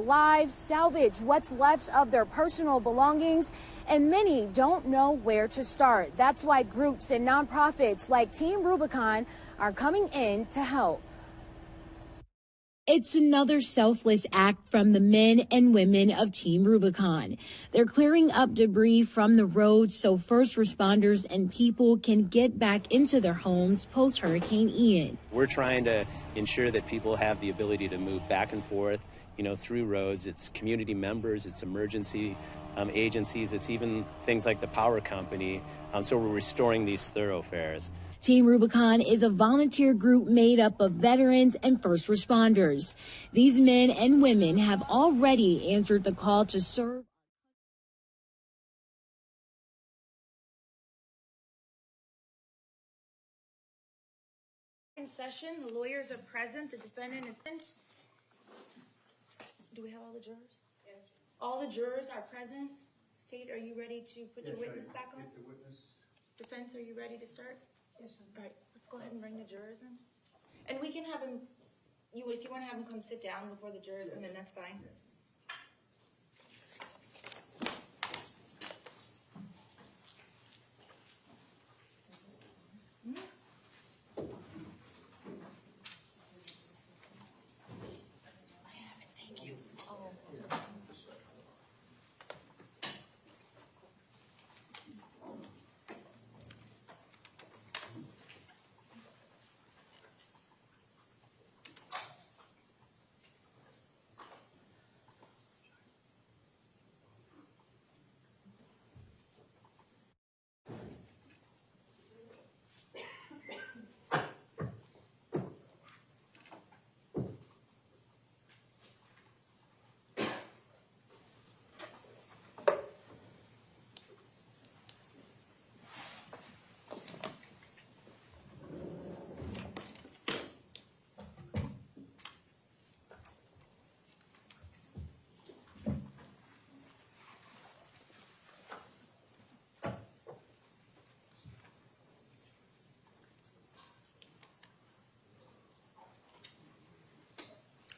Lives, salvage what's left of their personal belongings, and many don't know where to start. That's why groups and nonprofits like Team Rubicon are coming in to help. It's another selfless act from the men and women of Team Rubicon. They're clearing up debris from the road so first responders and people can get back into their homes post-Hurricane Ian. We're trying to ensure that people have the ability to move back and forth, through roads. It's community members, it's emergency agencies, it's even things like the power company. So we're restoring these thoroughfares. Team Rubicon is a volunteer group made up of veterans and first responders. These men and women have already answered the call to serve. In session, the lawyers are present, the defendant is present. Do we have all the jurors? Yes. All the jurors are present. State, are you ready to put your witness back on? The witness. Defense, are you ready to start? Yes. All right, let's go ahead and bring the jurors in. And we can have them, if you want to have them come sit down before the jurors come in, that's fine. Yeah.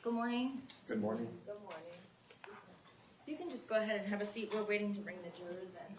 Good morning. Good morning. Good morning. You can just go ahead and have a seat. We're waiting to bring the jurors in.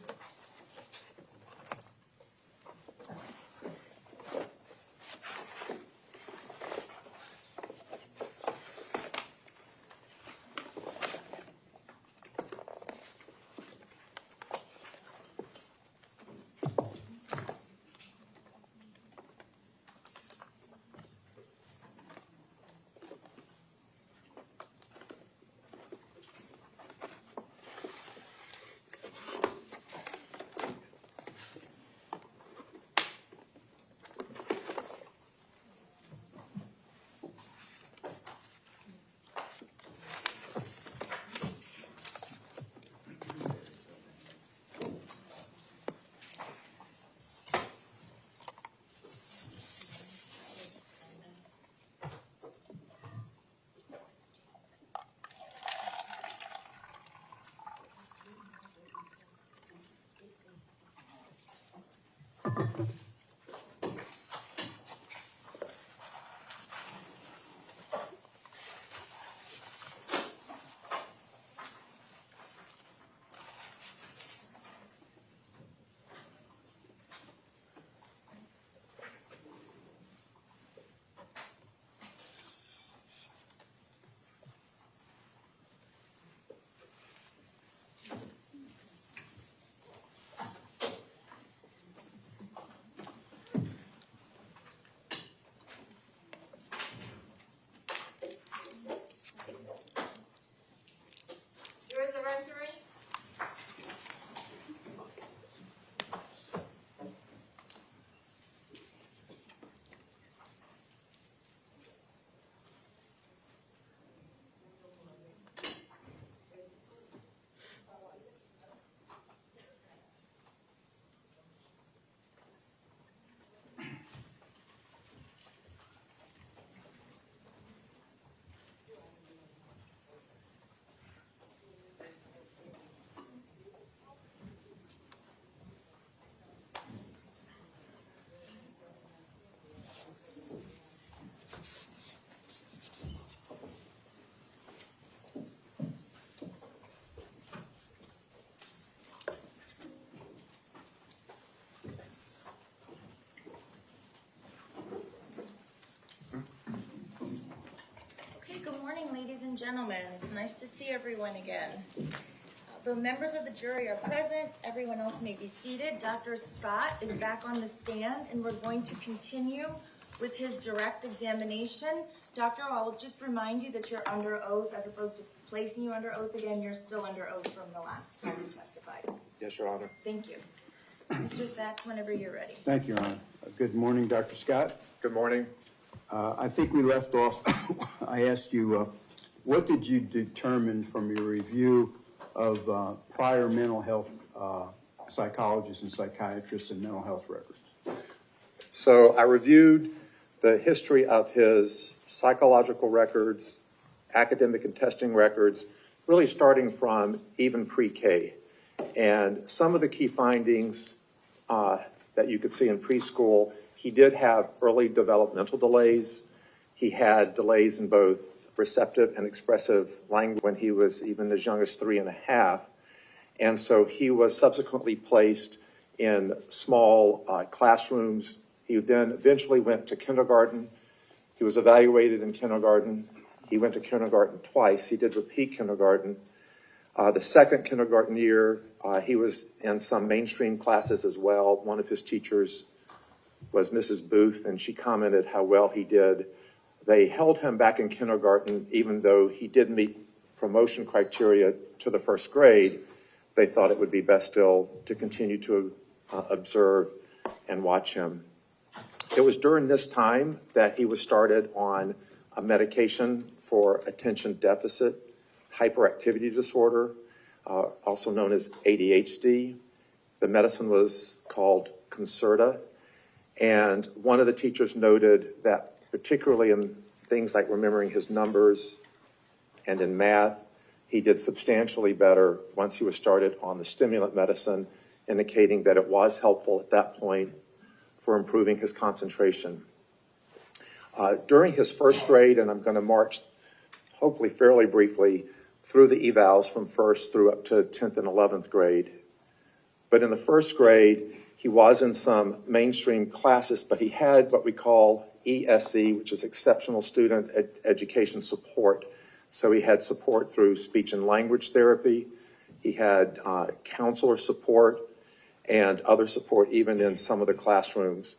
and gentlemen, it's nice to see everyone again. The members of the jury are present. Everyone else may be seated. Dr. Scott is back on the stand, and we're going to continue with his direct examination. Doctor, I'll just remind you that you're under oath as opposed to placing you under oath again. You're still under oath from the last time you testified. Yes, Your Honor. Thank you. Mr. Sachs, whenever you're ready. Thank you, Your Honor. Good morning, Dr. Scott. Good morning. I think we left off, I asked you, what did you determine from your review of prior mental health psychologists and psychiatrists and mental health records? So I reviewed the history of his psychological records, academic and testing records, really starting from even pre-K. And some of the key findings that you could see in preschool, he did have early developmental delays. He had delays in both receptive and expressive language when he was even as young as 3.5. And so he was subsequently placed in small classrooms. He then eventually went to kindergarten. He was evaluated in kindergarten. He went to kindergarten twice. He did repeat kindergarten. The second kindergarten year, he was in some mainstream classes as well. One of his teachers was Mrs. Booth, and she commented how well he did. They held him back in kindergarten, even though he did meet promotion criteria to the first grade. They thought it would be best still to continue to observe and watch him. It was during this time that he was started on a medication for attention deficit hyperactivity disorder, also known as ADHD. The medicine was called Concerta. And one of the teachers noted that particularly in things like remembering his numbers and in math, he did substantially better once he was started on the stimulant medicine, indicating that it was helpful at that point for improving his concentration. During his first grade, and I'm going to march hopefully fairly briefly through the evals from first through up to 10th and 11th grade. But in the first grade, he was in some mainstream classes, but he had what we call ESE, which is Exceptional Student Education Support. So he had support through speech and language therapy. He had counselor support and other support even in some of the classrooms.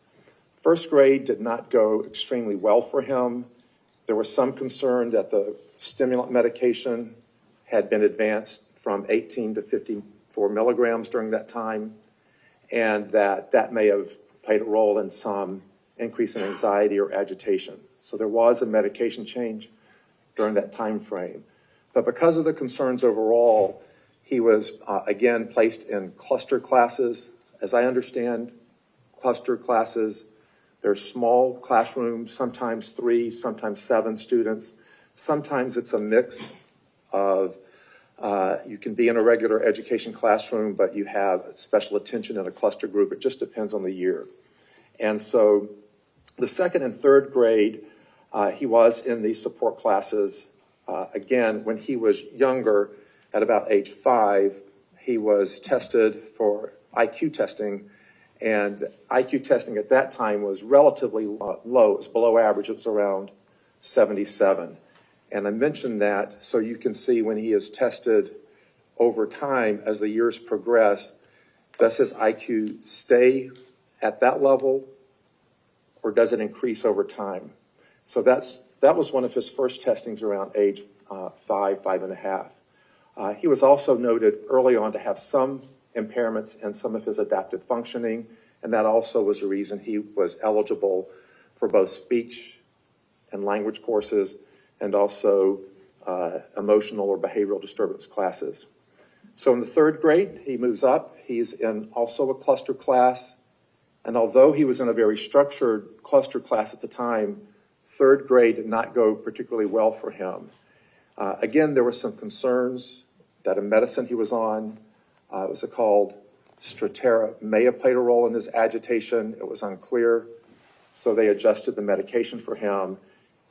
First grade did not go extremely well for him. There was some concern that the stimulant medication had been advanced from 18 to 54 milligrams during that time, and that may have played a role in some increase in anxiety or agitation. So there was a medication change during that time frame. But because of the concerns overall, he was again placed in cluster classes. As I understand cluster classes, they're small classrooms, sometimes 3, sometimes 7 students. Sometimes it's a mix of, you can be in a regular education classroom, but you have special attention in a cluster group. It just depends on the year. And so the second and third grade, he was in these support classes. Again, when he was younger, at about age 5, he was tested for IQ testing. And IQ testing at that time was relatively low. It was below average. It was around 77. And I mentioned that so you can see when he is tested over time as the years progress, does his IQ stay at that level or does it increase over time? So that was one of his first testings around age 5, 5.5. He was also noted early on to have some impairments in some of his adaptive functioning, and that also was a reason he was eligible for both speech and language courses and also emotional or behavioral disturbance classes. So in the third grade, he moves up. He's in also a cluster class, and although he was in a very structured cluster class at the time, third grade did not go particularly well for him. Again, there were some concerns that a medicine he was on, it was called Strattera, may have played a role in his agitation. It was unclear. So they adjusted the medication for him,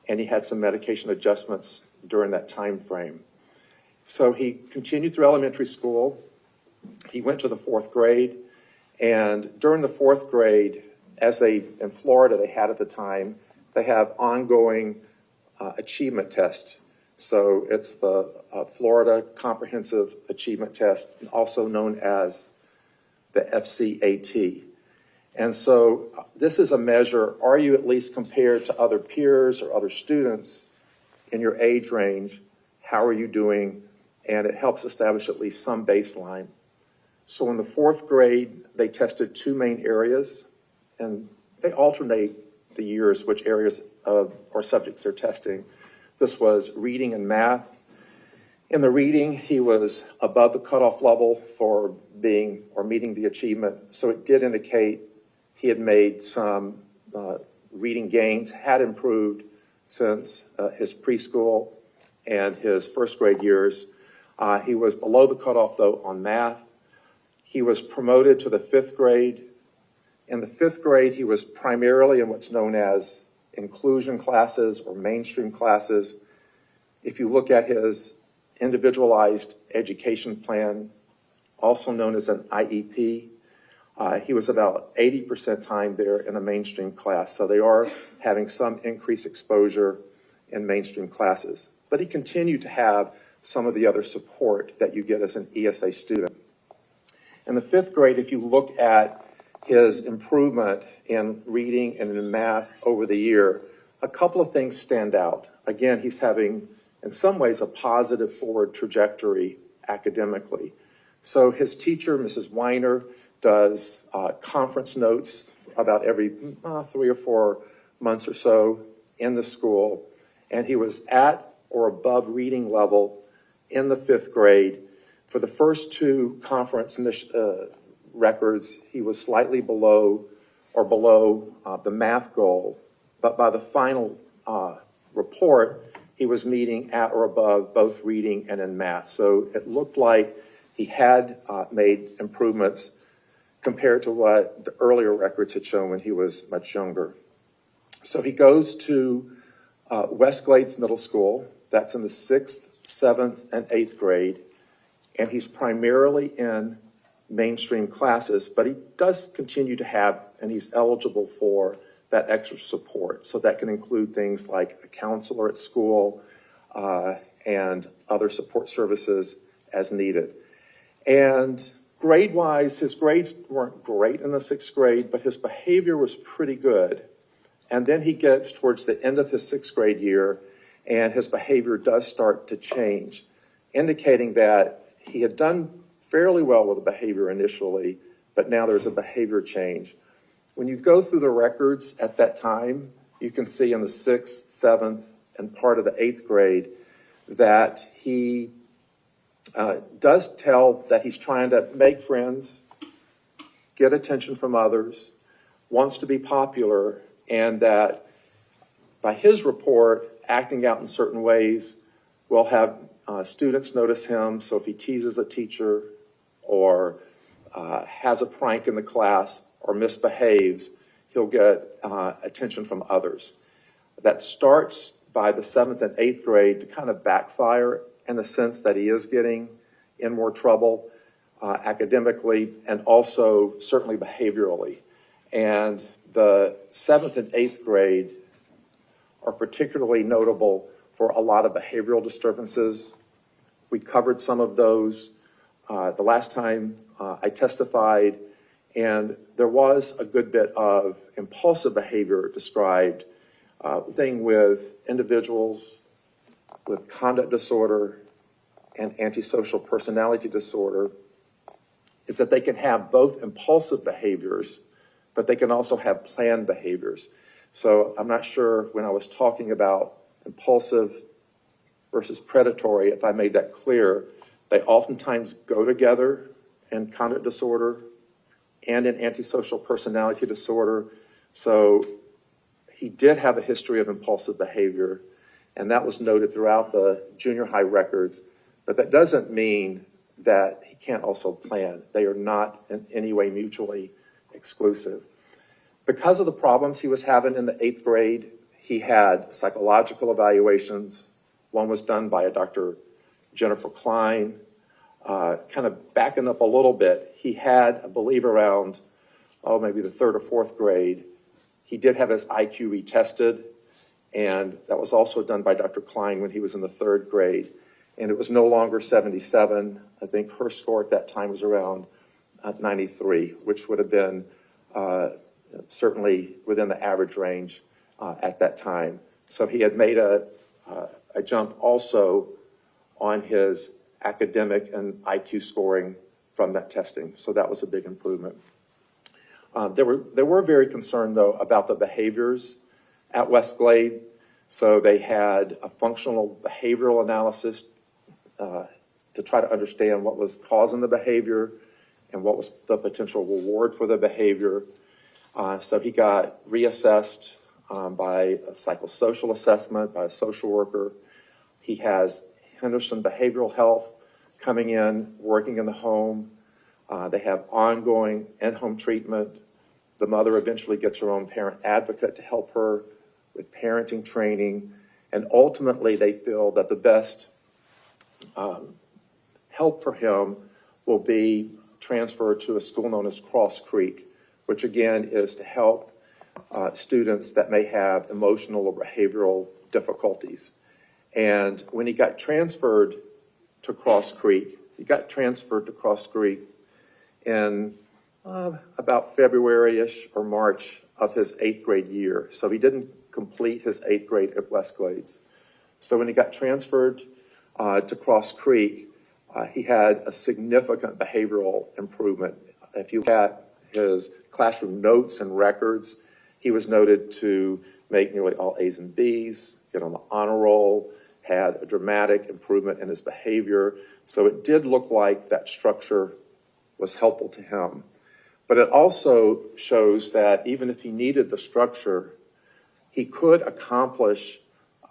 and he had some medication adjustments during that time frame. So he continued through elementary school. He went to the 4th grade, and during the 4th grade, as in Florida they had at the time, they have ongoing achievement tests. So it's the Florida Comprehensive Achievement Test, also known as the FCAT. And so this is a measure, are you at least compared to other peers or other students in your age range? How are you doing? And it helps establish at least some baseline. So in the 4th grade, they tested 2 main areas, and they alternate the years which areas or subjects they're testing. This was reading and math. In the reading, he was above the cutoff level for being or meeting the achievement. So it did indicate he had made some reading gains, had improved since his preschool and his 1st grade years. He was below the cutoff, though, on math. He was promoted to the 5th grade. In the 5th grade, he was primarily in what's known as inclusion classes or mainstream classes. If you look at his individualized education plan, also known as an IEP, he was about 80% time there in a mainstream class. So they are having some increased exposure in mainstream classes. But he continued to have some of the other support that you get as an ESA student. In the 5th grade, if you look at his improvement in reading and in math over the year, a couple of things stand out. Again, he's having, in some ways, a positive forward trajectory academically. So his teacher, Mrs. Weiner, does conference notes about every 3 or 4 months or so in the school, and he was at or above reading level in the 5th grade. For the first 2 conference records, he was slightly below the math goal, but by the final report, he was meeting at or above both reading and in math. So it looked like he had made improvements compared to what the earlier records had shown when he was much younger. So he goes to West Glades Middle School. That's in the 6th, 7th, and 8th grade. And he's primarily in mainstream classes, but he does continue to have, and he's eligible for, that extra support. So that can include things like a counselor at school and other support services as needed. And grade-wise, his grades weren't great in the 6th grade, but his behavior was pretty good. And then he gets towards the end of his 6th grade year, and his behavior does start to change, indicating that he had done fairly well with the behavior initially, but now there's a behavior change. When you go through the records at that time, you can see in the 6th, 7th, and part of the 8th grade that he does tell that he's trying to make friends, get attention from others, wants to be popular, and that by his report, acting out in certain ways will have students notice him. So if he teases a teacher or has a prank in the class or misbehaves, he'll get attention from others. That starts by the 7th and 8th grade to kind of backfire in the sense that he is getting in more trouble academically and also certainly behaviorally. And the 7th and 8th grade are particularly notable for a lot of behavioral disturbances. We covered some of those the last time I testified, and there was a good bit of impulsive behavior described, thing with individuals with conduct disorder and antisocial personality disorder is that they can have both impulsive behaviors, but they can also have planned behaviors. So I'm not sure when I was talking about impulsive versus predatory, if I made that clear. They oftentimes go together in conduct disorder and in antisocial personality disorder. So he did have a history of impulsive behavior, and that was noted throughout the junior high records. But that doesn't mean that he can't also plan. They are not in any way mutually exclusive. Because of the problems he was having in the 8th grade, he had psychological evaluations. One was done by a Dr. Jennifer Klein. Kind of backing up a little bit, he had, I believe, around, maybe the 3rd or 4th grade, he did have his IQ retested, and that was also done by Dr. Klein when he was in the 3rd grade. And it was no longer 77. I think her score at that time was around 93, which would have been certainly within the average range at that time. So he had made a jump also on his academic and IQ scoring from that testing. So that was a big improvement. They were very concerned, though, about the behaviors at Westglade. So they had a functional behavioral analysis to try to understand what was causing the behavior and what was the potential reward for the behavior. So he got reassessed by a psychosocial assessment by a social worker. He has Henderson Behavioral Health coming in, working in the home. They have ongoing in-home treatment. The mother eventually gets her own parent advocate to help her with parenting training. And ultimately, they feel that the best help for him will be transferred to a school known as Cross Creek, which again is to help students that may have emotional or behavioral difficulties. And when he got transferred to Cross Creek, in about February-ish or March of his 8th grade year. So he didn't complete his 8th grade at Westglades. So when he got transferred to Cross Creek, he had a significant behavioral improvement. If you look at his classroom notes and records, he was noted to make nearly all A's and B's, get on the honor roll, had a dramatic improvement in his behavior. So it did look like that structure was helpful to him. But it also shows that even if he needed the structure, he could accomplish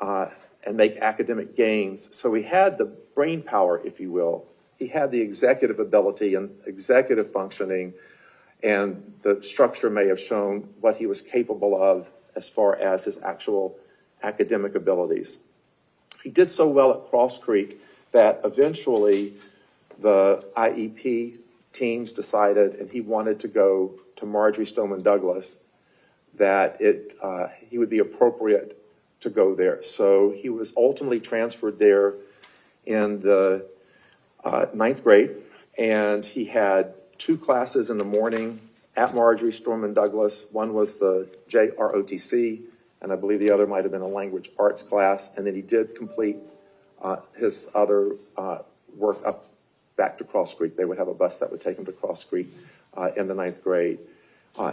and make academic gains. So he had the brain power, if you will. He had the executive ability and executive functioning, and the structure may have shown what he was capable of as far as his actual academic abilities. He did so well at Cross Creek that eventually the IEP teams decided, and he wanted to go to Marjory Stoneman Douglas, that he would be appropriate to go there. So he was ultimately transferred there in the 9th grade, and he had 2 classes in the morning at Marjory Stoneman Douglas. One was the JROTC, and I believe the other might have been a language arts class, and then he did complete his other work up back to Cross Creek. They would have a bus that would take him to Cross Creek in the 9th grade.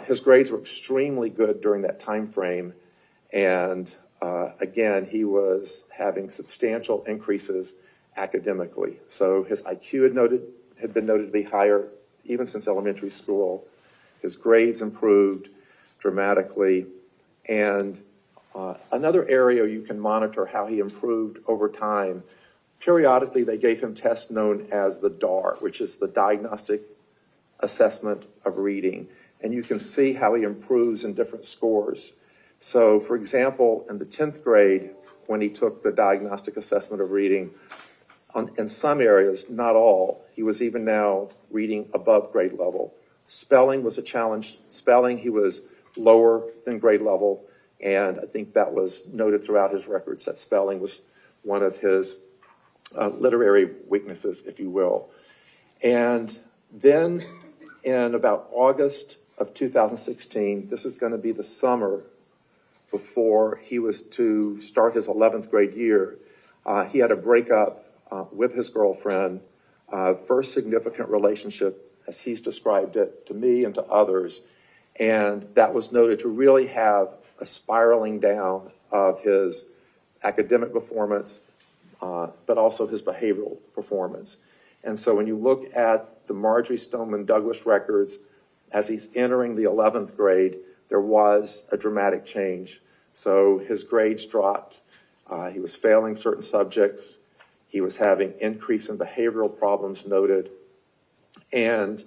His grades were extremely good during that time frame, and again, he was having substantial increases academically. So his IQ had been noted to be higher even since elementary school. His grades improved dramatically, and another area you can monitor how he improved over time. Periodically, they gave him tests known as the DAR, which is the Diagnostic Assessment of Reading. And you can see how he improves in different scores. So, for example, in the 10th grade, when he took the Diagnostic Assessment of Reading, in some areas, not all, he was even now reading above grade level. Spelling was a challenge. Spelling, he was lower than grade level, and I think that was noted throughout his records, that spelling was one of his literary weaknesses, if you will. And then in about August of 2016, this is going to be the summer before he was to start his 11th grade year, he had a breakup with his girlfriend, first significant relationship, as he's described it to me and to others, and that was noted to really have a spiraling down of his academic performance, but also his behavioral performance. And so when you look at the Marjory Stoneman Douglas records, as he's entering the 11th grade, there was a dramatic change. So his grades dropped. He was failing certain subjects. He was having increase in behavioral problems noted. And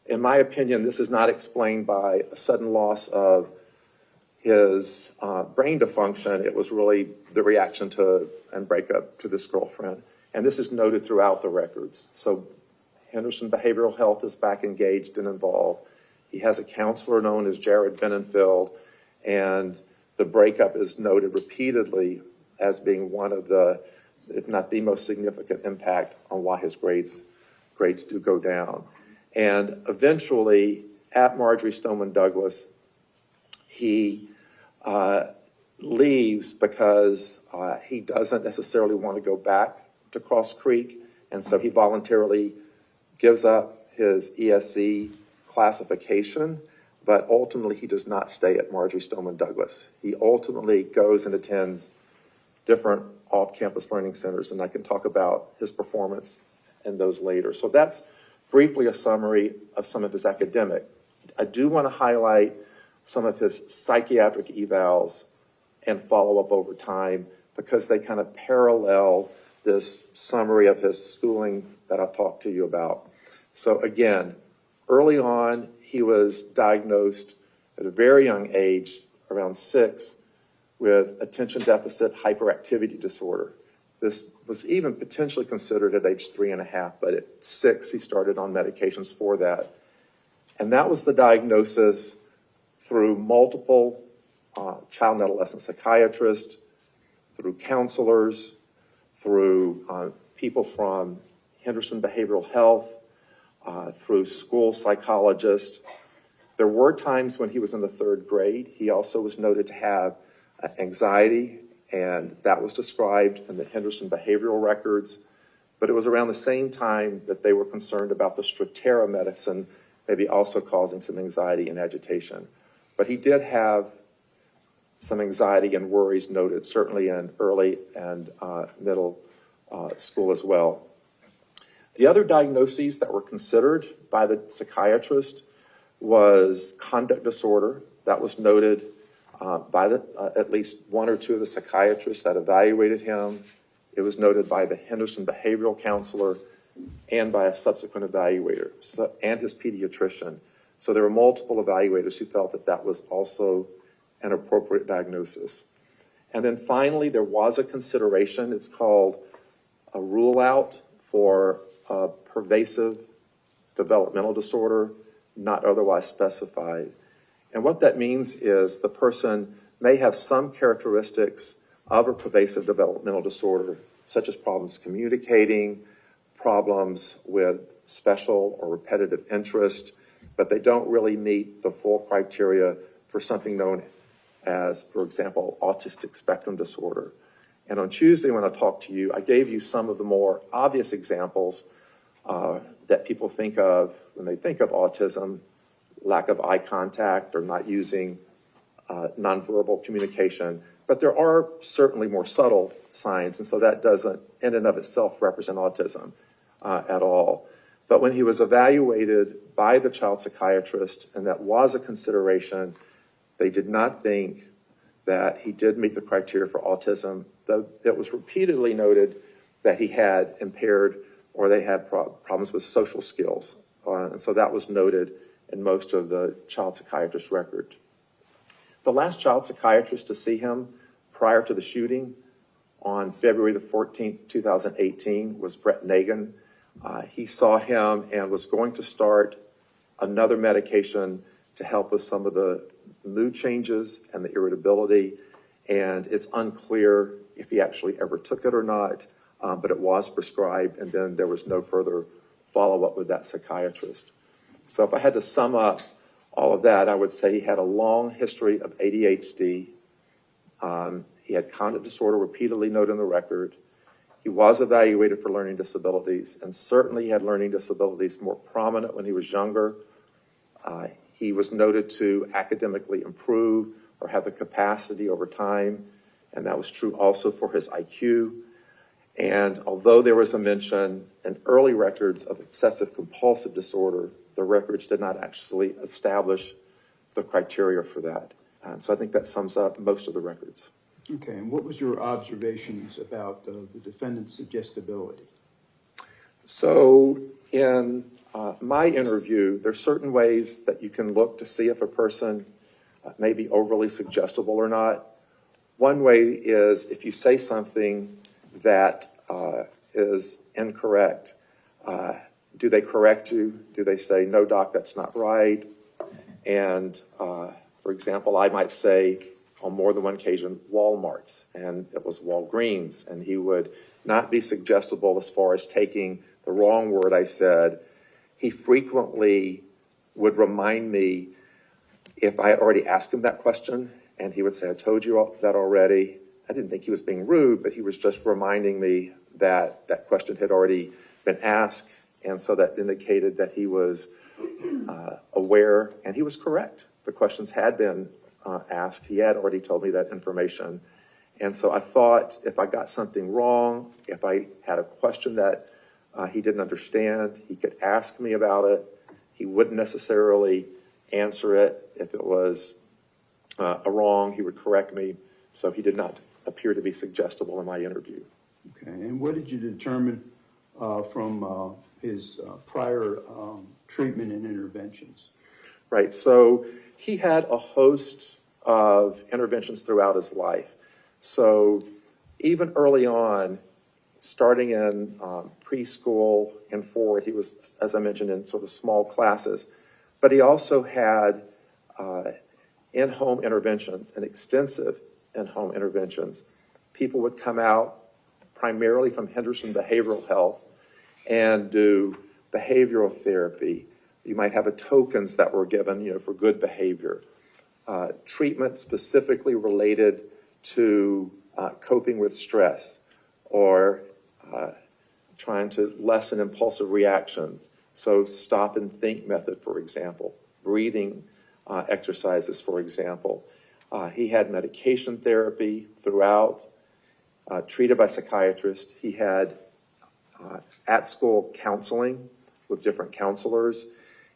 in my opinion, this is not explained by a sudden loss of his brain dysfunction. It was really the reaction to and breakup to this girlfriend. And this is noted throughout the records. So Henderson Behavioral Health is back engaged and involved. He has a counselor known as Jared Benenfield, and the breakup is noted repeatedly as being one of the, if not the most significant impact on why his grades do go down. And eventually, at Marjory Stoneman Douglas, he leaves because he doesn't necessarily want to go back to Cross Creek, and so he voluntarily gives up his ESE classification, but ultimately he does not stay at Marjory Stoneman Douglas. He ultimately goes and attends different off-campus learning centers, and I can talk about his performance in those later. So that's briefly a summary of some of his academic. I do want to highlight some of his psychiatric evals and follow-up over time because they kind of parallel this summary of his schooling that I've talked to you about. So again, early on, he was diagnosed at a very young age, around 6, with attention deficit hyperactivity disorder. This was even potentially considered at age 3.5, but at 6, he started on medications for that. And that was the diagnosis through multiple child and adolescent psychiatrists, through counselors, through people from Henderson Behavioral Health, through school psychologists. There were times when he was in the 3rd grade. He also was noted to have anxiety, and that was described in the Henderson behavioral records. But it was around the same time that they were concerned about the Strattera medicine maybe also causing some anxiety and agitation. But he did have some anxiety and worries noted, certainly in early and middle school as well. The other diagnoses that were considered by the psychiatrist was conduct disorder. That was noted by at least 1 or 2 of the psychiatrists that evaluated him. It was noted by the Henderson behavioral counselor and by a subsequent evaluator and his pediatrician. So there were multiple evaluators who felt that that was also an appropriate diagnosis. And then finally, there was a consideration. It's called a rule out for a pervasive developmental disorder, not otherwise specified. And what that means is the person may have some characteristics of a pervasive developmental disorder, such as problems communicating, problems with special or repetitive interest, but they don't really meet the full criteria for something known as, for example, autistic spectrum disorder. And on Tuesday when I talked to you, I gave you some of the more obvious examples that people think of when they think of autism: lack of eye contact or not using nonverbal communication. But there are certainly more subtle signs, and so that doesn't in and of itself represent autism at all. But when he was evaluated by the child psychiatrist, and that was a consideration, they did not think that he did meet the criteria for autism, though it was repeatedly noted that he had impaired or they had problems with social skills. And so that was noted in most of the child psychiatrist record. The last child psychiatrist to see him prior to the shooting on February the 14th, 2018 was Brett Nagin. He saw him and was going to start another medication to help with some of the mood changes and the irritability. And it's unclear if he actually ever took it or not, but it was prescribed, and then there was no further follow-up with that psychiatrist. So if I had to sum up all of that, I would say he had a long history of ADHD. He had conduct disorder repeatedly noted in the record. He was evaluated for learning disabilities, and certainly he had learning disabilities more prominent when he was younger. He was noted to academically improve or have the capacity over time, and that was true also for his IQ. And although there was a mention in early records of obsessive compulsive disorder, the records did not actually establish the criteria for that. And so I think that sums up most of the records. Okay, and what was your observations about the defendant's suggestibility? So in my interview, there's certain ways that you can look to see if a person may be overly suggestible or not. One way is if you say something that is incorrect, do they correct you? Do they say, no, doc, that's not right? And for example, I might say, on more than one occasion, Walmarts, and it was Walgreens, and he would not be suggestible as far as taking the wrong word I said. He frequently would remind me if I had already asked him that question, and he would say, I told you that already. I didn't think he was being rude, but he was just reminding me that that question had already been asked, and so that indicated that he was aware, and he was correct. The questions had been asked. He had already told me that information. And so I thought if I got something wrong, if I had a question that he didn't understand, he could ask me about it. He wouldn't necessarily answer it. If it was a wrong, he would correct me. So he did not appear to be suggestible in my interview. Okay, and what did you determine from his prior treatment and interventions? Right, so he had a host of interventions throughout his life. So even early on, starting in preschool and forward, he was, as I mentioned, in sort of small classes. But he also had in-home interventions and extensive in-home interventions. People would come out primarily from Henderson Behavioral Health and do behavioral therapy. You might have tokens that were given, for good behavior. Treatment specifically related to coping with stress or trying to lessen impulsive reactions. So stop and think method, for example. Breathing exercises, for example. He had medication therapy throughout, treated by psychiatrists. He had at-school counseling with different counselors,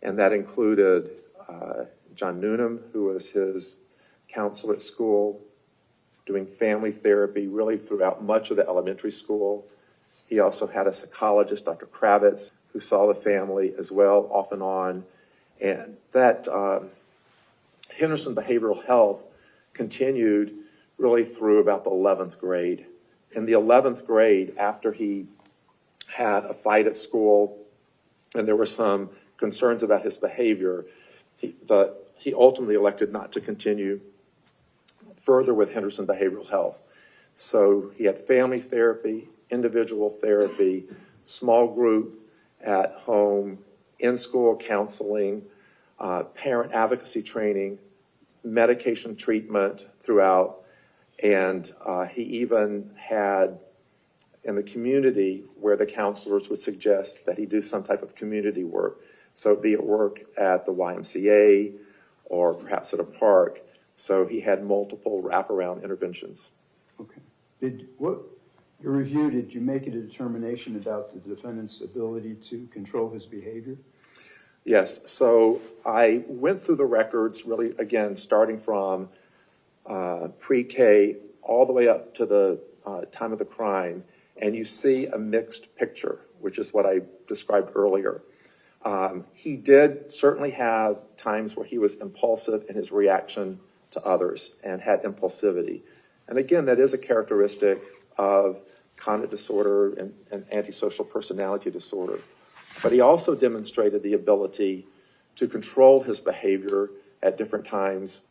and that included John Noonan, who was his counselor at school, doing family therapy really throughout much of the elementary school. He also had a psychologist, Dr. Kravitz, who saw the family as well, off and on. And that Henderson Behavioral Health continued really through about the 11th grade. In the 11th grade, after he had a fight at school and there were some concerns about his behavior, he ultimately elected not to continue further with Henderson Behavioral Health. So he had family therapy, individual therapy, small group at home, in-school counseling, parent advocacy training, medication treatment throughout, and he even had in the community where the counselors would suggest that he do some type of community work. So be it work at the YMCA or perhaps at a park. So he had multiple wraparound interventions. Okay. Your review, did you make a determination about the defendant's ability to control his behavior? Yes. So I went through the records really, again, starting from pre-K all the way up to the time of the crime, and you see a mixed picture, which is what I described earlier. He did certainly have times where he was impulsive in his reaction to others and had impulsivity. And again, that is a characteristic of conduct disorder and antisocial personality disorder. But he also demonstrated the ability to control his behavior at different times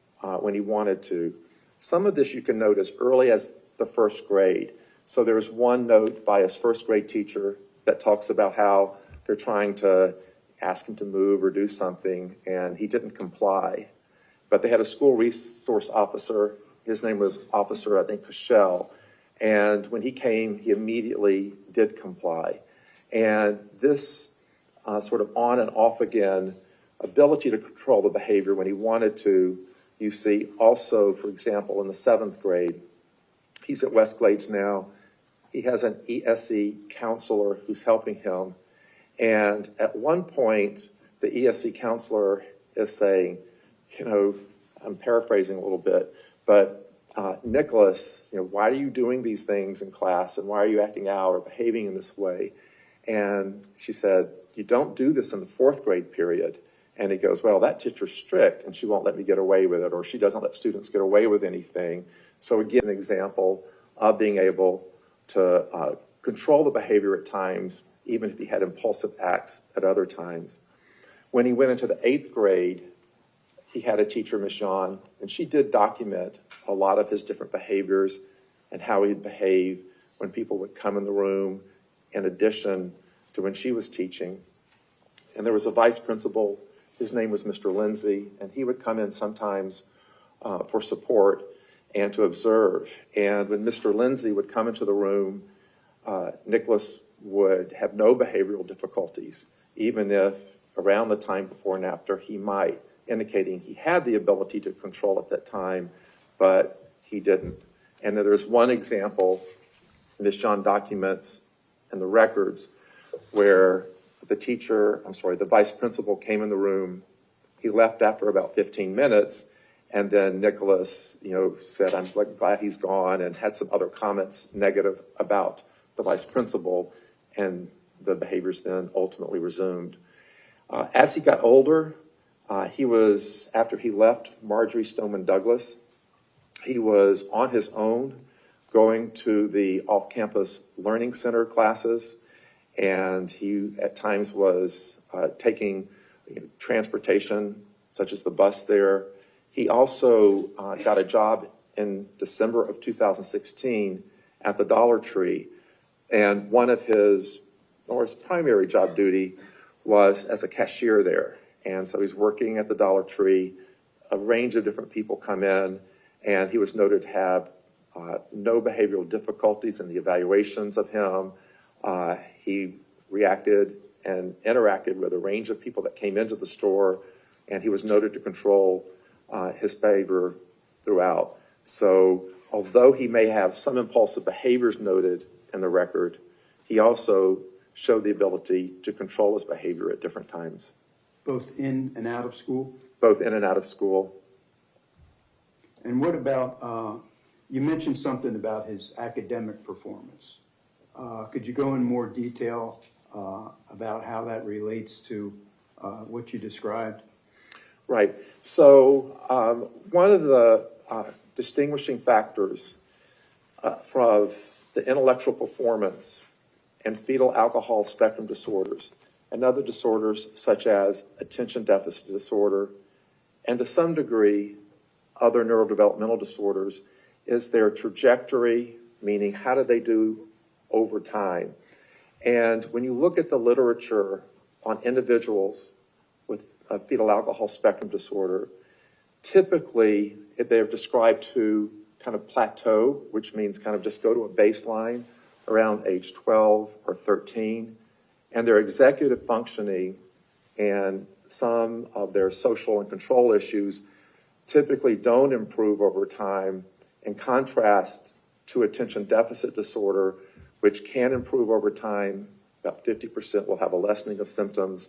when he wanted to. Some of this you can note as early as the first grade. So there's one note by his first grade teacher that talks about how they're trying to ask him to move or do something, and he didn't comply. But they had a school resource officer. His name was Officer, I think, Cushell. And when he came, he immediately did comply. And this sort of on and off again ability to control the behavior when he wanted to, you see also, for example, in the 7th grade, he's at West Glades now. He has an ESE counselor who's helping him. And at one point, the ESE counselor is saying, I'm paraphrasing a little bit, but Nikolas, why are you doing these things in class, and why are you acting out or behaving in this way? And she said, you don't do this in the 4th grade period. And he goes, well, that teacher's strict, and she won't let me get away with it, or she doesn't let students get away with anything. So again, an example of being able to control the behavior at times, even if he had impulsive acts at other times. When he went into the 8th grade, he had a teacher, Miss Jean, and she did document a lot of his different behaviors and how he'd behave when people would come in the room, in addition to when she was teaching. And there was a vice principal, his name was Mr. Lindsay, and he would come in sometimes for support and to observe. And when Mr. Lindsay would come into the room, Nikolas would have no behavioral difficulties, even if around the time before and after he might, indicating he had the ability to control at that time, but he didn't. And then there's one example, Ms. John documents in the records, where the vice principal came in the room. He left after about 15 minutes, and then Nikolas, said, "I'm glad he's gone," and had some other comments negative about the vice principal, and the behaviors then ultimately resumed. As he got older, after he left Marjorie Stoneman Douglas, he was on his own going to the off-campus learning center classes, and he at times was taking transportation, such as the bus there. He also got a job in December of 2016 at the Dollar Tree, and one of his primary job duty was as a cashier there. And so he's working at the Dollar Tree. A range of different people come in, and he was noted to have no behavioral difficulties in the evaluations of him. He reacted and interacted with a range of people that came into the store, and he was noted to control his behavior throughout. So although he may have some impulsive behaviors noted in the record, he also showed the ability to control his behavior at different times. Both in and out of school? Both in and out of school. And what about, you mentioned something about his academic performance. Could you go in more detail about how that relates to what you described? Right. So one of the distinguishing factors from the intellectual performance and fetal alcohol spectrum disorders and other disorders such as attention deficit disorder, and to some degree other neurodevelopmental disorders, is their trajectory, meaning how do they do over time. And when you look at the literature on individuals with a fetal alcohol spectrum disorder, typically they're described to kind of plateau, which means kind of just go to a baseline around age 12 or 13. And their executive functioning and some of their social and control issues typically don't improve over time, in contrast to attention deficit disorder, which can improve over time. About 50% will have a lessening of symptoms.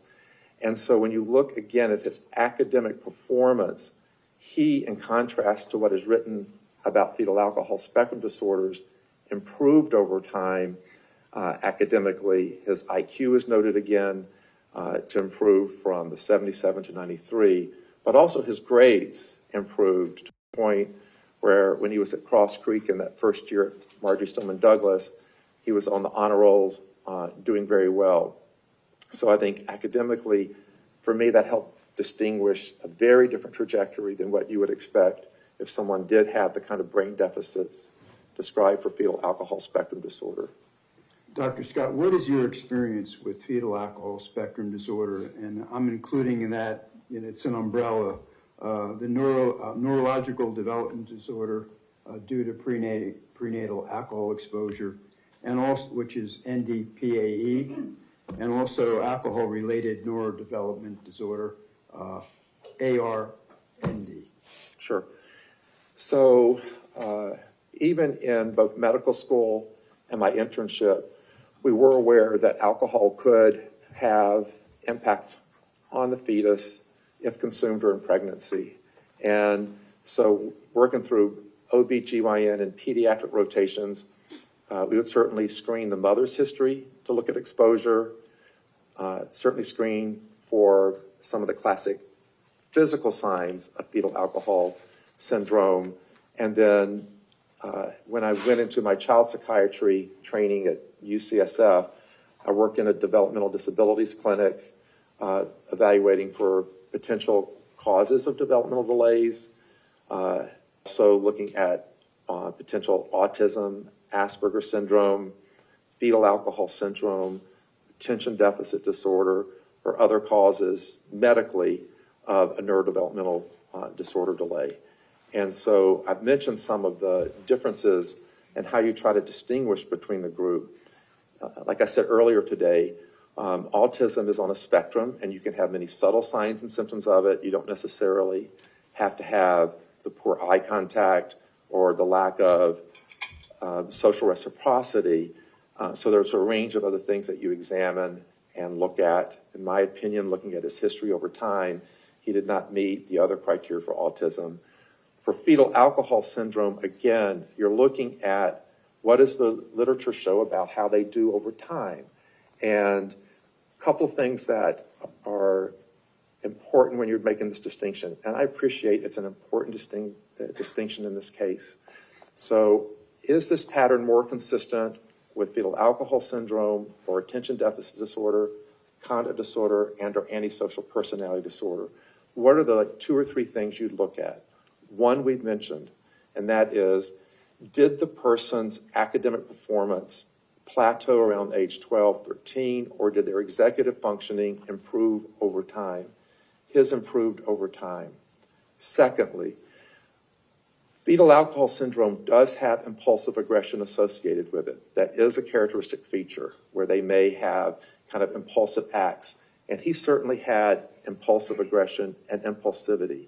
And so when you look again at his academic performance, he, in contrast to what is written about fetal alcohol spectrum disorders, improved over time academically. His IQ is noted again to improve from the 77 to 93, but also his grades improved to the point where when he was at Cross Creek in that first year at Marjorie Stoneman Douglas, he was on the honor rolls, doing very well. So I think academically, for me, that helped distinguish a very different trajectory than what you would expect if someone did have the kind of brain deficits described for fetal alcohol spectrum disorder. Dr. Scott, what is your experience with fetal alcohol spectrum disorder? And I'm including in that, it's an umbrella, the neurological development disorder due to prenatal alcohol exposure, and also, which is NDPAE, and also alcohol-related neurodevelopment disorder, ARND. Sure. So even in both medical school and my internship, we were aware that alcohol could have impact on the fetus if consumed during pregnancy. And so working through OB/GYN and pediatric rotations, we would certainly screen the mother's history to look at exposure, certainly screen for some of the classic physical signs of fetal alcohol syndrome. And then when I went into my child psychiatry training at UCSF, I worked in a developmental disabilities clinic, evaluating for potential causes of developmental delays, also looking at potential autism, Asperger's syndrome, fetal alcohol syndrome, attention deficit disorder, or other causes medically of a neurodevelopmental disorder delay. And so I've mentioned some of the differences and how you try to distinguish between the group. Like I said earlier today, autism is on a spectrum, and you can have many subtle signs and symptoms of it. You don't necessarily have to have the poor eye contact or the lack of social reciprocity. So there's a range of other things that you examine and look at. In my opinion, looking at his history over time, he did not meet the other criteria for autism. For fetal alcohol syndrome, again, you're looking at what does the literature show about how they do over time. And a couple of things that are important when you're making this distinction, and I appreciate it's an important distinction in this case. So is this pattern more consistent with fetal alcohol syndrome or attention deficit disorder, conduct disorder, and or antisocial personality disorder? What are the 2 or 3 things you'd look at? One we've mentioned, and that is, did the person's academic performance plateau around age 12, 13, or did their executive functioning improve over time? His improved over time. Secondly, fetal alcohol syndrome does have impulsive aggression associated with it. That is a characteristic feature where they may have kind of impulsive acts. And he certainly had impulsive aggression and impulsivity.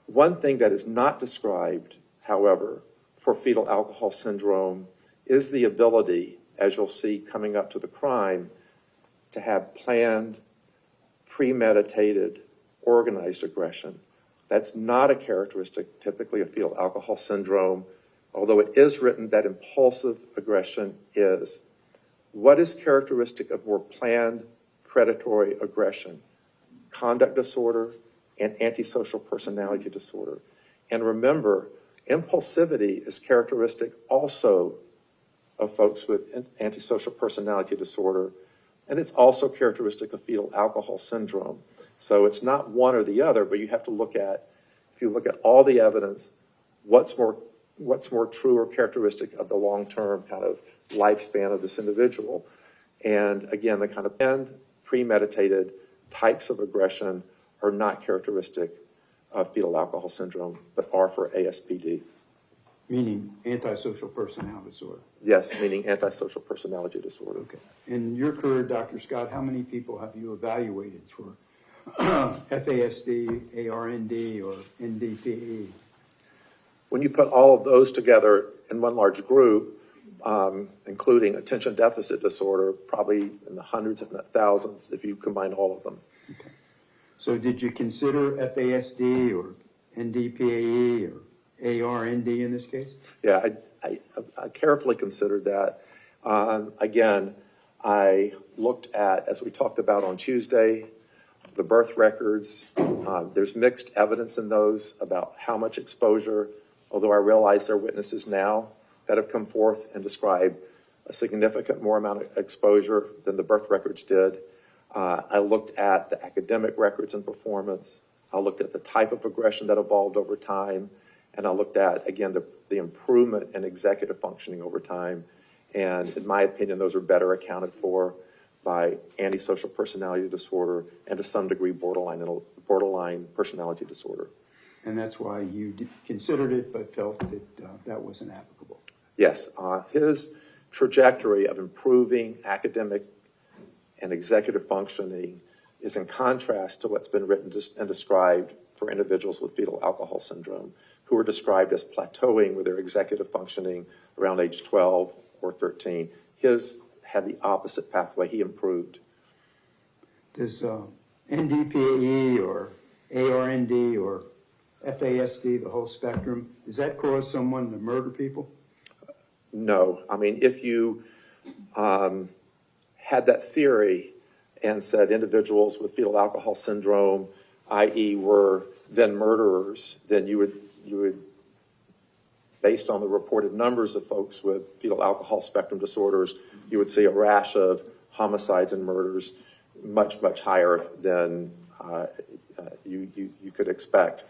One thing that is not described, however, for fetal alcohol syndrome is the ability, as you'll see coming up to the crime, to have planned, premeditated, organized aggression. That's not a characteristic typically of fetal alcohol syndrome, although it is written that impulsive aggression is. What is characteristic of more planned predatory aggression? Conduct disorder and antisocial personality disorder. And remember, impulsivity is characteristic also of folks with antisocial personality disorder, and it's also characteristic of fetal alcohol syndrome. So it's not one or the other, but you have to look at, if you look at all the evidence, what's more true or characteristic of the long-term kind of lifespan of this individual. And again, the kind of planned, premeditated types of aggression are not characteristic of fetal alcohol syndrome, but are for ASPD. Meaning antisocial personality disorder? Yes, meaning antisocial personality disorder. Okay. In your career, Dr. Scott, how many people have you evaluated for FASD, ARND, or NDPE? When you put all of those together in one large group, including attention deficit disorder, probably in the hundreds, if not thousands, if you combine all of them. Okay. So did you consider FASD or NDPE or ARND in this case? Yeah, I carefully considered that. Again, I looked at, as we talked about on Tuesday, the birth records. There's mixed evidence in those about how much exposure, although I realize there are witnesses now that have come forth and described a significant more amount of exposure than the birth records did. I looked at the academic records and performance. I looked at the type of aggression that evolved over time. And I looked at, again, the improvement in executive functioning over time. And in my opinion, those are better accounted for by antisocial personality disorder and to some degree borderline personality disorder. And that's why you considered it but felt that that wasn't applicable. Yes, his trajectory of improving academic and executive functioning is in contrast to what's been written and described for individuals with fetal alcohol syndrome, who are described as plateauing with their executive functioning around age 12 or 13. His had the opposite pathway. He improved. Does NDPE or ARND or FASD, the whole spectrum, does that cause someone to murder people? No. I mean, if you had that theory and said individuals with fetal alcohol syndrome, i.e. were then murderers, then you would, based on the reported numbers of folks with fetal alcohol spectrum disorders, you would see a rash of homicides and murders much, much higher than you could expect.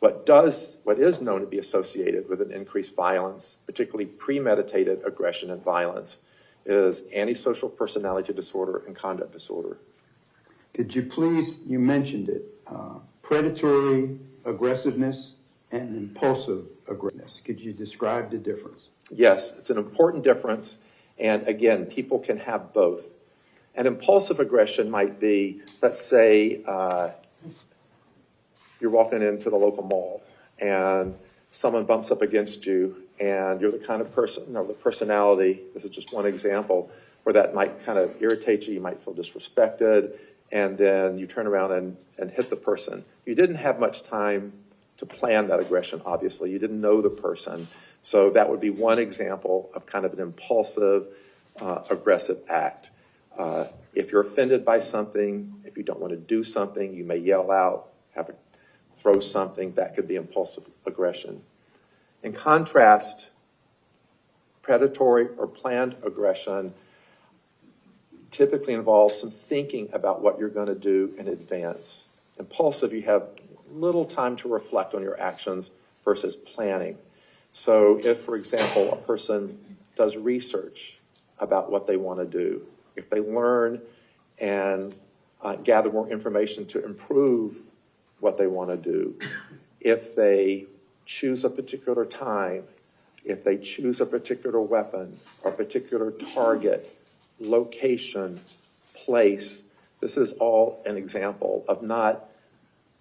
What is known to be associated with an increased violence, particularly premeditated aggression and violence, is antisocial personality disorder and conduct disorder. Could you please, you mentioned it, predatory aggressiveness and impulsive aggressiveness. Could you describe the difference? Yes, it's an important difference. And again, people can have both. And impulsive aggression might be, let's say, you're walking into the local mall and someone bumps up against you and you're the kind of person, or the personality, this is just one example, where that might kind of irritate you, you might feel disrespected, and then you turn around and hit the person. You didn't have much time to plan that aggression, obviously. You didn't know the person. So that would be one example of kind of an impulsive, aggressive act. If you're offended by something, if you don't want to do something, you may yell out, throw something. That could be impulsive aggression. In contrast, predatory or planned aggression typically involves some thinking about what you're going to do in advance. Impulsive, you have little time to reflect on your actions versus planning. So if, for example, a person does research about what they want to do, if they learn and gather more information to improve what they want to do, if they choose a particular time, if they choose a particular weapon, or a particular target, location, place, this is all an example of not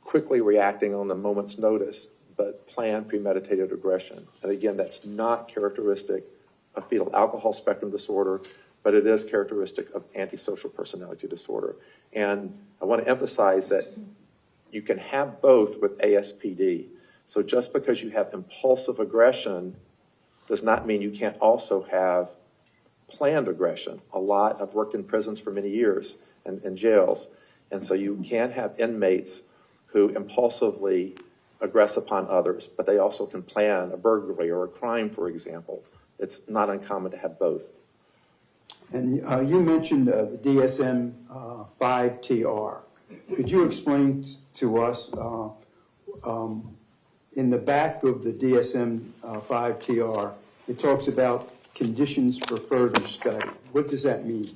quickly reacting on a moment's notice, but planned, premeditated aggression. And again, that's not characteristic of fetal alcohol spectrum disorder, but it is characteristic of antisocial personality disorder. And I want to emphasize that you can have both with ASPD. So just because you have impulsive aggression does not mean you can't also have planned aggression. I've worked in prisons for many years and jails, and so you can have inmates who impulsively aggress upon others, but they also can plan a burglary or a crime, for example. It's not uncommon to have both. And you mentioned the DSM-5-TR. Could you explain to us, in the back of the DSM-5-TR, it talks about conditions for further study. What does that mean?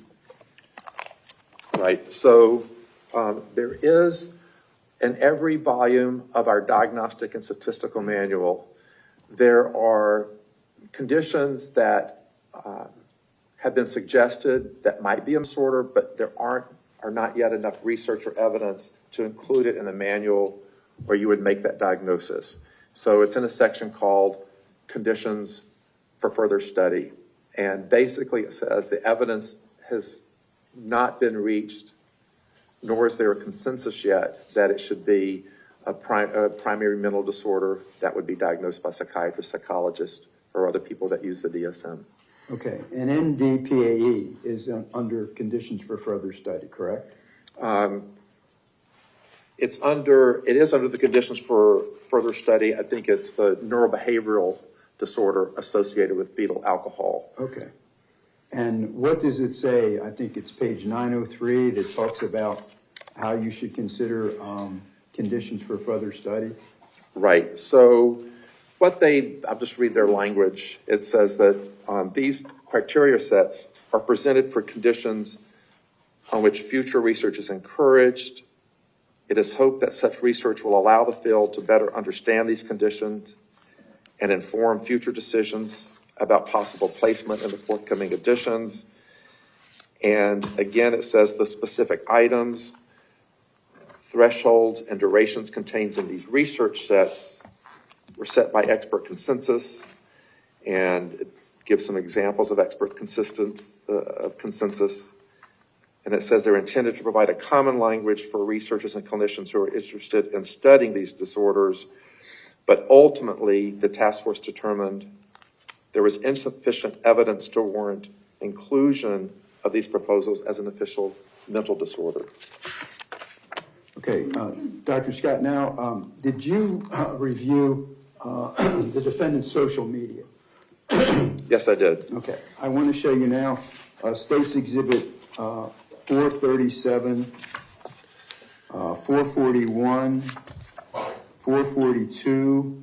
Right. So there is, in every volume of our diagnostic and statistical manual, there are conditions that have been suggested that might be a disorder, but there are not yet enough research or evidence to include it in the manual where you would make that diagnosis. So it's in a section called Conditions for Further Study. And basically it says the evidence has not been reached, nor is there a consensus yet that it should be a primary mental disorder that would be diagnosed by psychiatrists, psychologists, or other people that use the DSM. Okay, and NDPAE is under conditions for further study, correct? It is under the conditions for further study. I think it's the neurobehavioral disorder associated with fetal alcohol. Okay. And what does it say? I think it's page 903 that talks about how you should consider conditions for further study. Right. So I'll just read their language. It says that these criteria sets are presented for conditions on which future research is encouraged. It is hoped that such research will allow the field to better understand these conditions and inform future decisions about possible placement in the forthcoming editions. And again, it says the specific items, thresholds, and durations contained in these research sets were set by expert consensus, and it gives some examples of expert consensus. And it says they're intended to provide a common language for researchers and clinicians who are interested in studying these disorders. But ultimately, the task force determined there was insufficient evidence to warrant inclusion of these proposals as an official mental disorder. Okay, Dr. Scott, now, did you review the defendant's social media? Yes, I did. Okay, I want to show you now State's Exhibit 437, 441, 442,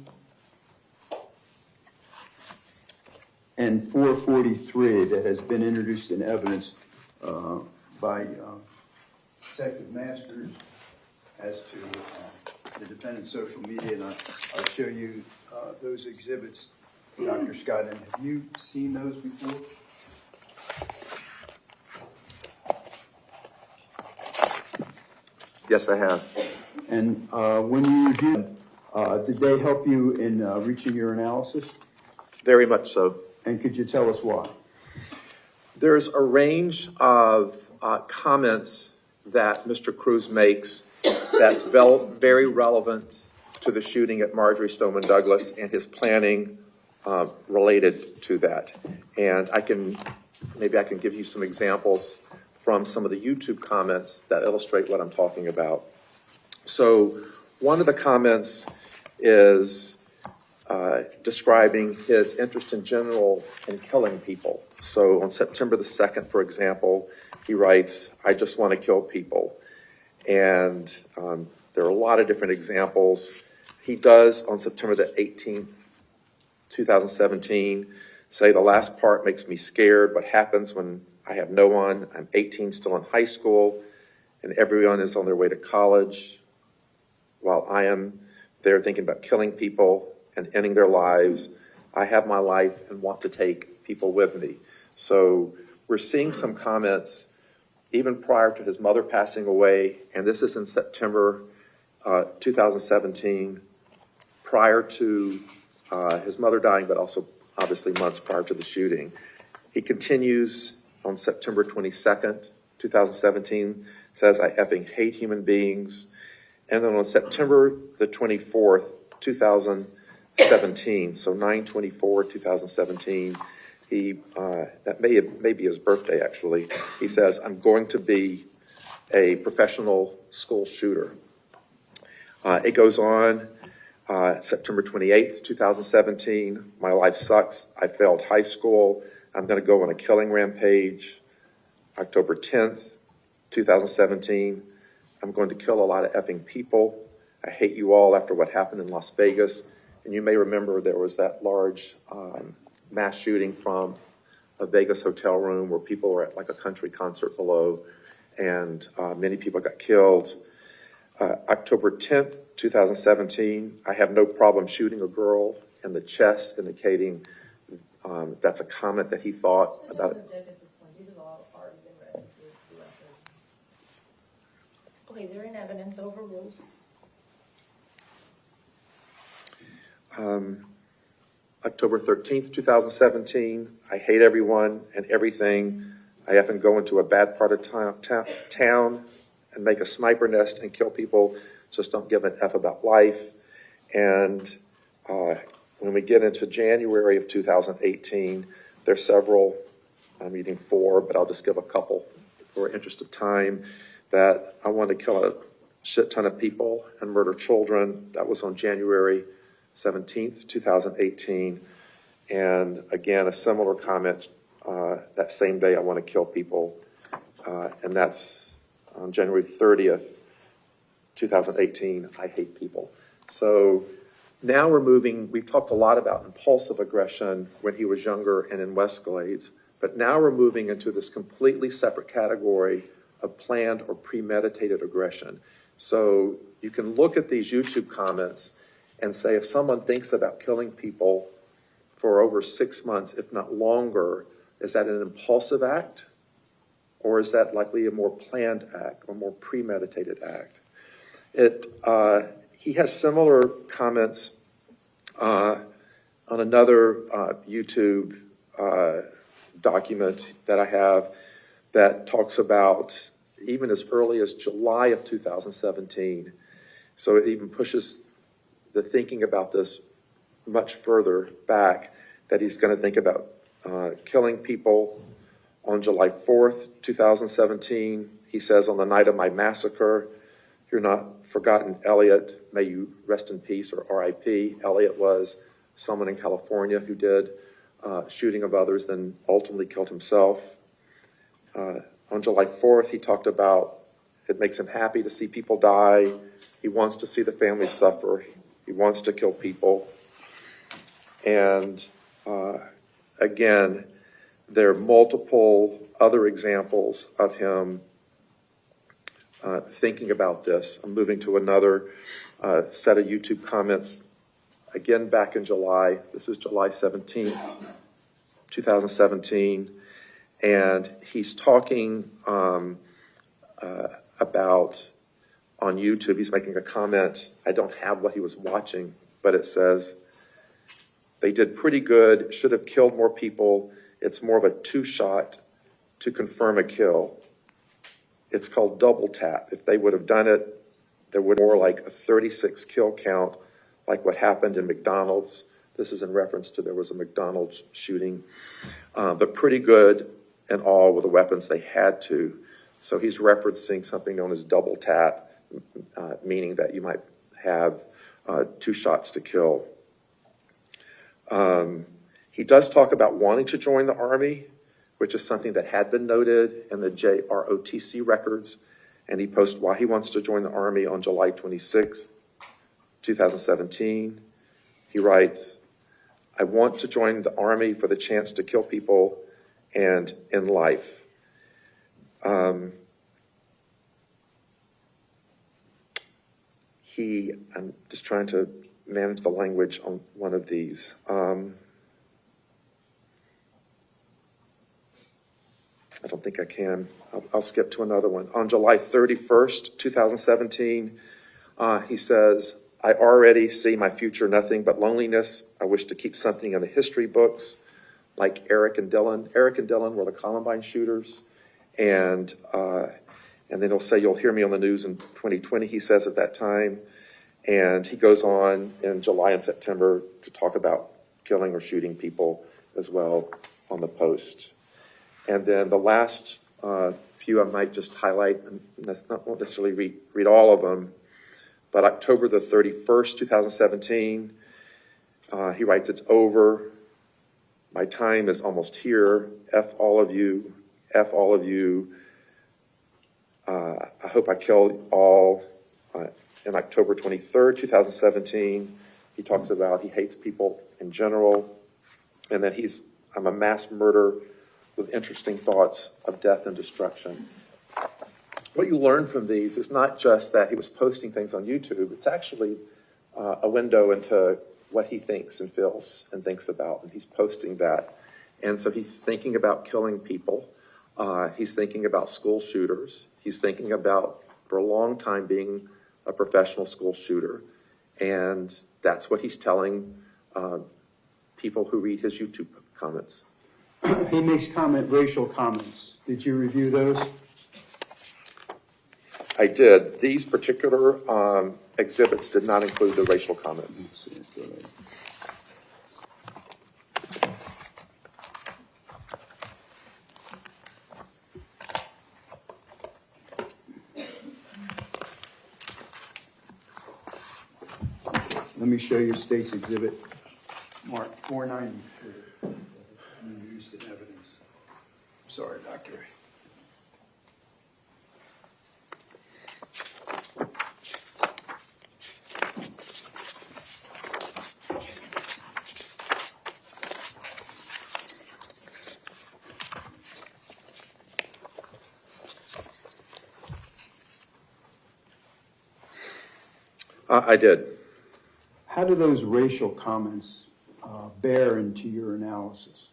and 443 that has been introduced in evidence by Detective Masters as to the defendant's social media, and I'll show you those exhibits, Dr. Scott. And have you seen those before? Yes, I have. And when you reviewed them, did they help you in reaching your analysis? Very much so. And could you tell us why? There's a range of comments that Mr. Cruz makes that's very relevant to the shooting at Marjory Stoneman Douglas and his planning related to that. And maybe I can give you some examples from some of the YouTube comments that illustrate what I'm talking about. So one of the comments is describing his interest in general in killing people. So on September the 2nd, for example, he writes, "I just want to kill people." And there are a lot of different examples. He does on September the 18th, 2017, say, "The last part makes me scared. What happens when I have no one? I'm 18, still in high school, and everyone is on their way to college, while I am there thinking about killing people and ending their lives. I have my life and want to take people with me." So we're seeing some comments even prior to his mother passing away, and this is in September 2017, prior to his mother dying, but also obviously months prior to the shooting. He continues on September 22nd, 2017, says, "I effing hate human beings." And then on September the 24th, 2017, so 9/24/2017, that may be his birthday actually, he says, "I'm going to be a professional school shooter." It goes on, September 28th, 2017, "My life sucks. I failed high school. I'm going to go on a killing rampage." October 10th, 2017, "I'm going to kill a lot of effing people. I hate you all after what happened in Las Vegas." And you may remember there was that large mass shooting from a Vegas hotel room where people were at like a country concert below, and many people got killed. October 10th, 2017, "I have no problem shooting a girl in the chest," indicating that's a comment that he thought about. Okay, they're in evidence, overruled. October 13th, 2017, "I hate everyone and everything. I effing go into a bad part of town and make a sniper nest and kill people. Just don't give an F about life." And when we get into January of 2018, there's several, I'm reading 4, but I'll just give a couple for interest of time, that "I want to kill a shit ton of people and murder children." That was on January 17th, 2018. And again, a similar comment that same day, "I want to kill people." And that's on January 30th, 2018, "I hate people." So now we've talked a lot about impulsive aggression when he was younger and in Westglades, but now we're moving into this completely separate category of planned or premeditated aggression. So you can look at these YouTube comments and say, if someone thinks about killing people for over 6 months, if not longer, is that an impulsive act? Or is that likely a more planned act or more premeditated act? He has similar comments on another YouTube document that I have that talks about even as early as July of 2017. So it even pushes the thinking about this much further back, that he's going to think about killing people. On July 4th, 2017, he says, "On the night of my massacre, you're not forgotten, Elliot. May you rest in peace," or RIP. Elliot was someone in California who did shooting of others, then ultimately killed himself. On July 4th, he talked about It makes him happy to see people die. He wants to see the family suffer. He wants to kill people. And again, there are multiple other examples of him thinking about this. I'm moving to another set of YouTube comments, again back in July. This is July 17th, 2017. And he's talking about, on YouTube, he's making a comment. I don't have what he was watching, but it says, they did pretty good, should have killed more people. It's more of a two-shot to confirm a kill. It's called double tap. If they would have done it, there would be more like a 36 kill count, like what happened in McDonald's. This is in reference to there was a McDonald's shooting, but pretty good and all with the weapons they had to. So he's referencing something known as double tap, meaning that you might have 2 shots to kill. He does talk about wanting to join the Army, which is something that had been noted in the JROTC records, and he posts why he wants to join the Army on July 26th, 2017. He writes, I want to join the Army for the chance to kill people and in life. I'm just trying to manage the language on one of these. I don't think I can. I'll skip to another one. On July 31st, 2017, he says, I already see my future nothing but loneliness. I wish to keep something in the history books, like Eric and Dylan. Eric and Dylan were the Columbine shooters. And then he'll say, you'll hear me on the news in 2020, he says at that time. And he goes on in July and September to talk about killing or shooting people as well on the post. And then the last few I might just highlight, and won't necessarily read all of them, but October the 31st, 2017, he writes, it's over. My time is almost here. F all of you. F all of you. I hope I kill all. In October 23rd, 2017, he talks about he hates people in general, and that I'm a mass murderer with interesting thoughts of death and destruction. What you learn from these is not just that he was posting things on YouTube, it's actually a window into what he thinks and feels and thinks about, and he's posting that. And so he's thinking about killing people. He's thinking about school shooters. He's thinking about, for a long time, being a professional school shooter. And that's what he's telling people who read his YouTube comments. He makes racial comments. Did you review those? I did. These particular exhibits did not include the racial comments. Let's see, go ahead. Let me show you State's Exhibit Mark 493. Used in evidence. Sorry, Doctor. I did. How do those racial comments bear into your analysis?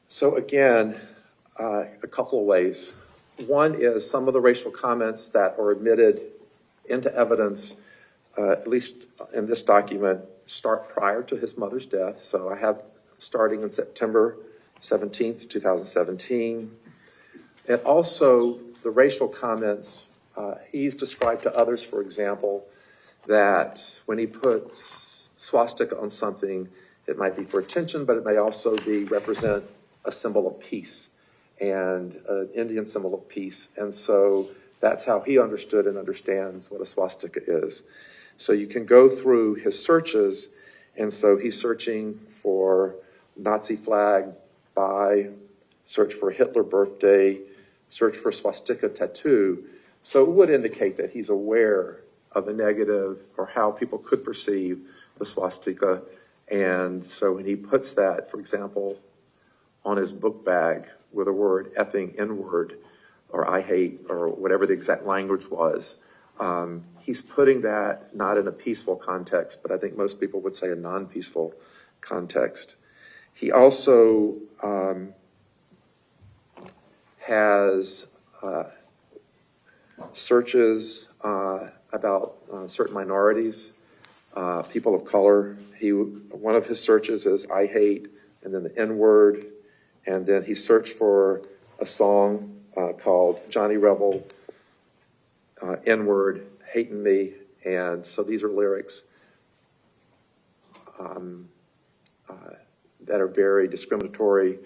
So again, a couple of ways. One is some of the racial comments that are admitted into evidence, at least in this document, start prior to his mother's death. So I have starting in September 17th, 2017. And also the racial comments, he's described to others, for example, that when he puts swastika on something, it might be for attention, but it may also represent a symbol of peace and an Indian symbol of peace. And so that's how he understood and understands what a swastika is. So you can go through his searches, and so he's searching for Nazi flag, search for Hitler birthday, search for swastika tattoo. So it would indicate that he's aware of the negative or how people could perceive the swastika. And so when he puts that, for example, on his book bag with a word effing N-word or I hate or whatever the exact language was, he's putting that not in a peaceful context, but I think most people would say a non-peaceful context. He also has searches about certain minorities, people of color. One of his searches is I hate, and then the N-word, and then he searched for a song called Johnny Rebel, N-word, hating me, and so these are lyrics that are very discriminatory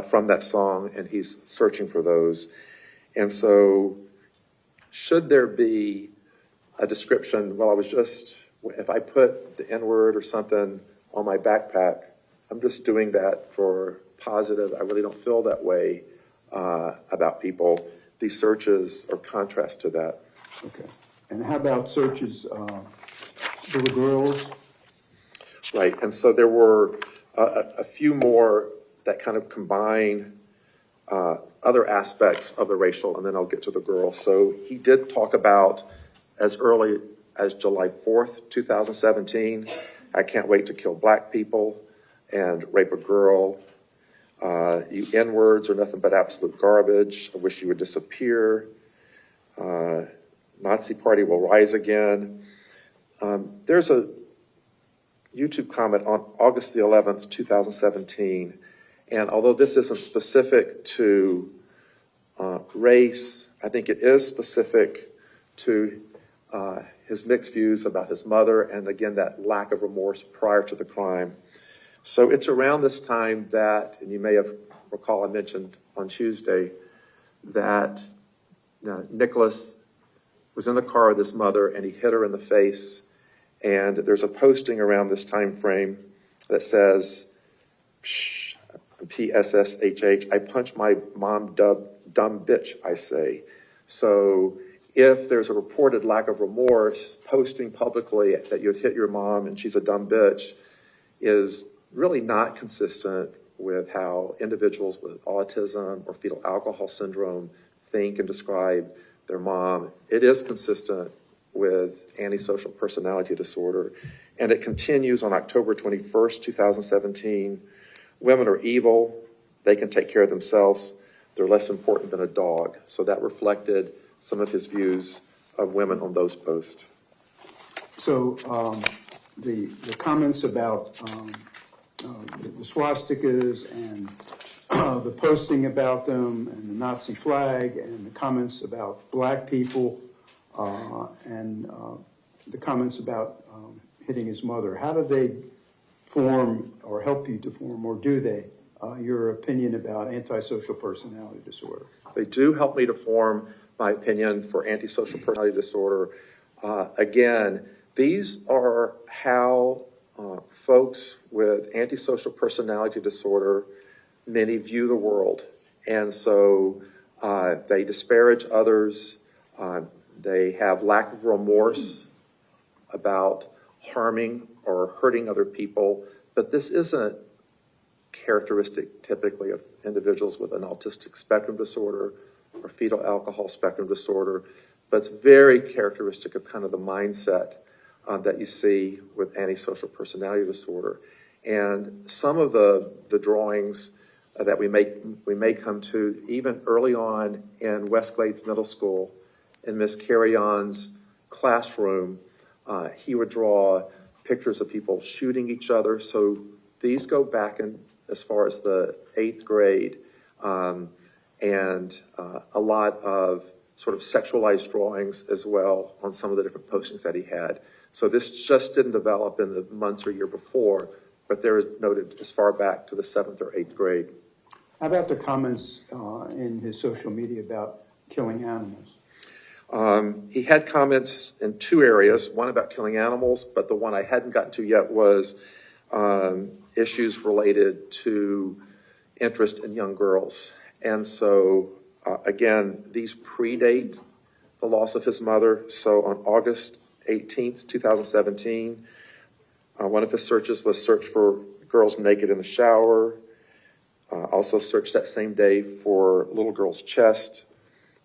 from that song, and he's searching for those. And so should there be a description, well, if I put the N-word or something on my backpack, I'm just doing that for positive. I really don't feel that way about people. These searches are contrast to that. Okay. And how about searches for the girls? Right, and so there were a few more that kind of combine other aspects of the racial, and then I'll get to the girl. So he did talk about as early as July 4th, 2017, I can't wait to kill black people and rape a girl. You N-words are nothing but absolute garbage. I wish you would disappear. Nazi party will rise again. There's a YouTube comment on August the 11th, 2017. And although this isn't specific to race, I think it is specific to his mixed views about his mother, and again, that lack of remorse prior to the crime. So it's around this time that, and you may have recall I mentioned on Tuesday, that Nikolas was in the car with his mother and he hit her in the face. And there's a posting around this time frame that says, PSSHH, I punch my mom, dumb bitch, I say. So if there's a reported lack of remorse, posting publicly that you'd hit your mom and she's a dumb bitch is really not consistent with how individuals with autism or fetal alcohol syndrome think and describe their mom. It is consistent with antisocial personality disorder. And it continues on October 21st, 2017. Women are evil. They can take care of themselves. They're less important than a dog. So that reflected some of his views of women on those posts. So the comments about the swastikas and the posting about them and the Nazi flag and the comments about black people and the comments about hitting his mother, how do they form or help you to form, or do they, your opinion about antisocial personality disorder? They do help me to form my opinion for antisocial personality disorder. Again, these are how folks with antisocial personality disorder, many view the world. And so they disparage others. They have lack of remorse about harming or hurting other people. But this isn't characteristic typically of individuals with an autistic spectrum disorder or fetal alcohol spectrum disorder, but it's very characteristic of kind of the mindset that you see with antisocial personality disorder. And some of the drawings that we may come to even early on in Westglades Middle School, in Miss Carry-On's classroom, he would draw pictures of people shooting each other. So these go back in as far as the 8th grade, and a lot of sort of sexualized drawings as well on some of the different postings that he had. So this just didn't develop in the months or year before, but there is noted as far back to the 7th or 8th grade. How about the comments in his social media about killing animals? He had comments in two areas, one about killing animals, but the one I hadn't gotten to yet was issues related to interest in young girls. And so Again, these predate the loss of his mother. So on August 18th, 2017, one of his searches was search for girls naked in the shower. Also searched that same day for little girl's chest.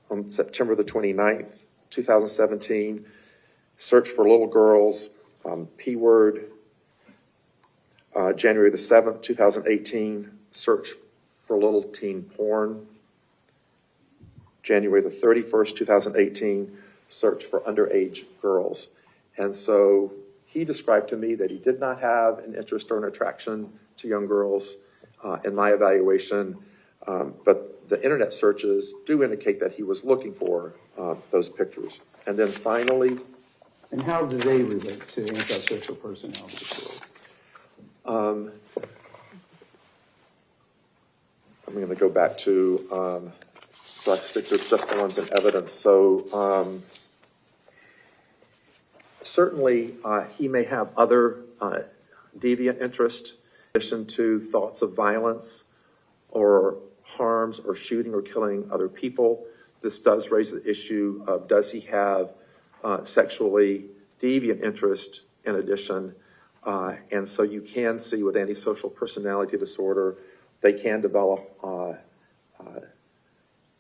On September the 29th, 2017, search for little girls, P-word. January the 7th, 2018, search for little teen porn. January the 31st, 2018, search for underage girls. And so he described to me that he did not have an interest or an attraction to young girls in my evaluation, but the internet searches do indicate that he was looking for those pictures. And then finally... And how do they relate to antisocial personality disorder? I'm going to go back to, so I stick to just the ones in evidence. So certainly he may have other deviant interest in addition to thoughts of violence or harms or shooting or killing other people. This does raise the issue of, does he have sexually deviant interest in addition? And so you can see with antisocial personality disorder, they can develop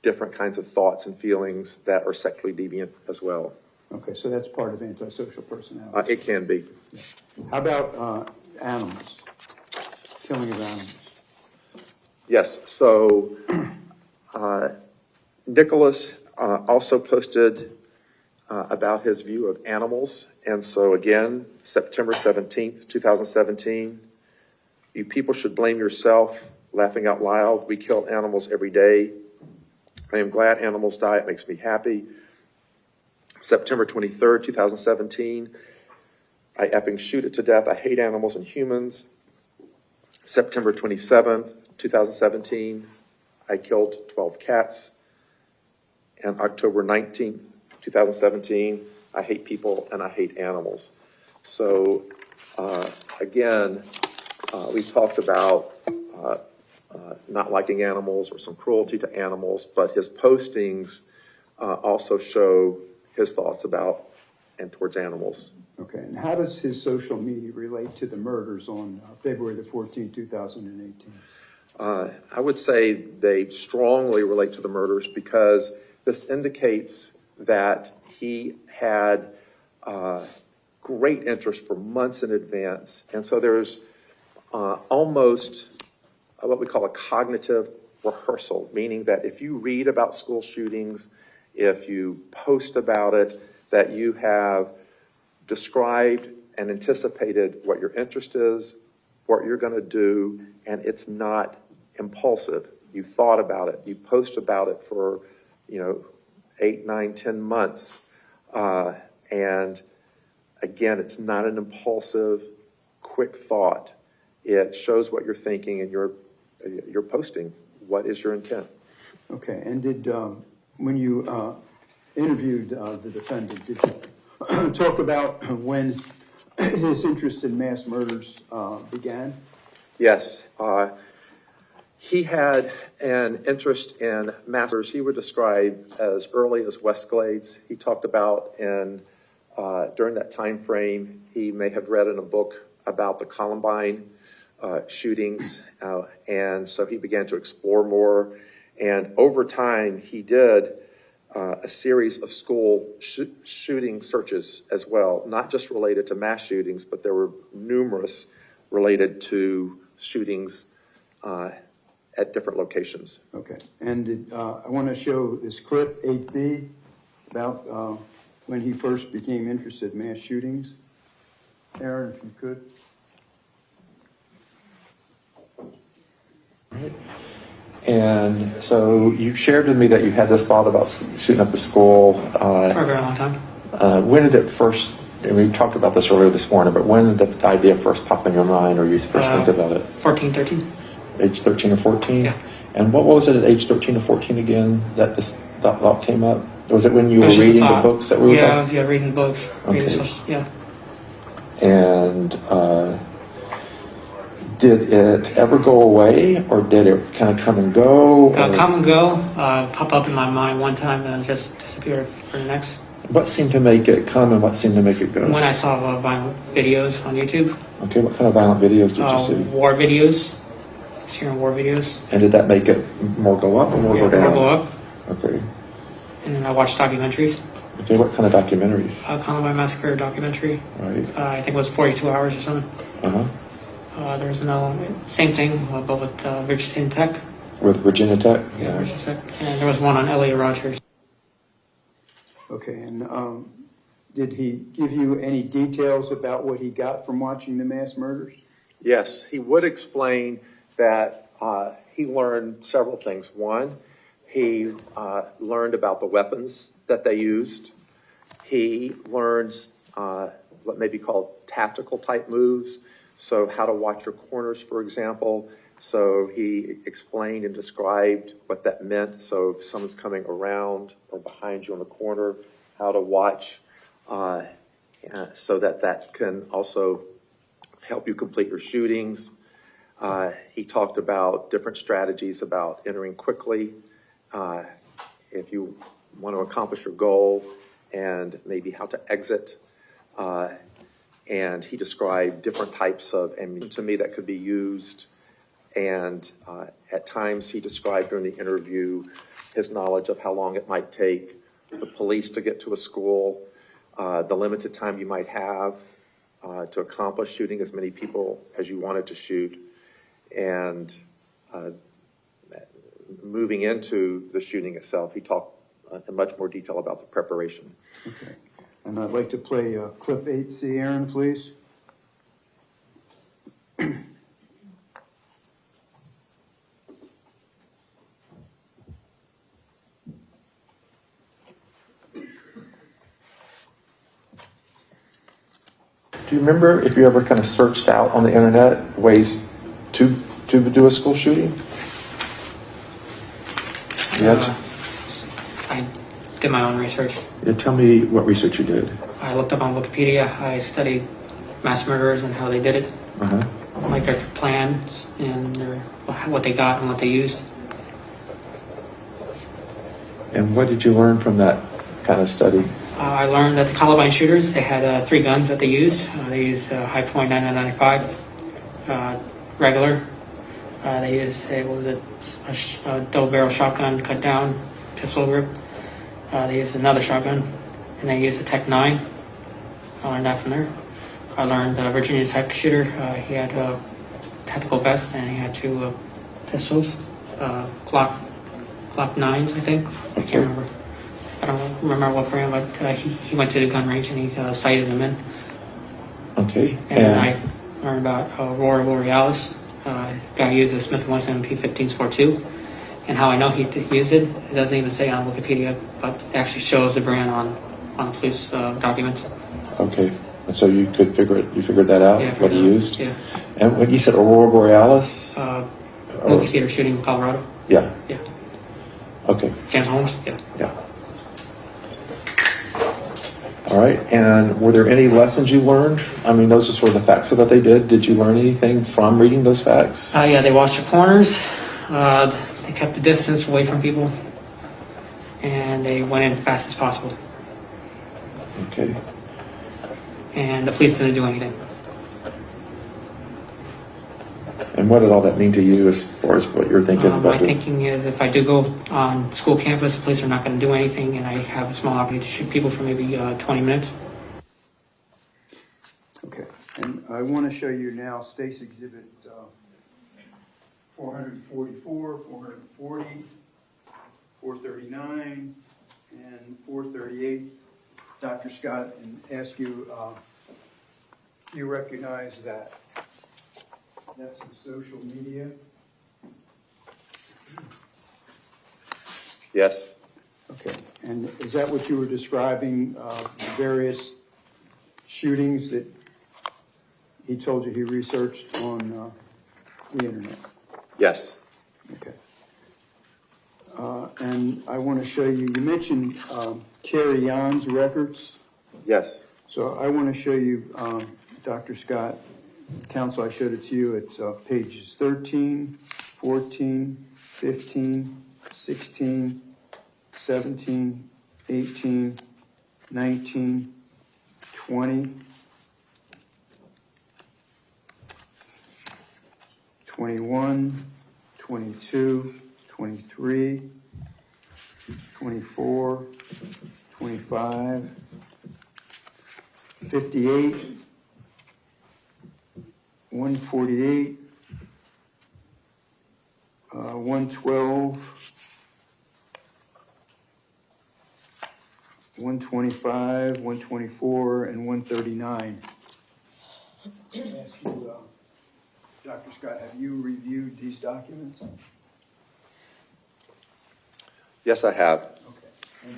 different kinds of thoughts and feelings that are sexually deviant as well. Okay, so that's part of antisocial personality. It can be. How about animals? Killing of animals? Yes, so Nikolas also posted about his view of animals. And so again, September 17th, 2017, you people should blame yourself, laughing out loud. We kill animals every day. I am glad animals die. It makes me happy. September 23rd, 2017, I effing shoot it to death. I hate animals and humans. September 27th, 2017, I killed 12 cats. And October 19th, 2017, I hate people and I hate animals. So again, we talked about not liking animals or some cruelty to animals, but his postings also show his thoughts about and towards animals. Okay, and how does his social media relate to the murders on February the 14th, 2018? I would say they strongly relate to the murders because this indicates that he had great interest for months in advance. And so there's almost what we call a cognitive rehearsal, meaning that if you read about school shootings, if you post about it, that you have described and anticipated what your interest is, what you're going to do, and it's not impulsive. You thought about it. You post about it for, 8, 9, 10 months. And again, it's not an impulsive, quick thought. It shows what you're thinking and you're posting. What is your intent? Okay, and did, when you interviewed the defendant, did you talk about when his interest in mass murders began? Yes. He had an interest in mass murders he would describe as early as Westglades. He talked about during that time frame, he may have read in a book about the Columbine shootings, and so he began to explore more. And over time, he did a series of school shooting searches as well, not just related to mass shootings, but there were numerous related to shootings at different locations. Okay, and I want to show this clip, 8B, about when he first became interested in mass shootings. Aaron, if you could. And so you shared with me that you had this thought about shooting up a school. For a very long time. When did it first, and we talked about this earlier this morning, but when did the idea first pop in your mind or you first think about it? 14, 13. Age 13 or 14? Yeah. And what was it at age 13 or 14 again that this thought came up? Was it when you were reading the books that we were talking? Yeah, reading books. Okay. Yeah. And Did it ever go away, or did it kind of come and go? Come and go, pop up in my mind one time and then just disappear for the next. What seemed to make it come and what seemed to make it go? When I saw violent videos on YouTube. Okay, what kind of violent videos did you see? War videos. Hearing war videos. And did that make it more go up or more go down? More go up. Okay. And then I watched documentaries. Okay, what kind of documentaries? Columbine Massacre documentary. Right. I think it was 42 hours or something. There was another one, same thing, but with Virginia Tech. With Virginia Tech? Yeah, Virginia Tech. And there was one on L.A. Rogers. Okay, and did he give you any details about what he got from watching the mass murders? Yes, he would explain that he learned several things. One, he learned about the weapons that they used. He learns what may be called tactical type moves. So how to watch your corners, for example. So he explained and described what that meant. So if someone's coming around or behind you in the corner, how to watch so that can also help you complete your shootings. He talked about different strategies about entering quickly if you want to accomplish your goal, and maybe how to exit. And he described different types of ammunition to me that could be used. And at times he described during the interview his knowledge of how long it might take the police to get to a school, the limited time you might have to accomplish shooting as many people as you wanted to shoot, and moving into the shooting itself, he talked in much more detail about the preparation. Okay. And I'd like to play clip 8C, Aaron, please. Do you remember if you ever kind of searched out on the internet ways to do a school shooting? Yeah. I did my own research. Yeah, tell me what research you did. I looked up on Wikipedia. I studied mass murderers and how they did it, like their plans and what they got and what they used. And what did you learn from that kind of study? I learned that the Columbine shooters, they had 3 guns that they used. They used High Point 9995, regular. They used a double barrel shotgun cut down pistol grip. They used another shotgun, and they used a Tech 9. I learned that from there. I learned Virginia Tech shooter. He had a tactical vest, and he had 2 pistols, Glock 9s, I think. I can't remember. I don't remember what brand, but he went to the gun range and he sighted them in. Okay. And I learned about Aurora Borealis. Guy used a Smith & Wesson MP15-42. And how I know he used it, it doesn't even say on Wikipedia, but it actually shows the brand on the police documents. Okay. And so you figured that out, what he used? Yeah. And when you said Aurora Borealis? Movie theater shooting in Colorado. Yeah. Yeah. Okay. James Holmes? Yeah. Yeah. All right. And were there any lessons you learned? I mean, those are sort of the facts of what they did. Did you learn anything from reading those facts? Yeah, they watched the corners. They kept the distance away from people. And they went in as fast as possible. Okay. And the police didn't do anything. And what did all that mean to you as far as what you're thinking about My doing? thinking is if I do go on school campus, the police are not going to do anything, and I have a small opportunity to shoot people for maybe 20 minutes. Okay, and I want to show you now State's Exhibit 444, 440, 439, and 438. Dr. Scott, and ask you, you recognize that? That's the social media. Yes. Okay, and is that what you were describing, the various shootings that he told you he researched on the internet? Yes. Okay. And I want to show you, you mentioned Carrie Jan's records. Yes. So I want to show you, Dr. Scott, Counsel, I showed it to you. It's pages 13, 14, 15, 16, 17, 18, 19, 20, 21, 22, 23, 24, 25, 58, 148, 112, 125, 124, and 139. I ask you, Dr. Scott, have you reviewed these documents? Yes, I have. Okay. And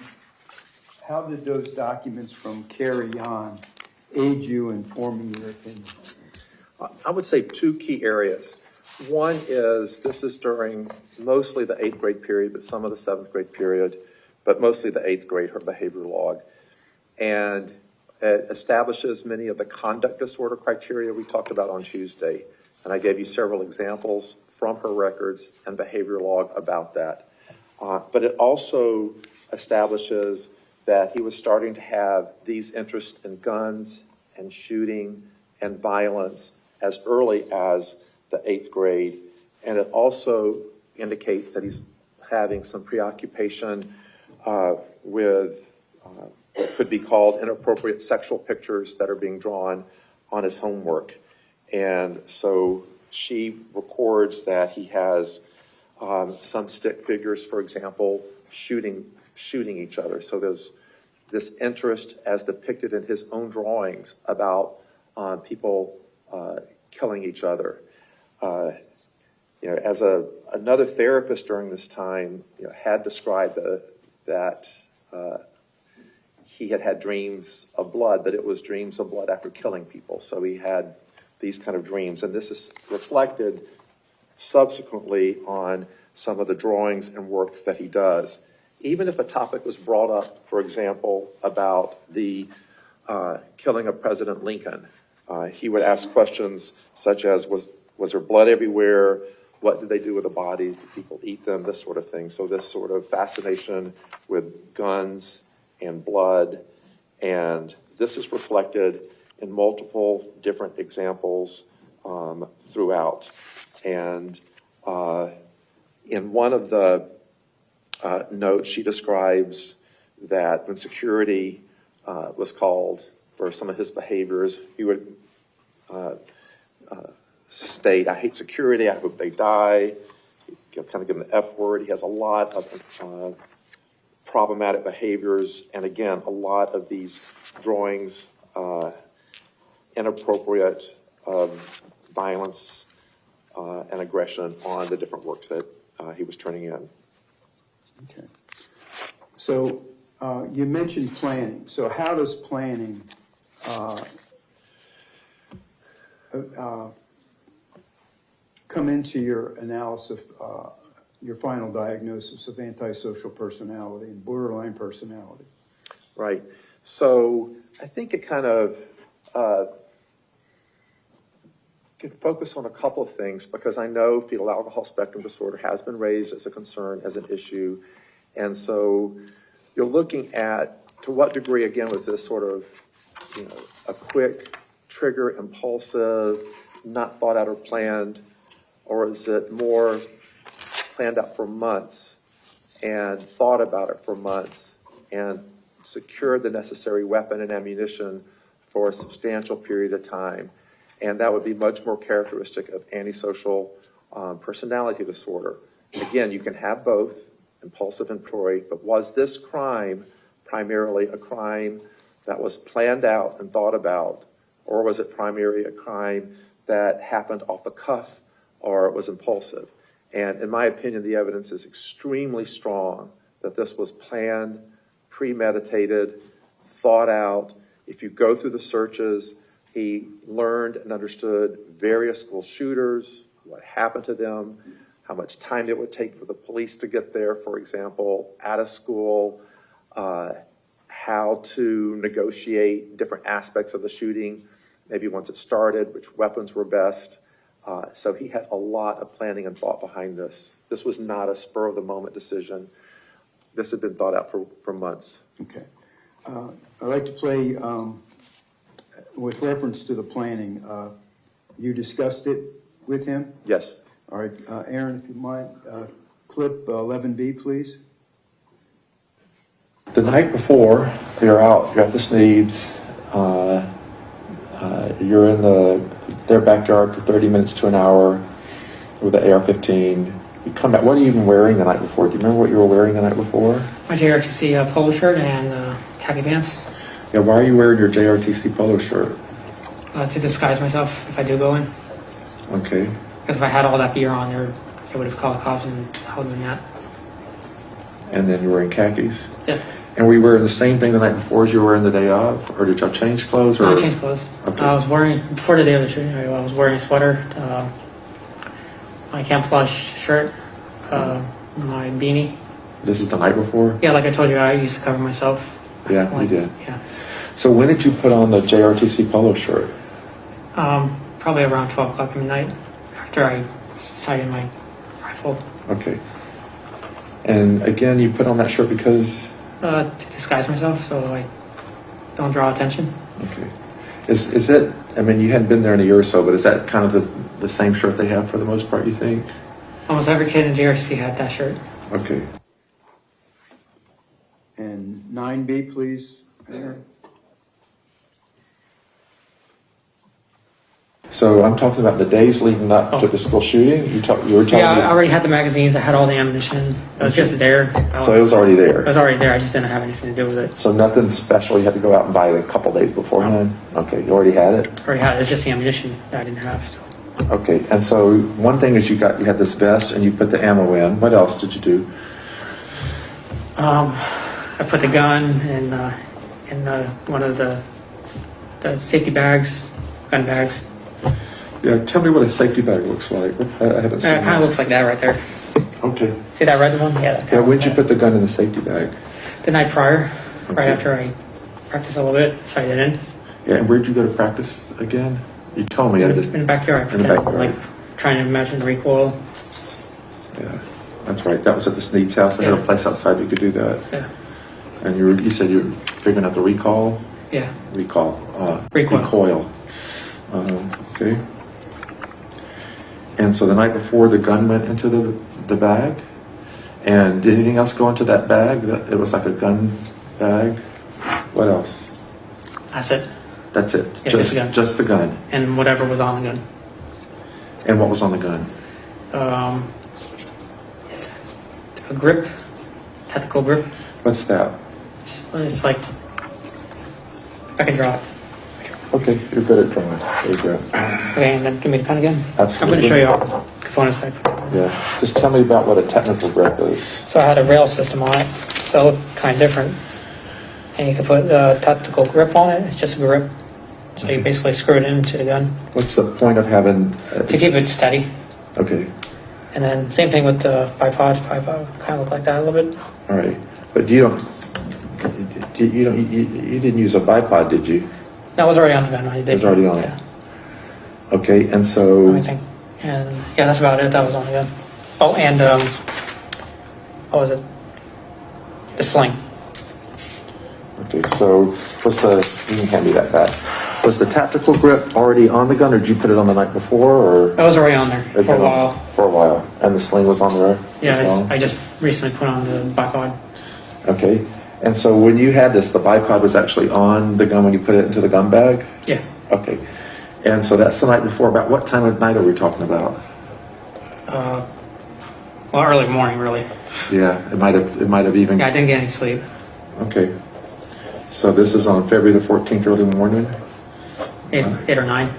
how did those documents from Carry On aid you in forming your opinion? I would say two key areas. One is, this is during mostly the 8th grade period, but some of the 7th grade period, but mostly the 8th grade, her behavior log. And it establishes many of the conduct disorder criteria we talked about on Tuesday. And I gave you several examples from her records and behavior log about that. But it also establishes that he was starting to have these interests in guns and shooting and violence as early as the 8th grade. And it also indicates that he's having some preoccupation with what could be called inappropriate sexual pictures that are being drawn on his homework. And so she records that he has some stick figures, for example, shooting each other. So there's this interest as depicted in his own drawings about people killing each other. As another therapist during this time, had described that he had dreams of blood, but it was dreams of blood after killing people. So he had these kind of dreams, and this is reflected subsequently on some of the drawings and work that he does. Even if a topic was brought up, for example, about the killing of President Lincoln, he would ask questions such as, was there blood everywhere? What did they do with the bodies? Did people eat them? This sort of thing. So this sort of fascination with guns and blood, and this is reflected in multiple different examples throughout. And in one of the notes, she describes that when security was called for some of his behaviors, he would state, "I hate security, I hope they die." He'll kind of give an F word. He has a lot of problematic behaviors, and again, a lot of these drawings, inappropriate violence and aggression on the different works that he was turning in. Okay. So you mentioned planning. So how does planning come into your analysis, your final diagnosis of antisocial personality and borderline personality? Right. So I think it kind of can focus on a couple of things, because I know fetal alcohol spectrum disorder has been raised as a concern, as an issue. And so you're looking at, to what degree, again, was this sort of, a quick trigger, impulsive, not thought out or planned, or is it more planned out for months and thought about it for months and secured the necessary weapon and ammunition for a substantial period of time? And that would be much more characteristic of antisocial personality disorder. Again, you can have both, impulsive and ploy, but was this crime primarily a crime that was planned out and thought about, or was it primarily a crime that happened off the cuff, or it was impulsive? And in my opinion, the evidence is extremely strong that this was planned, premeditated, thought out. If you go through the searches, he learned and understood various school shooters, what happened to them, how much time it would take for the police to get there, for example, out of school, how to negotiate different aspects of the shooting. maybe once it started, which weapons were best. So he had a lot of planning and thought behind this. This was not a spur-of-the-moment decision. This had been thought out for months. Okay. I'd like to play, with reference to the planning, you discussed it with him? Yes. All right, Aaron, if you mind, clip 11B, please. The night before, you're out, you're at the Sneeds, you're in their backyard for 30 minutes to an hour with the AR-15. You come back, what are you even wearing the night before? Do you remember what you were wearing the night before? My JRTC polo shirt and khaki pants. Yeah, why are you wearing your JRTC polo shirt? To disguise myself if I do go in. Okay. Because if I had all that gear on there, they would have called the cops and held me that. And then you're wearing khakis? Yeah. And were you wearing the same thing the night before as you were wearing the day of? Or did y'all change clothes? Or? No, I changed clothes. Okay. I was wearing, before the day of the shooting, I was wearing a sweater, my camouflage shirt, my beanie. This is the night before? Yeah, like I told you, I used to cover myself. Yeah, like, you did. Yeah. So when did you put on the JRTC polo shirt? Probably around 12 o'clock midnight after I sighted my rifle. Okay. And again, you put on that shirt because? To disguise myself so I don't draw attention. Okay. Is it, I mean, you hadn't been there in a year or so, but is that kind of the same shirt they have for the most part, you think? Almost every kid in JRC had that shirt. Okay. And 9B, please, Aaron. So I'm talking about the days leading up to the school shooting. You were telling Yeah, me. I already had the magazines. I had all the ammunition. It was just there. So it was already there. It was already there. I just didn't have anything to do with it. So nothing special. You had to go out and buy it a couple days beforehand. Okay, you already had it. Already had it. It's just the ammunition that I didn't have. So. Okay, and so one thing is you had this vest and you put the ammo in. What else did you do? I put the gun in one of the safety bags, gun bags. Yeah, tell me what a safety bag looks like. I haven't seen It kind of looks like that right there. Okay. See that red one? Yeah. Yeah, when'd you put the gun in the safety bag? The night prior, Okay. right after I practiced a little bit, sighted in. Yeah, and where'd you go to practice again? You told me. I just. In the backyard. In the backyard. Like trying to imagine the recoil. Yeah, that's right. That was at the Sneed's house. They had a place outside you could do that. Yeah. And you said you were figuring out the recoil? Yeah. Recoil. Recoil. Okay. And so the night before, the gun went into the bag. And did anything else go into that bag? It was like a gun bag. What else? That's it. That's it. Yeah, just the gun. Just the gun. And whatever was on the gun. And what was on the gun? A grip, tactical grip. What's that? It's like I can draw it. Okay, you're good at drawing. There you go. Okay, and then give me the pen again. Absolutely. I'm going to show you all components. Yeah. Just tell me about what a technical grip is. So I had a rail system on it, so it looked kind of different. And you could put a tactical grip on it. It's just a grip. So you basically screw it into the gun. What's the point of having... to keep it steady. Okay. And then same thing with the bipod. Bipod kind of looked like that a little bit. All right. But you didn't use a bipod, did you? That was already on the gun. I did. It was already on it. Okay, and so... Everything. And yeah, that's about it. That was on the gun. Oh, and what was it? The sling. Okay, so what's the... You can hand me that back. Was the tactical grip already on the gun, or did you put it on the night before, or... That was already on there for a while. For a while. And the sling was on there Yeah, as well? I just recently put on the bipod. Okay. And so when you had this, the bipod was actually on the gun when you put it into the gun bag? Yeah. Okay. And so that's the night before. About what time of night are we talking about? Well, early morning, really. Yeah, it might have even... Yeah, I didn't get any sleep. Okay. So this is on February the 14th, early in the morning? 8 or 9.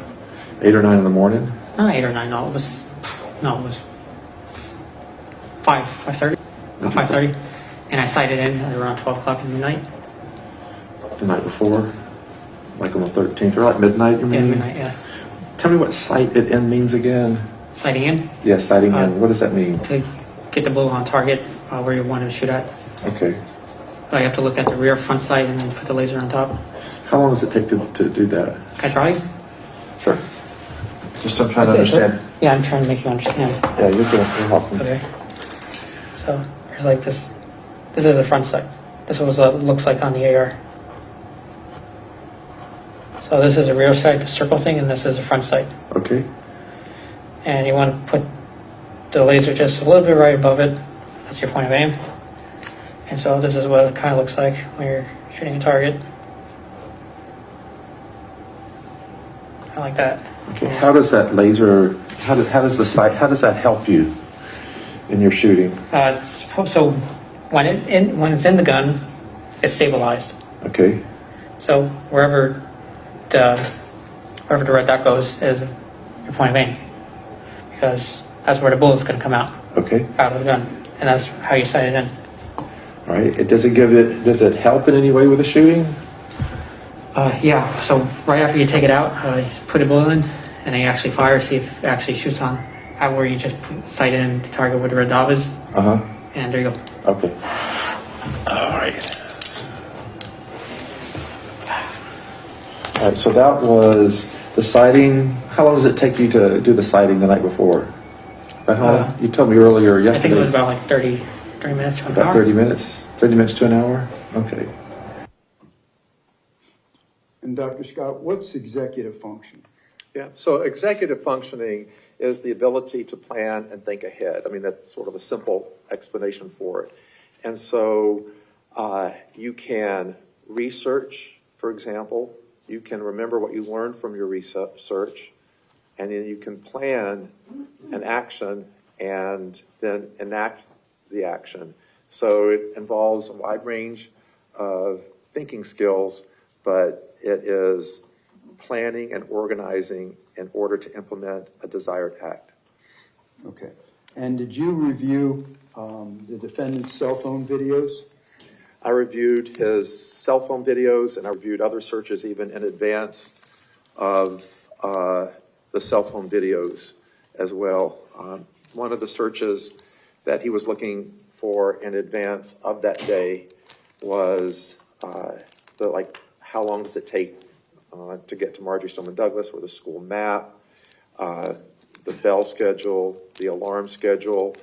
8 or 9 in the morning? Not 8 or 9, no. It was 5:30. 5:30. And I sighted in at around 12 o'clock in the night. The night before? Like on the 13th, or like midnight, you mean? Yeah, midnight, yeah. Tell me what sight it in means again. Sighting in? Yeah, sighting in. What does that mean? To get the bullet on target where you want to shoot at. Okay. I have to look at the rear front sight and then put the laser on top. How long does it take to do that? Can I try? Sure. Just I'm trying to understand. Yeah, I'm trying to make you understand. Yeah, you're good. You're welcome. Okay. So here's like this. This is the front sight. This is what it looks like on the AR. So this is a rear sight, the circle thing, and this is a front sight. Okay. And you want to put the laser just a little bit right above it. That's your point of aim. And so this is what it kind of looks like when you're shooting a target. Kind of like that. Okay. How does that laser? How does the sight? How does that help you in your shooting? So when it's in the gun, it's stabilized. Okay. So wherever the red dot goes is your point of aim, because that's where the bullet's going to come out. Okay. Out of the gun, and that's how you sight it in. All right. Does it help in any way with the shooting? Yeah. So right after you take it out, you put a bullet in, and then you actually fire, see if it actually shoots on. Where you just sight in the target where the red dot is. And there you go. Okay. All right. All right. So that was the sighting. How long does it take you to do the sighting the night before? About how long? You told me earlier yesterday. I think it was about like 30 minutes to an hour. About 30 minutes. 30 minutes to an hour. Okay. And Dr. Scott, what's executive function? Yeah, so executive functioning is the ability to plan and think ahead. I mean, that's sort of a simple explanation for it. And so you can research, for example, you can remember what you learned from your research, and then you can plan an action and then enact the action. So it involves a wide range of thinking skills, but it is planning and organizing in order to implement a desired act. Okay. And did you review the defendant's cell phone videos? I reviewed his cell phone videos, and I reviewed other searches even in advance of the cell phone videos as well. One of the searches that he was looking for in advance of that day was how long does it take to get to Marjory Stoneman Douglas, or the school map, the bell schedule, the alarm schedule.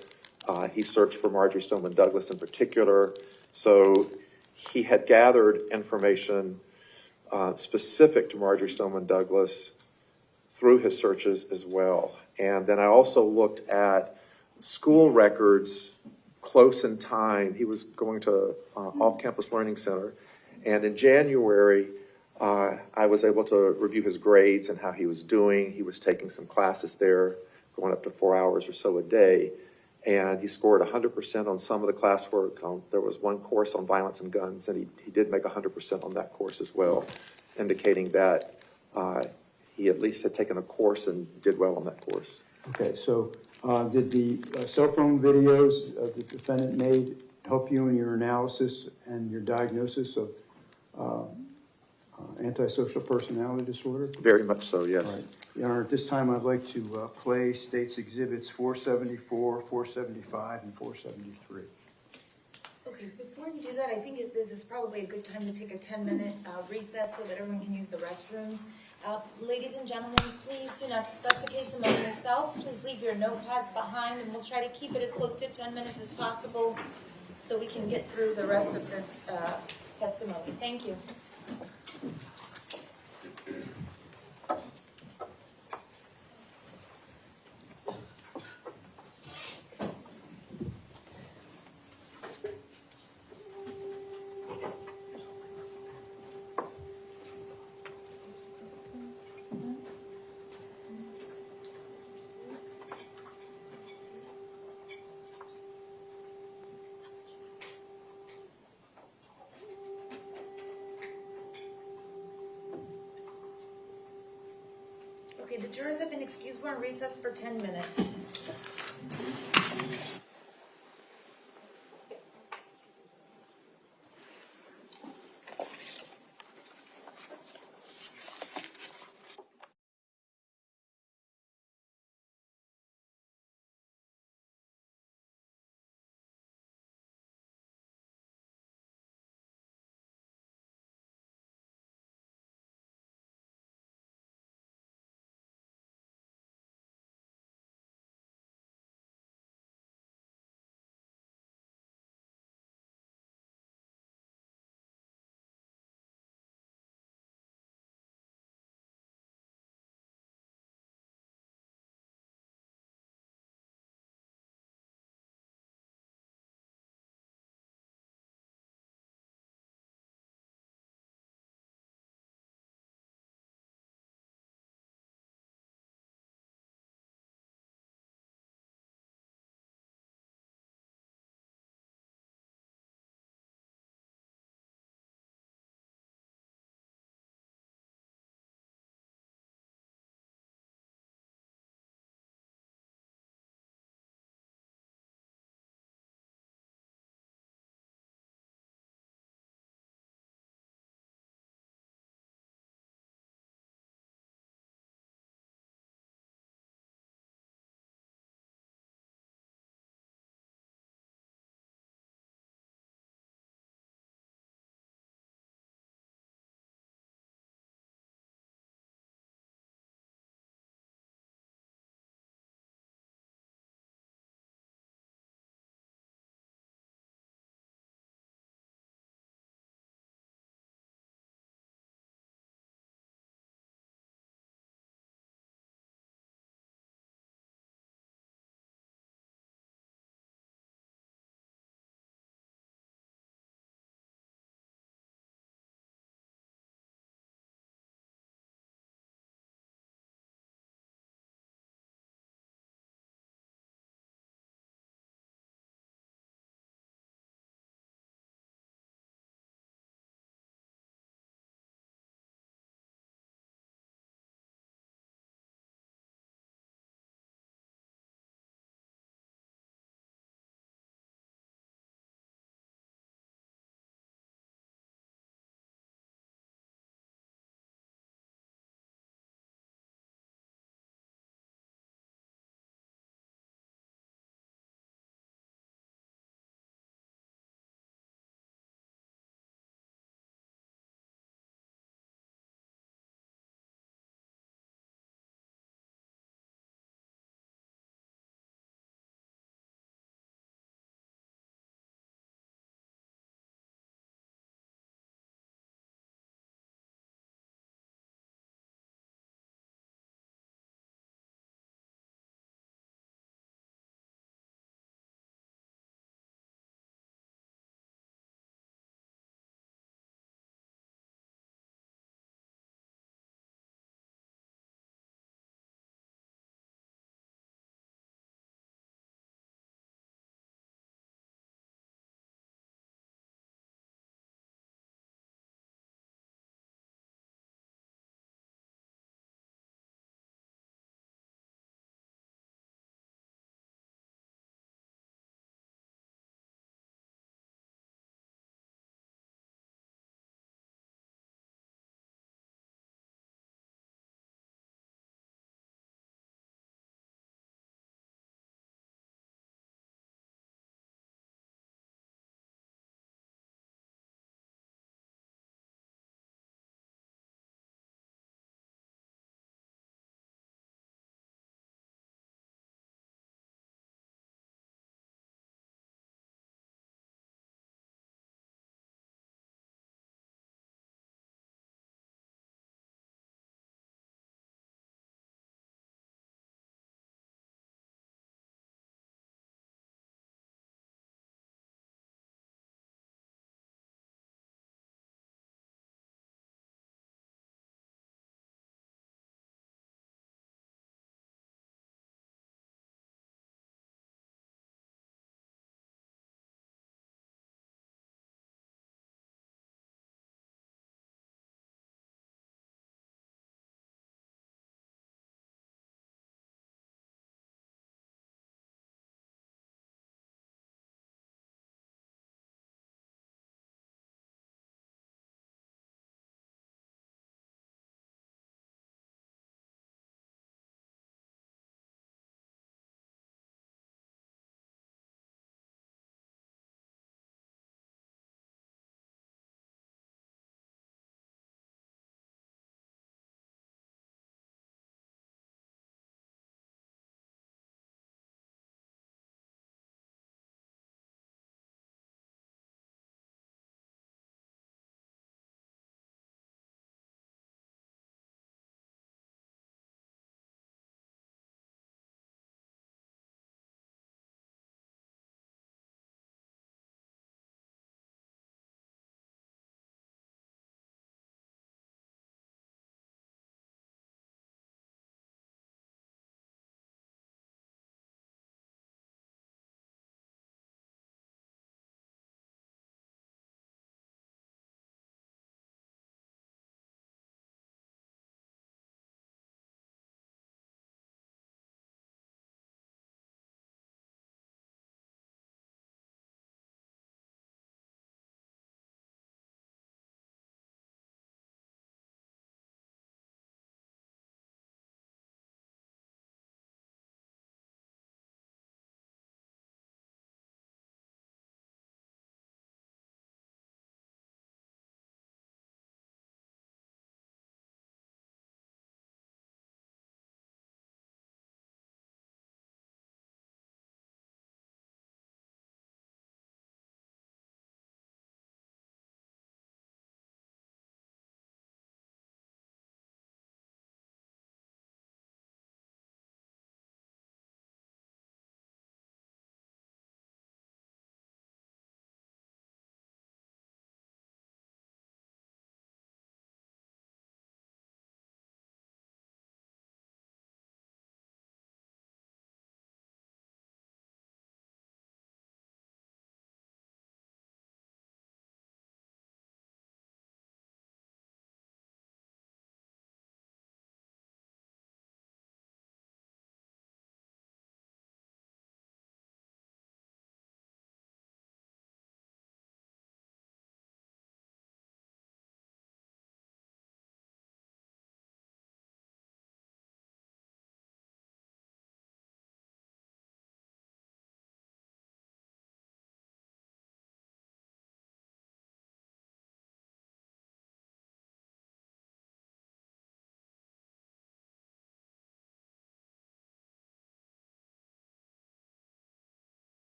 He searched for Marjory Stoneman Douglas in particular. So he had gathered information specific to Marjory Stoneman Douglas through his searches as well. And then I also looked at school records close in time. He was going to Off-Campus Learning Center. And in January, I was able to review his grades and how he was doing. He was taking some classes there, going up to 4 hours or so a day. And he scored 100% on some of the classwork. There was one course on violence and guns, and he did make 100% on that course as well, indicating that he at least had taken a course and did well on that course. Okay, so did the cell phone videos the defendant made help you in your analysis and your diagnosis of antisocial personality disorder? Very much so, yes. All right. Your Honor, at this time I'd like to play State's Exhibits 474, 475, and 473. Okay, before you do that, I think this is probably a good time to take a 10-minute recess so that everyone can use the restrooms. Ladies and gentlemen, please do not discuss the case among yourselves. Please leave your notepads behind, and we'll try to keep it as close to 10 minutes as possible so we can get through the rest of this testimony. Thank you. Okay, the jurors have been excused. We're on recess for 10 minutes.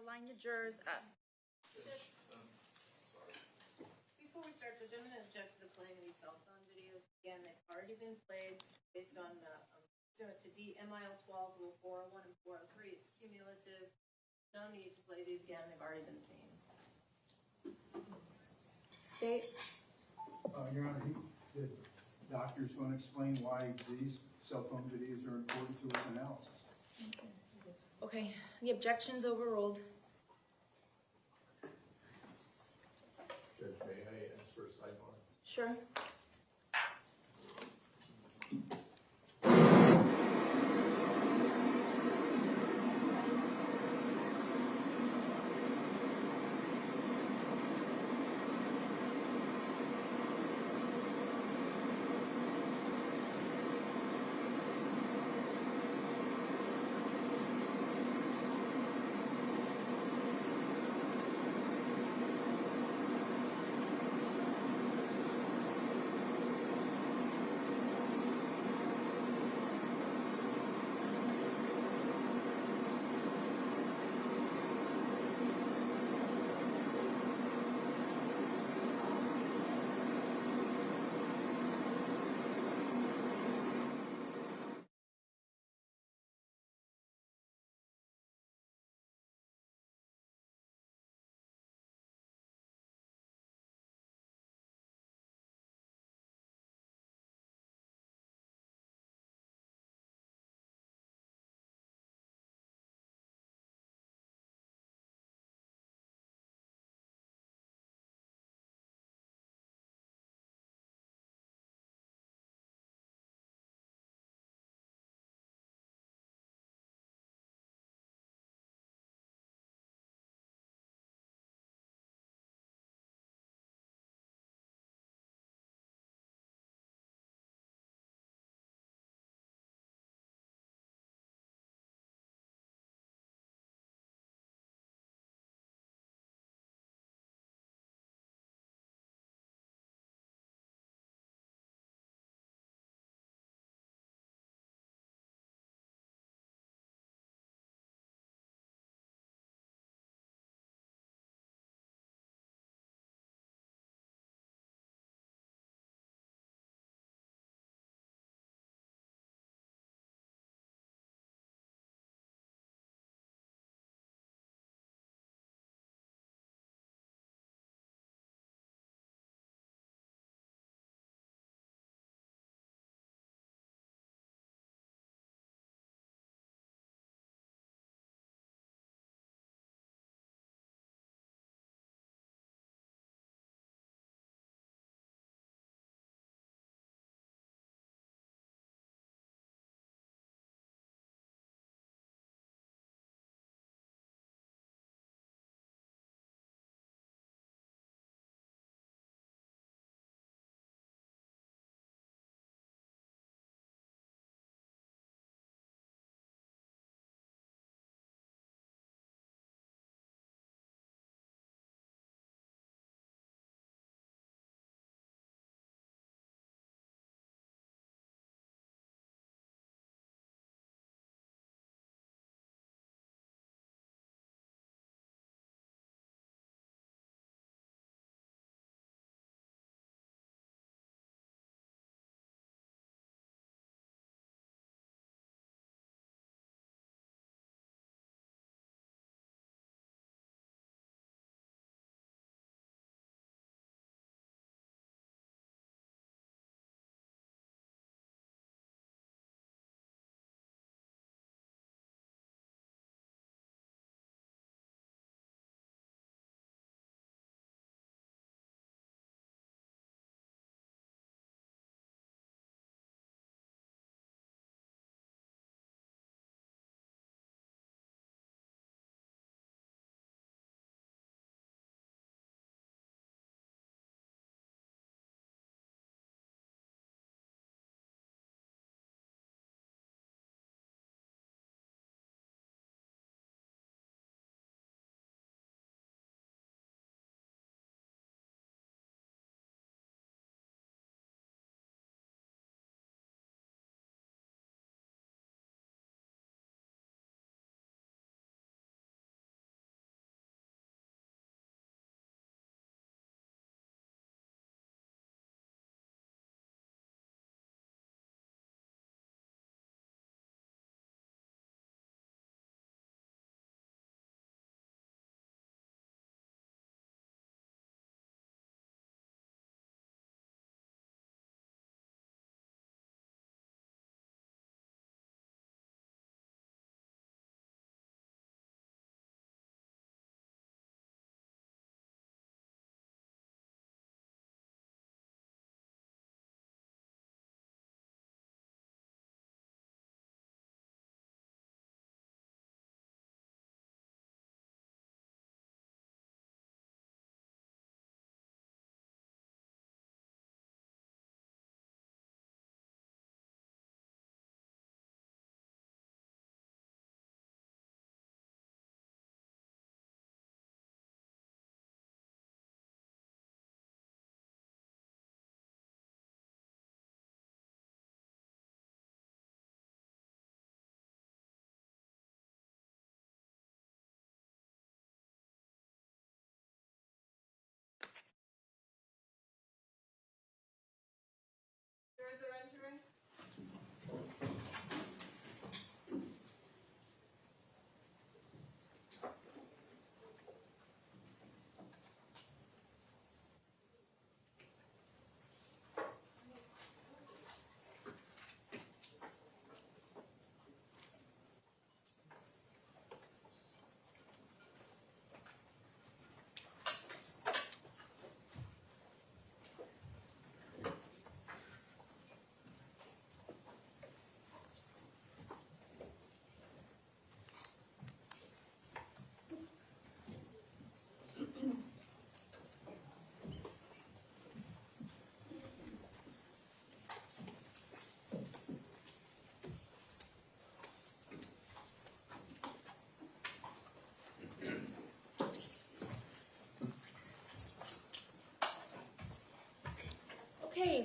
to line the jurors up. Before we start, Judge, I'm going to object to the playing of these cell phone videos. Again, they've already been played based on pursuant to DMIL 12, Rule 401 and 403. It's cumulative. No need to play these again. They've already been seen. State. Your Honor, the doctor's going to explain why these cell phone videos are important to his analysis. Okay, the objection's overruled. Judge, may I ask for a sidebar? Sure.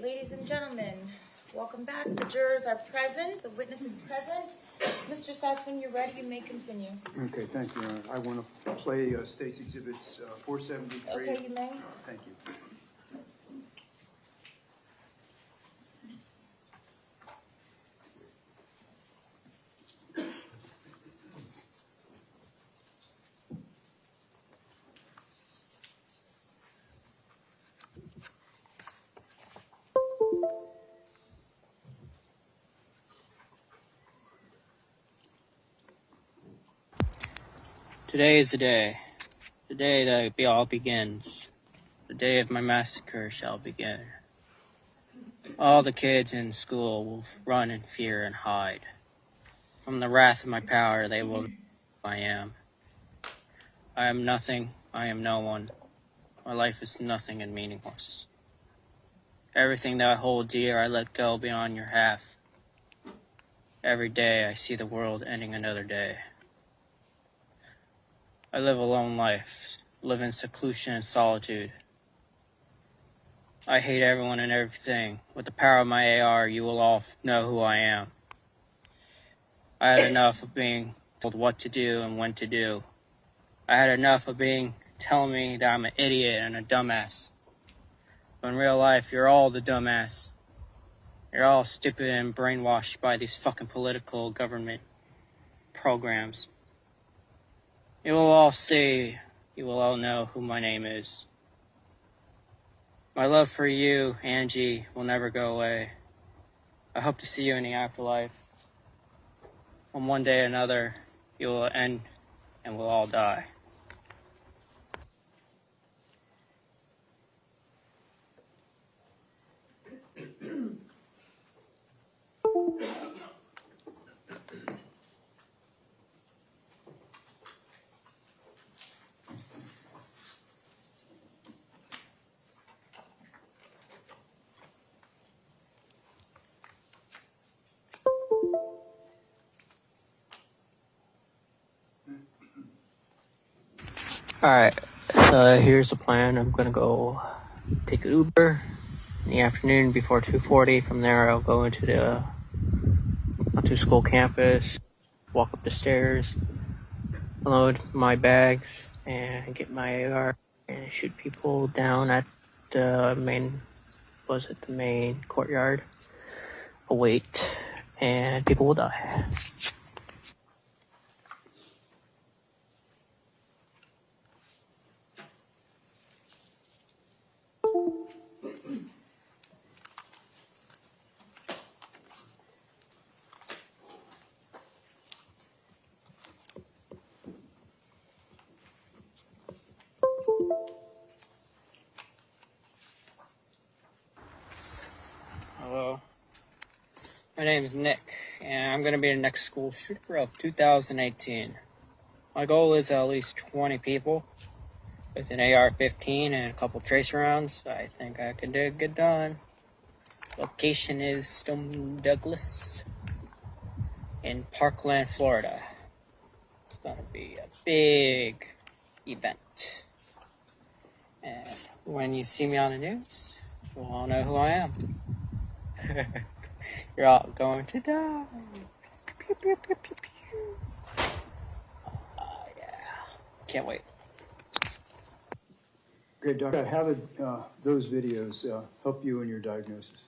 ladies and gentlemen, welcome back. The jurors are present, the witness is present. Mr. Sachs, when you're ready, you may continue. Okay, thank you, Your Honor. I want to play State's Exhibits 473. Okay, you may. Thank you. Today is the day that it all begins. The day of my massacre shall begin. All the kids in school will run in fear and hide. From the wrath of my power, they will know who I am. I am nothing, I am no one. My life is nothing and meaningless. Everything that I hold dear, I let go beyond your half. Every day, I see the world ending another day. I live a lone life, live in seclusion and solitude. I hate everyone and everything. With the power of my AR, you will all know who I am. I had enough of being told what to do and when to do. I had enough of telling me that I'm an idiot and a dumbass. But in real life, you're all the dumbass. You're all stupid and brainwashed by these fucking political government programs. You will all see, you will all know who my name is. My love for you, Angie, will never go away. I hope to see you in the afterlife. On one day or another, you will end and we'll all die. Alright, so here's the plan. I'm gonna go take an Uber in the afternoon before 2:40. From there, I'll go onto school campus, walk up the stairs, load my bags, and get my AR and shoot people down at the main courtyard. Await, and people will die. Hello. My name is Nick, and I'm going to be the next school shooter of 2018. My goal is at least 20 people with an AR-15 and a couple tracer rounds. I think I can get done. Location is Stone Douglas in Parkland, Florida. It's going to be a big event. And when you see me on the news, you'll all know who I am. You're all going to die. Pew, pew, pew, pew, pew. Yeah. Can't wait. Okay, Doctor, how did those videos help you in your diagnosis?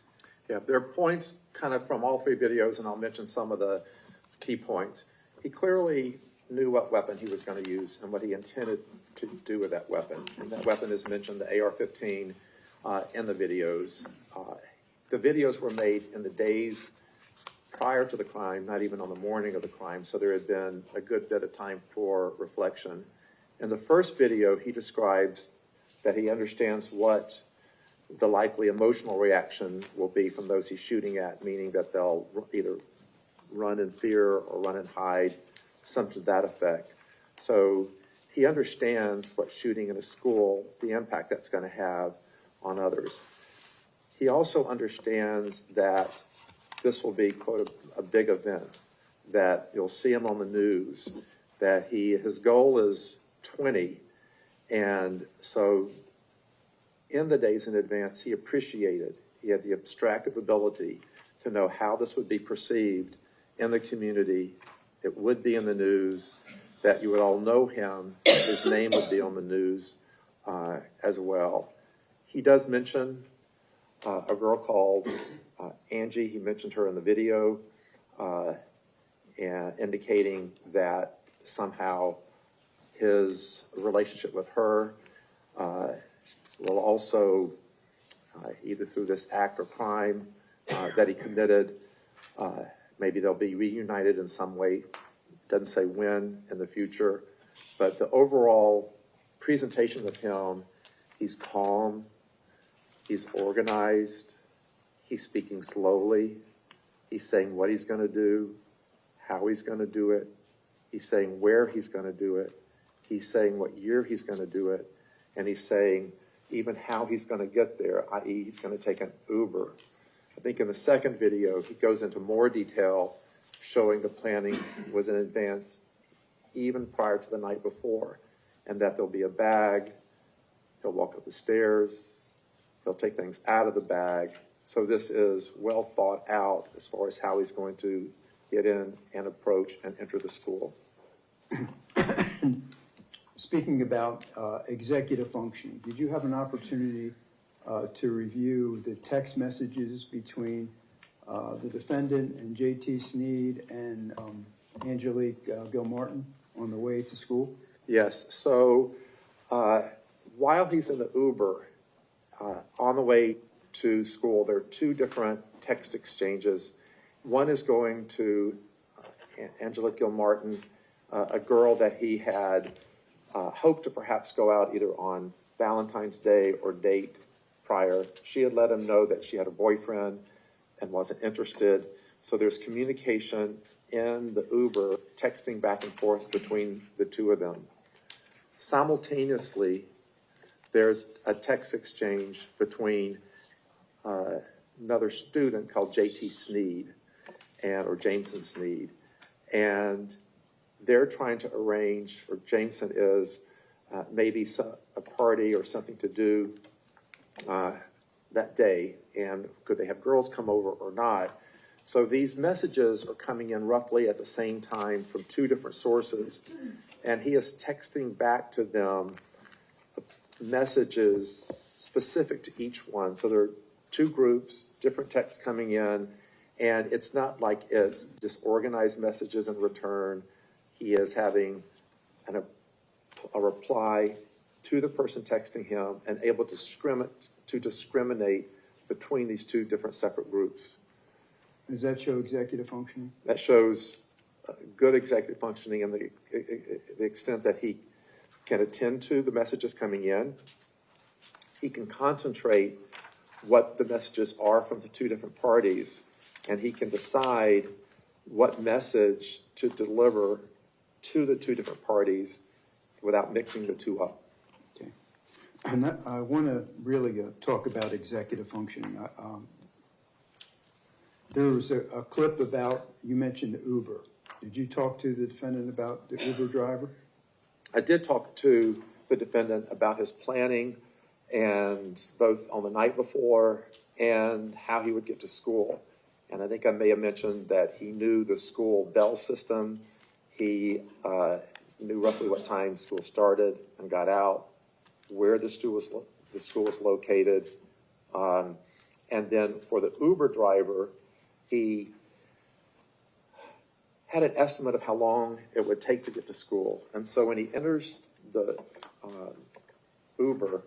Yeah, there are points kind of from all three videos, and I'll mention some of the key points. He clearly knew what weapon he was going to use and what he intended to do with that weapon. And that weapon is mentioned, the AR-15, in the videos. The videos were made in the days prior to the crime, not even on the morning of the crime, so there had been a good bit of time for reflection. In the first video, he describes that he understands what the likely emotional reaction will be from those he's shooting at, meaning that they'll either run in fear or run and hide, something to that effect. So he understands what shooting in a school, the impact that's going to have on others. He also understands that this will be, quote, a big event, that you'll see him on the news, that his goal is 20. And so in the days in advance, he He had the abstractive ability to know how this would be perceived in the community. It would be in the news, that you would all know him. His name would be on the news as well. He does mention a girl called Angie. He mentioned her in the video, and indicating that somehow his relationship with her will also, either through this act or crime that he committed, maybe they'll be reunited in some way. Doesn't say when in the future, but the overall presentation of him, he's calm, he's organized, he's speaking slowly, he's saying what he's going to do, how he's going to do it, he's saying where he's going to do it, he's saying what year he's going to do it, and he's saying even how he's going to get there, i.e. he's going to take an Uber. I think in the second video, he goes into more detail, showing the planning was in advance, even prior to the night before, and that there'll be a bag, he'll walk up the stairs, he'll take things out of the bag. So this is well thought out as far as how he's going to get in and approach and enter the school. Speaking about executive functioning, did you have an opportunity to review the text messages between the defendant and J.T. Sneed and Angelique Gilmartin on the way to school? Yes. So while he's in the Uber on the way to school, there are two different text exchanges. One is going to Angelique Gilmartin, a girl that he had hoped to perhaps go out either on Valentine's Day or date prior. She had let him know that she had a boyfriend and wasn't interested. So there's communication in the Uber, texting back and forth between the two of them. Simultaneously, there's a text exchange between another student called J.T. Sneed, or Jameson Sneed, and they're trying to arrange, or Jameson is, maybe a party or something to do that day, and could they have girls come over or not? So these messages are coming in roughly at the same time from two different sources, and he is texting back to them messages specific to each one. So there are two groups, different texts coming in, and it's not like it's disorganized messages in return. He is having a reply to the person texting him and able to discriminate between these two different separate groups. Does that show executive functioning? That shows good executive functioning in the extent that he can attend to the messages coming in. He can concentrate what the messages are from the two different parties, and he can decide what message to deliver to the two different parties without mixing the two up. Okay. And I want to really talk about executive functioning. There was a clip about, you mentioned the Uber. Did you talk to the defendant about the Uber driver? I did talk to the defendant about his planning, and both on the night before and how he would get to school. And I think I may have mentioned that he knew the school bell system. He knew roughly what time school started and got out, where the school was located. And then for the Uber driver, he had an estimate of how long it would take to get to school. And so when he enters the Uber,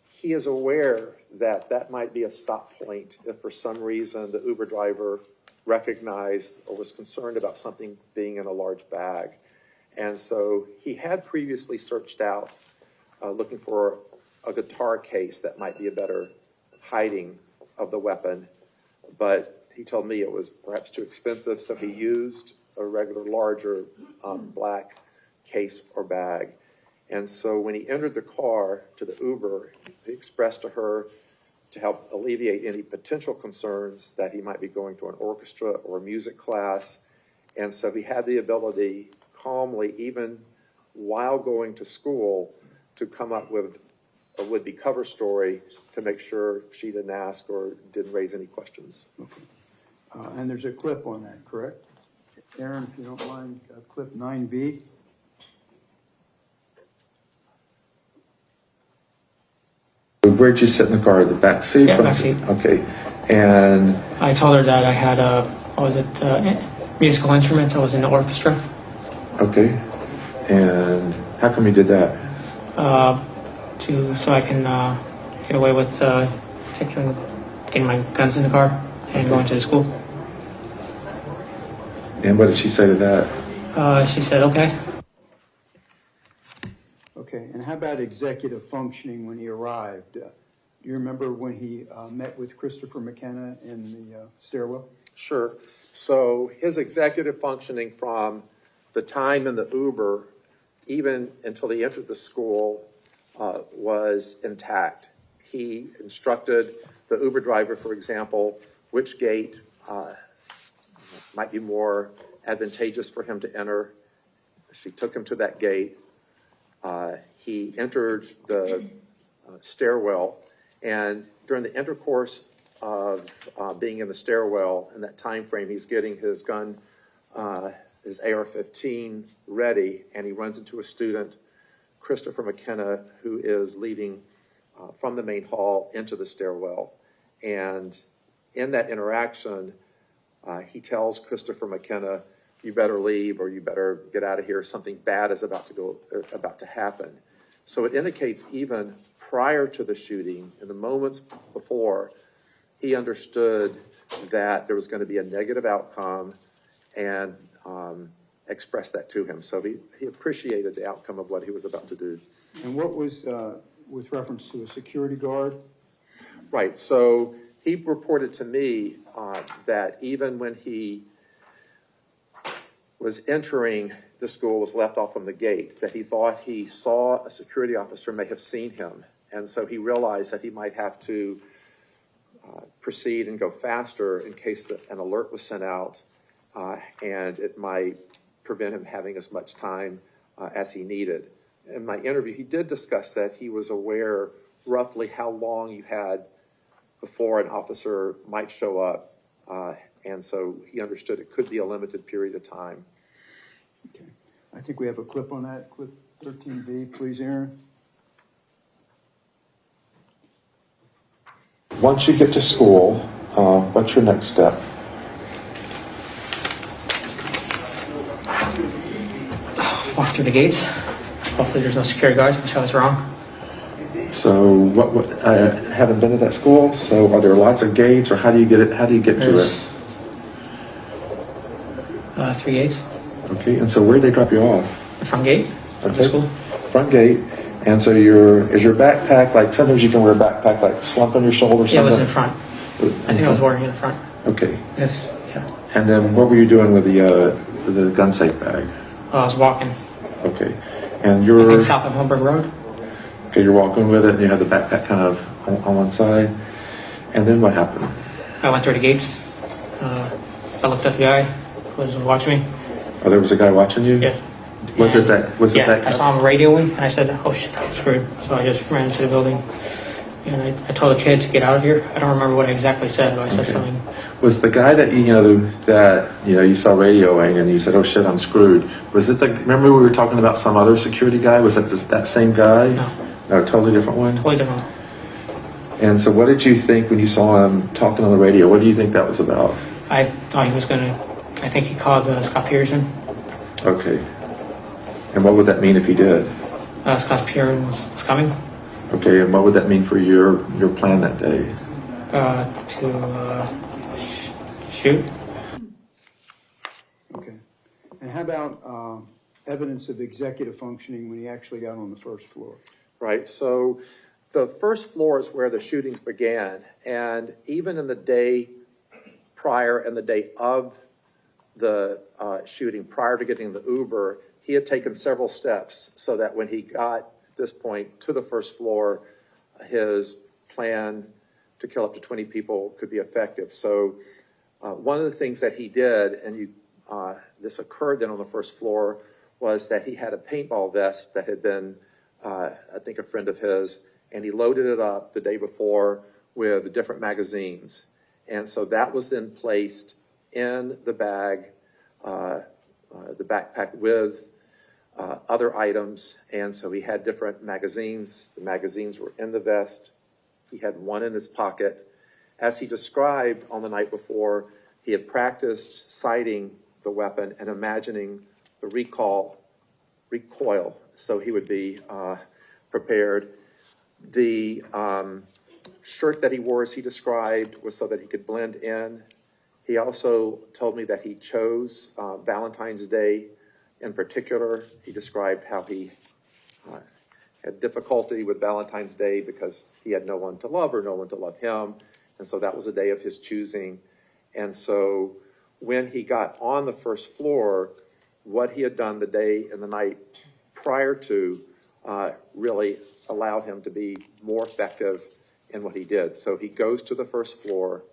he is aware that that might be a stop point if for some reason the Uber driver recognized or was concerned about something being in a large bag. And so he had previously searched out, looking for a guitar case that might be a better hiding of the weapon, but he told me it was perhaps too expensive, so he used a regular larger black case or bag. And so when he entered the car to the Uber, he expressed to her to help alleviate any potential concerns that he might be going to an orchestra or a music class. And so he had the ability calmly, even while going to school, to come up with a would-be cover story to make sure she didn't ask or didn't raise any questions. Okay. And there's a clip on that, correct? Aaron, if you don't mind, clip 9B. Where'd you sit in the car? The back seat? Yeah, back seat. Okay. And I told her that I had musical instruments. I was in the orchestra. okay. And how come you did that? So I can get away with getting my guns in the car and going to the school. And what did she say to that? She said, okay. Okay, and how about executive functioning when he arrived? Do you remember when he met with Christopher McKenna in the stairwell? Sure. So his executive functioning from the time in the Uber, even until he entered the school, was intact. He instructed the Uber driver, for example, which gate might be more advantageous for him to enter. She took him to that gate. He entered the stairwell, and during the intercourse of being in the stairwell in that time frame, he's getting his gun, his AR-15 ready, and he runs into a student, Christopher McKenna, who is leading from the main hall into the stairwell. And in that interaction, he tells Christopher McKenna, you better leave or you better get out of here. Something bad is about to happen. So it indicates even prior to the shooting, in the moments before, he understood that there was going to be a negative outcome and expressed that to him. So he appreciated the outcome of what he was about to do. And what was with reference to a security guard? Right. So he reported to me that even when he was entering the school, was left off from the gate, that he thought he saw a security officer may have seen him. And so he realized that he might have to proceed and go faster in case an alert was sent out, and it might prevent him having as much time as he needed. In my interview, he did discuss that he was aware roughly how long you had before an officer might show up, and so he understood it could be a limited period of time. Okay. I think we have a clip on that. Clip 13B, please, Aaron. Once you get to school, what's your next step? Walk through the gates. Hopefully there's no security guards, which I was wrong. So I haven't been to that school, so are there lots of gates, or how do you get it? How do you get to it? 3 gates. Okay, and so where do they drop you off? The front gate of the school. Front gate. And so is your backpack, like sometimes you can wear a backpack like slump on your shoulder or something? Yeah, it was in front. I think I was wearing it in front. Okay. Yes, yeah. And then what were you doing with the gun safe bag? I was walking. Okay. And you're... I think south of Holmberg Road. Okay, you're walking with it and you have the backpack kind of on one side. And then what happened? I went through the gates. I looked at the guy who was watching me. Oh, there was a guy watching you? Yeah. Was it that guy? I saw him radioing, and I said, oh shit, I'm screwed. So I just ran into the building, and I told the kid to get out of here. I don't remember what I exactly said, but I said something. Was the guy that you saw radioing and you said, oh shit, I'm screwed. Was it remember we were talking about some other security guy? Was that that same guy? No, totally different one? Totally different. And so what did you think when you saw him talking on the radio? What do you think that was about? I thought he was I think he called Scott Pearson. Okay. And what would that mean if he did? Scott Pearson was coming. Okay, and what would that mean for your plan that day? To shoot. Okay. And how about evidence of executive functioning when he actually got on the first floor? Right. So the first floor is where the shootings began. And even in the day prior and the day of the shooting, prior to getting the Uber, he had taken several steps so that when he got at this point to the first floor, his plan to kill up to 20 people could be effective. So one of the things that he did, and this occurred then on the first floor, was that he had a paintball vest that had been, I think, a friend of his and he loaded it up the day before with different magazines. And so that was then placed in the bag, the backpack with other items. And so he had different magazines. The magazines were in the vest. He had one in his pocket. As he described on the night before, he had practiced sighting the weapon and imagining the recoil, so he would be prepared. The shirt that he wore, as he described, was so that he could blend in. He also told me that he chose Valentine's Day in particular. He described how he had difficulty with Valentine's Day because he had no one to love or no one to love him. And so that was a day of his choosing. And so when he got on the first floor, what he had done the day and the night prior to really allowed him to be more effective in what he did. So he goes to the first floor,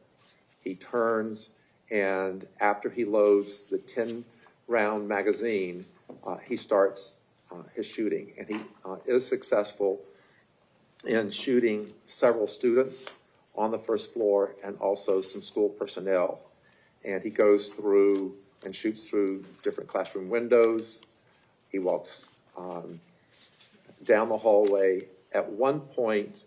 he turns, and after he loads the 10-round magazine, he starts his shooting. And he is successful in shooting several students on the first floor and also some school personnel. And he goes through and shoots through different classroom windows. He walks down the hallway. At one point,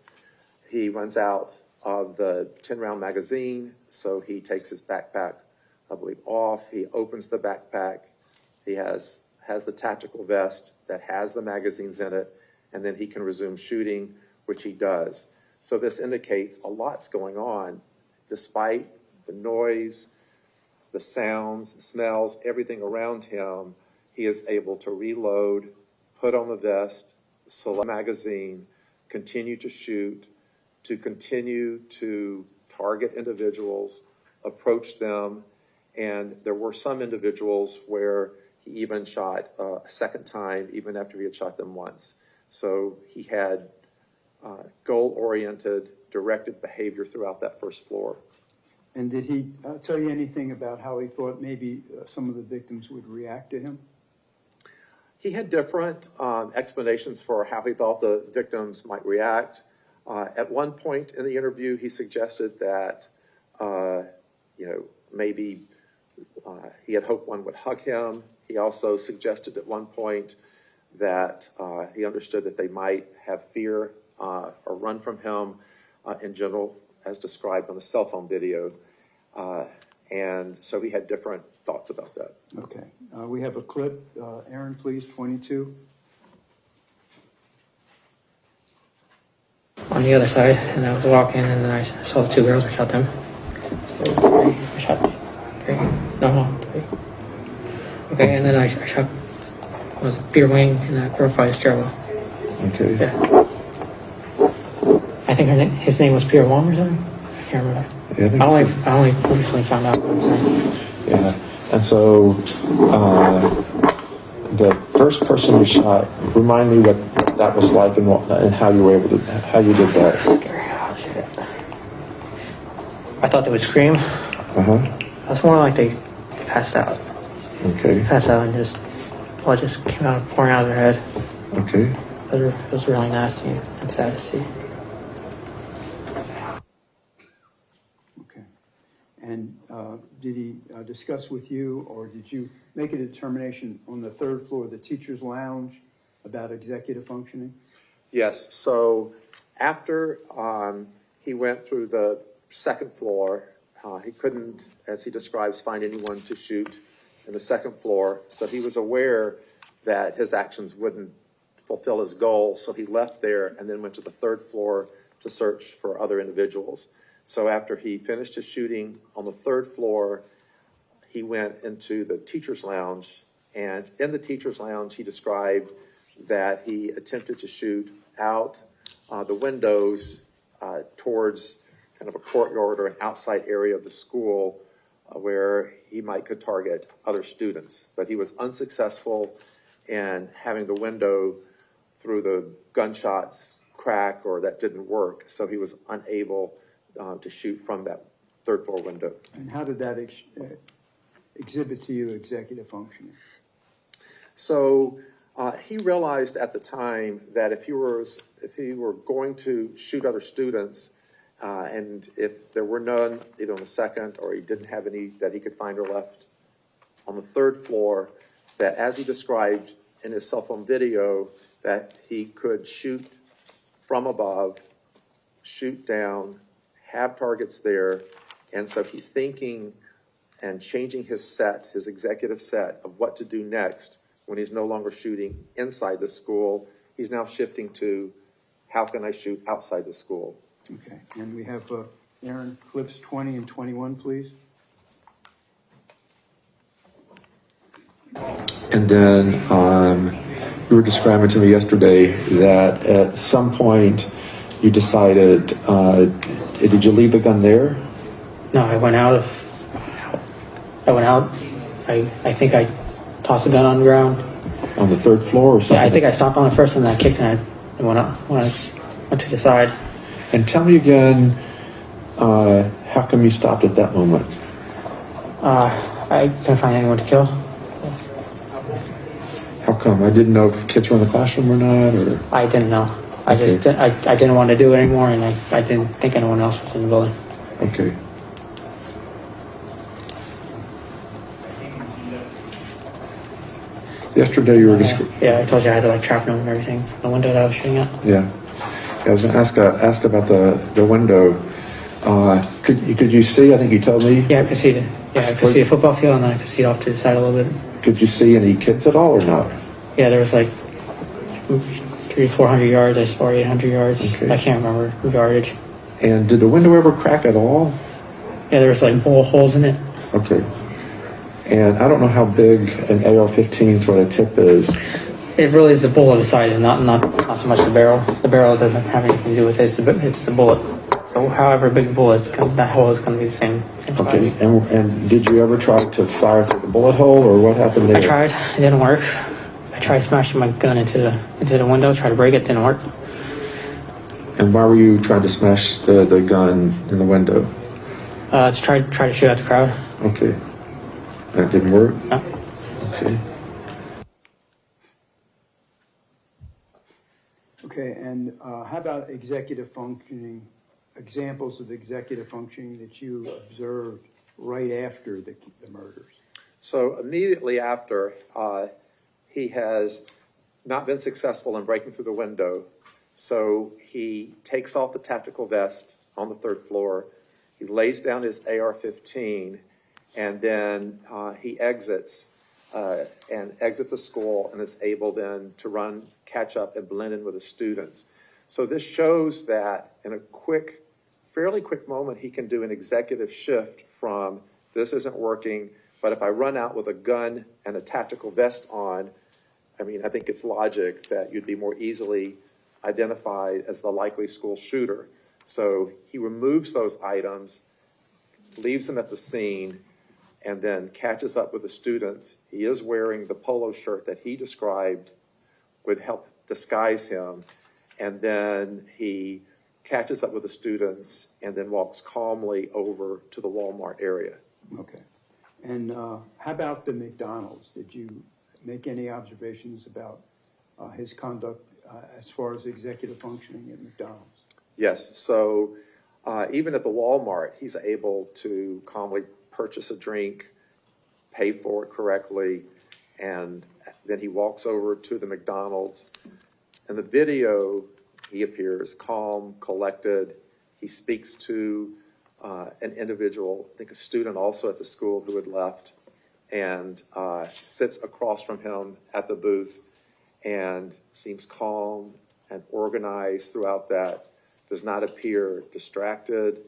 he runs out of the 10-round magazine, so he takes his backpack, I believe, off. He opens the backpack. He has the tactical vest that has the magazines in it, and then he can resume shooting, which he does. So this indicates a lot's going on, despite the noise, the sounds, the smells, everything around him. He is able to reload, put on the vest, select the magazine, continue to shoot, to continue to target individuals, approach them. And there were some individuals where he even shot a second time, even after he had shot them once. So he had goal-oriented, directed behavior throughout that first floor. And did he tell you anything about how he thought maybe some of the victims would react to him? He had different explanations for how he thought the victims might react. At one point in the interview, he suggested that, maybe he had hoped one would hug him. He also suggested at one point that he understood that they might have fear or run from him in general, as described on the cell phone video. And so he had different thoughts about that. Okay. We have a clip. Aaron, please, 22. On the other side, and I was walking, and then I saw two girls. I shot them. I shot three. No, three. Okay, and then I shot Peter Wing and that girl by the stairwell. Okay. Yeah. I think his name was Peter Wong or something. I can't remember. Yeah, I only recently found out what I'm saying. Yeah. And so the first person you shot, remind me what that was like and how you were able to, how you did that. Oh, shit. I thought they would scream. That's more like they passed out. Okay. Passed out and blood just came out, pouring out of their head. Okay. It was really nasty and sad to see. Okay. And did he discuss with you, or did you make a determination on the third floor of the teacher's lounge about executive functioning? Yes. So after he went through the second floor, he couldn't, as he describes, find anyone to shoot in the second floor. So he was aware that his actions wouldn't fulfill his goal. So he left there and then went to the third floor to search for other individuals. So after he finished his shooting on the third floor, he went into the teacher's lounge. And in the teacher's lounge, he described that he attempted to shoot out the windows towards kind of a courtyard or an outside area of the school where he could target other students. But he was unsuccessful in having the window through the gunshots crack, or that didn't work. So he was unable to shoot from that third floor window. And how did that exhibit to you executive functioning? So He realized at the time that if he were going to shoot other students, and if there were none, either on the second or he didn't have any that he could find or left on the third floor, that as he described in his cell phone video, that he could shoot from above, shoot down, have targets there. And so he's thinking and changing his executive set of what to do next when he's no longer shooting inside the school. He's now shifting to, how can I shoot outside the school? Okay, and we have Aaron, clips 20 and 21, please. And then you were describing to me yesterday that at some point you decided, did you leave the gun there? No, I went out. I think I tossed the gun on the ground. On the third floor or something? Yeah, I think I stopped on it first and then I kicked and I went out when I went to the side. And tell me again, how come you stopped at that moment? I couldn't find anyone to kill. How come? I didn't know if kids were in the classroom or not, or? I didn't know. I just I didn't want to do it anymore, and I didn't think anyone else was in the building. Okay. Yesterday you were yeah, I told you I had to like trap them and everything from the window that I was shooting at. Yeah. I was going to ask about the window. Could you see? I think you told me. Yeah, I could see it. Yeah, I could see the football field, and then I could see off to the side a little bit. Could you see any kids at all or not? Yeah, there was like 300-400 yards. I saw 800 yards. Okay. I can't remember the yardage. And did the window ever crack at all? Yeah, there was like bullet holes in it. Okay. And I don't know how big an AR-15 sort of tip is. It really is the bullet inside, and not so much the barrel. The barrel doesn't have anything to do with it. It's the bullet. So however big the bullet is, that hole is going to be the same size. Okay. And did you ever try to fire through the bullet hole, or what happened there? I tried. It didn't work. I tried smashing my gun into the window, tried to break it. Didn't work. And why were you trying to smash the gun in the window? To try to shoot at the crowd. Okay. That didn't work? No. Okay. Okay, and how about executive functioning, examples of executive functioning that you observed right after the murders? So immediately after, he has not been successful in breaking through the window. So he takes off the tactical vest on the third floor. He lays down his AR-15, and then he exits the school and is able then to run, catch up, and blend in with the students. So this shows that in a fairly quick moment, he can do an executive shift from this isn't working, but if I run out with a gun and a tactical vest on, I think it's logic that you'd be more easily identified as the likely school shooter. So he removes those items, leaves them at the scene, and then catches up with the students. He is wearing the polo shirt that he described would help disguise him. And then he catches up with the students and then walks calmly over to the Walmart area. Okay. And how about the McDonald's? Did you make any observations about his conduct as far as executive functioning at McDonald's? Yes. So even at the Walmart, he's able to calmly purchase a drink, pay for it correctly, and then he walks over to the McDonald's. In the video, he appears calm, collected. He speaks to an individual, I think a student also at the school who had left, and sits across from him at the booth and seems calm and organized throughout that, does not appear distracted,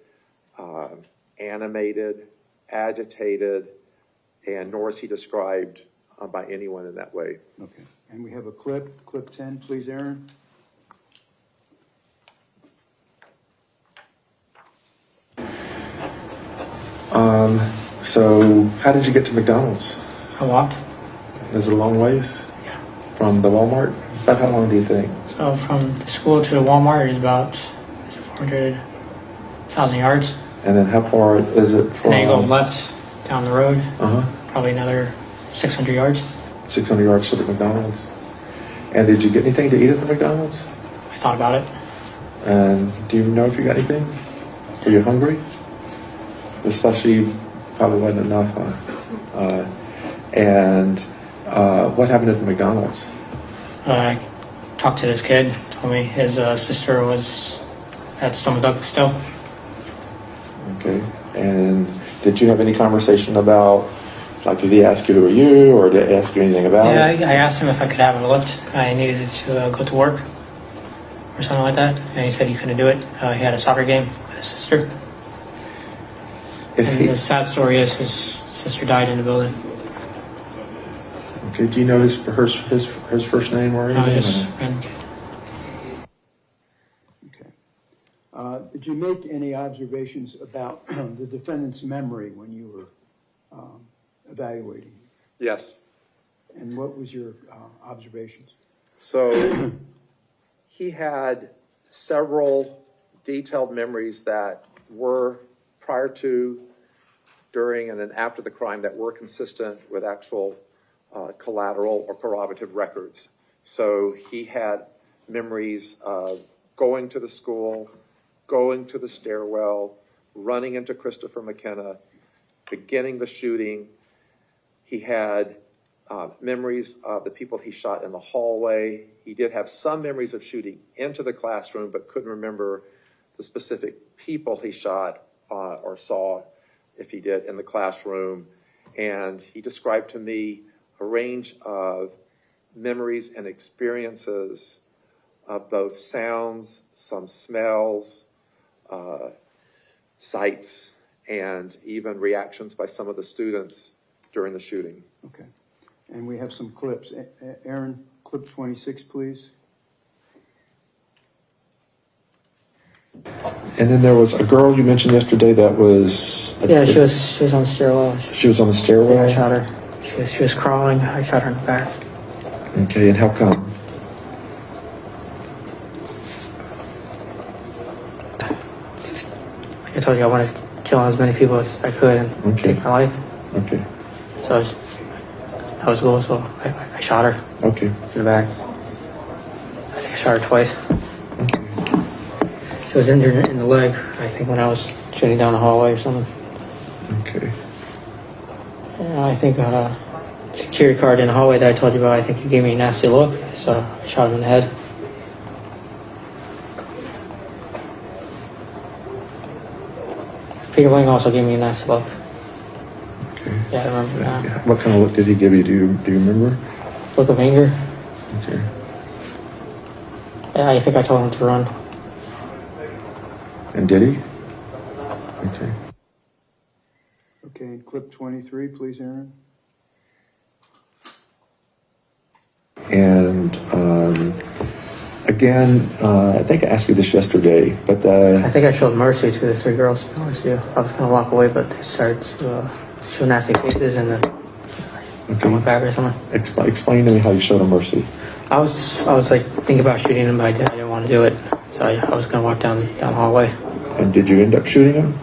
animated, agitated, and nor is he described by anyone in that way. Okay. And we have a clip 10, please, Aaron. So how did you get to McDonald's? I walked. Is it a long ways? Yeah. From the Walmart? About how long do you think? So from the school to the Walmart is about 400,000 yards. And then how far is it from? And then you go left down the road. Uh-huh. Probably another 600 yards. 600 yards to the McDonald's. And did you get anything to eat at the McDonald's? I thought about it. And do you know if you got anything? Were you hungry? Especially, probably wasn't enough, huh? What happened at the McDonald's? I talked to this kid, told me his sister had stomach bug still. Okay. And did you have any conversation about, like, did he ask you who are you, or did he ask you anything about Yeah, it? I asked him if I could have a lift. I needed to go to work or something like that, and he said he couldn't do it. He had a soccer game with his sister. And the sad story is his sister died in the building. Okay, do you know his first name or anything? No, just random kid. Okay. Did you make any observations about the defendant's memory when you were evaluating? Yes. And what was your observations? So he had several detailed memories that were prior to, during, and then after the crime that were consistent with actual collateral or corroborative records. So he had memories of going to the school, going to the stairwell, running into Christopher McKenna, beginning the shooting. He had memories of the people he shot in the hallway. He did have some memories of shooting into the classroom, but couldn't remember the specific people he shot or saw, if he did, in the classroom. And he described to me a range of memories and experiences of both sounds, some smells, sights, and even reactions by some of the students during the shooting. Okay. And we have some clips. Aaron, clip 26, please. And then there was a girl you mentioned yesterday that was... Yeah, she was on the stairwell. She was on the stairwell? Yeah, I shot her. She was crawling. I shot her in the back. Okay, and how come? Like I told you, I wanted to kill as many people as I could and take my life. Okay. So that was the goal, so I shot her. Okay. In the back. I think I shot her twice. She was injured in the leg, I think, when I was shooting down the hallway or something. Okay. Yeah, I think security guard in the hallway that I told you about, I think he gave me a nasty look, so I shot him in the head. Peter Wing also gave me a nasty look. Okay. Yeah, I remember that. What kind of look did he give you? Do you remember? Look of anger. Okay. Yeah, I think I told him to run. And did he? Okay. Okay, and clip 23, please, Aaron. And again, I think I asked you this yesterday, but I think I showed mercy to the three girls, to be honest with you. I was going to walk away, but they started to show nasty faces, and then I went back or something. Explain to me how you showed them mercy. I was like thinking about shooting him, but I didn't want to do it. So I was going to walk down the hallway. And did you end up shooting him?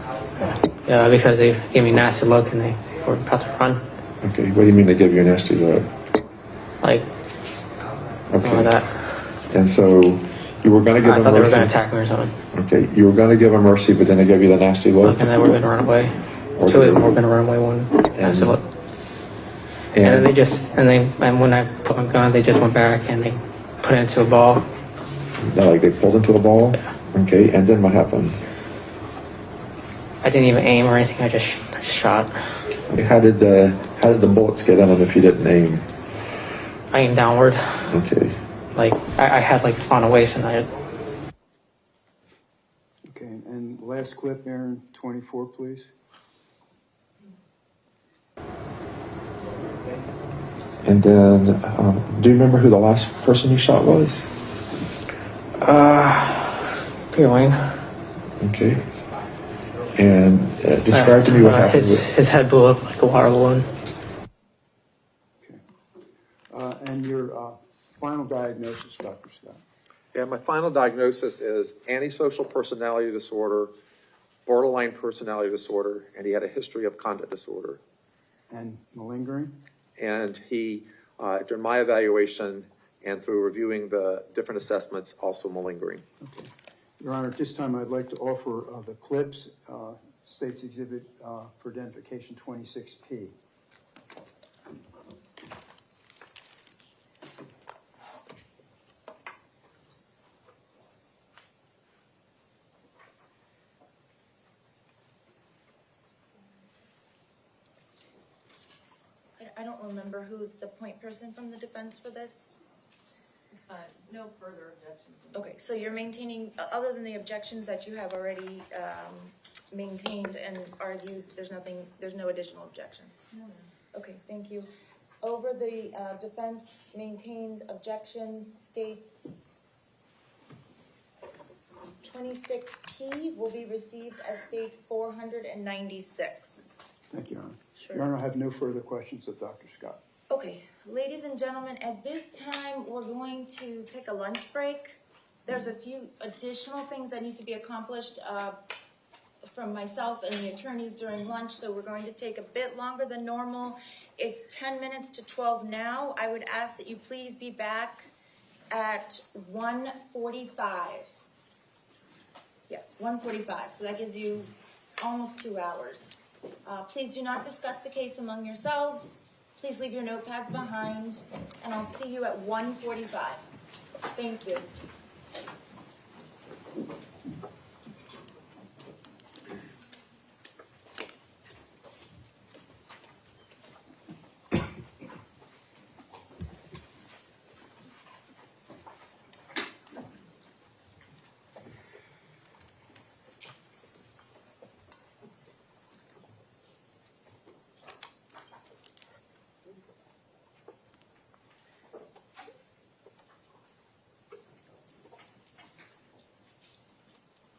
Yeah, because they gave me a nasty look and they were about to run. Okay, what do you mean they gave you a nasty look? Like, something like that. And so you were going to give them mercy? I thought they were going to attack me or something. Okay, you were going to give them mercy, but then they gave you the nasty look? And they were going to run away. Two of them were going to run away, one nasty look. And then they just, and when I put my gun, they just went back and they put it into a ball. Like they pulled into a ball? Yeah. Okay, and then what happened? I didn't even aim or anything. I just shot. How did the bullets get in them if you didn't aim? I aimed downward. Okay. Like I had like on a waist and I had. Okay, and last clip, Aaron, 24, please. And then, do you remember who the last person you shot was? Peter Wayne. Okay. And describe to me what happened. His head blew up like a water balloon. Okay. And your final diagnosis, Dr. Scott? Yeah, my final diagnosis is antisocial personality disorder, borderline personality disorder, and he had a history of conduct disorder. And malingering? And he, during my evaluation and through reviewing the different assessments, also malingering. Okay. Your Honor, at this time, I'd like to offer the clips, State's Exhibit for Identification 26P. I don't remember who's the point person from the defense for this. No further objections. Okay, so you're maintaining, other than the objections that you have already maintained and argued, there's no additional objections? No, ma'am. Okay, thank you. Over the defense maintained objections, states 26P will be received as states 496. Thank you, Your Honor. Sure. Your Honor, I have no further questions of Dr. Scott. Okay, ladies and gentlemen, at this time, we're going to take a lunch break. There's a few additional things that need to be accomplished from myself and the attorneys during lunch, so we're going to take a bit longer than normal. It's 10 minutes to 12 now. I would ask that you please be back at 1:45. Yes, 1:45, so that gives you almost 2 hours. Please do not discuss the case among yourselves. Please leave your notepads behind, and I'll see you at 1:45. Thank you.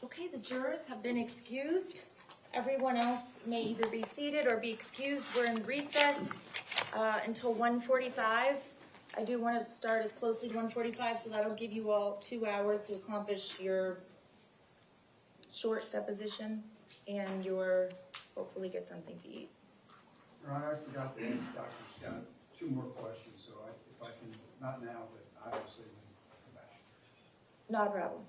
Okay, the jurors have been excused. Everyone else may either be seated or be excused. We're in recess until 1:45. I do want to start as closely to 1:45, so that'll give you all 2 hours to accomplish your short deposition and your, hopefully get something to eat. Your Honor, I forgot to ask Dr. Scott 2 more questions, so if I can, not now, but obviously when I come back. Not a problem.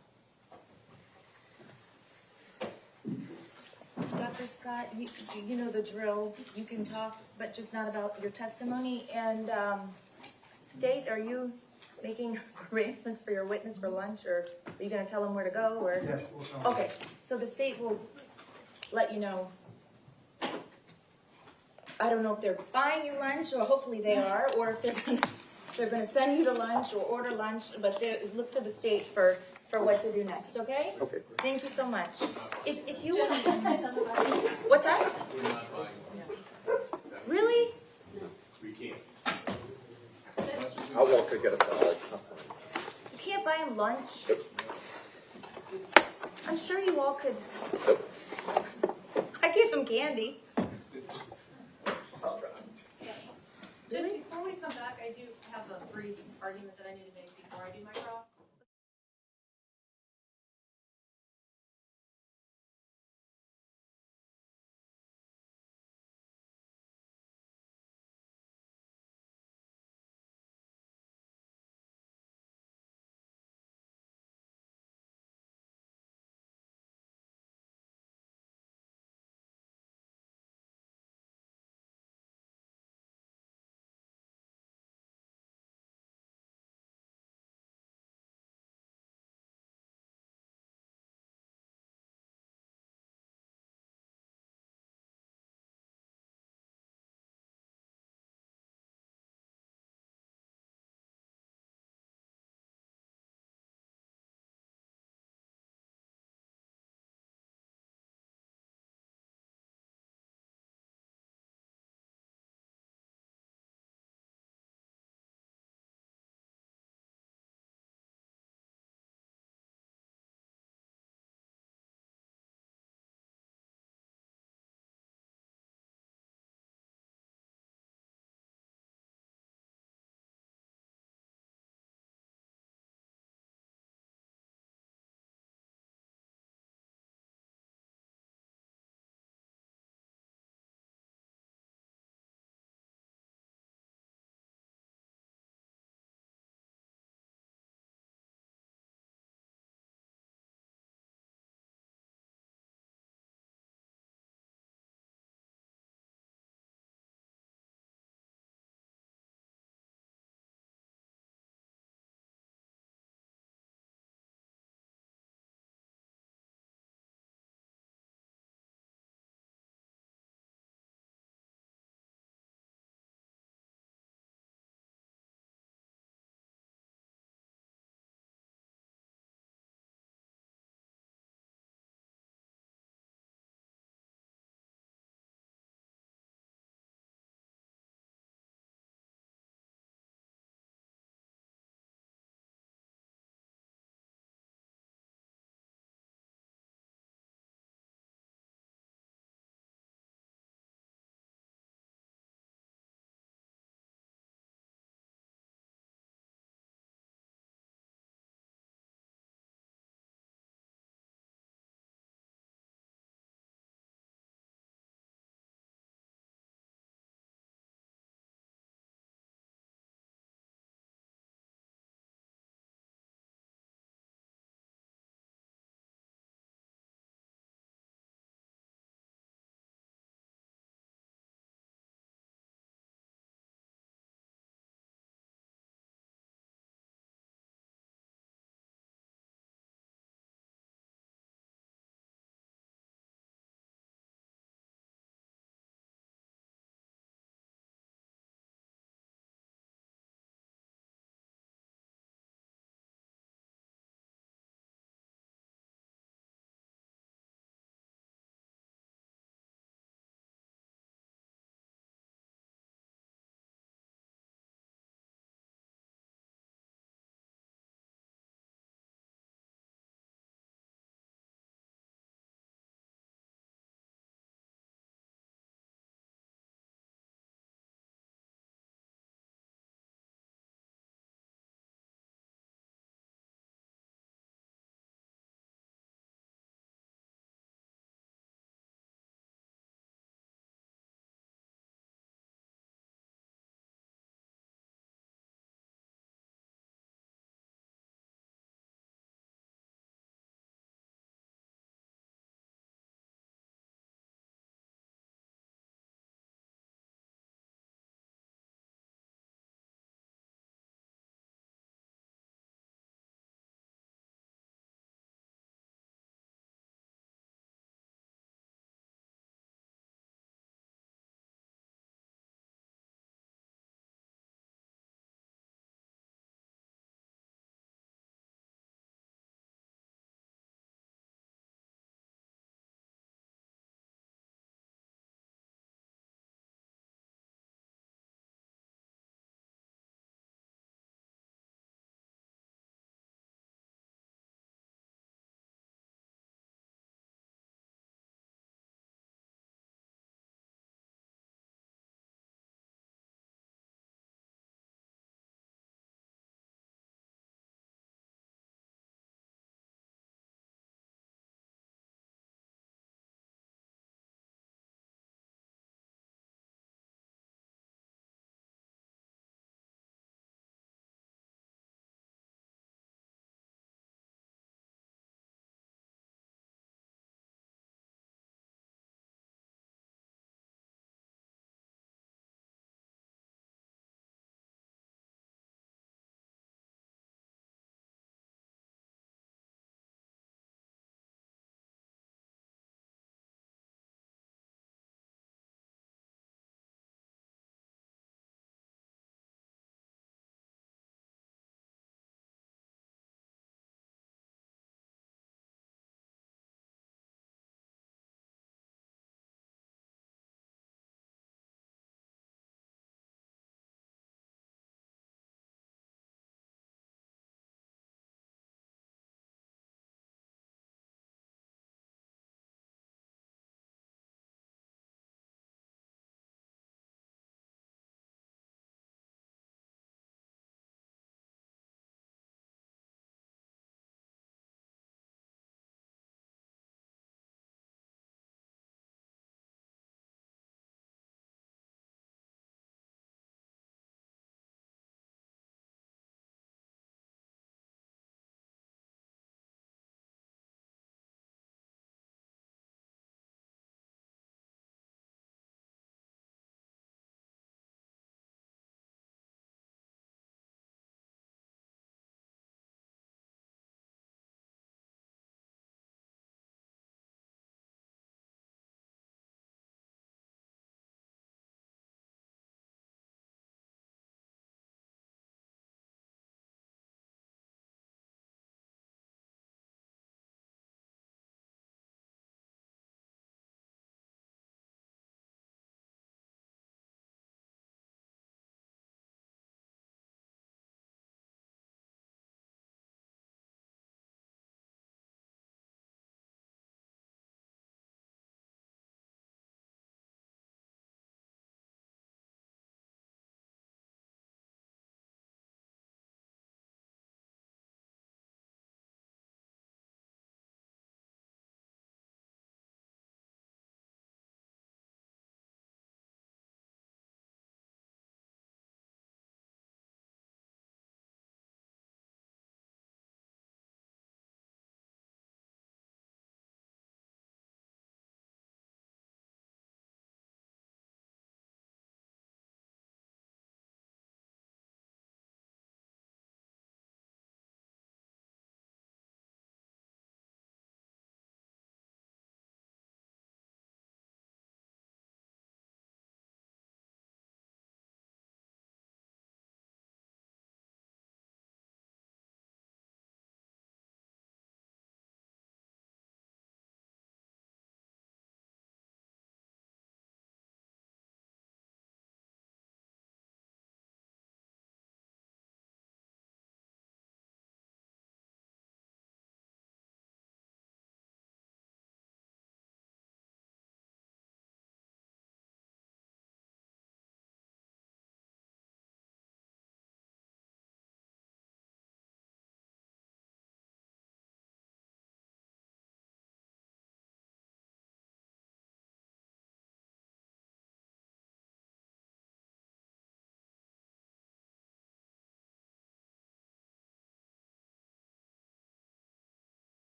Dr. Scott, you know the drill. You can talk, but just not about your testimony. And State, are you making arrangements for your witness for lunch, or are you going to tell him where to go? Or Yes, we'll tell him. okay, so the state will let you know. I don't know if they're buying you lunch, or hopefully they are, or if they're going to send you to lunch or order lunch. But look to the state for what to do next. Okay? Okay. Thank you so much. If you want, what's that? We're not buying. Really? We can't. I'll walk to get a salad. You can't buy him lunch? I'm sure you all could. I give him candy. Just before we come back, I do have a brief argument that I need to make before I do my cross.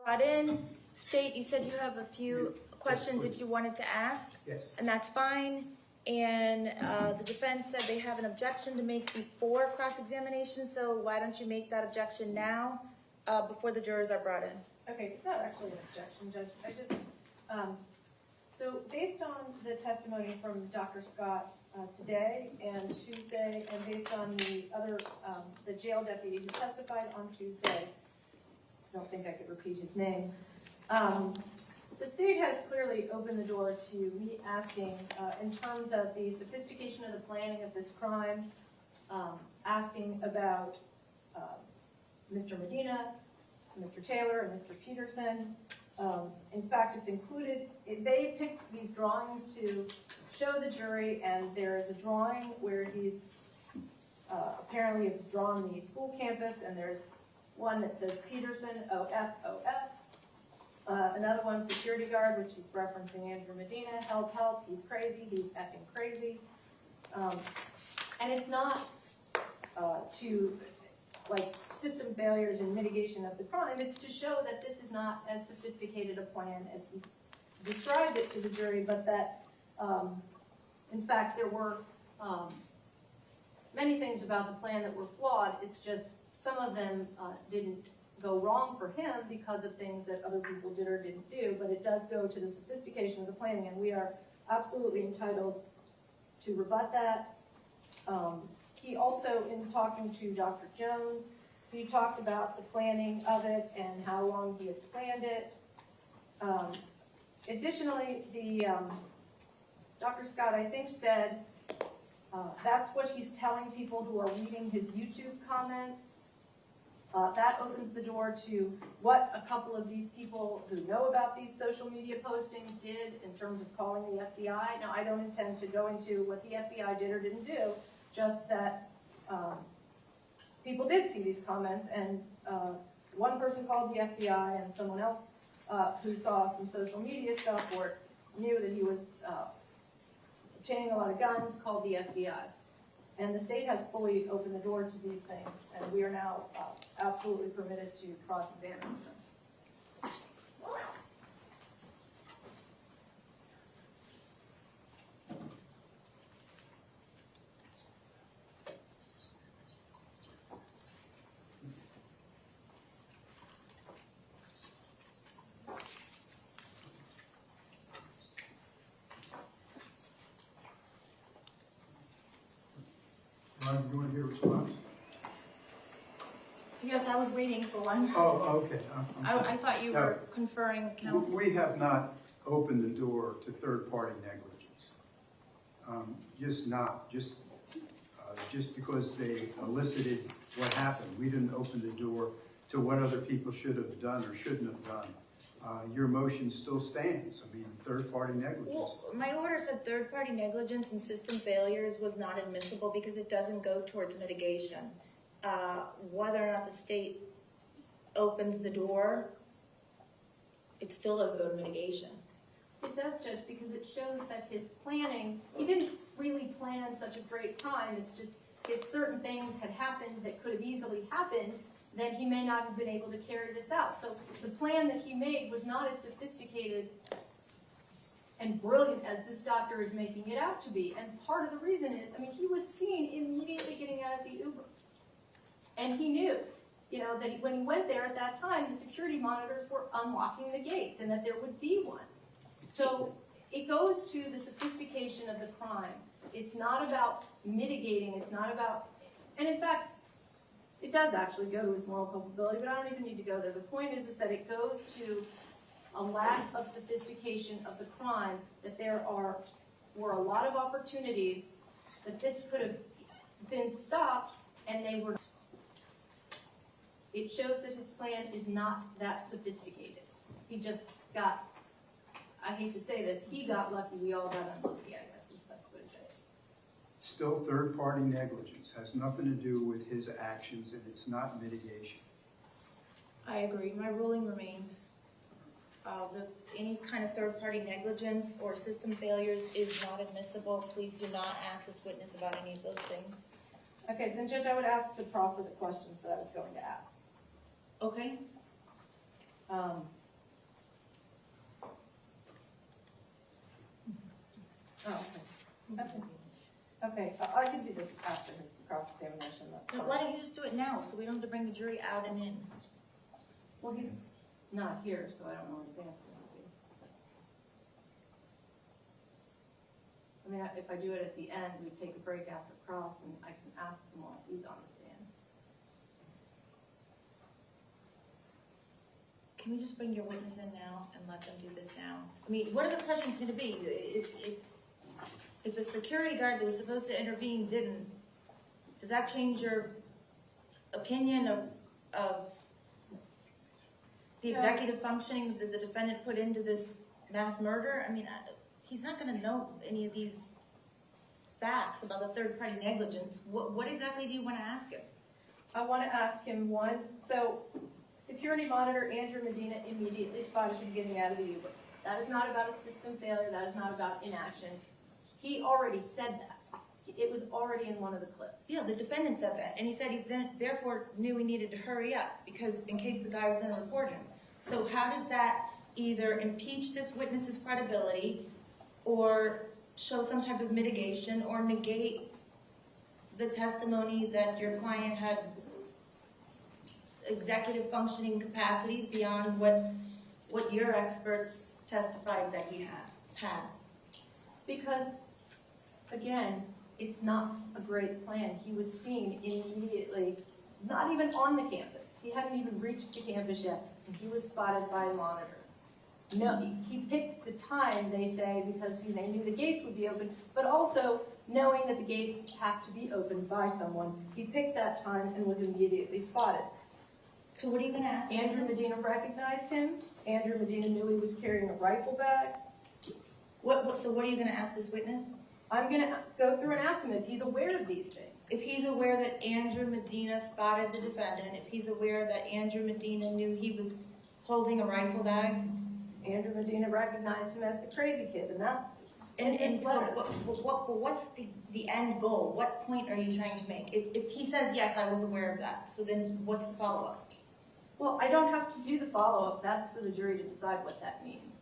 brought in. State, you said you have a few questions that you wanted to ask. Yes. And that's fine. And the defense said they have an objection to make before cross-examination, so why don't you make that objection now, before the jurors are brought in? Okay, it's not actually an objection, Judge. I just, so based on the testimony from Dr. Scott today and Tuesday, and based on the other, the jail deputy who testified on Tuesday, I don't think I could repeat his name. The state has clearly opened the door to me asking, in terms of the sophistication of the planning of this crime, asking about Mr. Medina, Mr. Taylor, and Mr. Peterson. In fact, it's included, they picked these drawings to show the jury, and there is a drawing where he's apparently has drawn the school campus, and there's one that says Peterson, OF, OF. Another one, security guard, which he's referencing Andrew Medina, help, help, he's crazy, he's effing crazy. And it's not to, like, system failures and mitigation of the crime, it's to show that this is not as sophisticated a plan as he described it to the jury, but that, in fact, there were many things about the plan that were flawed. It's just some of them didn't go wrong for him because of things that other people did or didn't do, but it does go to the sophistication of the planning, and we are absolutely entitled to rebut that. He also, in talking to Dr. Jones, he talked about the planning of it and how long he had planned it. Additionally, the Dr. Scott, I think, said that's what he's telling people who are reading his YouTube comments. That opens the door to what a couple of these people who know about these social media postings did in terms of calling the FBI. Now, I don't intend to go into what the FBI did or didn't do, just that people did see these comments, and one person called the FBI, and someone else who saw some social media stuff or knew that he was obtaining a lot of guns called the FBI. And the state has fully opened the door to these things, and we are now absolutely permitted to cross-examine them. Ron, you want to hear a response? Yes, I was waiting for one. Oh, okay. I thought you were conferring counsel. We have not opened the door to third-party negligence. Just because they elicited what happened. We didn't open the door to what other people should have done or shouldn't have done. Your motion still stands. I mean, third-party negligence. Well, my order said third-party negligence and system failures was not admissible because it doesn't go towards mitigation. Whether or not the state opens the door, it still doesn't go to mitigation. It does, Judge, because it shows that his planning, he didn't really plan such a great crime. It's just if certain things had happened that could have easily happened, then he may not have been able to carry this out. So the plan that he made was not as sophisticated and brilliant as this doctor is making it out to be. And part of the reason is, I mean, he was seen immediately getting out of the Uber. And he knew, that when he went there at that time, the security monitors were unlocking the gates and that there would be one. So it goes to the sophistication of the crime. It's not about mitigating, it's not about, and in fact, it does actually go to his moral culpability, but I don't even need to go there. The point is that it goes to a lack of sophistication of the crime, that there were a lot of opportunities that this could have been stopped, and they were. It shows that his plan is not that sophisticated. He just got, I hate to say this, he got lucky, we all got unlucky, I guess, is that's what it says. Still, third-party negligence has nothing to do with his actions, and it's not mitigation. I agree. My ruling remains that any kind of third-party negligence or system failures is not admissible. Please do not ask this witness about any of those things. Okay, then Judge, I would ask to proffer the questions that I was going to ask. Okay. Oh, okay. Okay, I can do this after his cross-examination. But why don't you just do it now, so we don't have to bring the jury out and in? Well, he's not here, so I don't know what his answer would be. I mean, if I do it at the end, we take a break after cross, and I can ask him while he's on the stand. Can we just bring your witness in now and let them do this now? I mean, what are the questions going to be? If the security guard that was supposed to intervene didn't, does that change your opinion of the executive functioning that the defendant put into this mass murder? I mean, he's not going to know any of these facts about the third-party negligence. What exactly do you want to ask him? I want to ask him one. So, security monitor Andrew Medina immediately spotted him getting out of the Uber. That is not about a system failure. That is not about inaction. He already said that. It was already in one of the clips. Yeah, the defendant said that, and he said he therefore knew he needed to hurry up because in case the guy was going to report him. So how does that either impeach this witness's credibility or show some type of mitigation or negate the testimony that your client had executive functioning capacities beyond what your experts testified that he has? Because, again, it's not a great plan. He was seen immediately, not even on the campus. He hadn't even reached the campus yet, and he was spotted by a monitor. No, he picked the time, they say, because they knew the gates would be open, but also knowing that the gates have to be opened by someone. He picked that time and was immediately spotted. So what are you going to ask him? Andrew Medina recognized him. Andrew Medina knew he was carrying a rifle bag. So what are you going to ask this witness? I'm going to go through and ask him if he's aware of these things. If he's aware that Andrew Medina spotted the defendant, if he's aware that Andrew Medina knew he was holding a rifle bag. Andrew Medina recognized him as the crazy kid, and that's in his And letter. what's the end goal? What point are you trying to make? If he says, yes, I was aware of that, so then what's the follow-up? Well, I don't have to do the follow-up. That's for the jury to decide what that means.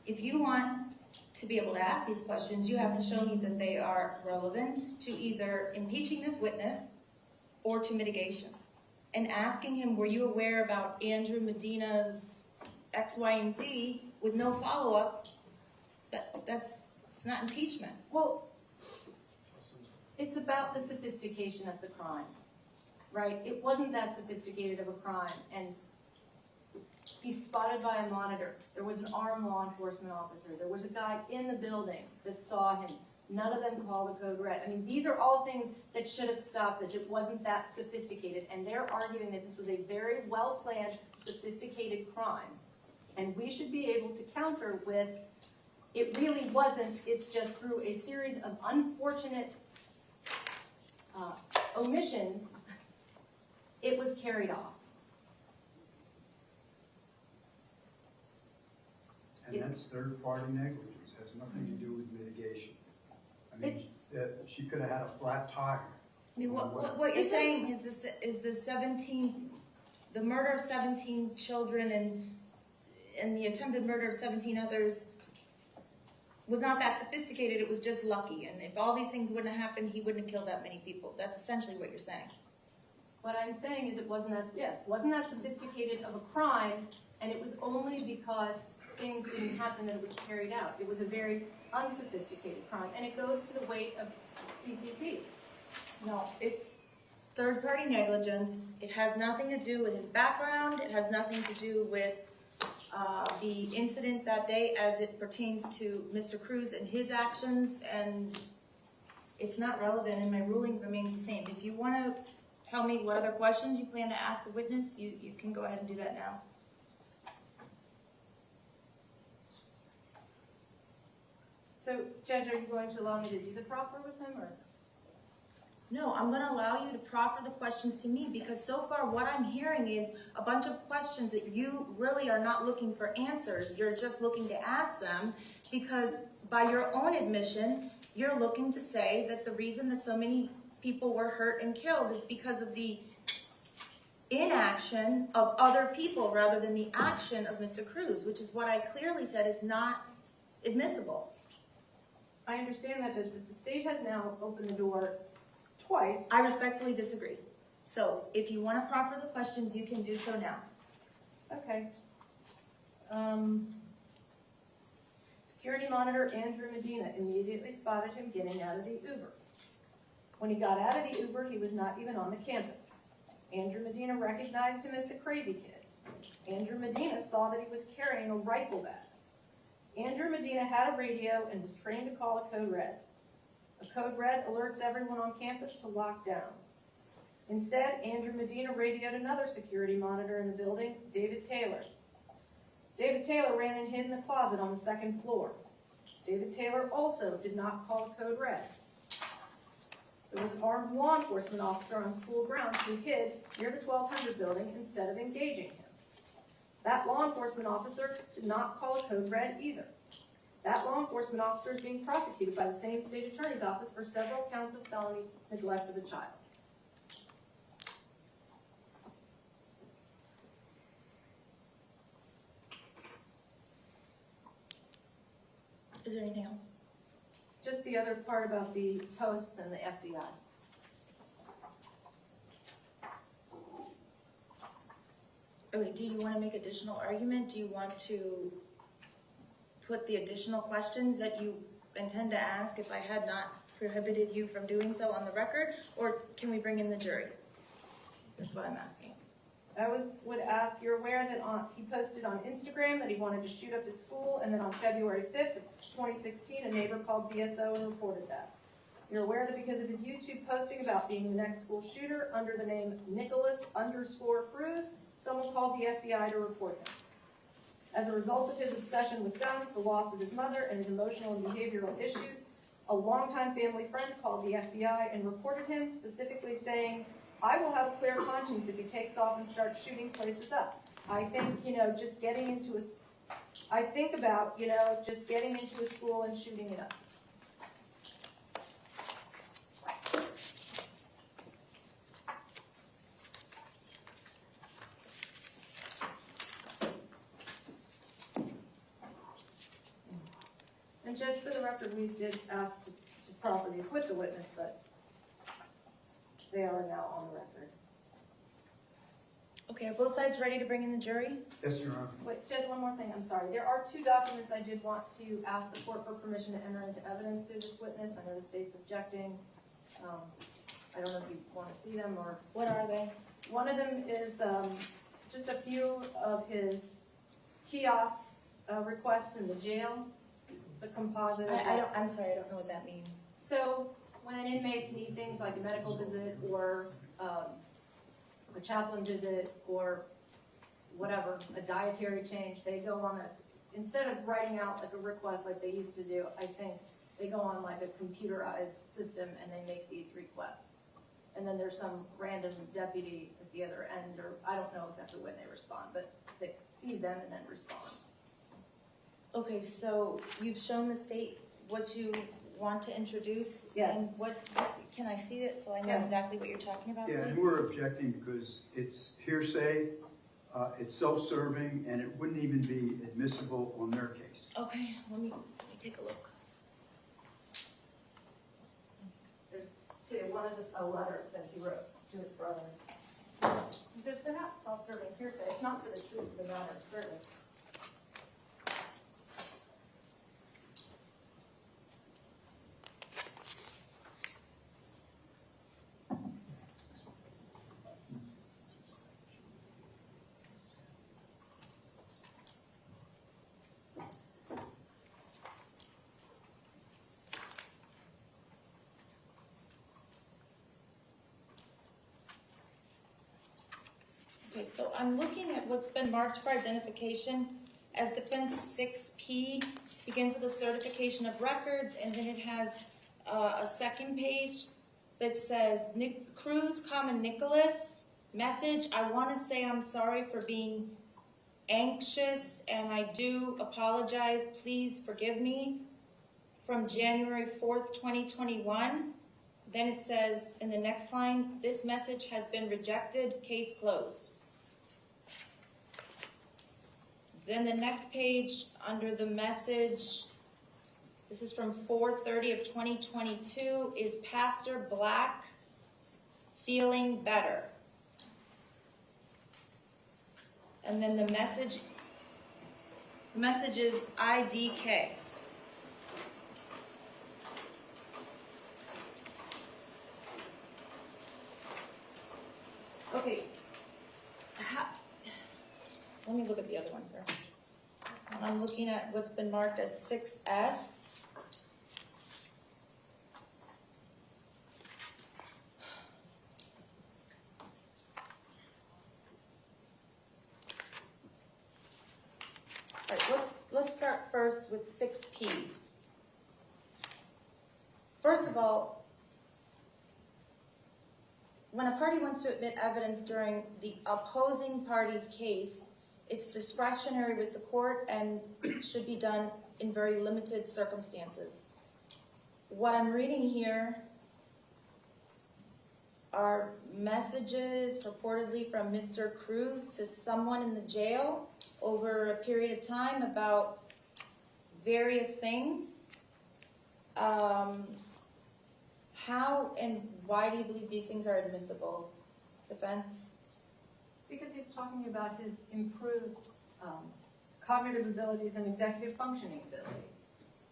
If you want to be able to ask these questions, you have to show me that they are relevant to either impeaching this witness or to mitigation. And asking him, were you aware about Andrew Medina's X, Y, and Z with no follow-up, it's not impeachment. Well, it's about the sophistication of the crime, right? It wasn't that sophisticated of a crime, and he's spotted by a monitor. There was an armed law enforcement officer. There was a guy in the building that saw him. None of them called the code red. I mean, these are all things that should have stopped this. It wasn't that sophisticated, and they're arguing that this was a very well-planned, sophisticated crime. And we should be able to counter with, it really wasn't, it's just through a series of unfortunate omissions, it was carried off. And that's third-party negligence, has nothing to do with mitigation. I mean, she could have had a flat tire. I mean, what you're saying is the murder of 17 children and the attempted murder of 17 others was not that sophisticated, it was just lucky. And if all these things wouldn't have happened, he wouldn't have killed that many people. That's essentially what you're saying. What I'm saying is it wasn't that sophisticated of a crime, and it was only because things didn't happen that it was carried out. It was a very unsophisticated crime, and it goes to the weight of CCP. No, it's third-party negligence. It has nothing to do with his background. It has nothing to do with the incident that day as it pertains to Mr. Cruz and his actions, and it's not relevant, and my ruling remains the same. If you want to tell me what other questions you plan to ask the witness, you can go ahead and do that now. So, Judge, are you going to allow me to do the proffer with him, or? No, I'm going to allow you to proffer the questions to me because so far what I'm hearing is a bunch of questions that you really are not looking for answers. You're just looking to ask them because by your own admission, you're looking to say that the reason that so many people were hurt and killed is because of the inaction of other people rather than the action of Mr. Cruz, which is what I clearly said is not admissible. I understand that, Judge, but the state has now opened the door twice. I respectfully disagree. So if you want to proffer the questions, you can do so now. Okay. Security monitor Andrew Medina immediately spotted him getting out of the Uber. When he got out of the Uber, he was not even on the campus. Andrew Medina recognized him as the crazy kid. Andrew Medina saw that he was carrying a rifle bag. Andrew Medina had a radio and was trained to call a code red. A code red alerts everyone on campus to lock down. Instead, Andrew Medina radioed another security monitor in the building, David Taylor. David Taylor ran and hid in the closet on the second floor. David Taylor also did not call a code red. There was an armed law enforcement officer on school grounds who hid near the 1200 building instead of engaging him. That law enforcement officer did not call a code red either. That law enforcement officer is being prosecuted by the same state attorney's office for several counts of felony neglect of a child. Is there anything else? Just the other part about the posts and the FBI. Okay, do you want to make additional argument? Do you want to put the additional questions that you intend to ask if I had not prohibited you from doing so on the record? Or can we bring in the jury? That's what I'm asking. I would ask, you're aware that he posted on Instagram that he wanted to shoot up his school, and then on February 5th of 2016, a neighbor called BSO and reported that. You're aware that because of his YouTube posting about being the next school shooter under the name Nikolas_Cruz, someone called the FBI to report him. As a result of his obsession with guns, the loss of his mother, and his emotional and behavioral issues, a longtime family friend called the FBI and reported him, specifically saying, I will have a clear conscience if he takes off and starts shooting places up. I think, just getting into I think about, just getting into a school and shooting it up. And Judge, for the record, we did ask to proffer these with the witness, but they are now on the record. Okay, are both sides ready to bring in the jury? Yes, Your Honor. Wait, Judge, one more thing, I'm sorry. There are two documents I did want to ask the court for permission to enter into evidence through this witness. I know the state's objecting. I don't know if you want to see them or... What are they? One of them is just a few of his kiosk requests in the jail. It's a composite. I'm sorry, I don't know what that means. So when inmates need things like a medical visit or a chaplain visit or whatever, a dietary change, they go on instead of writing out like a request like they used to do, I think they go on like a computerized system and they make these requests. And then there's some random deputy at the other end, or I don't know exactly when they respond, but they sees them and then responds. Okay, so you've shown the state what you want to introduce? Yes. And what can I see it so I know Yes. exactly what you're talking about, Yeah, please? and we're objecting because it's hearsay, it's self-serving, and it wouldn't even be admissible on their case. Okay, let me take a look. There's two. One is a letter that he wrote to his brother. They're not self-serving hearsay. It's not for the truth of the matter, certainly. Okay, so I'm looking at what's been marked for identification as Defense 6P. Begins with a certification of records, and then it has a second page that says, Cruz, Nikolas, message, I want to say I'm sorry for being anxious, and I do apologize. Please forgive me. From January 4th, 2021. then it says in the next line, this message has been rejected, case closed. Then the next page under the message, this is from 4/30 of 2022, is Pastor Black feeling better? And then the message is IDK. Okay, let me look at the other one first. I'm looking at what's been marked as 6S. All right, let's start first with 6P. First of all, when a party wants to admit evidence during the opposing party's case, it's discretionary with the court and should be done in very limited circumstances. What I'm reading here are messages purportedly from Mr. Cruz to someone in the jail over a period of time about various things. How and why do you believe these things are admissible? Defense? Because he's talking about his improved cognitive abilities and executive functioning abilities.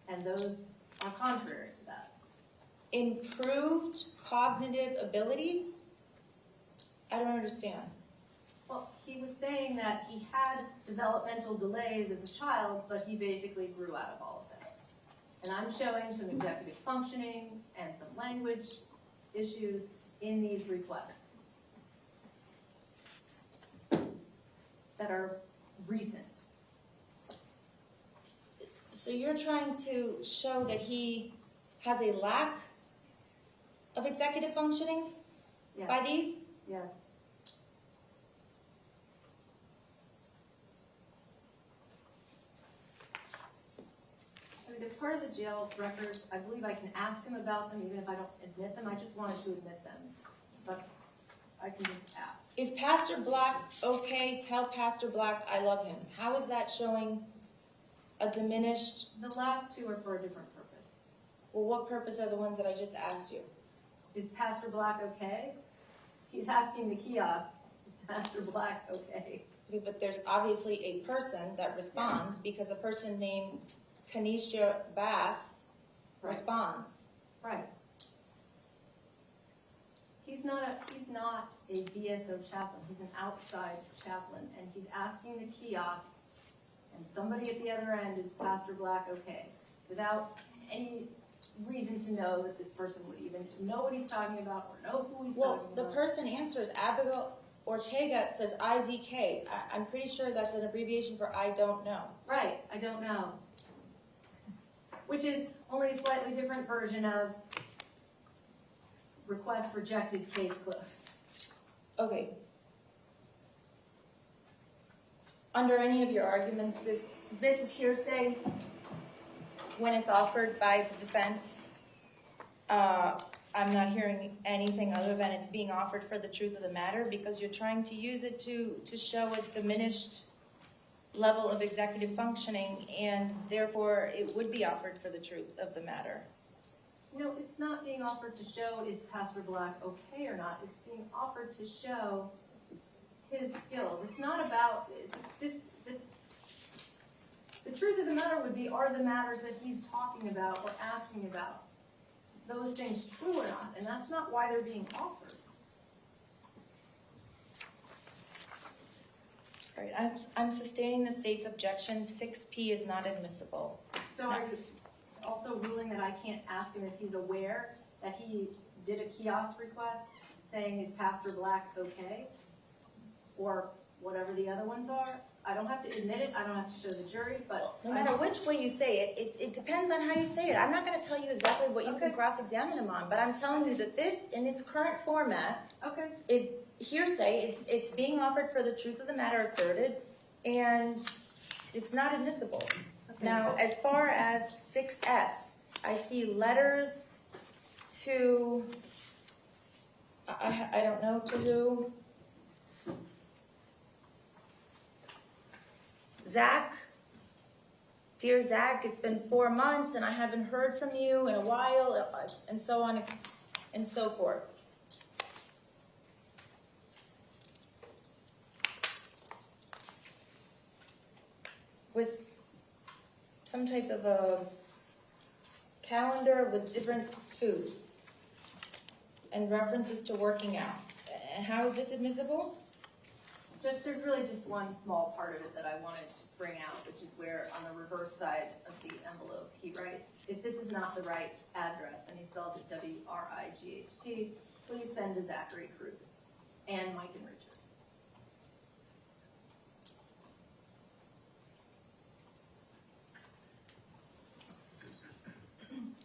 And those are contrary to that. Improved cognitive abilities? I don't understand. Well, he was saying that he had developmental delays as a child, but he basically grew out of all of that. And I'm showing some executive functioning and some language issues in these requests that are recent. So you're trying to show that he has a lack of executive functioning Yes. by these? Yes. I mean, they're part of the jail records. I believe I can ask him about them even if I don't admit them. I just wanted to admit them. But I can just ask. Is Pastor Black okay? Tell Pastor Black I love him. How is that showing a diminished? The last two are for a different purpose. Well, what purpose are the ones that I just asked you? Is Pastor Black okay? He's asking the kiosk, is Pastor Black okay? Okay, but there's obviously a person that responds because a person named Kanisha Bass responds. Right. He's not a BSO chaplain. He's an outside chaplain, and he's asking the kiosk, and somebody at the other end is Pastor Black okay, without any reason to know that this person would even know what he's talking about or know who he's talking about. Well, the person answers, Abigail Ortega says IDK. I'm pretty sure that's an abbreviation for I don't know. Right, I don't know. Which is only a slightly different version of request rejected, case closed. Okay. Under any of your arguments, this is hearsay when it's offered by the defense. I'm not hearing anything other than it's being offered for the truth of the matter because you're trying to use it to show a diminished level of executive functioning, and therefore it would be offered for the truth of the matter. No, it's not being offered to show is Pastor Black okay or not. It's being offered to show his skills. It's not about this. The truth of the matter would be, are the matters that he's talking about or asking about those things true or not? And that's not why they're being offered. All right, I'm sustaining the state's objection. 6P is not admissible. So are you also ruling that I can't ask him if he's aware that he did a kiosk request saying is Pastor Black okay? Or whatever the other ones are? I don't have to admit it. I don't have to show the jury, but no matter which way you say it, it depends on how you say it. I'm not going to tell you exactly what you can cross-examine him on, but I'm telling you that this, in its current format, is hearsay. It's being offered for the truth of the matter asserted, and it's not admissible. Okay. Now, as far as 6S, I see letters to, I don't know to who. Zach, dear Zach, it's been 4 months and I haven't heard from you in a while, and so on and so forth. With some type of a calendar with different foods and references to working out. And how is this admissible? Judge, there's really just one small part of it that I wanted to bring out, which is where on the reverse side of the envelope, he writes, if this is not the right address, and he spells it W-R-I-G-H-T, please send to Zachary Cruz and Mike and Richard.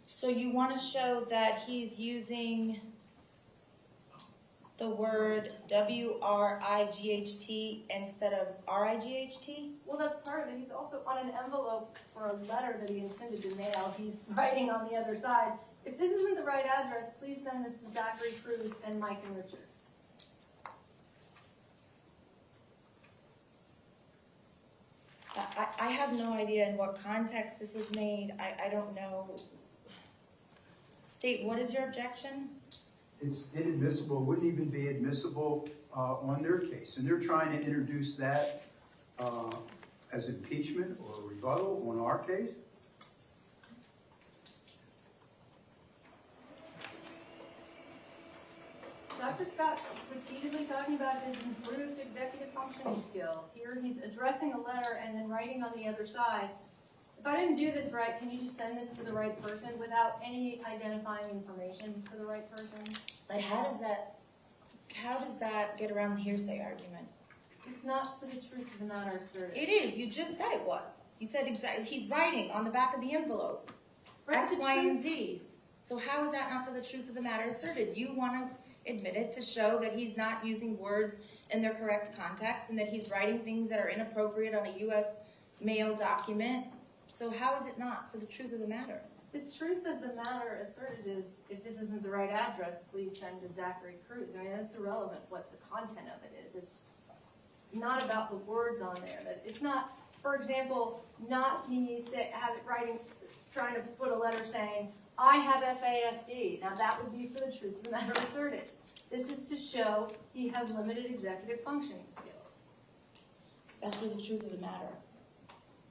So you want to show that he's using the word W-R-I-G-H-T instead of R-I-G-H-T? Well, that's part of it. He's also on an envelope for a letter that he intended to mail. He's writing on the other side, if this isn't the right address, please send this to Zachary Cruz and Mike and Richard. I have no idea in what context this was made. I don't know. State, what is your objection? It's inadmissible, wouldn't even be admissible on their case. And they're trying to introduce that as impeachment or rebuttal on our case. Dr. Scott's repeatedly talking about his improved executive functioning skills. Here he's addressing a letter and then writing on the other side, if I didn't do this right, can you just send this to the right person without any identifying information for the right person? Like, how does that get around the hearsay argument? It's not for the truth of the matter asserted. It is. You just said it was. You said exactly. He's writing on the back of the envelope. Right, X, Y, and Z. So how is that not for the truth of the matter asserted? You want to admit it to show that he's not using words in their correct context and that he's writing things that are inappropriate on a U.S. mail document. So how is it not for the truth of the matter? The truth of the matter asserted is, if this isn't the right address, please send to Zachary Cruz. I mean, that's irrelevant what the content of it is. It's not about the words on there. That it's not, for example, not me trying to put a letter saying, I have FASD. Now that would be for the truth of the matter asserted. This is to show he has limited executive functioning skills. That's for the truth of the matter.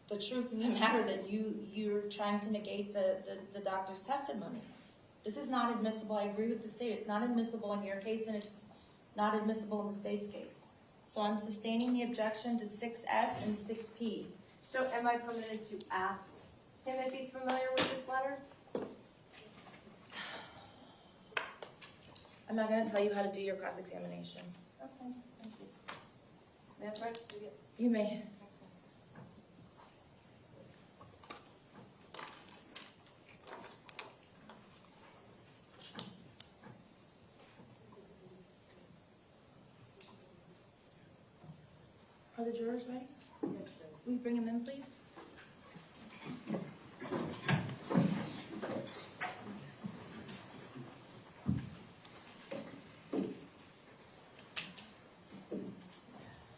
The truth of the matter that you're trying to negate the doctor's testimony. This is not admissible. I agree with the state. It's not admissible in your case, and it's not admissible in the state's case. So I'm sustaining the objection to 6S and 6P. So am I permitted to ask him if he's familiar with this letter? I'm not going to tell you how to do your cross-examination. Okay, thank you. May I practice again? You may. Are the jurors ready? Yes, sir. Will you bring them in, please?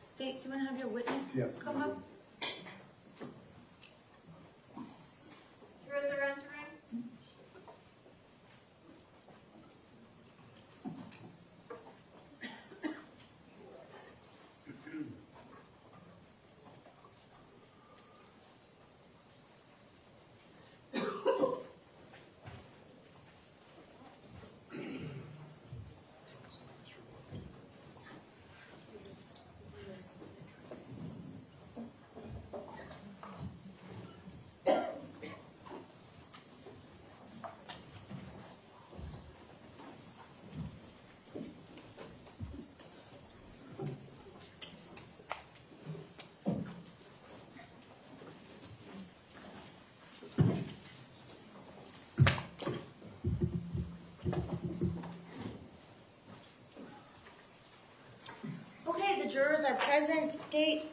State, do you want to have your witness come up? Jurors are entering. Okay, the jurors are present. State.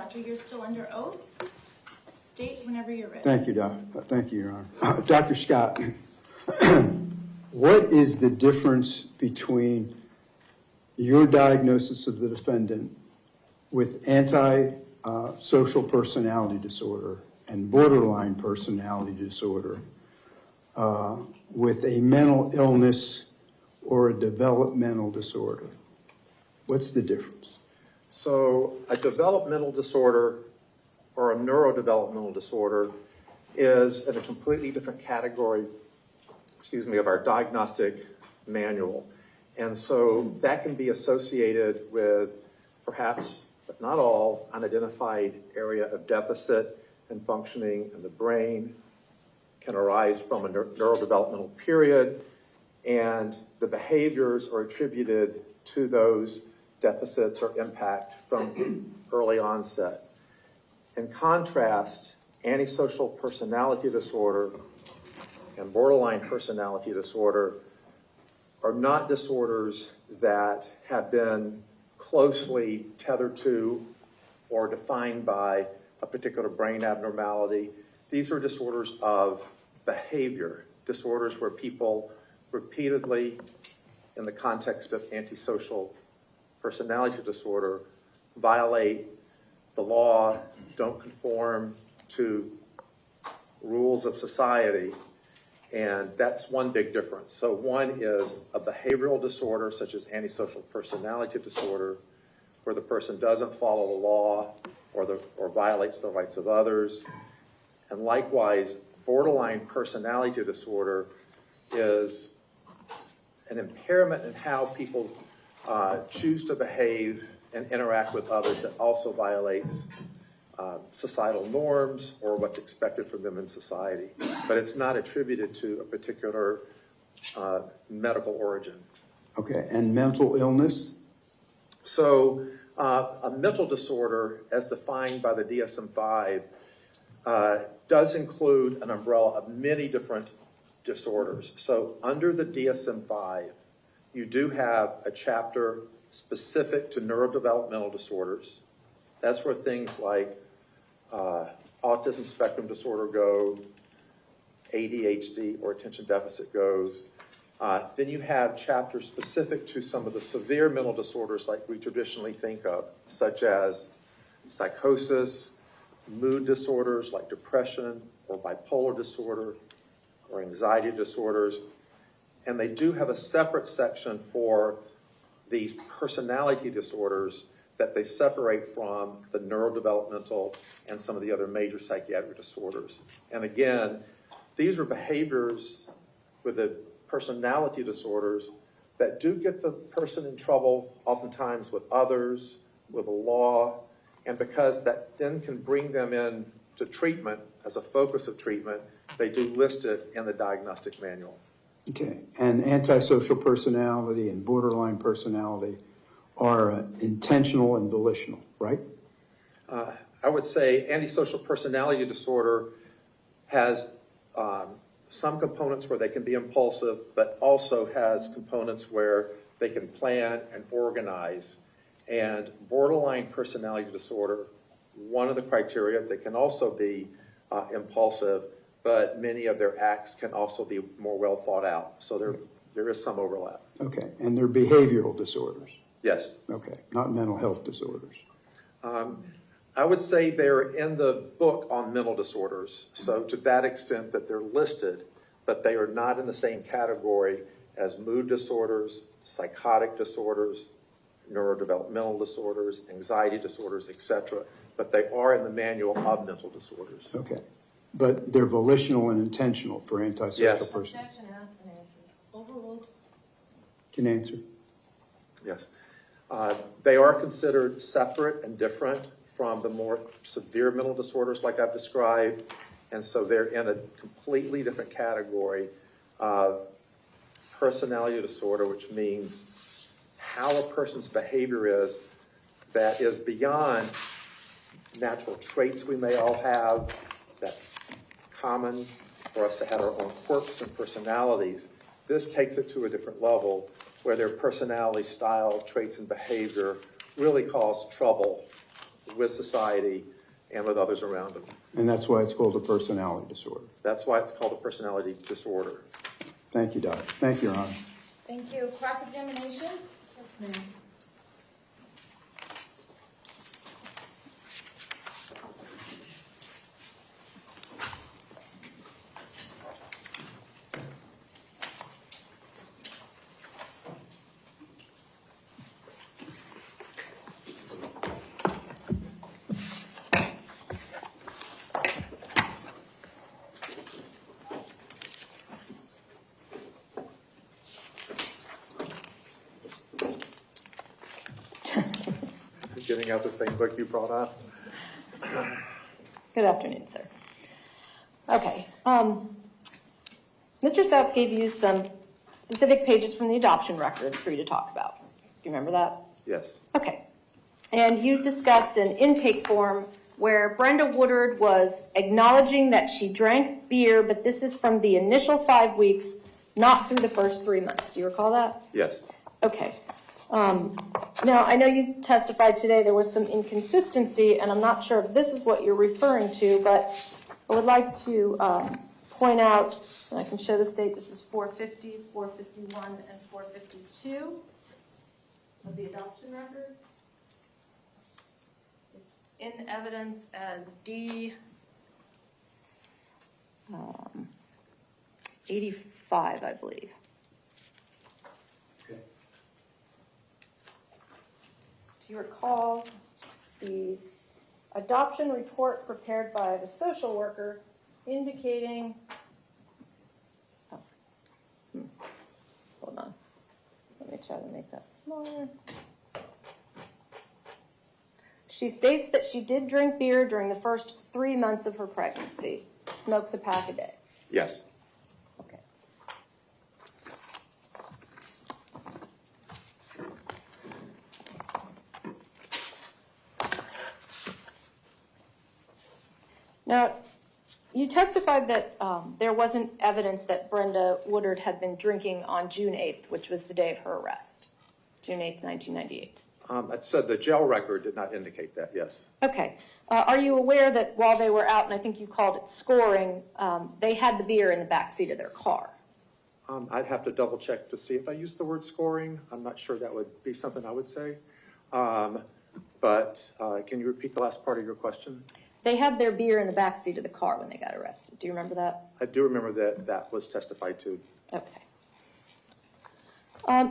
Doctor, you're still under oath. State whenever you're ready. Thank you, Thank you, Your Honor. Dr. Scott, what is the difference between your diagnosis of the defendant with anti-social personality disorder and borderline personality disorder with a mental illness or a developmental disorder? What's the difference? So a developmental disorder or a neurodevelopmental disorder is in a completely different category, of our diagnostic manual. And so that can be associated with perhaps, but not all, unidentified area of deficit and functioning in the brain, can arise from a neurodevelopmental period, and the behaviors are attributed to those deficits or impact from early onset. In contrast, antisocial personality disorder and borderline personality disorder are not disorders that have been closely tethered to or defined by a particular brain abnormality. These are disorders of behavior, disorders where people repeatedly, in the context of antisocial personality disorder, violate the law, don't conform to rules of society, and that's one big difference. So one is a behavioral disorder, such as antisocial personality disorder, where the person doesn't follow the law or violates the rights of others. And likewise, borderline personality disorder is an impairment in how people choose to behave and interact with others that also violates societal norms or what's expected from them in society. But it's not attributed to a particular medical origin. Okay, and mental illness? So a mental disorder, as defined by the DSM-5, does include an umbrella of many different disorders. So under the DSM-5, you do have a chapter specific to neurodevelopmental disorders. That's where things like autism spectrum disorder go, ADHD or attention deficit goes. Then you have chapters specific to some of the severe mental disorders like we traditionally think of, such as psychosis, mood disorders like depression or bipolar disorder or anxiety disorders. And they do have a separate section for these personality disorders that they separate from the neurodevelopmental and some of the other major psychiatric disorders. And again, these are behaviors with the personality disorders that do get the person in trouble, oftentimes with others, with the law, and because that then can bring them in to treatment as a focus of treatment, they do list it in the diagnostic manual. Okay, and antisocial personality and borderline personality are intentional and volitional, right? I would say antisocial personality disorder has some components where they can be impulsive, but also has components where they can plan and organize. And borderline personality disorder, one of the criteria, they can also be impulsive, but many of their acts can also be more well thought out. So there is some overlap. Okay, and they're behavioral disorders? Yes. Okay, not mental health disorders. I would say they're in the book on mental disorders, so to that extent that they're listed, but they are not in the same category as mood disorders, psychotic disorders, neurodevelopmental disorders, anxiety disorders, etc. But they are in the manual of mental disorders. Okay, but they're volitional and intentional for antisocial person. Objection asked and answered. Overruled. Can answer. Yes. They are considered separate and different from the more severe mental disorders like I've described, and so they're in a completely different category of personality disorder, which means how a person's behavior is that is beyond natural traits we may all have. That's common for us to have our own quirks and personalities. This takes it to a different level where their personality, style, traits, and behavior really cause trouble with society and with others around him. And that's why it's called a personality disorder. That's why it's called a personality disorder. Thank you, Doctor. Thank you, Your Honor. Thank you. Cross-examination? Yes, ma'am. Getting out the same book you brought up. Good afternoon, sir. Okay. Mr. Stouts gave you some specific pages from the adoption records for you to talk about. Do you remember that? Yes. Okay. And you discussed an intake form where Brenda Woodard was acknowledging that she drank beer, but this is from the initial 5 weeks, not through the first 3 months. Do you recall that? Yes. Okay. Now, I know you testified today there was some inconsistency, and I'm not sure if this is what you're referring to, but I would like to point out, and I can show the date, this is 450, 451, and 452 of the adoption records. It's in evidence as D 85, I believe. Do you recall the adoption report prepared by the social worker indicating, hold on, let me try to make that smaller. She states that she did drink beer during the first 3 months of her pregnancy, smokes a pack a day. Yes. Okay. Now, you testified that there wasn't evidence that Brenda Woodard had been drinking on June 8th, which was the day of her arrest, June 8th, 1998. I said the jail record did not indicate that, yes. Okay. Are you aware that while they were out, and I think you called it scoring, they had the beer in the back seat of their car? I'd have to double check to see if I used the word scoring. I'm not sure that would be something I would say. But can you repeat the last part of your question? They had their beer in the back seat of the car when they got arrested. Do you remember that? I do remember that that was testified to. Okay.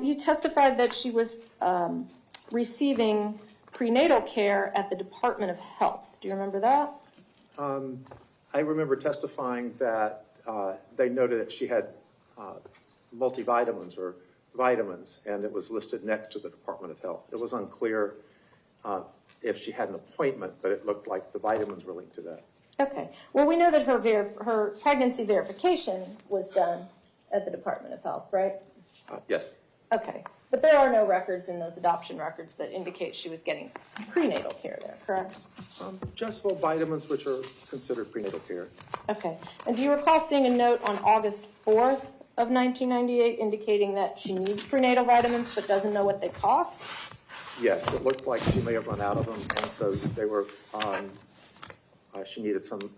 You testified that she was receiving prenatal care at the Department of Health. Do you remember that? I remember testifying that they noted that she had multivitamins or vitamins, and it was listed next to the Department of Health. It was unclear if she had an appointment, but it looked like the vitamins were linked to that. Okay. Well, we know that her pregnancy verification was done at the Department of Health, right? Yes. Okay. But there are no records in those adoption records that indicate she was getting prenatal care there, correct? Just for vitamins, which are considered prenatal care. Okay. And do you recall seeing a note on August 4th of 1998 indicating that she needs prenatal vitamins but doesn't know what they cost? Yes, it looked like she may have run out of them, and so they were, she needed some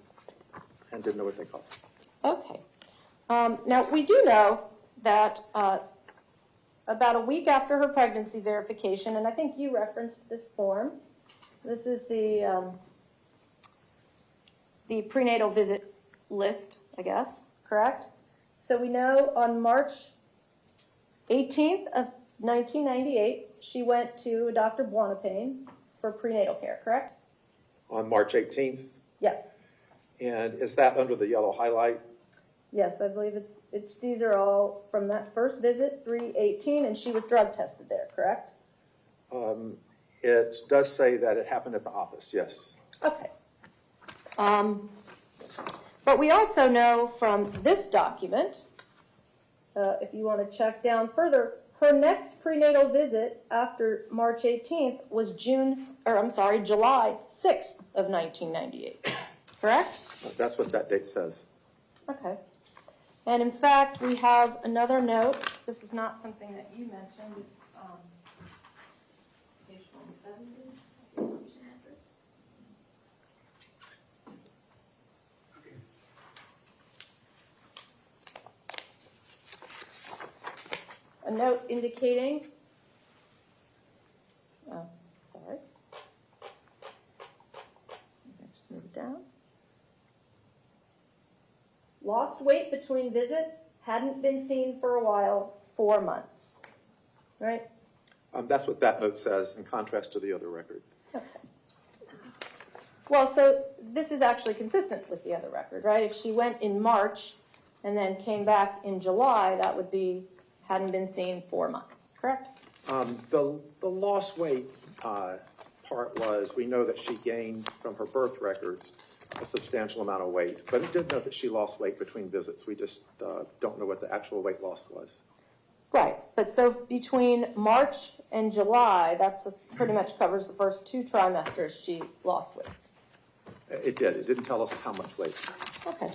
and didn't know what they cost. Okay. Now, we do know that about a week after her pregnancy verification, and I think you referenced this form. This is the prenatal visit list, I guess, correct? So we know on March 18th of 1998, she went to Dr. Buonapane for prenatal care, correct? On March 18th? Yes. And is that under the yellow highlight? Yes, I believe it's these are all from that first visit, 3/18, and she was drug tested there, correct? It does say that it happened at the office, yes. Okay. But we also know from this document, if you want to check down further, her next prenatal visit after March 18th was July 6th of 1998, correct? That's what that date says. Okay. And in fact, we have another note. This is not something that you mentioned. It's page 170. a note indicating, oh, sorry. Just move it down. Lost weight between visits, hadn't been seen for a while, 4 months. Right? That's what that note says in contrast to the other record. Okay. Well, so this is actually consistent with the other record, right? If she went in March and then came back in July, that would be hadn't been seen 4 months, correct? The lost weight part was, we know that she gained from her birth records a substantial amount of weight, but it did note that she lost weight between visits. We just don't know what the actual weight loss was. Right, but so between March and July, that's pretty much covers the first 2 trimesters she lost weight. It did. It didn't tell us how much weight. Okay.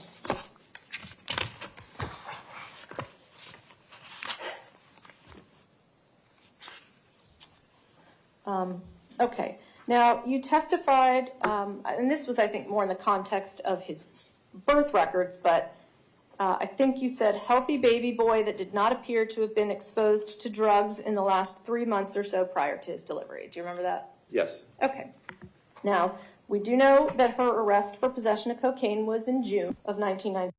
Okay. Now, you testified, and this was, I think, more in the context of his birth records, but I think you said healthy baby boy that did not appear to have been exposed to drugs in the last 3 months or so prior to his delivery. Do you remember that? Yes. Okay. Now, we do know that her arrest for possession of cocaine was in June of 1990.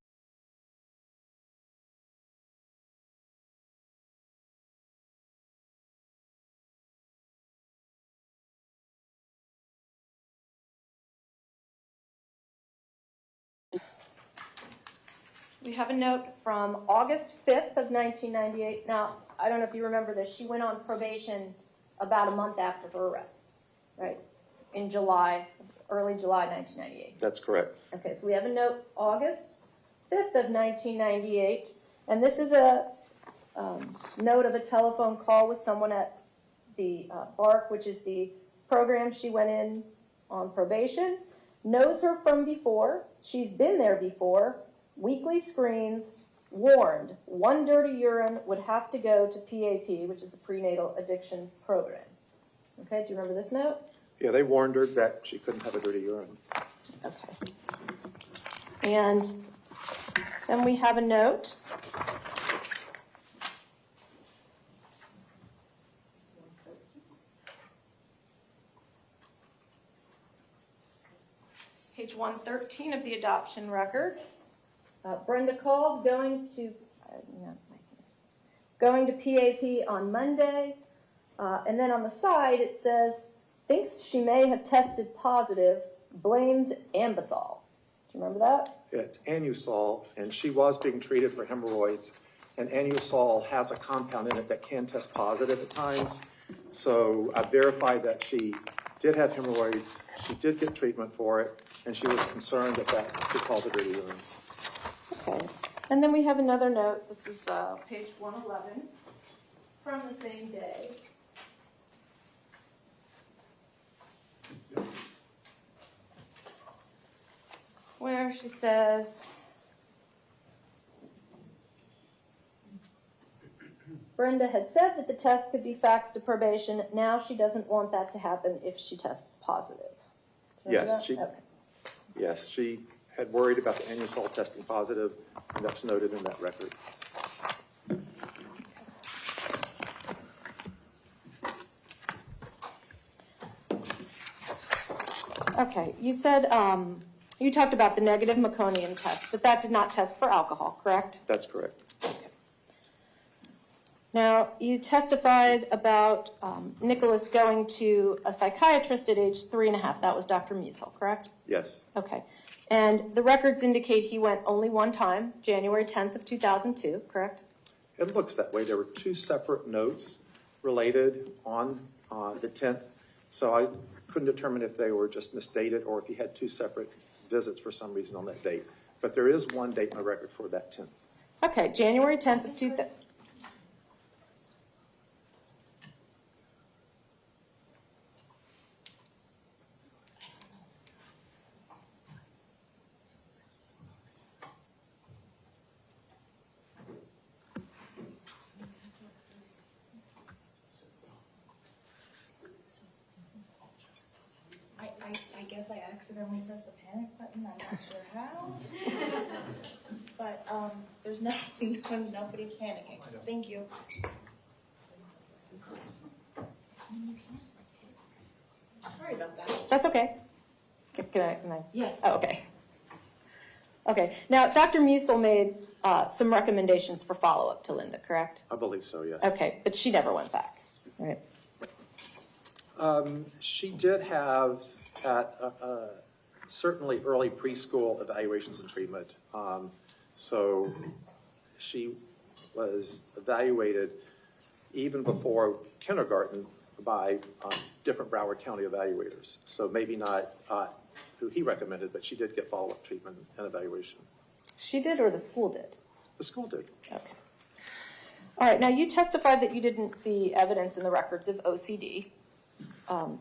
We have a note from August 5th of 1998. Now, I don't know if you remember this. She went on probation about a month after her arrest, right? In July, early July 1998. That's correct. Okay, so we have a note August 5th of 1998, and this is a note of a telephone call with someone at the BARC, which is the program she went in on probation, knows her from before, she's been there before, weekly screens, warned, 1 dirty urine would have to go to PAP, which is the prenatal addiction program. Okay, do you remember this note? Yeah, they warned her that she couldn't have a dirty urine. Okay. And then we have a note. Page 113 of the adoption records. Brenda called going to PAP on Monday. And then on the side it says, thinks she may have tested positive, blames Ambisol. Do you remember that? Yeah, it's Anusol, and she was being treated for hemorrhoids, and Anusol has a compound in it that can test positive at times. So I verified that she did have hemorrhoids, she did get treatment for it, and she was concerned that that could cause a dirty urine. Okay. And then we have another note. This is page 111 from the same day. Where she says, Brenda had said that the test could be faxed to probation. Now she doesn't want that to happen if she tests positive. Yes, yes, she had worried about the Anusol testing positive, and that's noted in that record. Okay, you said you talked about the negative meconium test, but that did not test for alcohol, correct? That's correct. Okay. Now, you testified about Nikolas going to a psychiatrist at age 3.5. That was Dr. Miesel, correct? Yes. Okay. And the records indicate he went only one time, January 10th of 2002, correct? It looks that way. There were 2 separate notes related on the 10th, so I couldn't determine if they were just misdated or if he had 2 separate visits for some reason on that date. But there is one date in the record for that 10th. Okay, January 10th of 2000. I guess I accidentally pressed the panic button. I'm not sure how. But there's nothing, nobody's panicking. Thank you. about that. That's okay. Can I? Yes. Oh, okay. Okay. Now, Dr. Musil made some recommendations for follow-up to Linda, correct? I believe so, yes. Okay, but she never went back, right? She did have certainly early preschool evaluations and treatment. So she was evaluated even before kindergarten by different Broward County evaluators. So maybe not who he recommended, but she did get follow-up treatment and evaluation. She did, or the school did? The school did. Okay. All right, now you testified that you didn't see evidence in the records of OCD,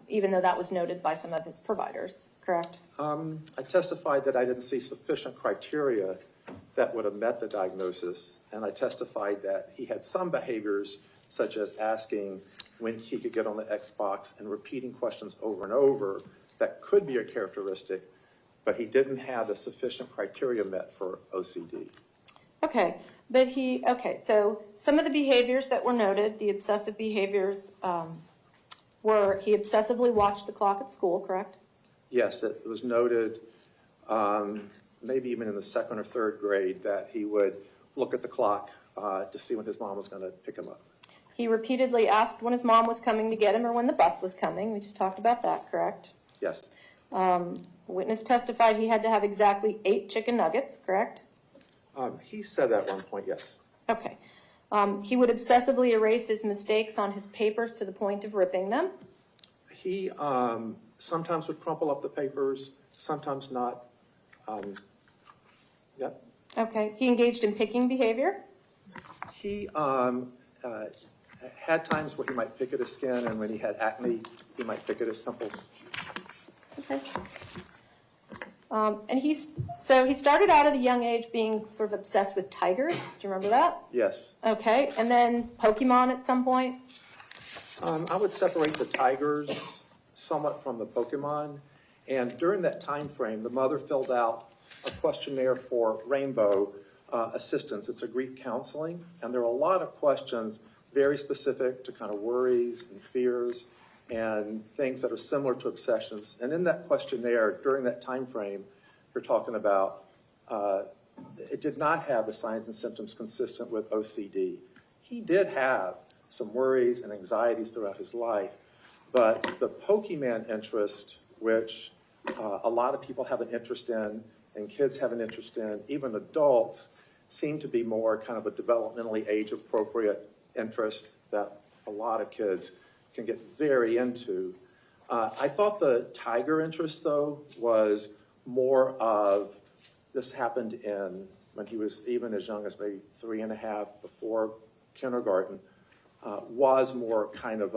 even though that was noted by some of his providers, correct? I testified that I didn't see sufficient criteria that would have met the diagnosis, and I testified that he had some behaviors, such as asking when he could get on the Xbox and repeating questions over and over that could be a characteristic, but he didn't have the sufficient criteria met for OCD. Okay, but so some of the behaviors that were noted, the obsessive behaviors, were he obsessively watched the clock at school, correct? Yes, it was noted, maybe even in the second or third grade, that he would look at the clock to see when his mom was going to pick him up. He repeatedly asked when his mom was coming to get him or when the bus was coming. We just talked about that, correct? Yes. Witness testified he had to have exactly 8 chicken nuggets, correct? He said that at one point, yes. Okay. He would obsessively erase his mistakes on his papers to the point of ripping them. He sometimes would crumple up the papers, sometimes not. Yep. Okay. He engaged in picking behavior. He had times where he might pick at his skin, and when he had acne, he might pick at his pimples. Okay. And he started out at a young age being sort of obsessed with tigers. Do you remember that? Yes. Okay. And then Pokemon at some point? I would separate the tigers somewhat from the Pokemon. And during that time frame, the mother filled out a questionnaire for Rainbow Assistance. It's a grief counseling. And there are a lot of questions very specific to kind of worries and fears and things that are similar to obsessions. And in that questionnaire, during that time frame, you're talking about, it did not have the signs and symptoms consistent with OCD. He did have some worries and anxieties throughout his life, but the Pokemon interest, which a lot of people have an interest in, and kids have an interest in, even adults, seem to be more kind of a developmentally age-appropriate interest that a lot of kids can get very into. I thought the tiger interest, though, was more of, this happened when he was even as young as maybe 3.5 before kindergarten, was more kind of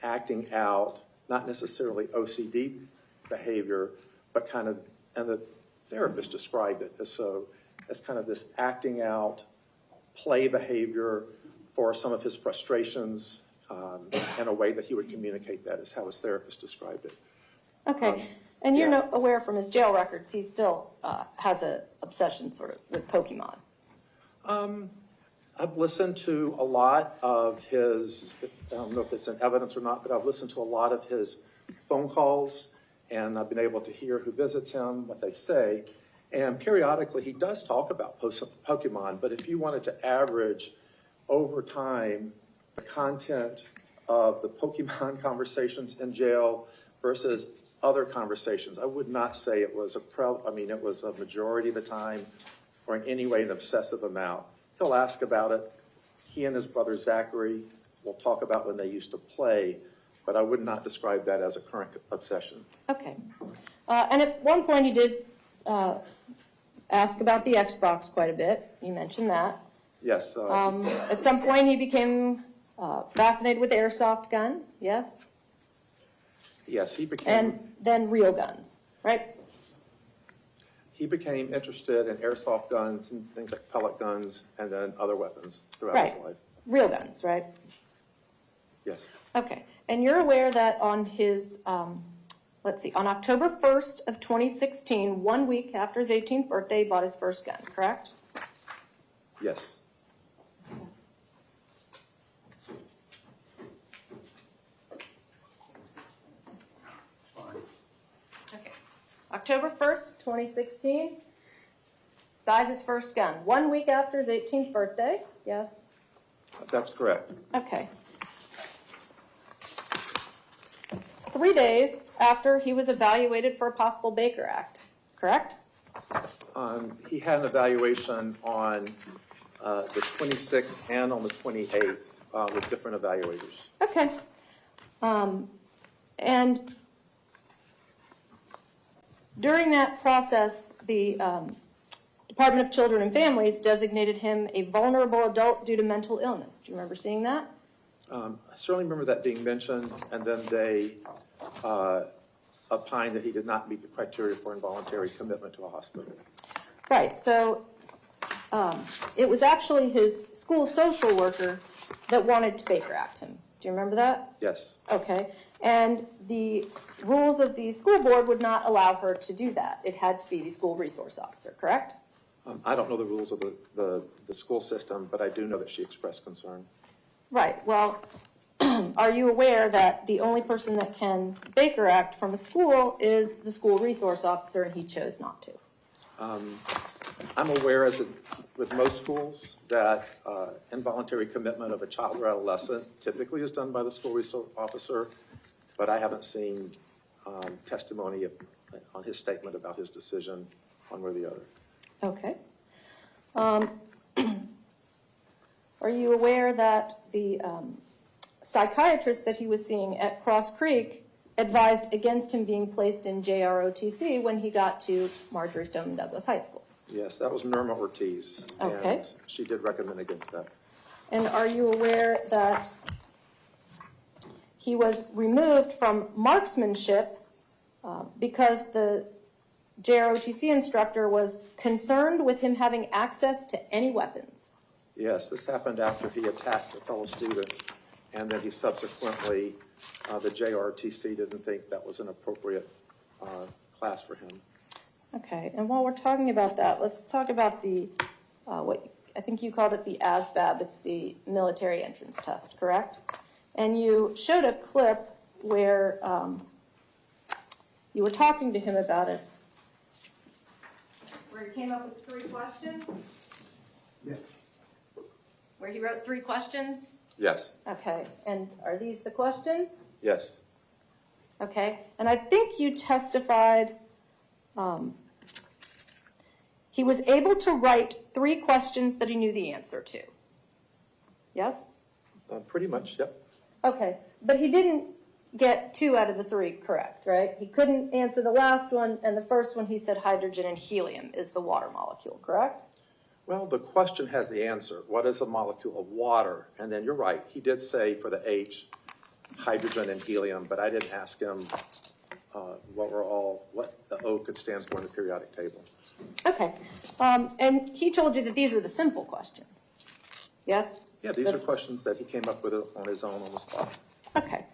acting out, not necessarily OCD behavior, but kind of, and the therapist described it as kind of this acting out play behavior for some of his frustrations, in a way that he would communicate that, is how his therapist described it. Okay. And you're aware from his jail records he still has an obsession sort of with Pokemon. I've listened to a lot of his, I don't know if it's in evidence or not, but I've listened to a lot of his phone calls, and I've been able to hear who visits him, what they say. And periodically he does talk about Pokemon, but if you wanted to average over time the content of the Pokemon conversations in jail versus other conversations, I would not say it was it was a majority of the time or in any way an obsessive amount. He'll ask about it. He and his brother Zachary will talk about when they used to play, but I would not describe that as a current obsession. Okay. And at one point he did ask about the Xbox quite a bit. You mentioned that. Yes. At some point he became fascinated with airsoft guns, yes? Yes, he became... And then real guns, right? He became interested in airsoft guns and things like pellet guns and then other weapons throughout his life. Real guns, right? Yes. Okay. And you're aware that on his, on October 1st of 2016, 1 week after his 18th birthday, he bought his first gun, correct? Yes. October 1st, 2016, buys his first gun. 1 week after his 18th birthday, yes? That's correct. Okay. 3 days after he was evaluated for a possible Baker Act, correct? He had an evaluation on the 26th and on the 28th with different evaluators. Okay. And during that process, the Department of Children and Families designated him a vulnerable adult due to mental illness. Do you remember seeing that? I certainly remember that being mentioned, and then they opined that he did not meet the criteria for involuntary commitment to a hospital. Right. So it was actually his school social worker that wanted to Baker Act him. Do you remember that? Yes. Okay. And the rules of the school board would not allow her to do that. It had to be the school resource officer, correct? I don't know the rules of the school system, but I do know that she expressed concern. Right. Well, are you aware that the only person that can Baker Act from a school is the school resource officer, and he chose not to? I'm aware, as with most schools, that involuntary commitment of a child or adolescent typically is done by the school resource officer, but I haven't seen testimony on his statement about his decision one way or the other. Okay. Are you aware that the psychiatrist that he was seeing at Cross Creek advised against him being placed in JROTC when he got to Marjorie Stoneman Douglas High School? Yes, that was Norma Ortiz. Okay. And she did recommend against that. And are you aware that he was removed from marksmanship because the JROTC instructor was concerned with him having access to any weapons? Yes, this happened after he attacked a fellow student, and then he subsequently, the JRTC didn't think that was an appropriate class for him. Okay, and while we're talking about that, let's talk about the, what I think you called it the ASVAB. It's the military entrance test, correct? And you showed a clip where you were talking to him about it, where he came up with 3 questions? Yeah. Where he wrote 3 questions? Yes. Okay, and are these the questions? Yes. Okay, and I think you testified he was able to write 3 questions that he knew the answer to. Yes? Pretty much, yep. Okay, but he didn't get 2 out of the 3 correct, right? He couldn't answer the last one, and the first one he said hydrogen and helium is the water molecule, correct? Well, the question has the answer. What is a molecule of water? And then you're right, he did say for the H, hydrogen and helium, but I didn't ask him what the O could stand for in the periodic table. Okay, and he told you that these are the simple questions, yes? Yeah, these are questions that he came up with on his own on the spot. Okay.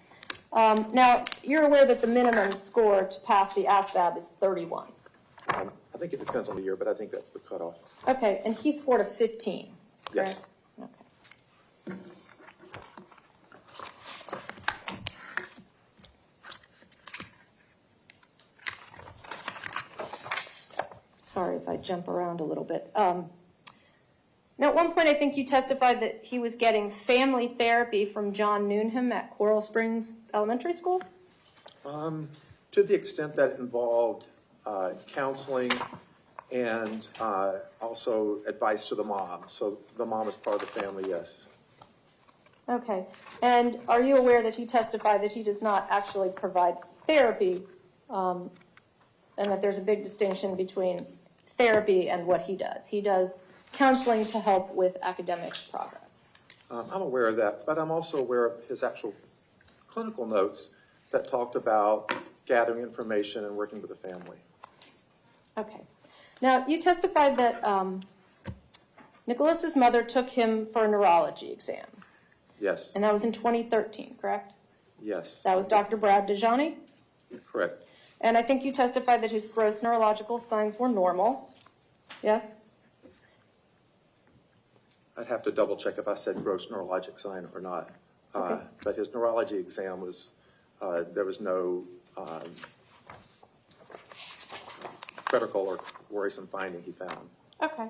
Now, you're aware that the minimum score to pass the ASVAB is 31. I think it depends on the year, but I think that's the cutoff. Okay, and he scored a 15, Yes. correct? Okay. Sorry if I jump around a little bit. Now, at one point, I think you testified that he was getting family therapy from John Newnham at Coral Springs Elementary School? To the extent that it involved counseling and also advice to the mom. So the mom is part of the family, yes. Okay. And are you aware that he testified that he does not actually provide therapy and that there's a big distinction between therapy and what he does? He does counseling to help with academic progress. I'm aware of that, but I'm also aware of his actual clinical notes that talked about gathering information and working with the family. Okay. Now, you testified that Nikolas's mother took him for a neurology exam. Yes. And that was in 2013, correct? Yes. That was Dr. Brad Dejani? Correct. And I think you testified that his gross neurological signs were normal. Yes? I'd have to double check if I said gross neurologic sign or not. Okay. But his neurology exam was, there was no critical or worrisome finding he found. Okay.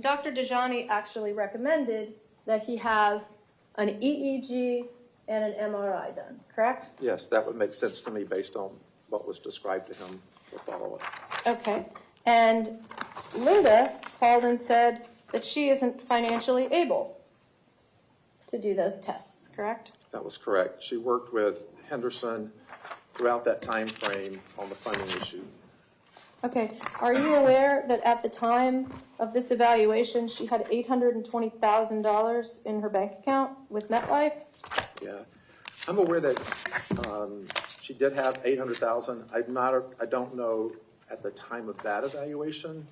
Dr. Dejani actually recommended that he have an EEG and an MRI done, correct? Yes, that would make sense to me based on what was described to him for follow-up. Okay. And Linda called and said that she isn't financially able to do those tests, correct? That was correct. She worked with Henderson throughout that time frame on the funding issue. Okay. Are you aware that at the time of this evaluation, she had $820,000 in her bank account with MetLife? Yeah, I'm aware that she did have $800,000. I don't know at the time of that evaluation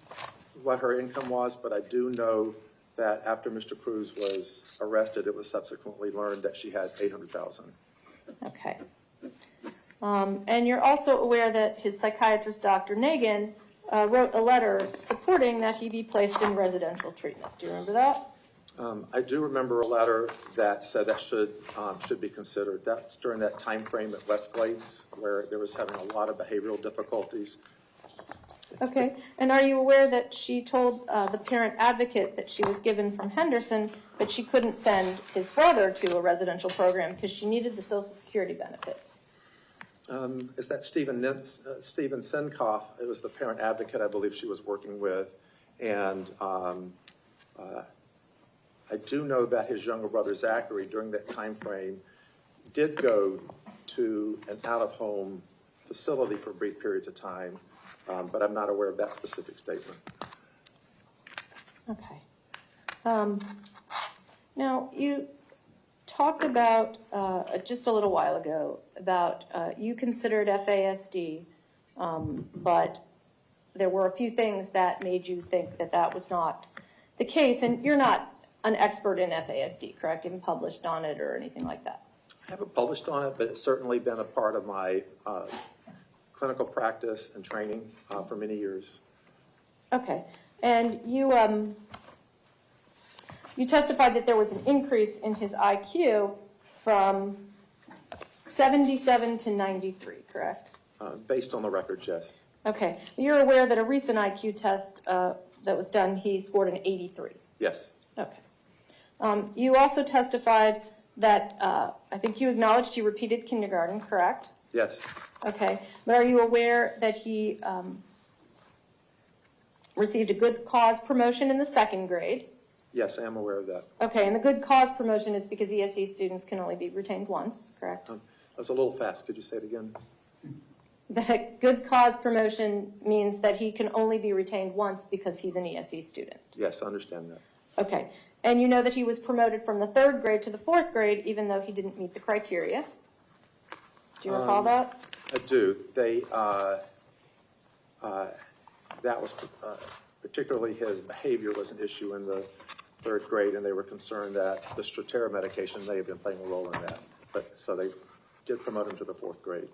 what her income was, but I do know that after Mr. Cruz was arrested, it was subsequently learned that she had $800,000. Okay. And you're also aware that his psychiatrist, Dr. Nagin, wrote a letter supporting that he be placed in residential treatment. Do you remember that? I do remember a letter that said that should be considered. That's during that time frame at Westglades where there was having a lot of behavioral difficulties. Okay. And are you aware that she told the parent advocate that she was given from Henderson that she couldn't send his brother to a residential program because she needed the Social Security benefits? Is that Stephen Senkoff? It was the parent advocate I believe she was working with. And I do know that his younger brother, Zachary, during that time frame, did go to an out-of-home facility for brief periods of time, but I'm not aware of that specific statement. Okay. Now, you talked about, just a little while ago, about you considered FASD, but there were a few things that made you think that that was not the case, and you're not an expert in FASD, correct? You haven't published on it or anything like that? I haven't published on it, but it's certainly been a part of my clinical practice and training for many years. Okay. And you testified that there was an increase in his IQ from 77 to 93, correct? Based on the records, yes. Okay. You're aware that a recent IQ test that was done, he scored an 83? Yes. Okay. You also testified that, I think you acknowledged he repeated kindergarten, correct? Yes. Okay. But are you aware that he received a good cause promotion in the second grade? Yes, I am aware of that. Okay, and the good cause promotion is because ESE students can only be retained once, correct? That was a little fast. Could you say it again? That a good cause promotion means that he can only be retained once because he's an ESE student. Yes, I understand that. Okay, and you know that he was promoted from the third grade to the fourth grade even though he didn't meet the criteria. Do you recall that? I do. That was particularly his behavior was an issue in the third grade, and they were concerned that the Strattera medication may have been playing a role in that. But so they did promote him to the fourth grade.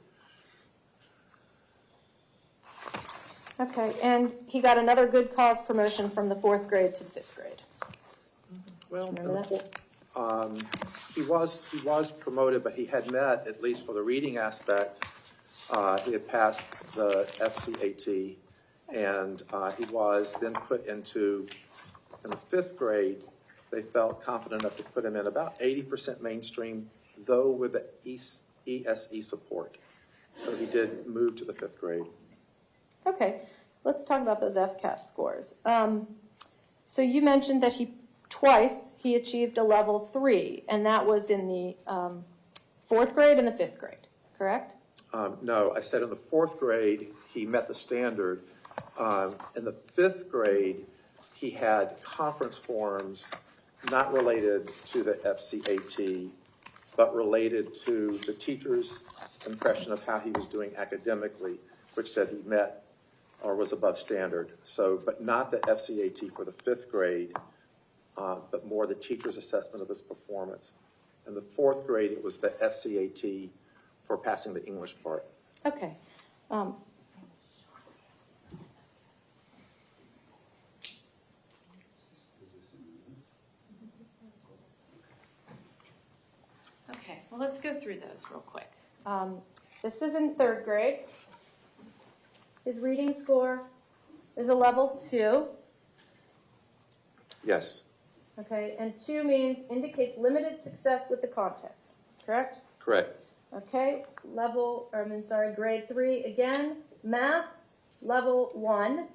Okay, and he got another good cause promotion from the fourth grade to the fifth grade. Well, Remember he was promoted, but he had met, at least for the reading aspect, he had passed the FCAT, and he was then put into, in the fifth grade, they felt confident enough to put him in about 80% mainstream, though with the ESE support. So he did move to the fifth grade. Okay, let's talk about those FCAT scores. So you mentioned that twice he achieved a level 3, and that was in the fourth grade and the fifth grade, correct? No, I said in the fourth grade he met the standard. In the fifth grade, he had conference forms not related to the FCAT, but related to the teacher's impression of how he was doing academically, which said he met or was above standard. So, but not the FCAT for the fifth grade, but more the teacher's assessment of his performance. In the fourth grade, it was the FCAT for passing the English part. Okay. Well, let's go through those real quick. This is in 3rd grade. His reading score is a level 2. Yes. Okay, and 2 indicates limited success with the content, correct? Correct. Okay, grade 3 again. Math, level 1,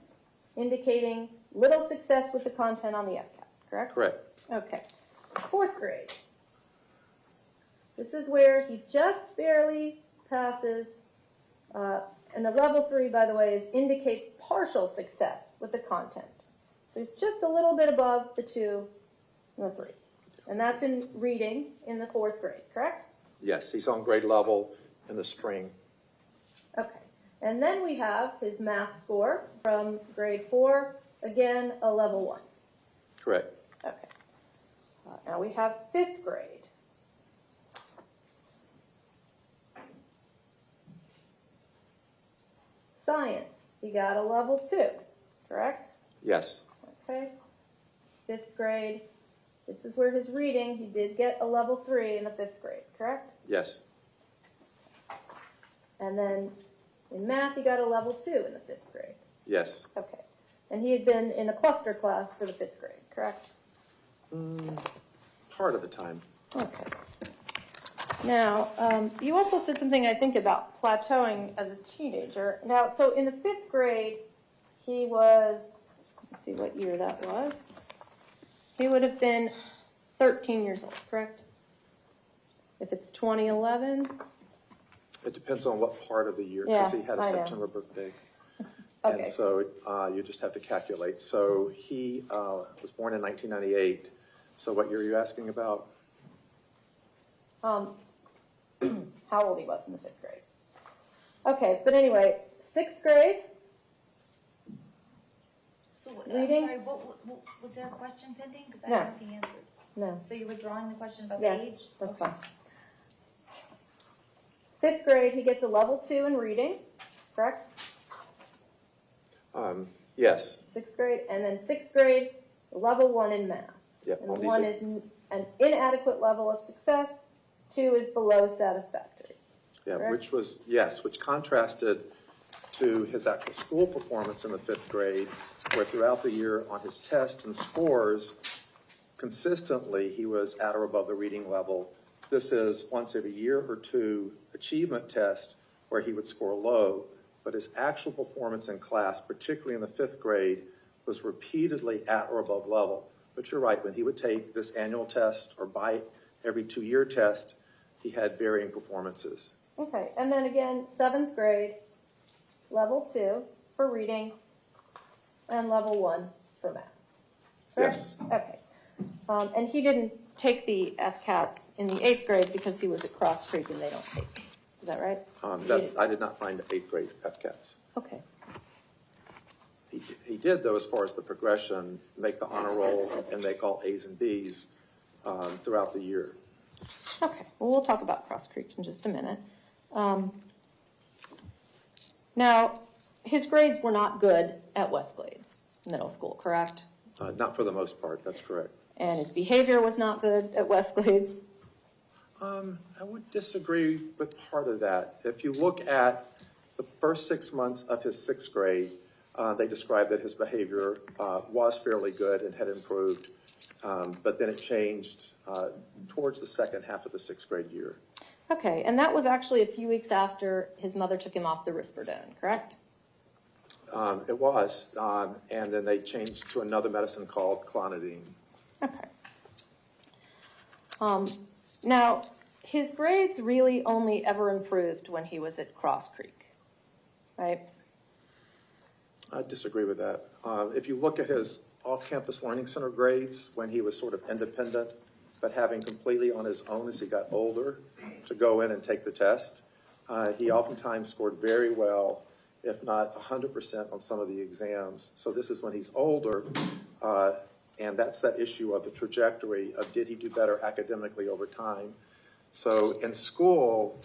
indicating little success with the content on the FCAT, correct? Correct. Okay, 4th grade. This is where he just barely passes, and the level 3, by the way, indicates partial success with the content. So he's just a little bit above the 2 and the 3. And that's in reading in the 4th grade, correct? Yes, he's on grade level in the spring. Okay. And then we have his math score from grade 4, again, a level 1. Correct. Okay. Now we have 5th grade. Science, he got a level 2, correct? Yes. Okay. 5th grade, this is where his reading, he did get a level 3 in the 5th grade, correct? Yes. And then in math, he got a level 2 in the 5th grade. Yes. Okay. And he had been in a cluster class for the 5th grade, correct? Part of the time. Okay. Now, you also said something, I think, about plateauing as a teenager. Now, so in the 5th grade, he was, let's see what year that was. He would have been 13 years old, correct? If it's 2011? It depends on what part of the year, Yeah, because he had a I know. September birthday. Okay. And so you just have to calculate. So he was born in 1998. So what year are you asking about? How old he was in the 5th grade. Okay, but anyway, 6th grade. So, Reading? I'm sorry, what, was there a question pending? Because I No. don't have the answer. No. So you were drawing the question about Yes, the age? that's Okay. fine. 5th grade, he gets a level 2 in reading, correct? Yes. 6th grade, and then 6th grade, level 1 in math. Yep. And all these 1 are- is an inadequate level of success, 2 is below satisfactory. Yeah, correct? which contrasted to his actual school performance in the 5th grade, where throughout the year on his tests and scores, consistently he was at or above the reading level. This is once every year or two achievement test where he would score low, but his actual performance in class, particularly in the 5th grade, was repeatedly at or above level. But you're right, when he would take this annual test or by every 2-year test, he had varying performances. Okay, and then again, 7th grade, level 2 for reading, and level 1 for math. Correct? Yes. Okay. And he didn't take the FCATs in the 8th grade because he was at Cross Creek and they don't take. Is that right? I did not find the 8th grade FCATs. Okay. He did, though, as far as the progression, make the honor roll and make all A's and B's throughout the year. Okay, well, we'll talk about Cross Creek in just a minute. Now, his grades were not good at Westglades Middle School, correct? Not for the most part, that's correct. And his behavior was not good at Westglades. I would disagree with part of that. If you look at the first 6 months of his 6th grade, they described that his behavior was fairly good and had improved, but then it changed towards the second half of the 6th grade year. Okay, and that was actually a few weeks after his mother took him off the Risperdal, correct? It was, and then they changed to another medicine called clonidine. Okay. Now, his grades really only ever improved when he was at Cross Creek, right? I disagree with that. If you look at his off-campus learning center grades, when he was sort of independent, but having completely on his own as he got older to go in and take the test, he oftentimes scored very well, if not 100% on some of the exams. So this is when he's older, and that's that issue of the trajectory of did he do better academically over time. So in school,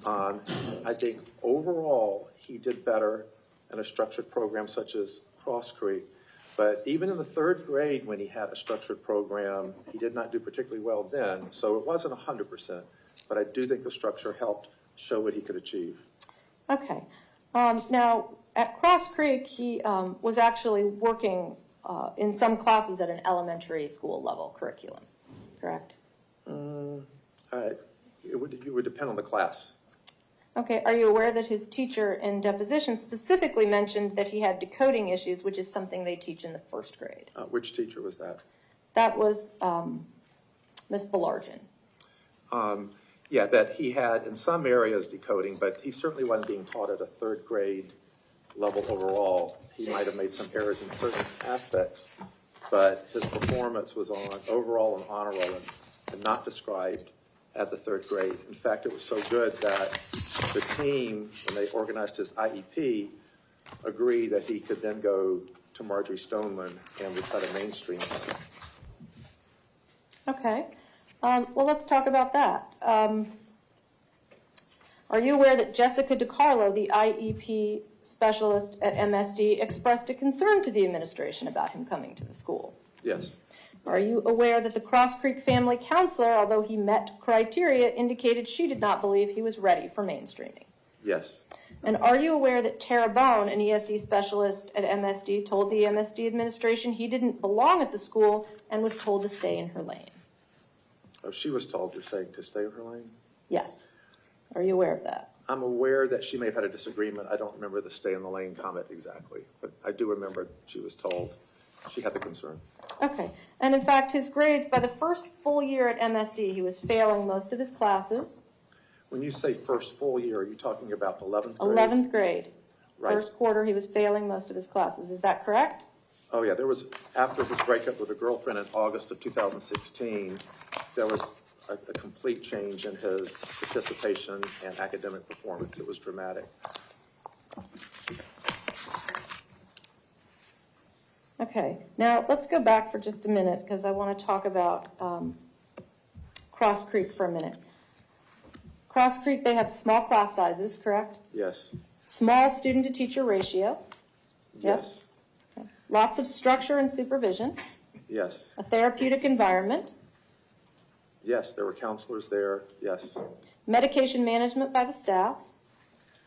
I think overall he did better in a structured program such as Cross Creek. But even in the 3rd grade when he had a structured program, he did not do particularly well then. So it wasn't 100%. but I do think the structure helped show what he could achieve. Okay. Now, at Cross Creek, he was actually working in some classes at an elementary school level curriculum, correct? It would depend on the class. Okay. Are you aware that his teacher in deposition specifically mentioned that he had decoding issues, which is something they teach in the first grade? Which teacher was that? That was Ms. Belargin. Yeah, that he had in some areas decoding, but he certainly wasn't being taught at a third grade level overall. He might have made some errors in certain aspects, but his performance was on overall and honor roll and not described at the third grade. In fact, it was so good that the team, when they organized his IEP, agreed that he could then go to Marjorie Stoneman and would try to mainstream him. Okay. Well, let's talk about that. Are you aware that Jessica DiCarlo, the IEP specialist at MSD, expressed a concern to the administration about him coming to the school? Yes. Are you aware that the Cross Creek family counselor, although he met criteria, indicated she did not believe he was ready for mainstreaming? Yes. And are you aware that Tara Bone, an ESE specialist at MSD, told the MSD administration he didn't belong at the school and was told to stay in her lane? Oh, she was told, you're saying, to stay in her lane? Yes. Are you aware of that? I'm aware that she may have had a disagreement. I don't remember the stay in the lane comment exactly, but I do remember she was told she had the concern. Okay. And in fact, his grades, by the first full year at MSD, he was failing most of his classes. When you say first full year, are you talking about 11th grade? 11th grade. Right. First quarter, he was failing most of his classes. Is that correct? Oh, yeah. There was, after his breakup with a girlfriend in August of 2016, there was a complete change in his participation and academic performance. It was dramatic. Okay. Now, let's go back for just a minute because I want to talk about Cross Creek for a minute. Cross Creek, they have small class sizes, correct? Yes. Small student-to-teacher ratio. Yes. Okay. Lots of structure and supervision. Yes. A therapeutic environment. Yes, there were counselors there. Yes. Medication management by the staff.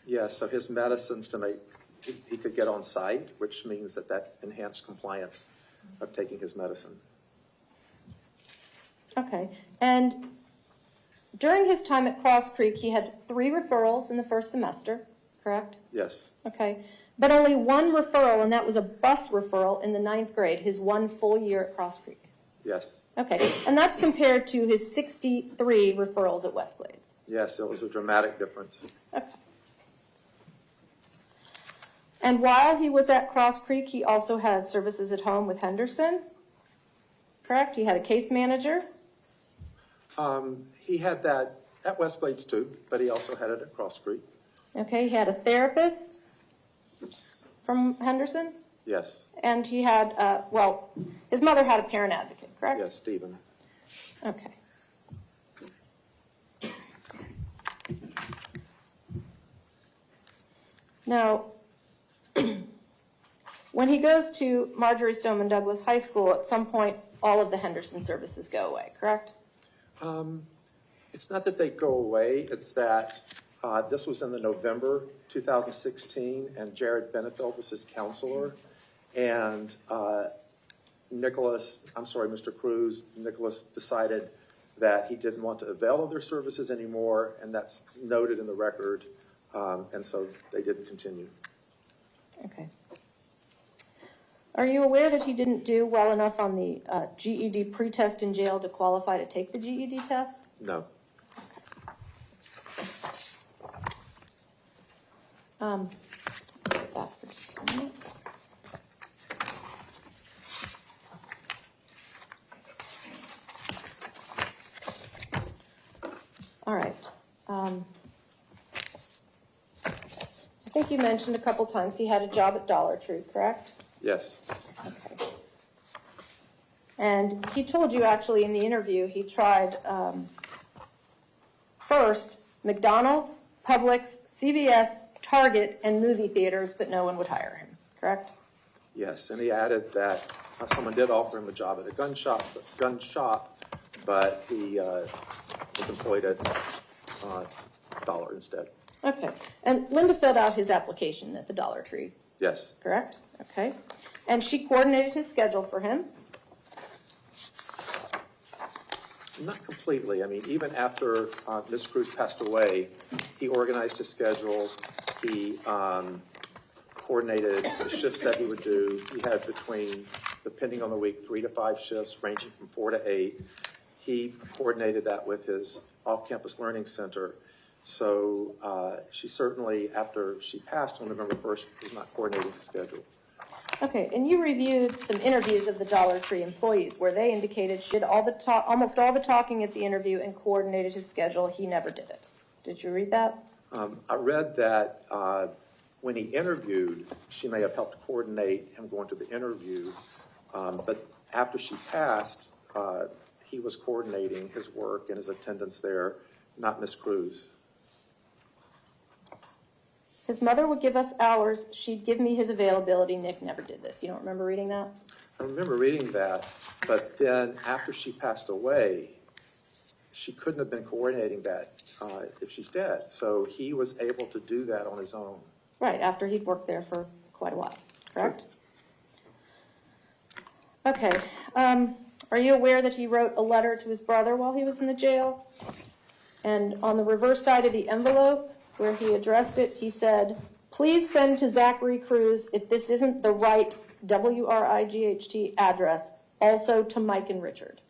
Yes, so his medicines to make, he could get on site, which means that enhanced compliance of taking his medicine. Okay. And during his time at Cross Creek, he had 3 referrals in the first semester, correct? Yes. Okay. But only 1 referral, and that was a bus referral in the 9th grade, his 1 full year at Cross Creek. Yes. Okay. And that's compared to his 63 referrals at West Glades. Yes, it was a dramatic difference. Okay. And while he was at Cross Creek, he also had services at home with Henderson, correct? He had a case manager. He had that at West Glades too, but he also had it at Cross Creek. Okay, he had a therapist from Henderson. Yes. And he had, well, his mother had a parent advocate, correct? Yes, Stephen. Okay. Now, when he goes to Marjorie Stoneman Douglas High School, at some point, all of the Henderson services go away, correct? It's not that they go away, it's that this was in the November 2016, and Jared Benefeld was his counselor, and Mr. Cruz, Nikolas decided that he didn't want to avail of their services anymore, and that's noted in the record, and so they didn't continue. Okay. Are you aware that he didn't do well enough on the GED pretest in jail to qualify to take the GED test? No. Let's get back for just a minute. All right. I think you mentioned a couple times he had a job at Dollar Tree, correct? Yes. Okay. And he told you actually in the interview he tried first McDonald's, Publix, CVS, Target, and movie theaters, but no one would hire him, correct? Yes, and he added that someone did offer him a job at a gun shop, but he was was employed at Dollar instead. Okay. And Linda filled out his application at the Dollar Tree, Yes. correct? Okay. And she coordinated his schedule for him. Not completely. I mean, even after Ms. Cruz passed away, he organized his schedule. He coordinated the shifts that he would do. He had between, depending on the week, 3 to 5 shifts, ranging from 4 to 8. He coordinated that with his off-campus learning center. So she certainly, after she passed on November 1st, was not coordinating the schedule. Okay, and you reviewed some interviews of the Dollar Tree employees where they indicated she did almost all the talking at the interview and coordinated his schedule. He never did it. Did you read that? I read that when he interviewed, she may have helped coordinate him going to the interview, but after she passed, he was coordinating his work and his attendance there, not Ms. Cruz. His mother would give us hours. She'd give me his availability. Nick never did this. You don't remember reading that? I remember reading that, but then after she passed away, she couldn't have been coordinating that if she's dead. So he was able to do that on his own. Right, after he'd worked there for quite a while, correct? Sure. Okay. Are you aware that he wrote a letter to his brother while he was in the jail? And on the reverse side of the envelope, where he addressed it, he said, "Please send to Zachary Cruz if this isn't the right WRIGHT address, also to Mike and Richard."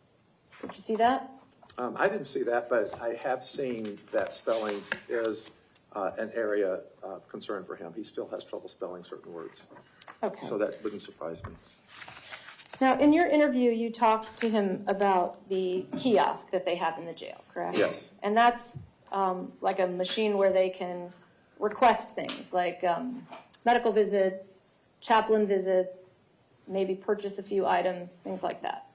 Did you see that? I didn't see that, but I have seen that spelling is an area of concern for him. He still has trouble spelling certain words. Okay. So that wouldn't surprise me. Now, in your interview, you talked to him about the kiosk that they have in the jail, correct? Yes. And that's like a machine where they can request things like medical visits, chaplain visits, maybe purchase a few items, things like that.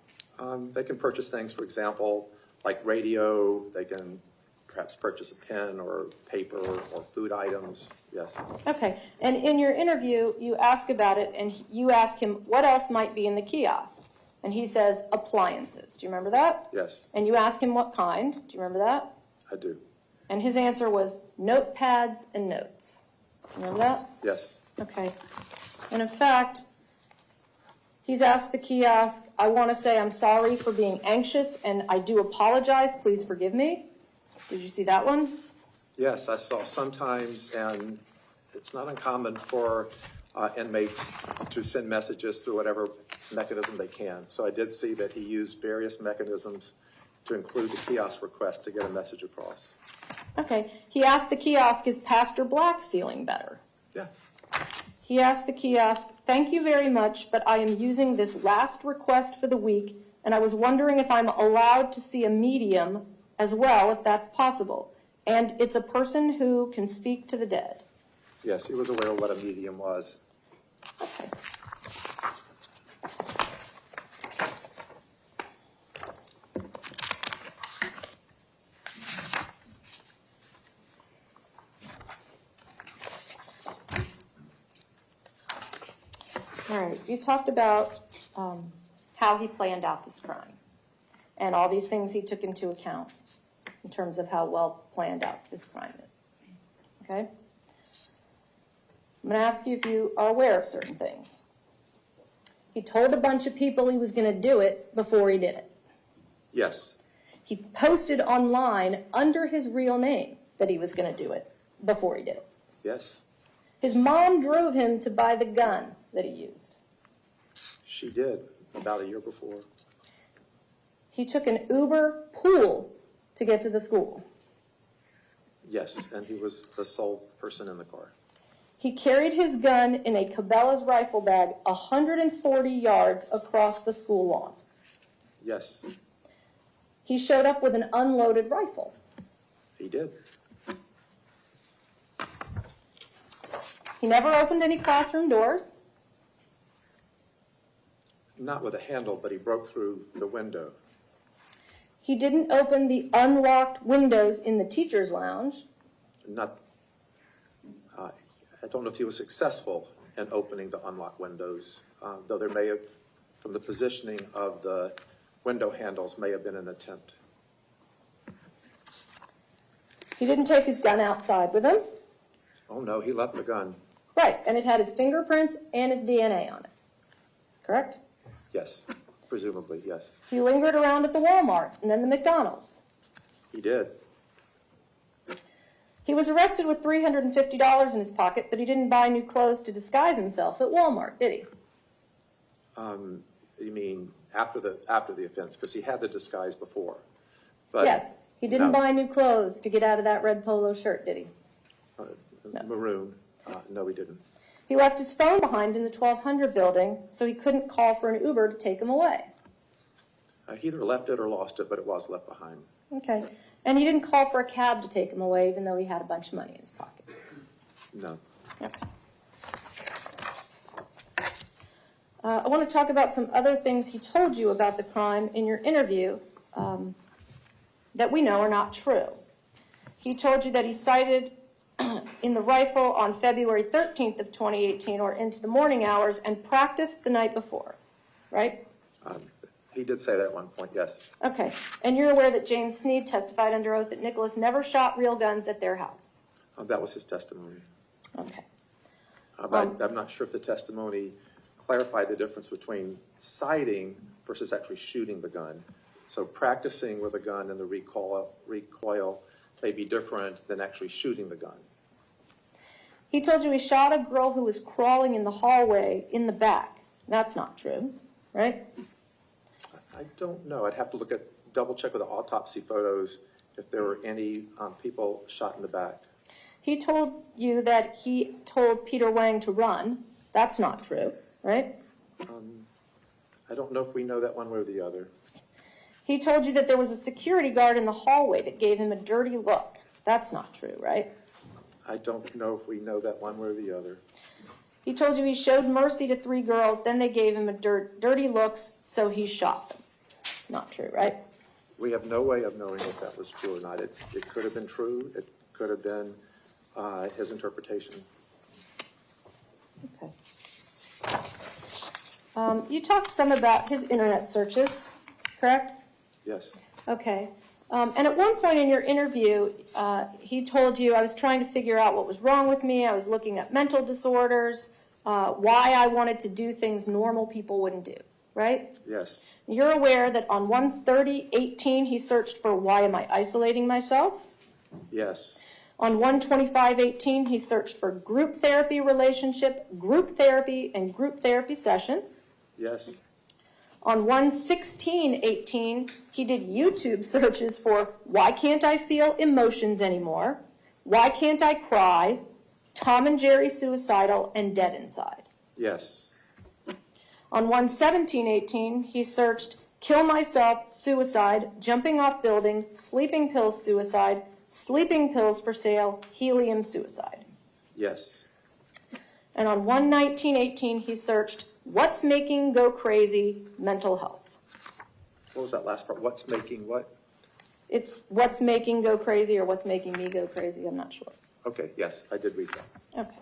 They can purchase things, for example, like radio. They can perhaps purchase a pen or paper or food items. Yes. Okay. And in your interview, you ask about it, and you ask him what else might be in the kiosk. And he says appliances. Do you remember that? Yes, And you ask him what kind. Do you remember that? I do. And his answer was notepads and notes. Do you remember that? Yes. Okay. And in fact, he's asked the kiosk, "I want to say I'm sorry for being anxious, and I do apologize. Please forgive me." Did you see that one? Yes, I saw sometimes, and it's not uncommon for inmates to send messages through whatever mechanism they can. So I did see that he used various mechanisms to include the kiosk request to get a message across. Okay. He asked the kiosk, "Is Pastor Black feeling better?" Yeah. He asked the kiosk, "Thank you very much, but I am using this last request for the week, and I was wondering if I'm allowed to see a medium as well, if that's possible. And it's a person who can speak to the dead." Yes, he was aware of what a medium was. Okay. All right, you talked about how he planned out this crime and all these things he took into account in terms of how well planned out this crime is. Okay? I'm going to ask you if you are aware of certain things. He told a bunch of people he was going to do it before he did it. Yes. He posted online under his real name that he was going to do it before he did it. Yes. His mom drove him to buy the gun that he used. She did, about a year before. He took an Uber pool to get to the school. Yes, and he was the sole person in the car. He carried his gun in a Cabela's rifle bag 140 yards across the school lawn. Yes, He showed up with an unloaded rifle. he did. He never opened any classroom doors. Not with a handle, but he broke through the window. He didn't open the unlocked windows in the teacher's lounge. Not. I don't know if he was successful in opening the unlocked windows, though there may have, from the positioning of the window handles, may have been an attempt. He didn't take his gun outside with him. Oh, no, he left the gun. Right, and it had his fingerprints and his DNA on it. Correct? Yes, presumably, yes. He lingered around at the Walmart and then the McDonald's. He did. He was arrested with $350 in his pocket, but he didn't buy new clothes to disguise himself at Walmart, did he? You mean after the offense, because he had the disguise before. But yes, he didn't buy new clothes to get out of that red polo shirt, did he? No. Maroon. No, he didn't. He left his phone behind in the 1200 building, so he couldn't call for an Uber to take him away. He either left it or lost it, but it was left behind. Okay. And he didn't call for a cab to take him away, even though he had a bunch of money in his pocket. No. Okay. I want to talk about some other things he told you about the crime in your interview that we know are not true. He told you that he sighted in the rifle on February 13th of 2018 or into the morning hours and practiced the night before, right? He did say that at one point, yes. Okay. And you're aware that James Sneed testified under oath that Nikolas never shot real guns at their house? That was his testimony. Okay. I'm not sure if the testimony clarified the difference between sighting versus actually shooting the gun. So practicing with a gun and the recoil may be different than actually shooting the gun. He told you he shot a girl who was crawling in the hallway in the back. That's not true, right? I don't know. I'd have to double check with the autopsy photos if there were any people shot in the back. He told you that he told Peter Wang to run. That's not true, right? I don't know if we know that one way or the other. He told you that there was a security guard in the hallway that gave him a dirty look. That's not true, right? I don't know if we know that one way or the other. He told you he showed mercy to 3 girls, then they gave him dirty looks, so he shot them. Not true, right? We have no way of knowing if that was true or not. It could have been true. It could have been his interpretation. Okay. You talked some about his internet searches, correct? Yes. Okay. And at one point in your interview, he told you, I was trying to figure out what was wrong with me. I was looking at mental disorders, why I wanted to do things normal people wouldn't do, right? Yes. You're aware that on 1/30/18, he searched for why am I isolating myself? Yes. On 1/25/18, he searched for group therapy relationship, group therapy, and group therapy session. Yes. On 1/16/18, he did YouTube searches for why can't I feel emotions anymore, why can't I cry, Tom and Jerry suicidal, and dead inside. Yes. On 1/17/18, he searched kill myself, suicide, jumping off building, sleeping pills suicide, sleeping pills for sale, helium suicide. Yes. And on 1/19/18, he searched what's making go crazy, mental health. What was that last part? What's making what? It's what's making go crazy or what's making me go crazy, I'm not sure. Okay, yes, I did read that. Okay.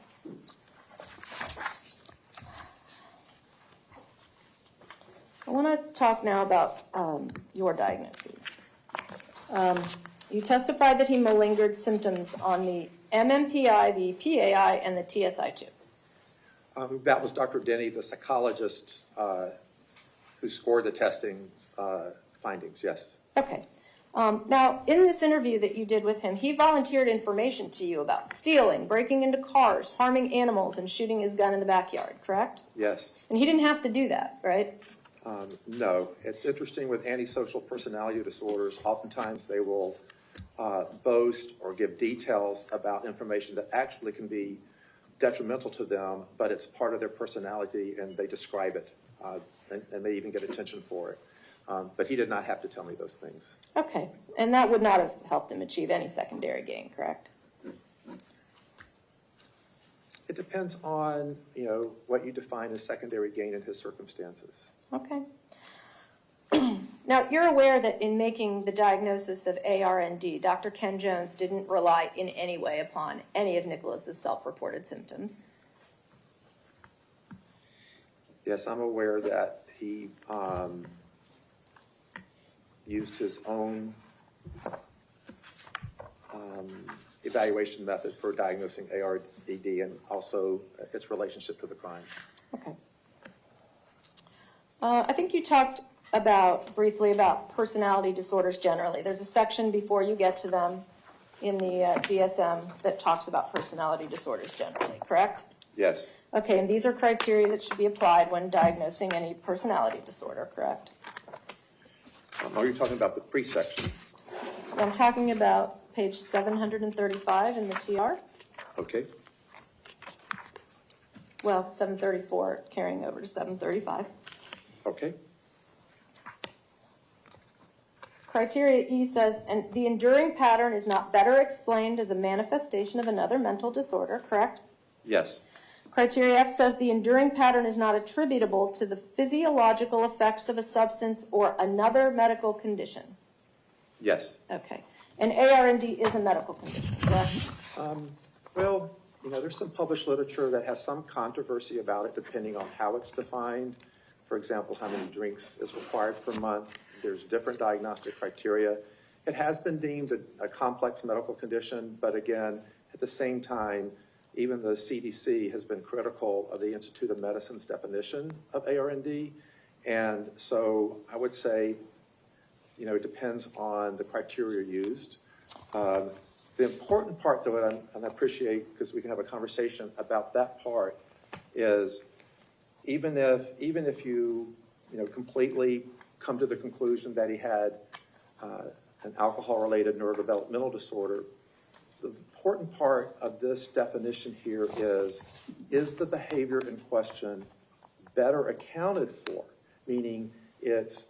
I want to talk now about your diagnoses. You testified that he malingered symptoms on the MMPI, the PAI, and the TSI-2. That was Dr. Denny, the psychologist who scored the testing findings, yes. Okay. Now, in this interview that you did with him, he volunteered information to you about stealing, breaking into cars, harming animals, and shooting his gun in the backyard, correct? Yes. And he didn't have to do that, right? No. It's interesting with antisocial personality disorders, oftentimes they will boast or give details about information that actually can be detrimental to them, but it's part of their personality and they describe it and may even get attention for it. But he did not have to tell me those things. Okay. And that would not have helped him achieve any secondary gain, correct? It depends on, what you define as secondary gain in his circumstances. Okay. Now, you're aware that in making the diagnosis of ARND, Dr. Ken Jones didn't rely in any way upon any of Nikolas's self-reported symptoms. Yes, I'm aware that he used his own evaluation method for diagnosing ARDD and also its relationship to the crime. Okay. I think you talked briefly about personality disorders generally. There's a section before you get to them in the DSM that talks about personality disorders generally, correct? Yes. Okay, and these are criteria that should be applied when diagnosing any personality disorder, correct? Are you talking about the pre-section? I'm talking about page 735 in the TR. Okay. Well, 734 carrying over to 735. Okay. Criteria E says, and the enduring pattern is not better explained as a manifestation of another mental disorder, correct? Yes. Criteria F says the enduring pattern is not attributable to the physiological effects of a substance or another medical condition. Yes. Okay. And ARND is a medical condition, correct? Well, there's some published literature that has some controversy about it depending on how it's defined. For example, how many drinks is required per month. There's different diagnostic criteria. It has been deemed a complex medical condition, but again, at the same time, even the CDC has been critical of the Institute of Medicine's definition of ARND. And so I would say, it depends on the criteria used. The important part, though, and I appreciate, because we can have a conversation about that part, is even if you completely come to the conclusion that he had an alcohol-related neurodevelopmental disorder, the important part of this definition here is the behavior in question better accounted for? Meaning it's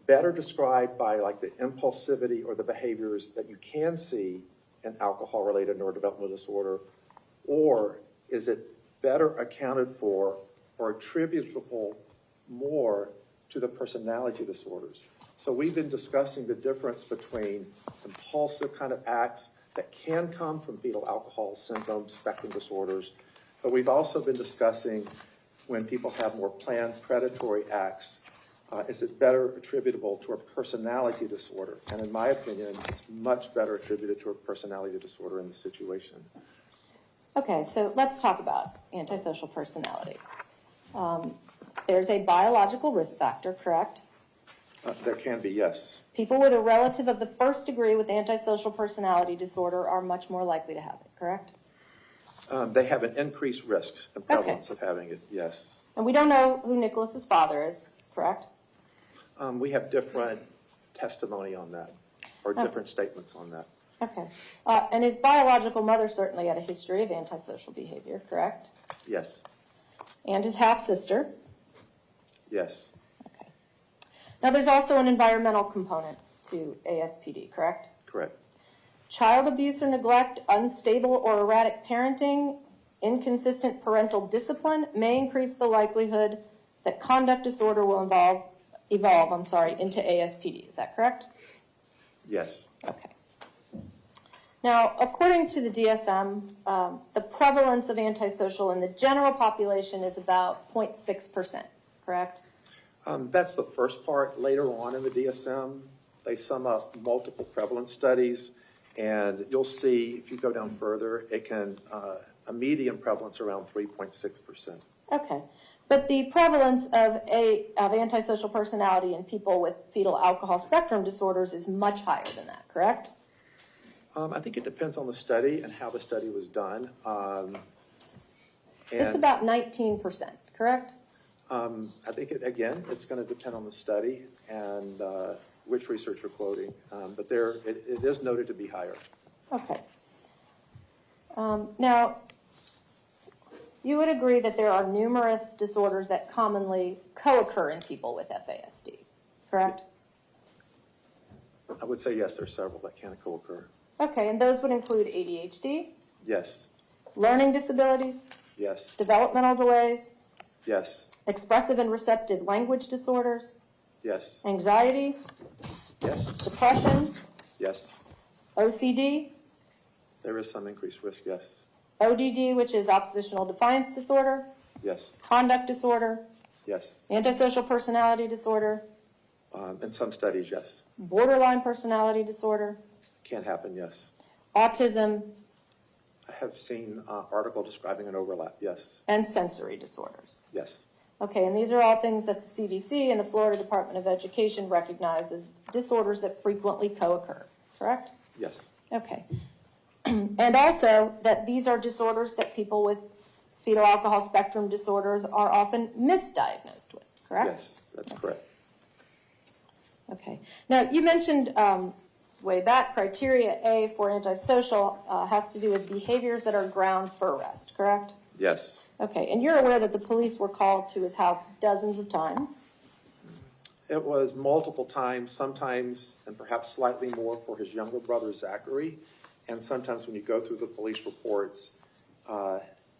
better described by like the impulsivity or the behaviors that you can see in alcohol-related neurodevelopmental disorder, or is it better accounted for or attributable more to the personality disorders? So we've been discussing the difference between impulsive kind of acts that can come from fetal alcohol syndrome spectrum disorders, but we've also been discussing when people have more planned predatory acts, is it better attributable to a personality disorder? And in my opinion, it's much better attributed to a personality disorder in this situation. Okay, so let's talk about antisocial personality. There's a biological risk factor, correct? There can be, yes. People with a relative of the first degree with antisocial personality disorder are much more likely to have it, correct? They have an increased risk and prevalence of having it, yes. And we don't know who Nikolas's father is, correct? We have different testimony on that, or different statements on that. Okay. And his biological mother certainly had a history of antisocial behavior, correct? Yes. And his half-sister? Yes. Okay. Now there's also an environmental component to ASPD, correct? Correct. Child abuse or neglect, unstable or erratic parenting, inconsistent parental discipline may increase the likelihood that conduct disorder will evolve into ASPD. Is that correct? Yes. Okay. Now, according to the DSM, the prevalence of antisocial in the general population is about 0.6%, correct? That's the first part. Later on in the DSM, they sum up multiple prevalence studies, and you'll see, if you go down further, it can, a median prevalence around 3.6%. Okay. But the prevalence of antisocial personality in people with fetal alcohol spectrum disorders is much higher than that, correct? I think it depends on the study and how the study was done. It's about 19%, correct? I think, it's going to depend on the study and which research you're quoting. But it is noted to be higher. Okay. Now, you would agree that there are numerous disorders that commonly co-occur in people with FASD, correct? I would say yes, there's several that can co-occur. Okay, and those would include ADHD, Yes. learning disabilities, Yes. developmental delays, Yes. expressive and receptive language disorders, Yes. anxiety, Yes. depression, Yes. OCD, There is some increased risk, yes. ODD, which is oppositional defiance disorder, Yes. conduct disorder, Yes. antisocial personality disorder, In some studies, yes. borderline personality disorder, Can happen, yes. autism, I have seen an article describing an overlap, yes, and sensory disorders. yes, Okay, and these are all things that the CDC and the Florida Department of Education recognize as disorders that frequently co-occur, correct? yes, Okay. And also that these are disorders that people with fetal alcohol spectrum disorders are often misdiagnosed with, correct? yes, that's correct. Okay. Now, you mentioned way back, criteria A for antisocial has to do with behaviors that are grounds for arrest, correct? Yes, Okay, and you're aware that the police were called to his house dozens of times? it was multiple times, sometimes, and perhaps slightly more for his younger brother, Zachary. And sometimes when you go through the police reports,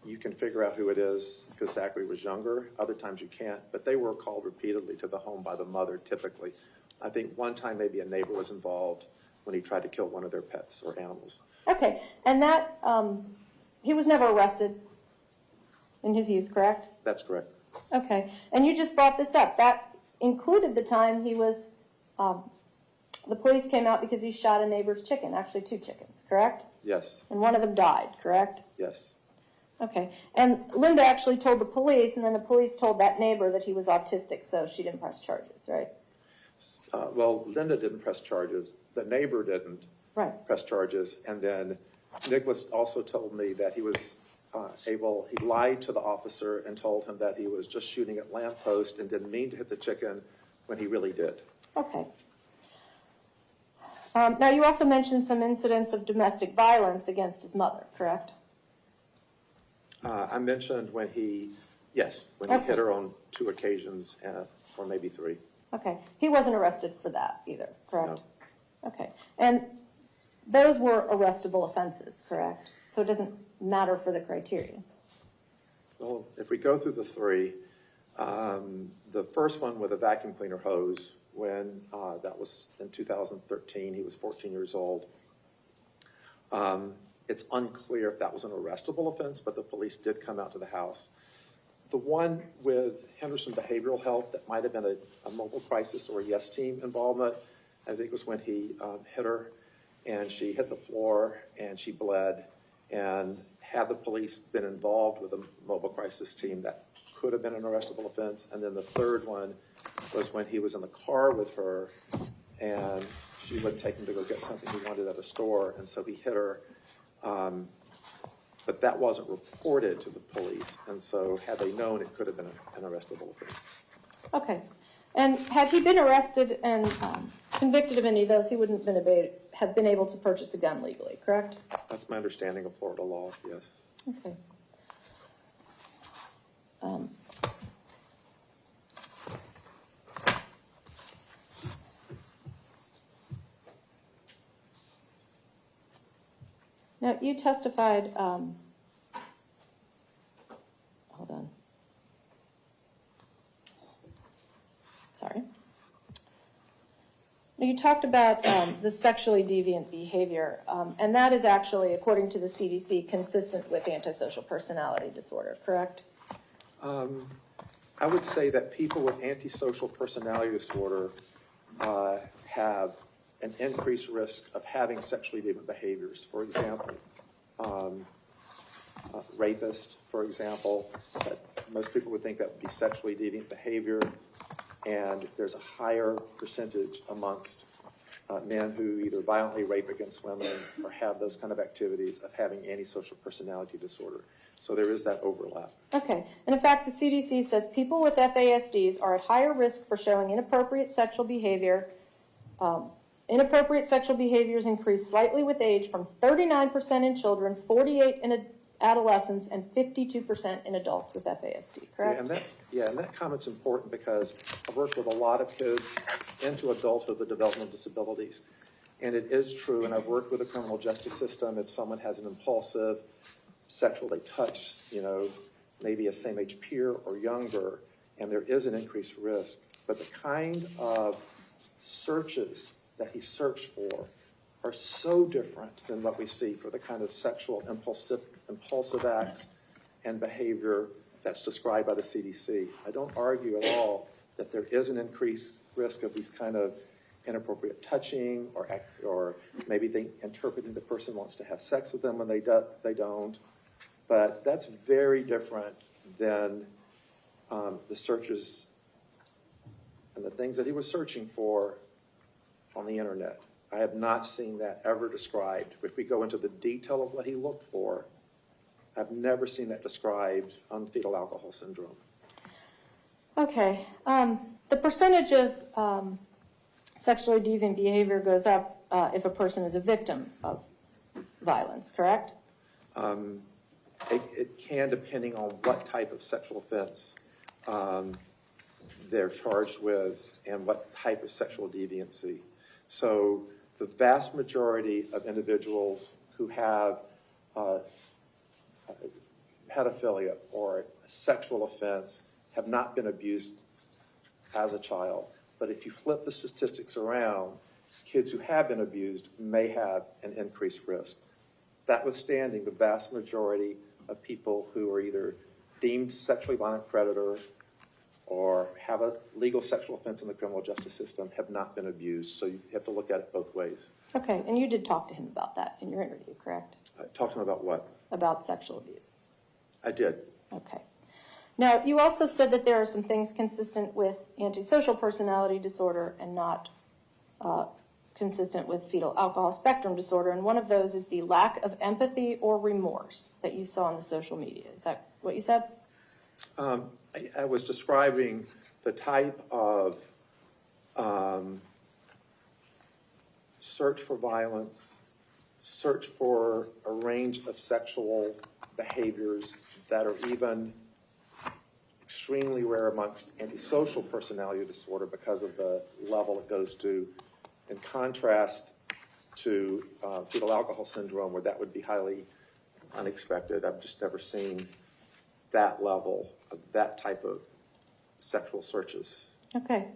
you can figure out who it is because Zachary was younger. Other times you can't, but they were called repeatedly to the home by the mother, typically. I think one time maybe a neighbor was involved when he tried to kill one of their pets or animals. Okay, and that, he was never arrested in his youth, correct? That's correct. Okay, and you just brought this up. That included the time he was, the police came out because he shot a neighbor's chicken, actually 2 chickens, correct? Yes, And one of them died, correct? yes. Okay, and Linda actually told the police, and then the police told that neighbor that he was autistic, so she didn't press charges, right? Well, Linda didn't press charges. The neighbor didn't Right. press charges. And then Nikolas also told me that he was he lied to the officer and told him that he was just shooting at lamppost and didn't mean to hit the chicken when he really did. Okay. Now, you also mentioned some incidents of domestic violence against his mother, correct? I mentioned when he Okay. hit her on 2 occasions, or maybe 3. Okay. He wasn't arrested for that either, correct? No. Okay. And those were arrestable offenses, correct? So it doesn't matter for the criteria. Well, if we go through the 3, the first one with a vacuum cleaner hose, when that was in 2013, he was 14 years old. It's unclear if that was an arrestable offense, but the police did come out to the house. The one with Henderson Behavioral Health that might have been a mobile crisis or a YES team involvement, I think it was when he hit her and she hit the floor and she bled. And had the police been involved with a mobile crisis team, that could have been an arrestable offense. And then the third one was when he was in the car with her and she wouldn't take him to go get something he wanted at a store, and so he hit her. But that wasn't reported to the police, and so had they known, it could have been an arrestable offense. Okay. And had he been arrested and convicted of any of those, he wouldn't have been able to purchase a gun legally, correct? That's my understanding of Florida law, yes. Okay. Now, you testified, hold on. Sorry. Now, you talked about the sexually deviant behavior, and that is actually, according to the CDC, consistent with antisocial personality disorder, correct? I would say that people with antisocial personality disorder have an increased risk of having sexually deviant behaviors. For example, rapist, for example, that most people would think that would be sexually deviant behavior, and there's a higher percentage amongst men who either violently rape against women or have those kind of activities of having antisocial personality disorder. So there is that overlap. Okay. And in fact, the CDC says people with FASDs are at higher risk for showing inappropriate sexual behavior. Inappropriate sexual behaviors increase slightly with age from 39% in children, 48% in adolescents, and 52% in adults with FASD, correct? And that comment's important because I've worked with a lot of kids into adulthood with developmental disabilities. And it is true, and I've worked with the criminal justice system, if someone has an impulsive sexual, they touch, maybe a same-age peer or younger, and there is an increased risk. But the kind of searches that he searched for are so different than what we see for the kind of sexual impulsive acts and behavior that's described by the CDC. I don't argue at all that there is an increased risk of these kind of inappropriate touching, or maybe they interpreting the person wants to have sex with them when they don't. But that's very different than the searches and the things that he was searching for on the internet. I have not seen that ever described. If we go into the detail of what he looked for, I've never seen that described on fetal alcohol syndrome. Okay. The percentage of sexually deviant behavior goes up if a person is a victim of violence, correct? It can, depending on what type of sexual offense they're charged with and what type of sexual deviancy. So the vast majority of individuals who have pedophilia or a sexual offense have not been abused as a child. But if you flip the statistics around, kids who have been abused may have an increased risk. Notwithstanding, the vast majority of people who are either deemed sexually violent predator or have a legal sexual offense in the criminal justice system have not been abused. So you have to look at it both ways. Okay, and you did talk to him about that in your interview, correct? Talk to him about what? About sexual abuse. I did. Okay. Now, you also said that there are some things consistent with antisocial personality disorder and not consistent with fetal alcohol spectrum disorder, and one of those is the lack of empathy or remorse that you saw on the social media. Is that what you said? I was describing the type of search for violence, search for a range of sexual behaviors that are even extremely rare amongst antisocial personality disorder because of the level it goes to, in contrast to fetal alcohol syndrome, where that would be highly unexpected. I've just never seen that level of that type of sexual searches. Okay.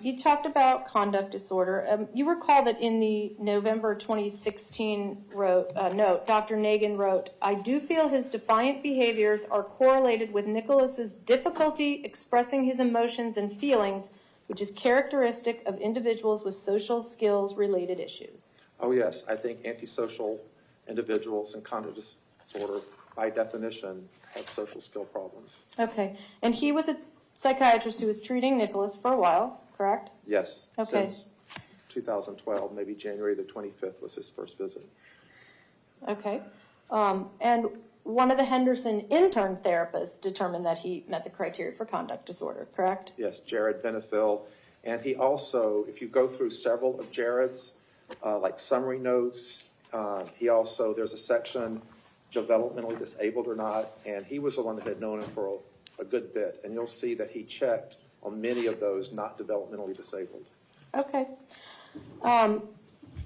You talked about conduct disorder. You recall that in the November 2016 note, Dr. Nagin wrote, "I do feel his defiant behaviors are correlated with Nikolas's difficulty expressing his emotions and feelings, which is characteristic of individuals with social skills related issues." Oh yes, I think antisocial individuals and conduct disorder, by definition, have social skill problems. Okay. And he was a psychiatrist who was treating Nikolas for a while, correct? Yes, Okay. since 2012, maybe January the 25th was his first visit. Okay. And one of the Henderson intern therapists determined that he met the criteria for conduct disorder, correct? Yes, Jared Benefiel. And he also, if you go through several of Jared's, like summary notes, he also, there's a section, developmentally disabled or not, and he was the one that had known him for a good bit. And you'll see that he checked on many of those not developmentally disabled. Okay.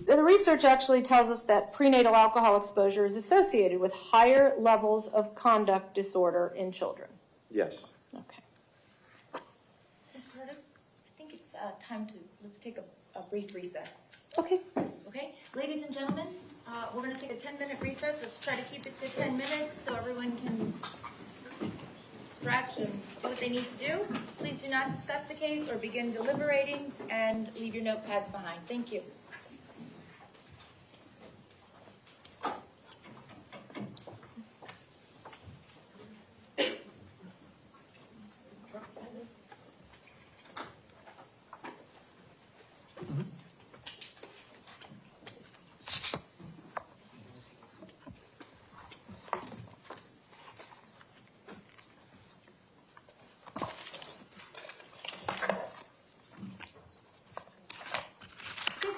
The research actually tells us that prenatal alcohol exposure is associated with higher levels of conduct disorder in children. Yes. Okay. Ms. Curtis, I think it's time to, let's take a brief recess. Okay. Okay, ladies and gentlemen, we're going to take a 10-minute recess. Let's try to keep it to 10 minutes so everyone can stretch and do what they need to do. Please do not discuss the case or begin deliberating, and leave your notepads behind. Thank you.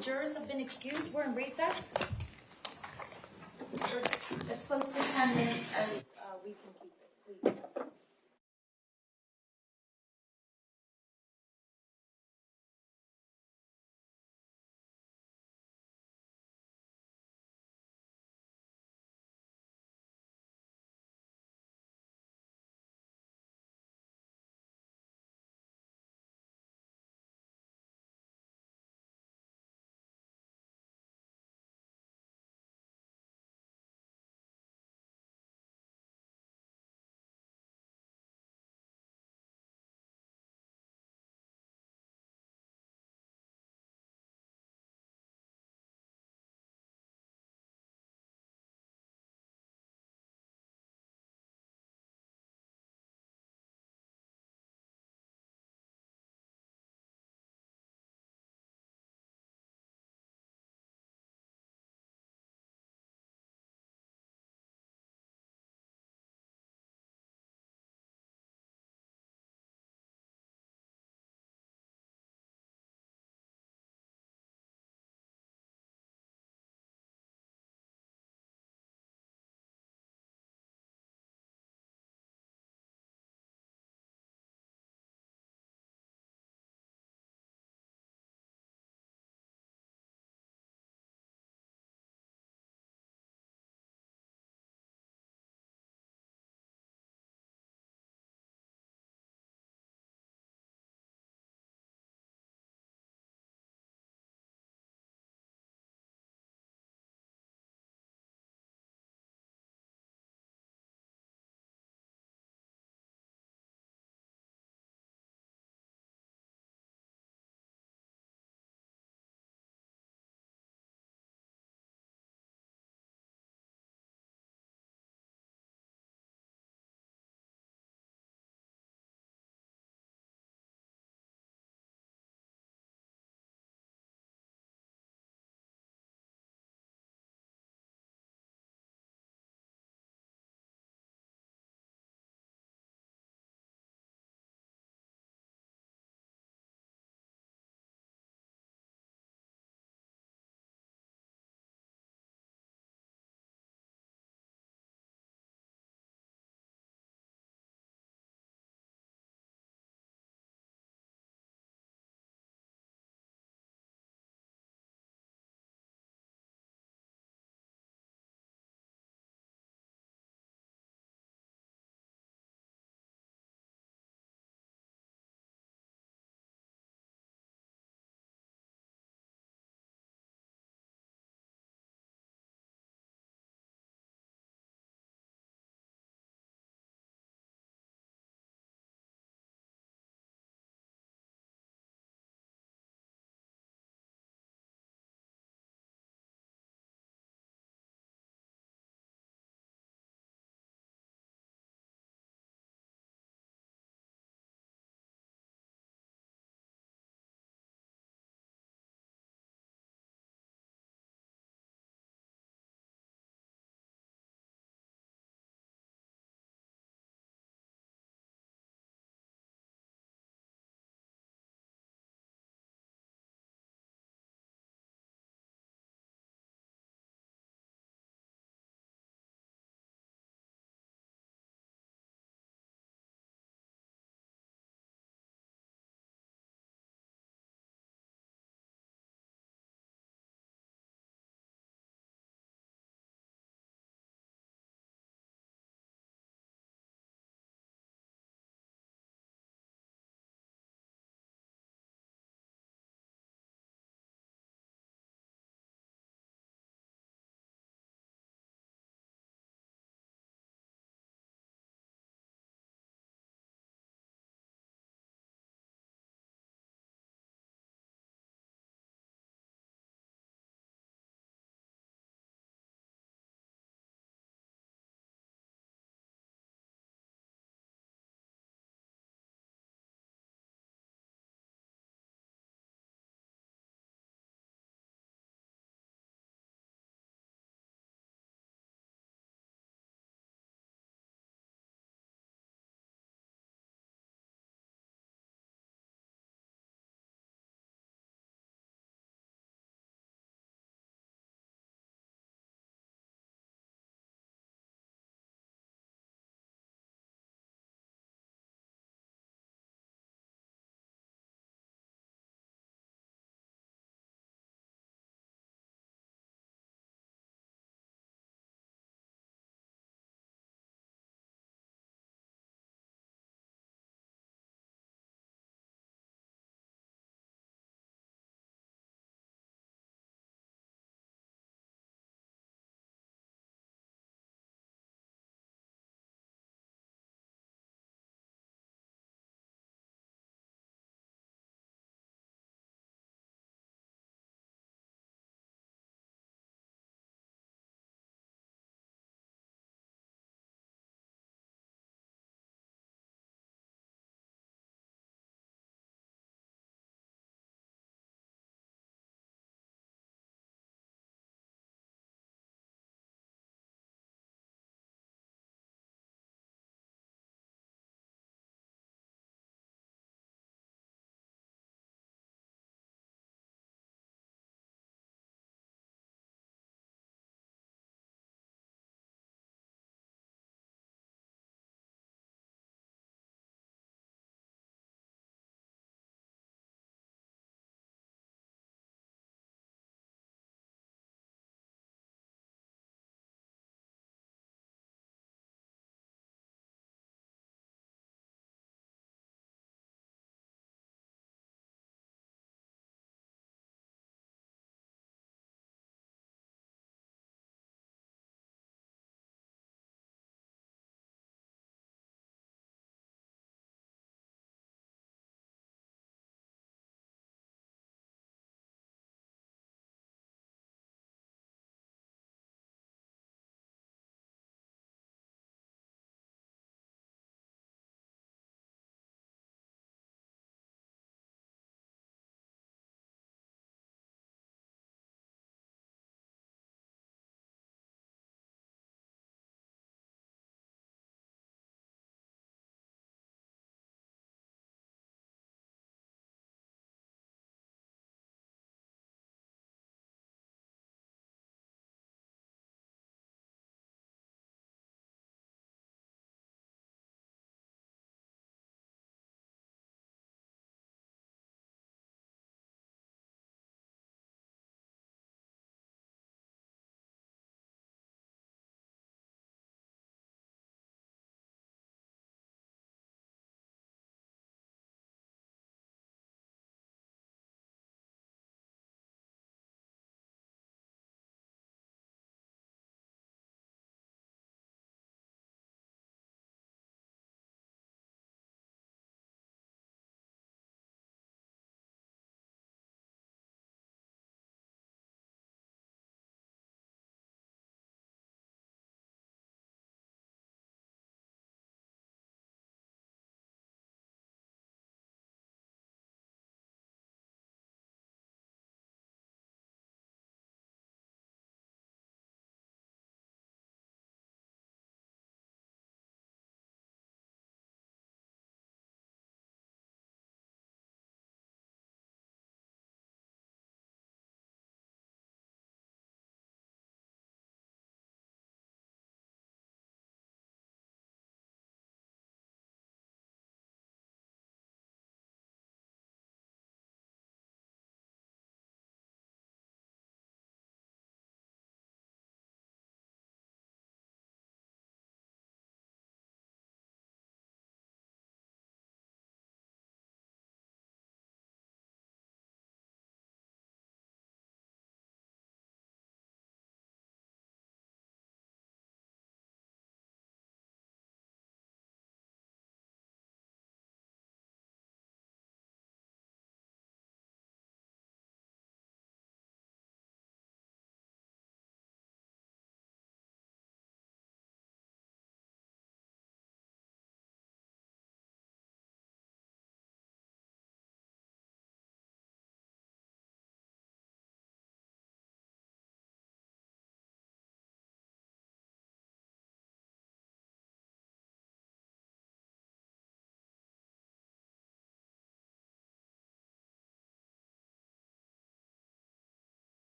Jurors have been excused. We're in recess. As close to 10 minutes as we can keep it, please.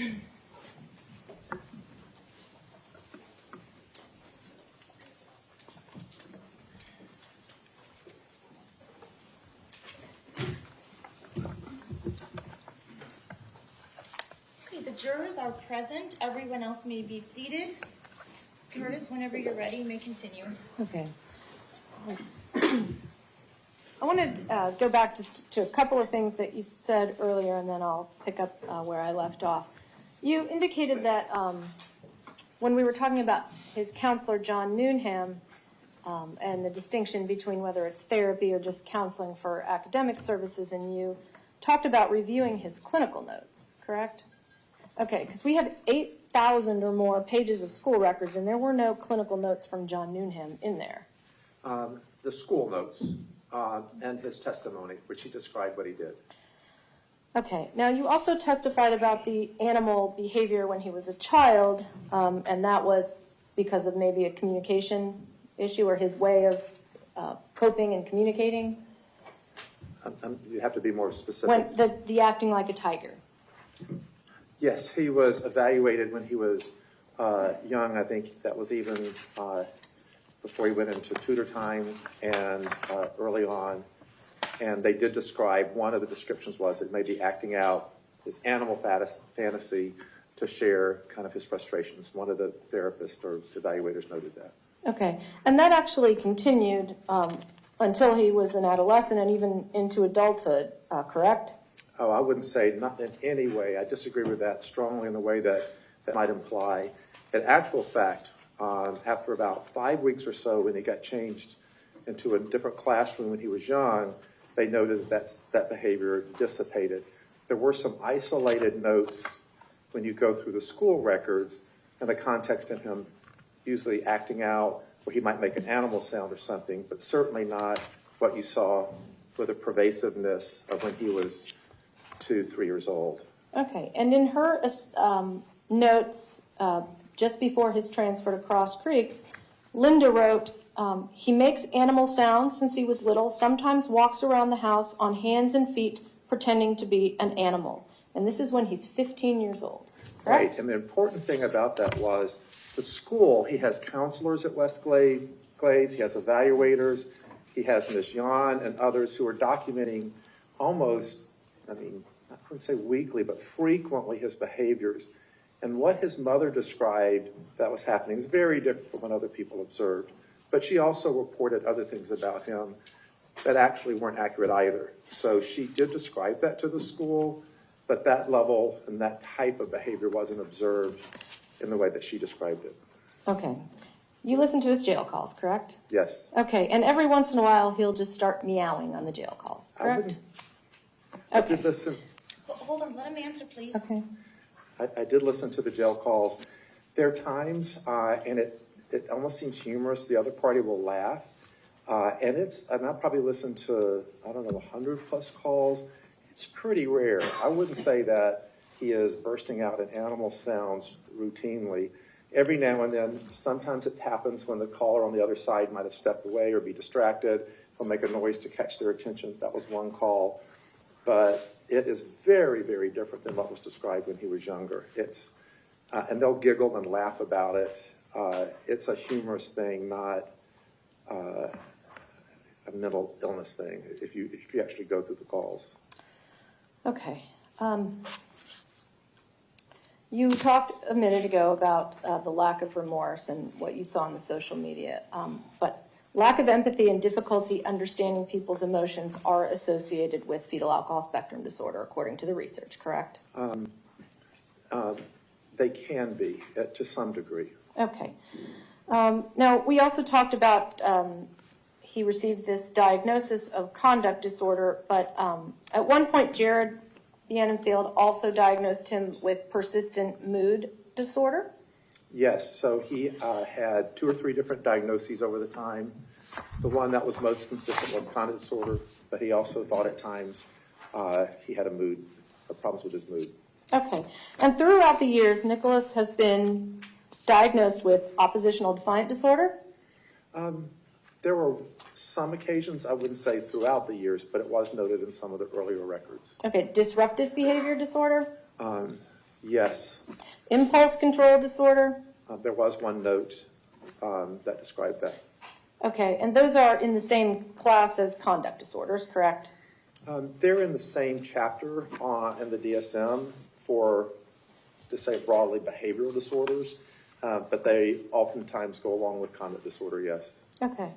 Okay, the jurors are present. Everyone else may be seated. Ms. Curtis, whenever you're ready, you may continue. Okay. I want to go back just to a couple of things that you said earlier, and then I'll pick up where I left off. You indicated that when we were talking about his counselor, John Newnham, and the distinction between whether it's therapy or just counseling for academic services, and you talked about reviewing his clinical notes, correct? Okay, because we have 8,000 or more pages of school records, and there were no clinical notes from John Newnham in there. The school notes and his testimony, which he described what he did. Okay, now you also testified about the animal behavior when he was a child, and that was because of maybe a communication issue or his way of coping and communicating? You have to be more specific. When the acting like a tiger. Yes, he was evaluated when he was young. I think that was even before he went into tutor time and early on. And they did describe, one of the descriptions was it may be acting out his animal fantasy to share kind of his frustrations. One of the therapists or evaluators noted that. Okay, and that actually continued until he was an adolescent and even into adulthood, correct? Oh, I wouldn't say not in any way. I disagree with that strongly in the way that might imply. In actual fact, after about 5 weeks or so, when he got changed into a different classroom when he was young, they noted that behavior dissipated. There were some isolated notes when you go through the school records and the context in him usually acting out where he might make an animal sound or something, but certainly not what you saw with the pervasiveness of when he was 2-3 years old. Okay, and in her notes just before his transfer to Cross Creek, Linda wrote, he makes animal sounds since he was little, sometimes walks around the house on hands and feet pretending to be an animal. And this is when he's 15 years old, correct? Right, and the important thing about that was the school, he has counselors at West Glades, he has evaluators, he has Ms. Yan and others who are documenting almost, I wouldn't say weekly, but frequently his behaviors. And what his mother described that was happening is very different from what other people observed. But she also reported other things about him that actually weren't accurate either. So she did describe that to the school, but that level and that type of behavior wasn't observed in the way that she described it. Okay. You listen to his jail calls, correct? Yes. Okay, and every once in a while he'll just start meowing on the jail calls, correct? I did listen. Hold on, let him answer, please. Okay. I did listen to the jail calls. There are times, and it almost seems humorous, the other party will laugh. And I probably listened to, 100 plus calls. It's pretty rare. I wouldn't say that he is bursting out in animal sounds routinely. Every now and then, sometimes it happens when the caller on the other side might have stepped away or be distracted. He'll make a noise to catch their attention. That was one call. But it is very, very different than what was described when he was younger. And they'll giggle and laugh about it. It's a humorous thing, not a mental illness thing, if you actually go through the calls. Okay. You talked a minute ago about the lack of remorse and what you saw on the social media, but lack of empathy and difficulty understanding people's emotions are associated with fetal alcohol spectrum disorder, according to the research, correct? They can be, to some degree. Okay. Now, we also talked about he received this diagnosis of conduct disorder, but at one point, Jared Bienenfeld also diagnosed him with persistent mood disorder. Yes, so he had 2 or 3 different diagnoses over the time. The one that was most consistent was conduct disorder, but he also thought at times he had problems with his mood. Okay, and throughout the years, Nikolas has been diagnosed with oppositional defiant disorder? There were some occasions, I wouldn't say throughout the years, but it was noted in some of the earlier records. Okay, disruptive behavior disorder? Yes. Impulse control disorder? There was one note that described that. Okay, and those are in the same class as conduct disorders, correct? They're in the same chapter in the DSM for, to say broadly, behavioral disorders, but they oftentimes go along with conduct disorder, yes. Okay.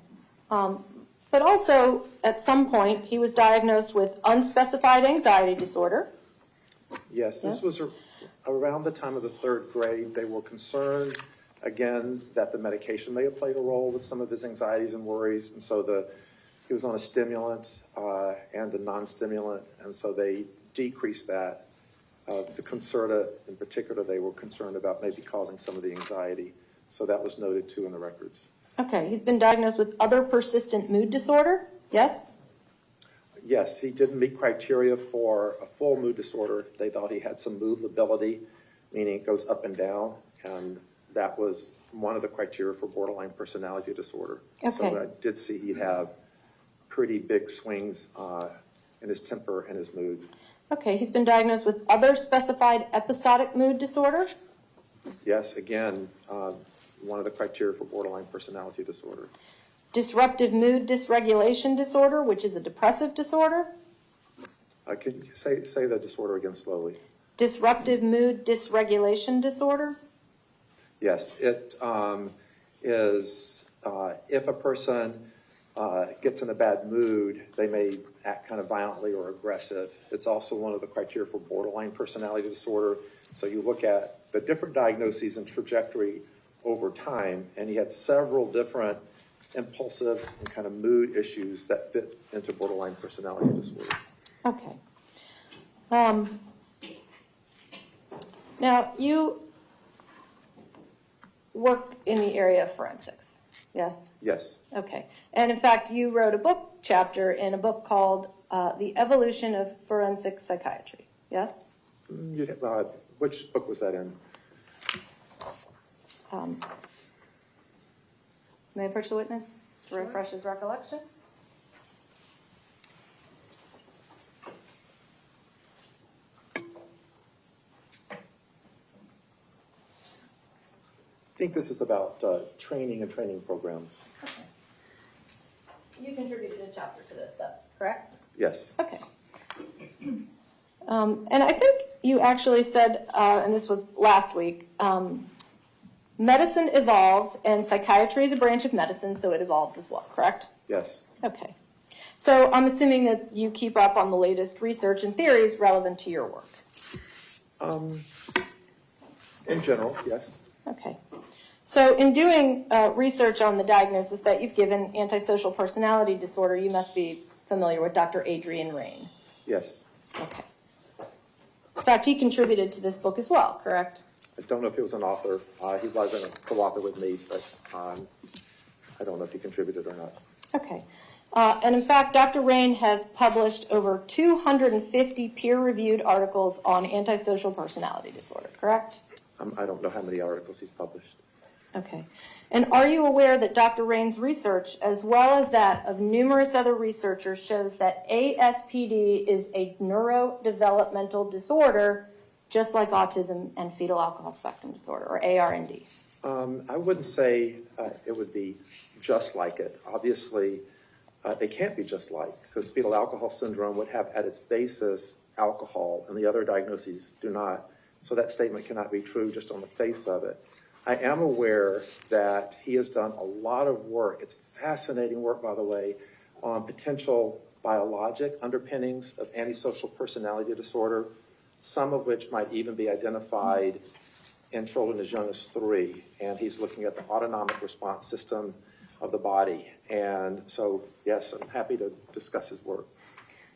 But also, at some point, he was diagnosed with unspecified anxiety disorder. Yes, this was around the time of the 3rd grade. They were concerned, again, that the medication may have played a role with some of his anxieties and worries, and so he was on a stimulant and a non-stimulant, and so they decreased that. The Concerta, in particular, they were concerned about maybe causing some of the anxiety, so that was noted too in the records. Okay, he's been diagnosed with other persistent mood disorder, yes? Yes, he didn't meet criteria for a full mood disorder. They thought he had some mood lability, meaning it goes up and down, and that was one of the criteria for borderline personality disorder. Okay. So I did see he'd have pretty big swings in his temper and his mood. Okay, he's been diagnosed with other specified episodic mood disorder? Yes, again, one of the criteria for borderline personality disorder. Disruptive mood dysregulation disorder, which is a depressive disorder? Can you say the disorder again slowly? Disruptive mood dysregulation disorder? Yes, it is if a person gets in a bad mood, they may act kind of violently or aggressive. It's also one of the criteria for borderline personality disorder. So you look at the different diagnoses and trajectory over time, and he had several different impulsive and kind of mood issues that fit into borderline personality disorder. Okay. Now, you work in the area of forensics, yes? Yes. Okay. And in fact, you wrote a book chapter in a book called The Evolution of Forensic Psychiatry, yes? Which book was that in? May I approach the witness to refresh his recollection? I think this is about training and training programs. Okay. You contributed a chapter to this, though, correct? Yes. Okay. And I think you actually said, and this was last week, medicine evolves and psychiatry is a branch of medicine, so it evolves as well, correct? Yes. Okay. So I'm assuming that you keep up on the latest research and theories relevant to your work. In general, yes. Okay. So in doing research on the diagnosis that you've given, antisocial personality disorder, you must be familiar with Dr. Adrian Raine. Yes. Okay. In fact, he contributed to this book as well, correct? I don't know if he was an author. He wasn't a co-author with me, but I don't know if he contributed or not. Okay. And in fact, Dr. Raine has published over 250 peer-reviewed articles on antisocial personality disorder, correct? I don't know how many articles he's published. Okay. And are you aware that Dr. Raine's research, as well as that of numerous other researchers, shows that ASPD is a neurodevelopmental disorder, just like autism and fetal alcohol spectrum disorder, or ARND? I wouldn't say it would be just like it. Obviously, they can't be just like, because fetal alcohol syndrome would have at its basis alcohol, and the other diagnoses do not. So that statement cannot be true just on the face of it. I am aware that he has done a lot of work. It's fascinating work, by the way, on potential biologic underpinnings of antisocial personality disorder, some of which might even be identified in children as young as 3. And he's looking at the autonomic response system of the body. And so, yes, I'm happy to discuss his work.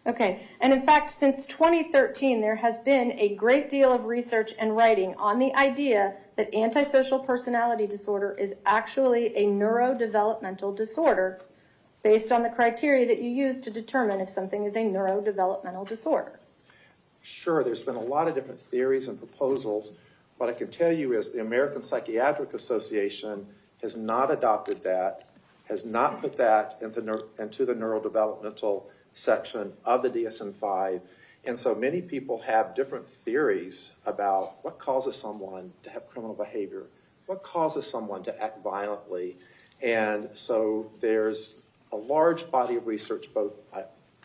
Okay, and in fact, since 2013, there has been a great deal of research and writing on the idea that antisocial personality disorder is actually a neurodevelopmental disorder based on the criteria that you use to determine if something is a neurodevelopmental disorder. Sure, there's been a lot of different theories and proposals. What I can tell you is the American Psychiatric Association has not adopted that, has not put that into the neurodevelopmental section of the DSM-5, And so many people have different theories about what causes someone to have criminal behavior, what causes someone to act violently. And so there's a large body of research, both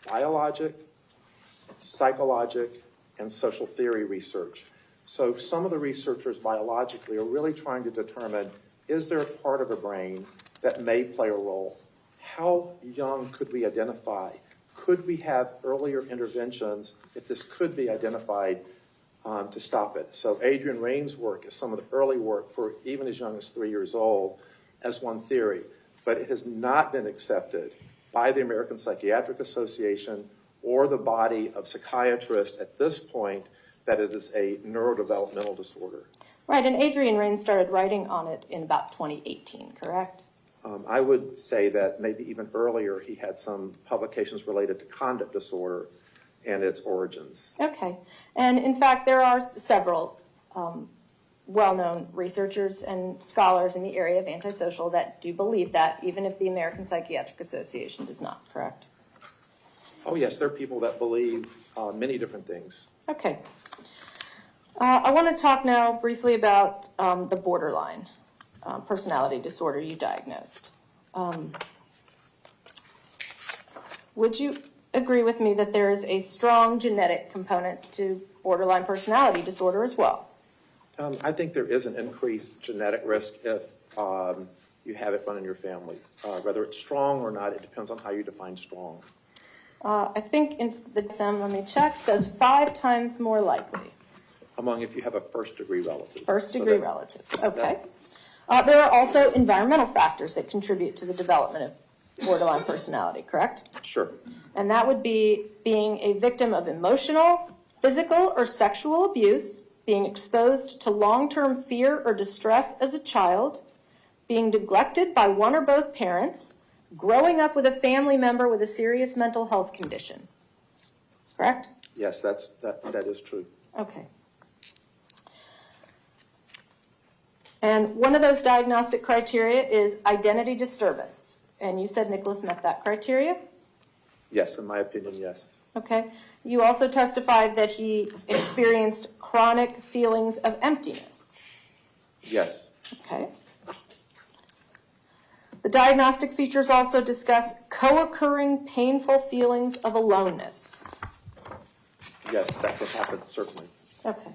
biologic, psychologic, and social theory research. So some of the researchers biologically are really trying to determine, is there a part of the brain that may play a role? How young could we identify? Could we have earlier interventions if this could be identified to stop it? So Adrian Rain's work is some of the early work for even as young as 3 years old as one theory, but it has not been accepted by the American Psychiatric Association or the body of psychiatrists at this point that it is a neurodevelopmental disorder. Right, and Adrian Rain started writing on it in about 2018, correct? I would say that maybe even earlier he had some publications related to conduct disorder and its origins. Okay, and in fact there are several well-known researchers and scholars in the area of antisocial that do believe that, even if the American Psychiatric Association does not, correct? Oh yes, there are people that believe many different things. Okay. I want to talk now briefly about the borderline personality disorder you diagnosed. Would you agree with me that there is a strong genetic component to borderline personality disorder as well? I think there is an increased genetic risk if you have it run in your family. Whether it's strong or not, it depends on how you define strong. I think in the DSM, let me check, says 5 times more likely. Among if you have a first-degree relative. First-degree relative, okay. There are also environmental factors that contribute to the development of borderline personality, correct? Sure. And that would be being a victim of emotional, physical, or sexual abuse, being exposed to long-term fear or distress as a child, being neglected by one or both parents, growing up with a family member with a serious mental health condition, correct? Yes, that is true. Okay. And one of those diagnostic criteria is identity disturbance. And you said Nikolas met that criteria? Yes, in my opinion, yes. Okay. You also testified that he experienced chronic feelings of emptiness. Yes. Okay. The diagnostic features also discuss co-occurring painful feelings of aloneness. Yes, that can happen, certainly. Okay.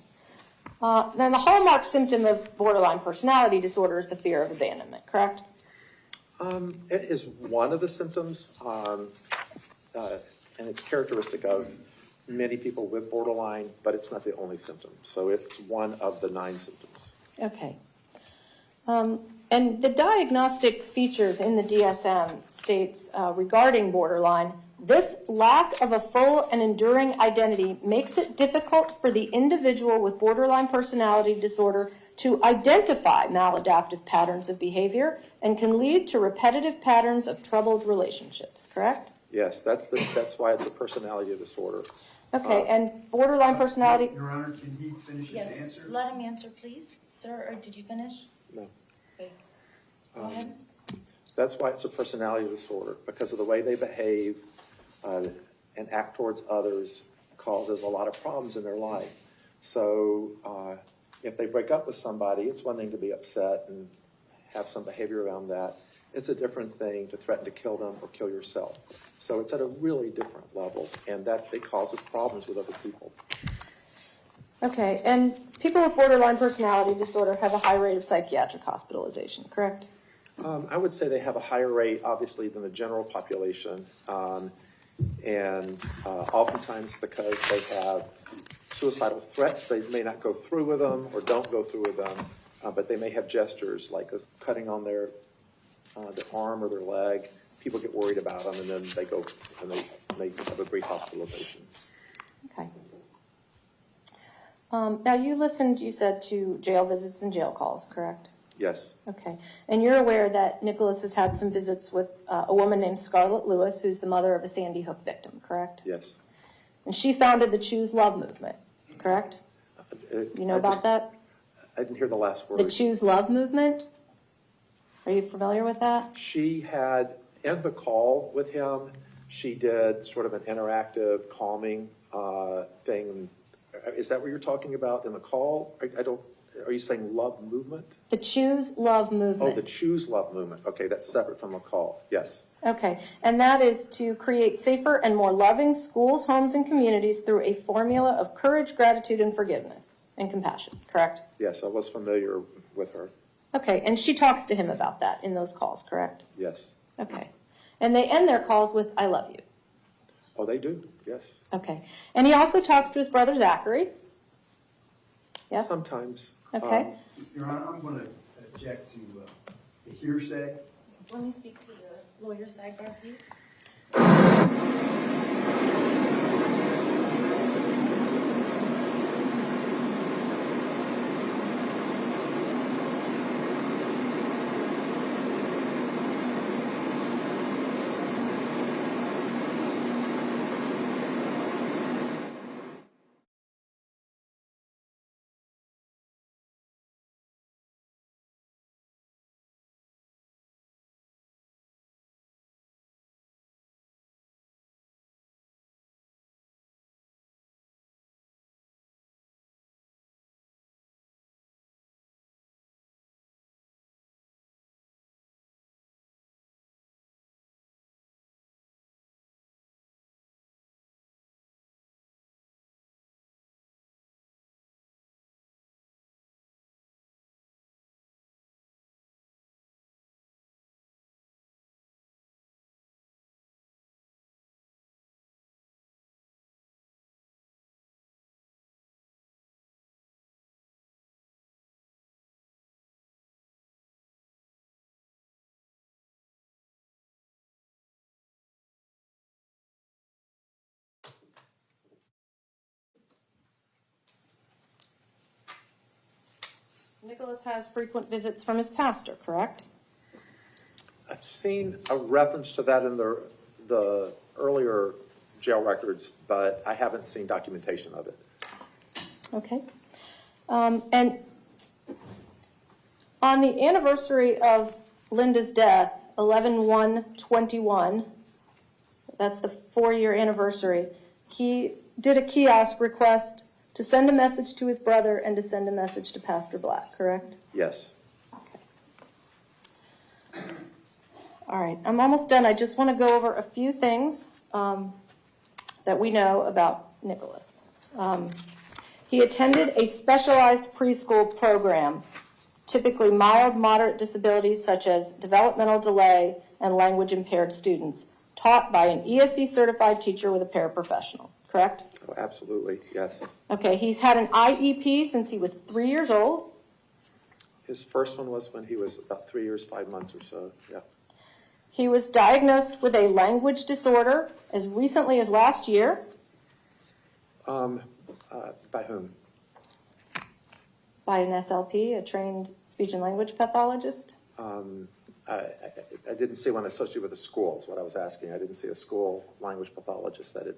Then the hallmark symptom of borderline personality disorder is the fear of abandonment, correct? It is one of the symptoms, and it's characteristic of many people with borderline, but it's not the only symptom. So it's one of the 9 symptoms. Okay. And the diagnostic features in the DSM states regarding borderline, this lack of a full and enduring identity makes it difficult for the individual with borderline personality disorder to identify maladaptive patterns of behavior and can lead to repetitive patterns of troubled relationships, correct? Yes, that's why it's a personality disorder. Okay, and borderline personality... Your Honor, can he finish his Yes, answer? let him answer, please. Sir, or did you finish? No. Okay. Go ahead. That's why it's a personality disorder, because of the way they behave and act towards others causes a lot of problems in their life. So if they break up with somebody, it's one thing to be upset and have some behavior around that. It's a different thing to threaten to kill them or kill yourself. So it's at a really different level, and that it causes problems with other people. Okay, and people with borderline personality disorder have a high rate of psychiatric hospitalization, correct? I would say they have a higher rate, obviously, than the general population, and oftentimes because they have suicidal threats, they may not go through with them or don't go through with them, but they may have gestures like cutting on their arm or their leg. People get worried about them, and then they go and they have a brief hospitalization. Okay. Now you listened, you said, to jail visits and jail calls, correct? Yes. Okay. And you're aware that Nikolas has had some visits with a woman named Scarlett Lewis, who's the mother of a Sandy Hook victim, correct? Yes. And she founded the Choose Love movement, correct? You know about that? I didn't hear the last word. The Choose Love movement? Are you familiar with that? She had, in the call with him, she did sort of an interactive calming thing. Is that what you're talking about in the call? I don't, are you saying love movement? The Choose Love movement. Oh, the Choose Love movement. Okay, that's separate from the call. Yes. Okay, and that is to create safer and more loving schools, homes, and communities through a formula of courage, gratitude, and forgiveness and compassion, correct? Yes, I was familiar with her. Okay, and she talks to him about that in those calls, correct? Yes. Okay, and they end their calls with, I love you. Oh, they do, yes. Okay, and he also talks to his brother Zachary. Yes? Sometimes. Okay. Your Honor, I'm going to object to the hearsay. Let me speak to the lawyer sidebar, please. Nikolas has frequent visits from his pastor, correct? I've seen a reference to that in the earlier jail records, but I haven't seen documentation of it. Okay. And on the anniversary of Linda's death, 11/1/21, that's the 4-year anniversary, he did a kiosk request to send a message to his brother and to send a message to Pastor Black, correct? Yes. Okay. All right, I'm almost done. I just want to go over a few things that we know about Nikolas. He attended a specialized preschool program, typically mild, moderate disabilities such as developmental delay and language impaired students, taught by an ESE certified teacher with a paraprofessional, correct? Oh, absolutely, yes. Okay, he's had an IEP since he was 3 years old. His first one was when he was about 3 years, 5 months or so, yeah. He was diagnosed with a language disorder as recently as last year. By whom? By an SLP, a trained speech and language pathologist. I didn't see one associated with a school, is what I was asking. I didn't see a school language pathologist that had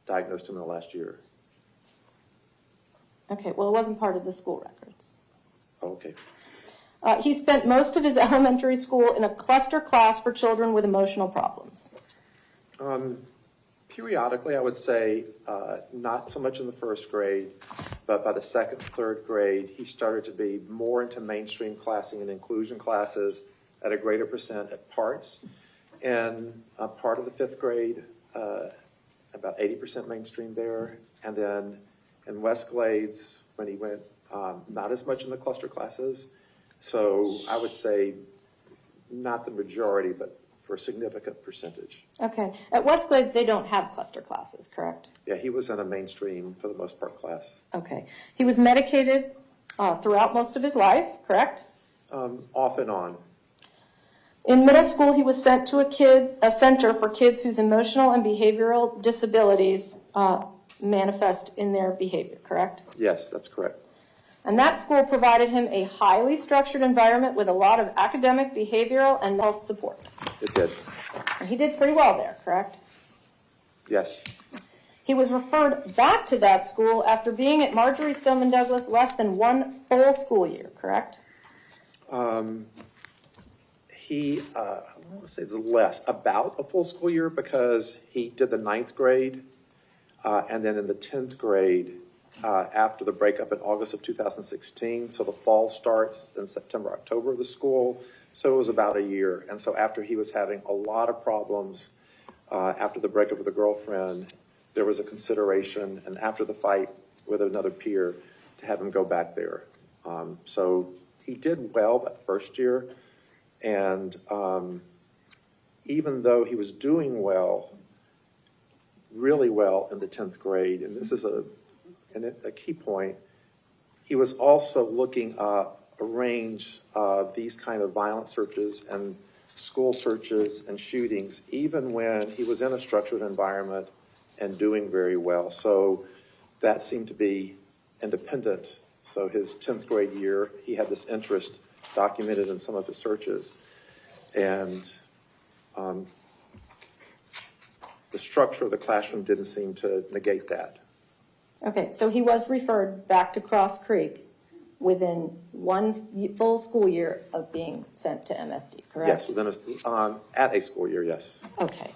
diagnosed him in the last year. Okay, well, it wasn't part of the school records. Oh, okay. He spent most of his elementary school in a cluster class for children with emotional problems. Periodically, I would say not so much in the first grade, but by the second, third grade, he started to be more into mainstream classing and inclusion classes at a greater percent at parts. And part of the fifth grade, about 80% mainstream there. And then in Westglades, when he went, not as much in the cluster classes. So I would say not the majority, but for a significant percentage. Okay. At Westglades, they don't have cluster classes, correct? Yeah, he was in a mainstream, for the most part, class. Okay. He was medicated throughout most of his life, correct? Off and on. In middle school, he was sent to a center for kids whose emotional and behavioral disabilities manifest in their behavior, correct? Yes, that's correct. And that school provided him a highly structured environment with a lot of academic, behavioral, and health support. It did. And he did pretty well there, correct? Yes. He was referred back to that school after being at Marjorie Stoneman Douglas less than one full school year, correct? He, I want to say it's less, about a full school year, because he did the 9th grade And then in the 10th grade, after the breakup in August of 2016, so the fall starts in September, October of the school, so it was about a year. And so after he was having a lot of problems after the breakup with a girlfriend, there was a consideration, and after the fight with another peer, to have him go back there. So he did well that first year, and even though he was doing well, really well in the 10th grade, and this is a key point, he was also looking up a range of these kind of violent searches and school searches and shootings, even when he was in a structured environment and doing very well. So that seemed to be independent. So his 10th grade year, he had this interest documented in some of his searches. And the structure of the classroom didn't seem to negate that. Okay, so he was referred back to Cross Creek within one full school year of being sent to MSD, correct? Yes, within at a school year, yes. Okay.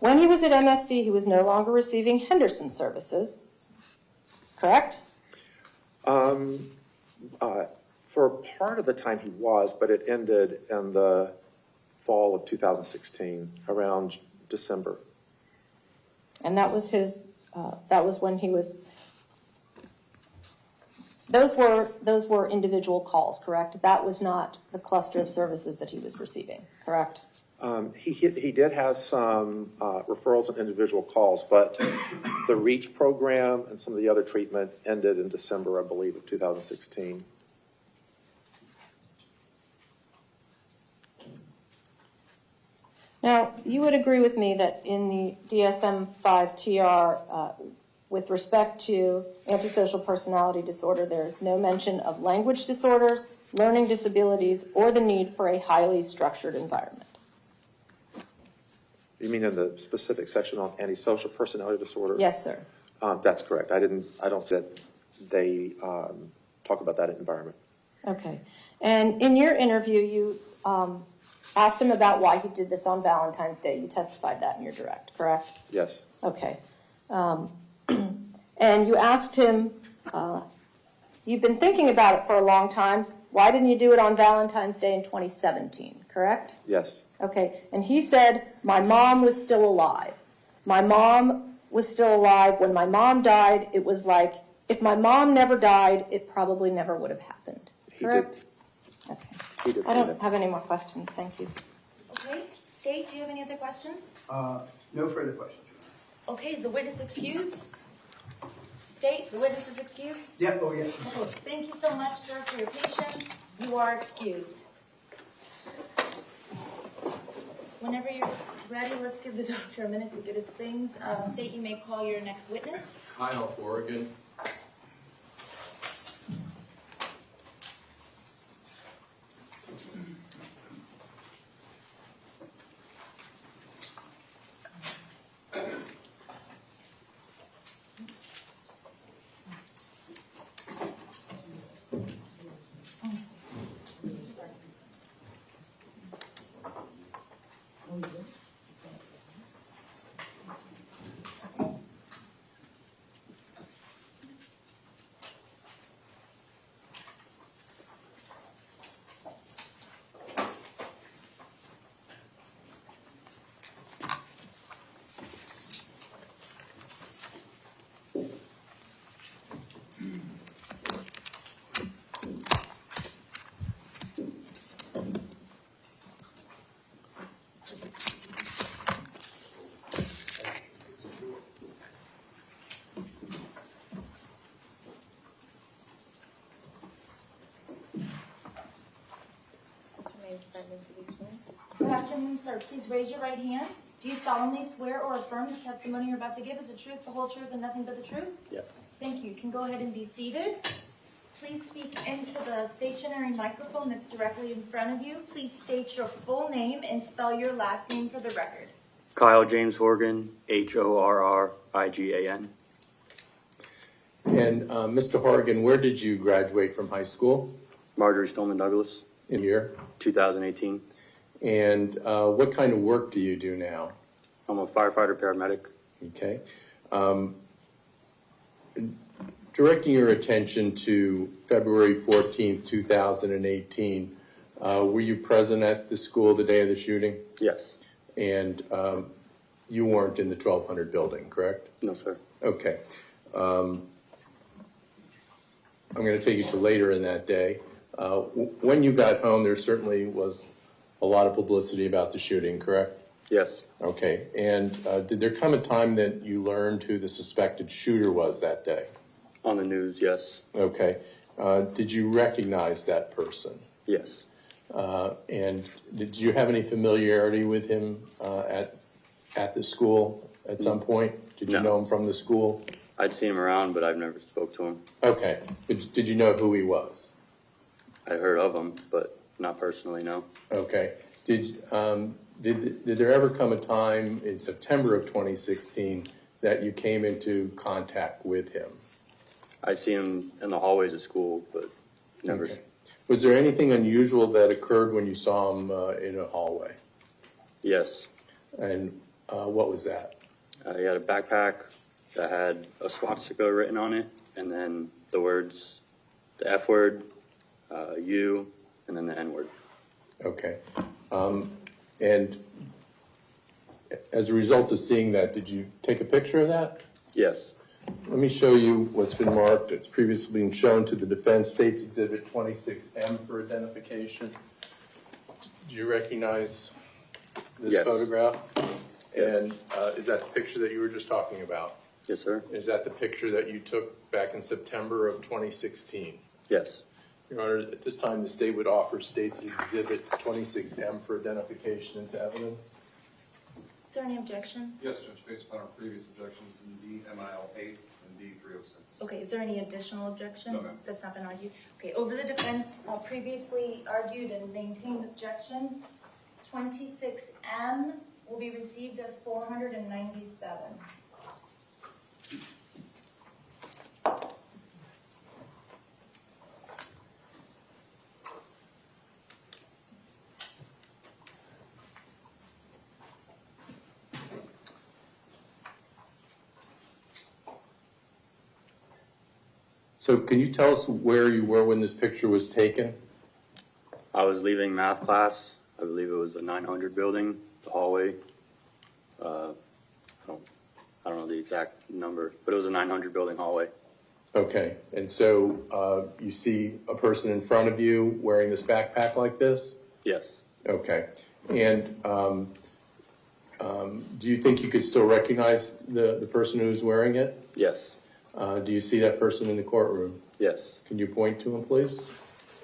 When he was at MSD, he was no longer receiving Henderson services, correct? For part of the time he was, but it ended in the fall of 2016, around December. And that was his, that was when he was, those were individual calls, correct? That was not the cluster of services that he was receiving, correct? He did have some referrals and individual calls, but the REACH program and some of the other treatment ended in December, I believe, of 2016. Now, you would agree with me that in the DSM-5-TR, with respect to antisocial personality disorder, there is no mention of language disorders, learning disabilities, or the need for a highly structured environment. You mean in the specific section on antisocial personality disorder? Yes, sir. That's correct. I don't think that they talk about that environment. Okay. And in your interview, you asked him about why he did this on Valentine's Day. You testified that in your direct, correct? Yes. Okay. And you asked him, you've been thinking about it for a long time. Why didn't you do it on Valentine's Day in 2017, correct? Yes. Okay. And he said, my mom was still alive. My mom was still alive. When my mom died, it was like, if my mom never died, it probably never would have happened. Correct? Okay. He did I say don't that. have any more questions. Thank you. Okay, State, do you have any other questions? No further questions. Okay, is the witness excused? State, the witness is excused? Yeah, oh yeah. Okay, thank you so much, sir, for your patience. You are excused. Whenever you're ready, let's give the doctor a minute to get his things. State, you may call your next witness. Kyle Oregon. Good afternoon, sir. Please raise your right hand. Do you solemnly swear or affirm the testimony you're about to give is the truth, the whole truth, and nothing but the truth? Yes. Thank you. You can go ahead and be seated. Please speak into the stationary microphone that's directly in front of you. Please state your full name and spell your last name for the record. Kyle James Horgan, Horrigan. And Mr. Horrigan, where did you graduate from high school? Marjorie Stoneman Douglas, In year? 2018. And what kind of work do you do now? I'm a firefighter paramedic. Okay. Directing your attention to February 14th, 2018, were you present at the school the day of the shooting? Yes. And you weren't in the 1200 building, correct? No, sir. Okay. I'm going to take you to later in that day. When you got home, there certainly was a lot of publicity about the shooting, correct? Yes. Okay. And did there come a time that you learned who the suspected shooter was that day? On the news, yes. Okay. Did you recognize that person? Yes. And did you have any familiarity with him at the school at some point? Did you No. know him from the school? I'd seen him around, but I've never spoke to him. Okay. Did you know who he was? I heard of him, but not personally, no. Okay. Did there ever come a time in September of 2016 that you came into contact with him? I'd seen him in the hallways of school, but never. Okay. Was there anything unusual that occurred when you saw him in a hallway? Yes. And what was that? He had a backpack that had a swastika written on it, and then the words, the F word, you, and then the N word. Okay. And as a result of seeing that, did you take a picture of that? Yes. Let me show you what's been marked. It's previously been shown to the defense, States Exhibit 26M for identification. Do you recognize this Yes. photograph? Yes. And is that the picture that you were just talking about? Yes, sir. Is that the picture that you took back in September of 2016? Yes. Your Honor, at this time, the state would offer States Exhibit 26M for identification into evidence. Is there any objection? Yes, Judge, based upon our previous objections in D MIL 8 and D 306. Okay, is there any additional objection? No, ma'am. That's not been argued? Okay, over the defense previously argued and maintained objection, 26M will be received as 497. So can you tell us where you were when this picture was taken? I was leaving math class. I believe it was the 900 building, the hallway. I don't know the exact number, but it was a 900 building hallway. Okay, and so you see a person in front of you wearing this backpack like this? Yes. Okay, and do you think you could still recognize the person who's wearing it? Yes. Do you see that person in the courtroom? Yes. Can you point to him, please?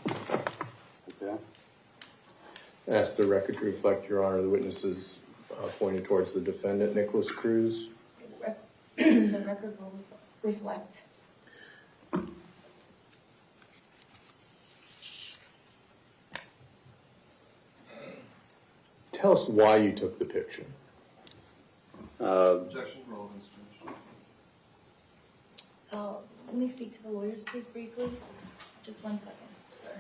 Okay. Ask the record to reflect, Your Honor, the witnesses pointed towards the defendant, Nikolas Cruz. The record will reflect. Tell us why you took the picture. Objection, relevance, Judge. Let me speak to the lawyers, please, briefly. Just 1 second, sir.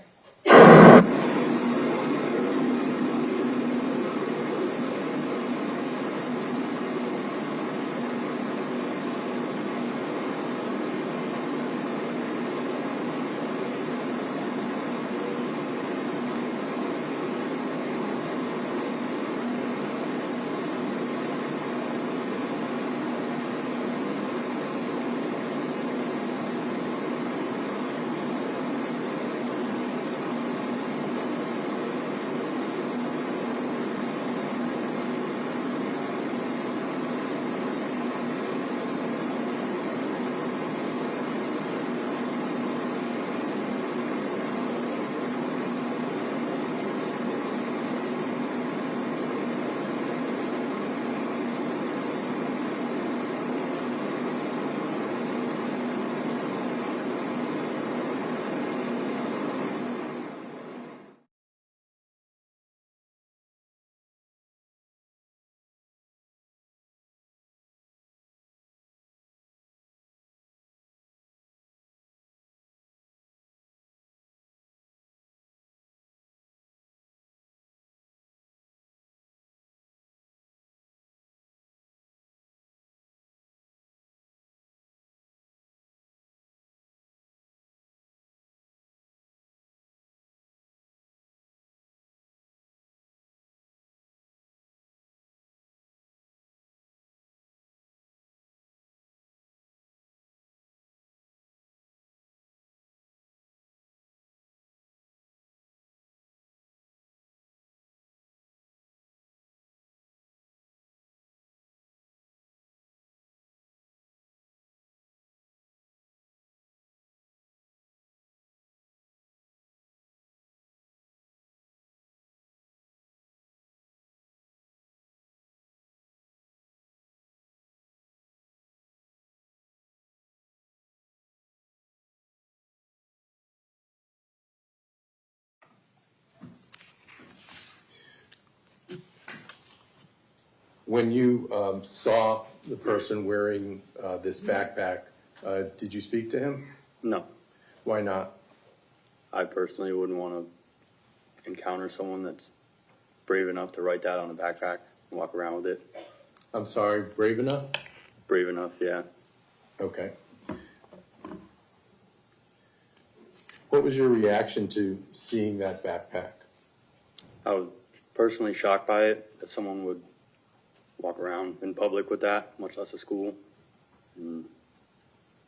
When you saw the person wearing this backpack, did you speak to him? No, Why not? I personally wouldn't want to encounter someone that's brave enough to write that on a backpack and walk around with it. I'm sorry, brave enough? Brave enough, yeah. Okay. What was your reaction to seeing that backpack? I was personally shocked by it, that someone would walk around in public with that, much less a school. And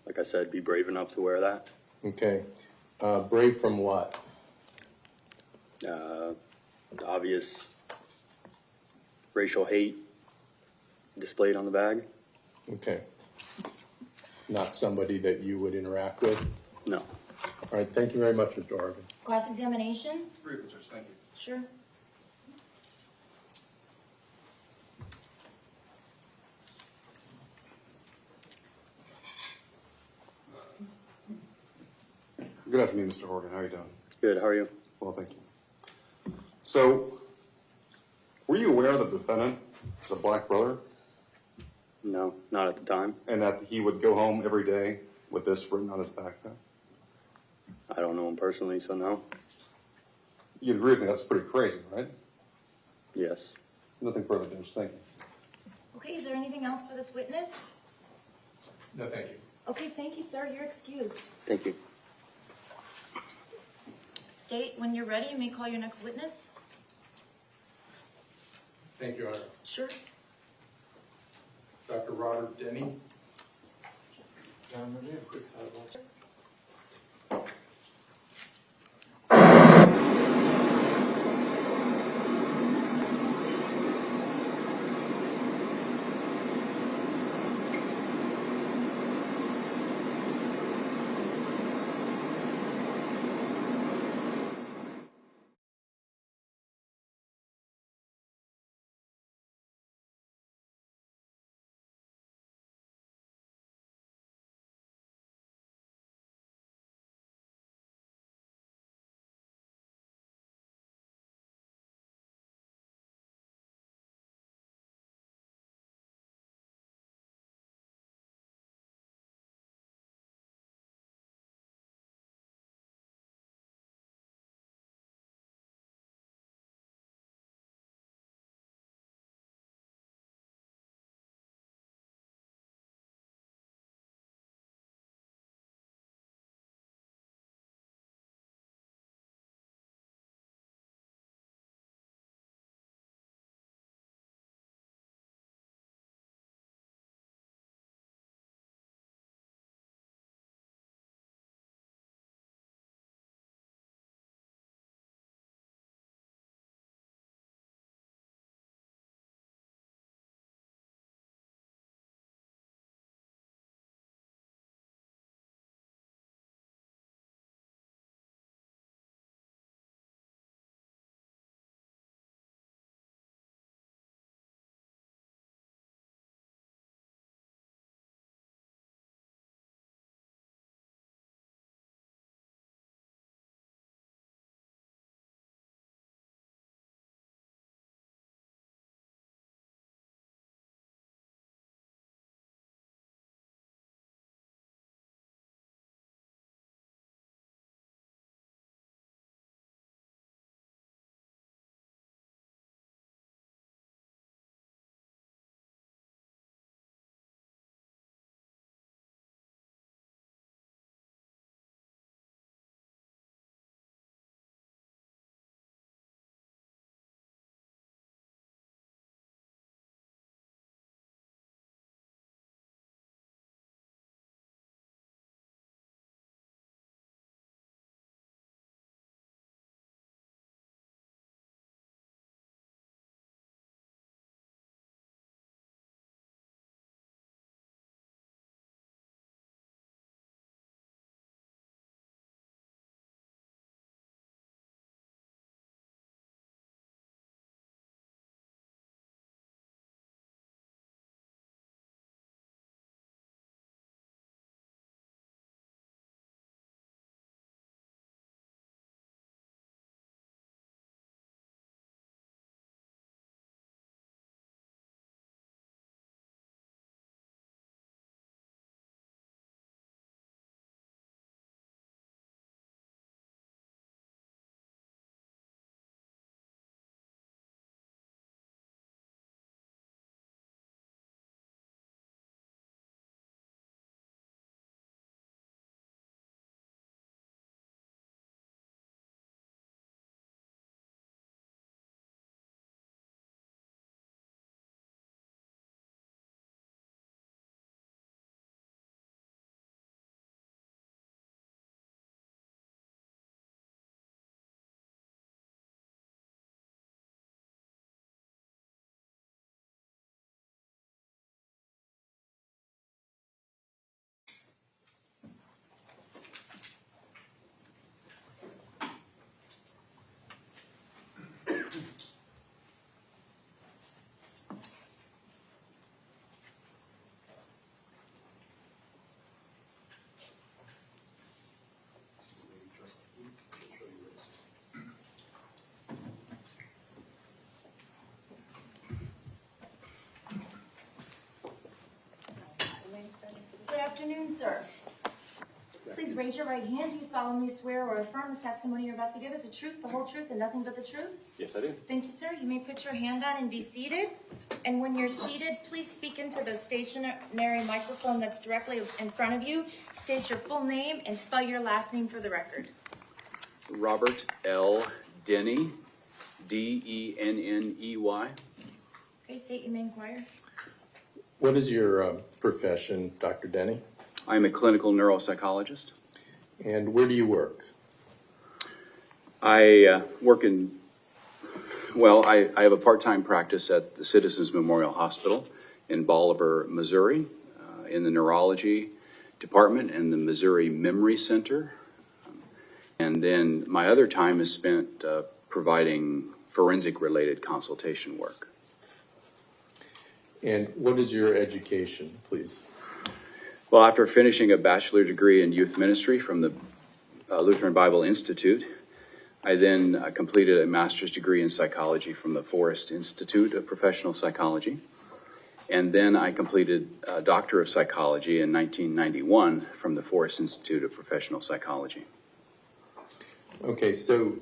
like I said, be brave enough to wear that. Okay. Brave from what? The obvious racial hate displayed on the bag. Okay. Not somebody that you would interact with? No. All right, thank you very much, Mr. Hargan. Cross-examination? Brief, Judge, thank you. Sure. Good afternoon, Mr. Horgan. How are you doing? Good, how are you? Well, thank you. So, were you aware that the defendant is a black brother No, not at the time. and that he would go home every day with this written on his backpack? I don't know him personally, so no. You'd agree with me, that's pretty crazy, right? Yes. Nothing further, Judge. Thank you. Okay, is there anything else for this witness? No, thank you. Okay, thank you, sir. You're excused. Thank you. State, when you're ready, you may call your next witness. Thank you, Your Honor. Sure. Dr. Robert Denny. sir. Please raise your right hand. Do you solemnly swear or affirm the testimony you're about to give is the truth, the whole truth, and nothing but the truth? Yes, I do. Thank you, sir. You may put your hand on and be seated. And when you're seated, please speak into the stationary microphone that's directly in front of you. State your full name and spell your last name for the record. Robert L. Denny, Denney. Okay, state your name, choir. What is your profession, Dr. Denny? I'm a clinical neuropsychologist. And where do you work? I work in, I have a part-time practice at the Citizens Memorial Hospital in Bolivar, Missouri, in the neurology department and the Missouri Memory Center. And then my other time is spent providing forensic-related consultation work. And what is your education, please? Well, after finishing a bachelor degree in youth ministry from the Lutheran Bible Institute, I then completed a master's degree in psychology from the Forrest Institute of Professional Psychology. And then I completed a Doctor of Psychology in 1991 from the Forrest Institute of Professional Psychology. Okay, so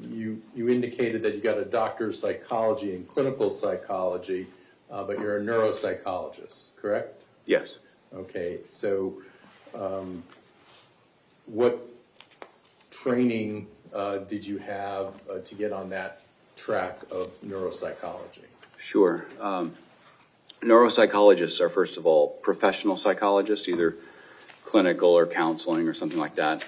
you indicated that you got a Doctor of Psychology in clinical psychology, but you're a neuropsychologist, correct? Yes. Okay, so what training did you have to get on that track of neuropsychology? Sure. Neuropsychologists are, first of all, professional psychologists, either clinical or counseling or something like that.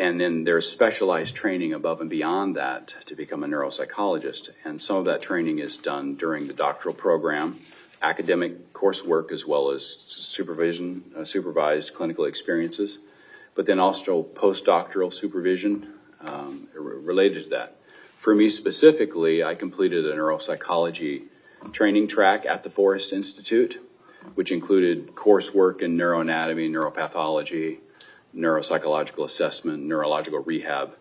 And then there's specialized training above and beyond that to become a neuropsychologist. And some of that training is done during the doctoral program, academic coursework, as well as supervised clinical experiences, but then also postdoctoral supervision related to that. For me specifically, I completed a neuropsychology training track at the Forrest Institute, which included coursework in neuroanatomy, neuropathology, neuropsychological assessment, neurological rehab.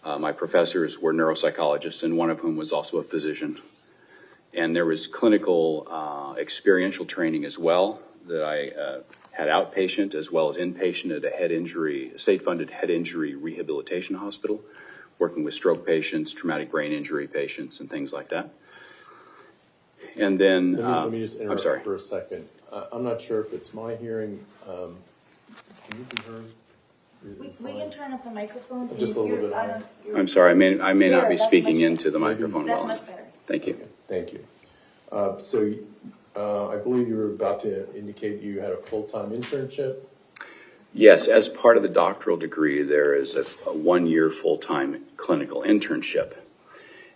My professors were neuropsychologists, and one of whom was also a physician. And there was clinical experiential training as well that I had outpatient as well as inpatient at a state-funded head injury rehabilitation hospital, working with stroke patients, traumatic brain injury patients, and things like that. And then, let me just interrupt I'm sorry. for a second. I'm not sure if it's my hearing. Can you be heard? We can turn up the microphone. Just a little bit higher. I'm sorry, I may not be That's speaking much into the microphone That's well much enough. better. Thank you. Okay, thank you. So I believe you were about to indicate you had a full-time internship. Yes, as part of the doctoral degree, there is a 1-year full-time clinical internship.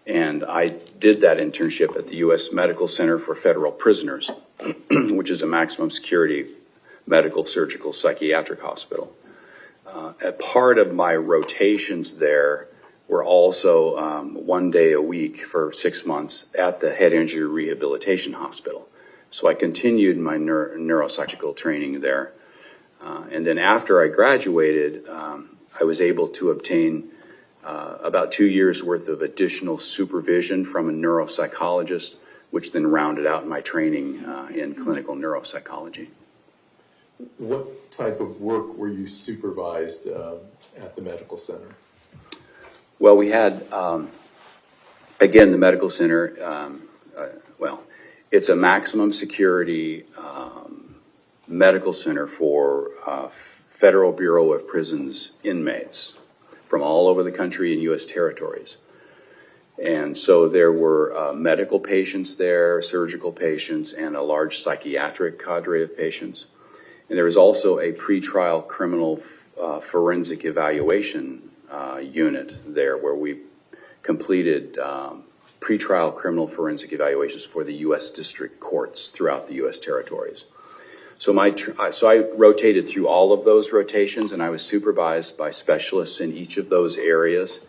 And I did that internship at the U.S. Medical Center for Federal Prisoners, which is a maximum security medical, surgical, psychiatric hospital. A part of my rotations there were also 1 day a week for 6 months at the head injury rehabilitation hospital. So I continued my neuropsychological training there. And then after I graduated, I was able to obtain about 2 years worth of additional supervision from a neuropsychologist, which then rounded out my training in clinical neuropsychology. What type of work were you supervised at the medical center? Well, we had, again, the medical center, it's a maximum security medical center for Federal Bureau of Prisons inmates from all over the country and U.S. territories. And so there were medical patients there, surgical patients, and a large psychiatric cadre of patients. And there was also a pretrial criminal forensic evaluation unit there where we completed pretrial criminal forensic evaluations for the U.S. district courts throughout the U.S. territories. So I rotated through all of those rotations, and I was supervised by specialists in each of those areas,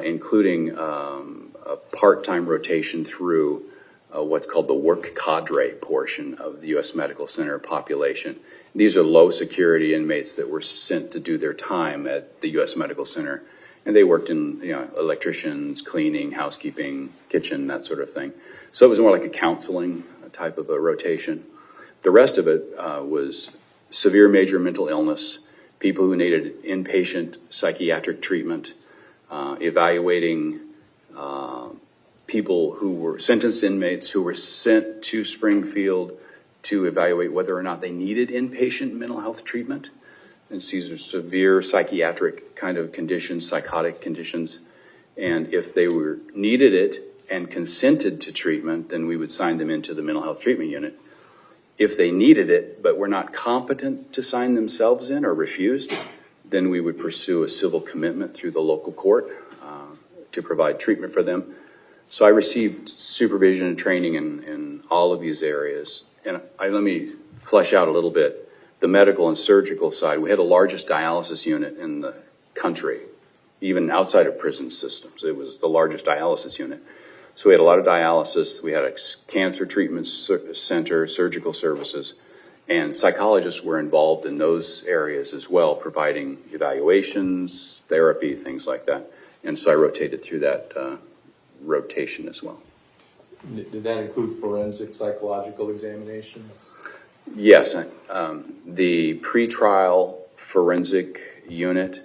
including a part-time rotation through what's called the work cadre portion of the U.S. Medical Center population. These are low security inmates that were sent to do their time at the U.S. Medical Center. And they worked in, electricians, cleaning, housekeeping, kitchen, that sort of thing. So it was more like a counseling type of a rotation. The rest of it was severe major mental illness, people who needed inpatient psychiatric treatment, evaluating people who were sentenced inmates who were sent to Springfield to evaluate whether or not they needed inpatient mental health treatment. And these are severe psychiatric kind of conditions, psychotic conditions. And if they needed it and consented to treatment, then we would sign them into the mental health treatment unit. If they needed it but were not competent to sign themselves in or refused, then we would pursue a civil commitment through the local court to provide treatment for them. So I received supervision and training in all of these areas. And let me flesh out a little bit. The medical and surgical side, we had the largest dialysis unit in the country, even outside of prison systems. It was the largest dialysis unit. So we had a lot of dialysis. We had a cancer treatment center, surgical services, and psychologists were involved in those areas as well, providing evaluations, therapy, things like that. And so I rotated through that rotation as well. Did that include forensic psychological examinations? Yes, the pretrial forensic unit,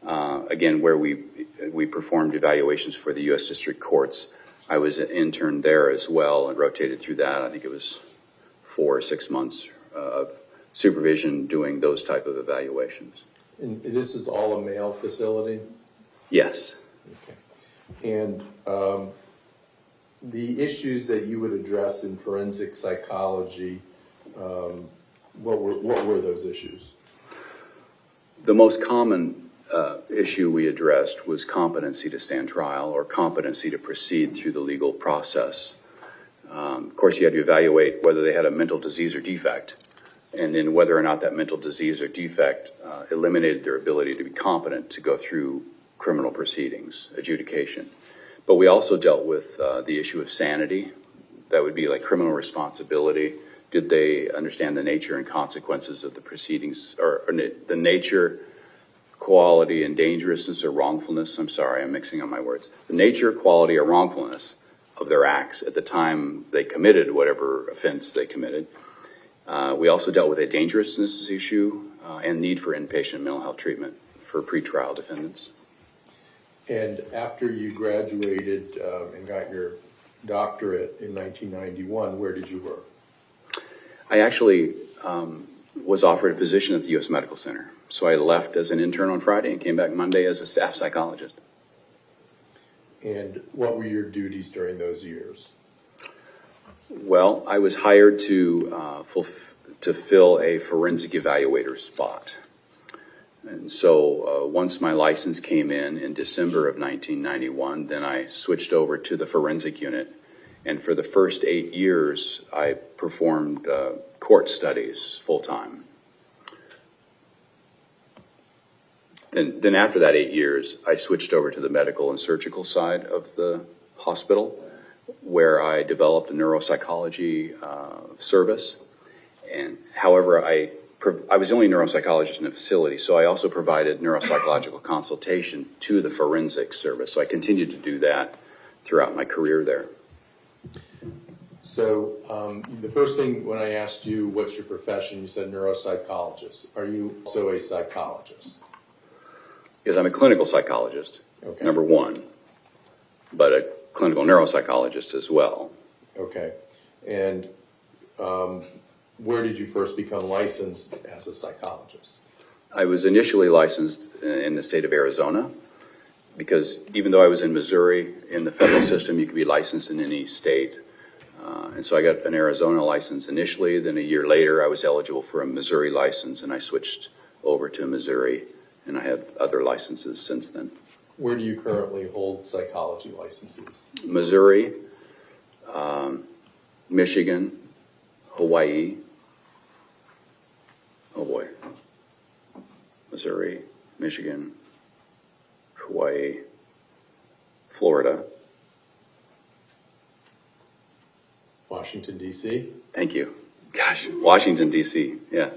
again, where we performed evaluations for the U.S. District Courts. I was an intern there as well and rotated through that. I think it was 4 or 6 months of supervision doing those type of evaluations. And this is all a male facility? Yes. Okay. And the issues that you would address in forensic psychology, what were those issues? The most common issue we addressed was competency to stand trial or competency to proceed through the legal process. Of course, you had to evaluate whether they had a mental disease or defect, and then whether or not that mental disease or defect eliminated their ability to be competent to go through criminal proceedings, adjudication. But we also dealt with the issue of sanity. That would be like criminal responsibility. Did they understand the nature and consequences of the proceedings, or the nature, quality, and dangerousness or wrongfulness? I'm sorry, I'm mixing up my words. The nature, quality, or wrongfulness of their acts at the time they committed whatever offense they committed. We also dealt with a dangerousness issue and need for inpatient mental health treatment for pretrial defendants. And after you graduated and got your doctorate in 1991, where did you work? I actually was offered a position at the U.S. Medical Center. So I left as an intern on Friday and came back Monday as a staff psychologist. And what were your duties during those years? Well, I was hired to fill a forensic evaluator spot. And so once my license came in December of 1991, then I switched over to the forensic unit. And for the first 8 years, I performed court studies full-time. Then after that 8 years, I switched over to the medical and surgical side of the hospital, where I developed a neuropsychology service. And however, I was the only neuropsychologist in the facility, so I also provided neuropsychological consultation to the forensic service. So I continued to do that throughout my career there. So the first thing when I asked you what's your profession, you said neuropsychologist. Are you also a psychologist? Yes, I'm a clinical psychologist, okay. Number one, but a clinical neuropsychologist as well. Okay. And where did you first become licensed as a psychologist? I was initially licensed in the state of Arizona, because even though I was in Missouri, in the federal system, you could be licensed in any state. And so I got an Arizona license initially. Then a year later, I was eligible for a Missouri license, and I switched over to Missouri, and I have other licenses since then. Where do you currently hold psychology licenses? Missouri, Michigan, Hawaii. Oh boy. Missouri, Michigan, Hawaii, Florida. Washington, D.C.? Thank you. Gosh, Washington, D.C., yeah.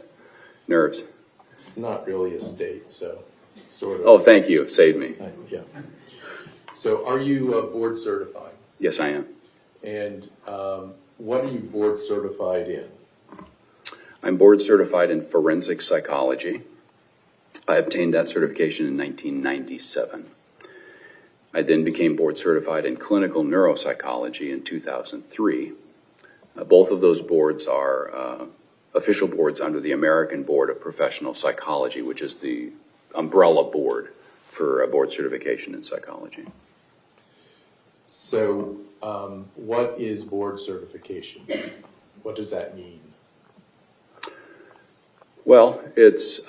Nerves. It's not really a state, so it's sort of... Oh, thank you. Saved me. Yeah. So are you board certified? Yes, I am. And what are you board certified in? I'm board certified in forensic psychology. I obtained that certification in 1997. I then became board certified in clinical neuropsychology in 2003. Both of those boards are official boards under the American Board of Professional Psychology, which is the umbrella board for board certification in psychology. So, what is board certification? What does that mean? Well, it's,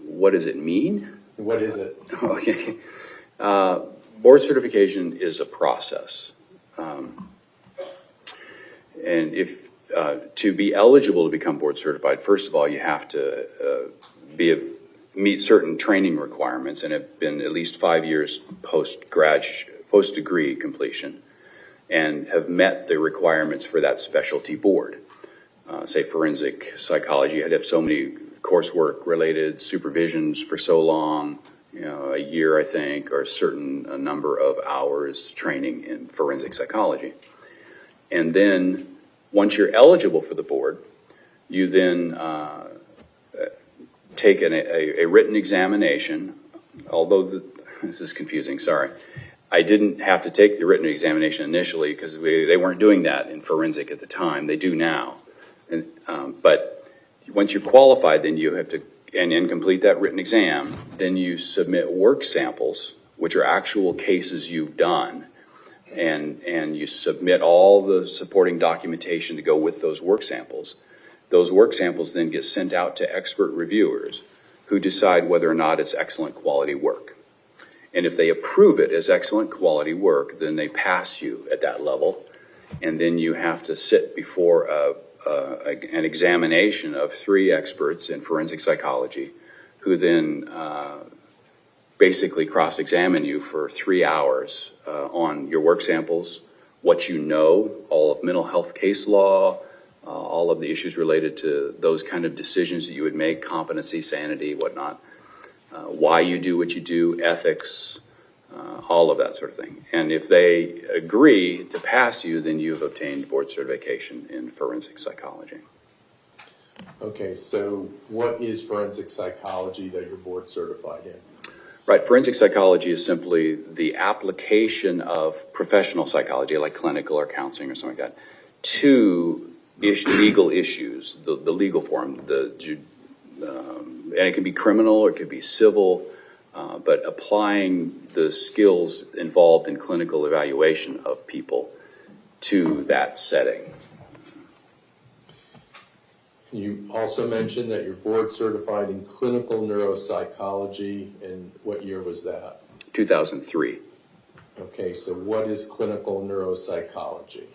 what does it mean? What is it? Okay. Board certification is a process. And if to be eligible to become board certified, first of all, you have to meet certain training requirements and have been at least 5 years post-degree completion and have met the requirements for that specialty board. Say forensic psychology, you had to have so many coursework related supervisions for so long, a year, I think, or a number of hours training in forensic psychology. And then once you're eligible for the board, you then take a written examination, although this is confusing, sorry. I didn't have to take the written examination initially because they weren't doing that in forensic at the time. They do now. But once you're qualified, then you have to and complete that written exam. Then you submit work samples, which are actual cases you've done. And you submit all the supporting documentation to go with those work samples. Those work samples then get sent out to expert reviewers who decide whether or not it's excellent quality work. And if they approve it as excellent quality work, then they pass you at that level. And then you have to sit before an examination of 3 experts in forensic psychology who then basically cross-examine you for 3 hours on your work samples, what you know, all of mental health case law, all of the issues related to those kind of decisions that you would make, competency, sanity, whatnot, why you do what you do, ethics, all of that sort of thing. And if they agree to pass you, then you've obtained board certification in forensic psychology. Okay, so what is forensic psychology that you're board certified in? Right, forensic psychology is simply the application of professional psychology, like clinical or counseling or something like that, to legal issues, the legal form, and it can be criminal or it could be civil, but applying the skills involved in clinical evaluation of people to that setting. You also mentioned that you're board certified in clinical neuropsychology, and what year was that? 2003. Okay, so what is clinical neuropsychology?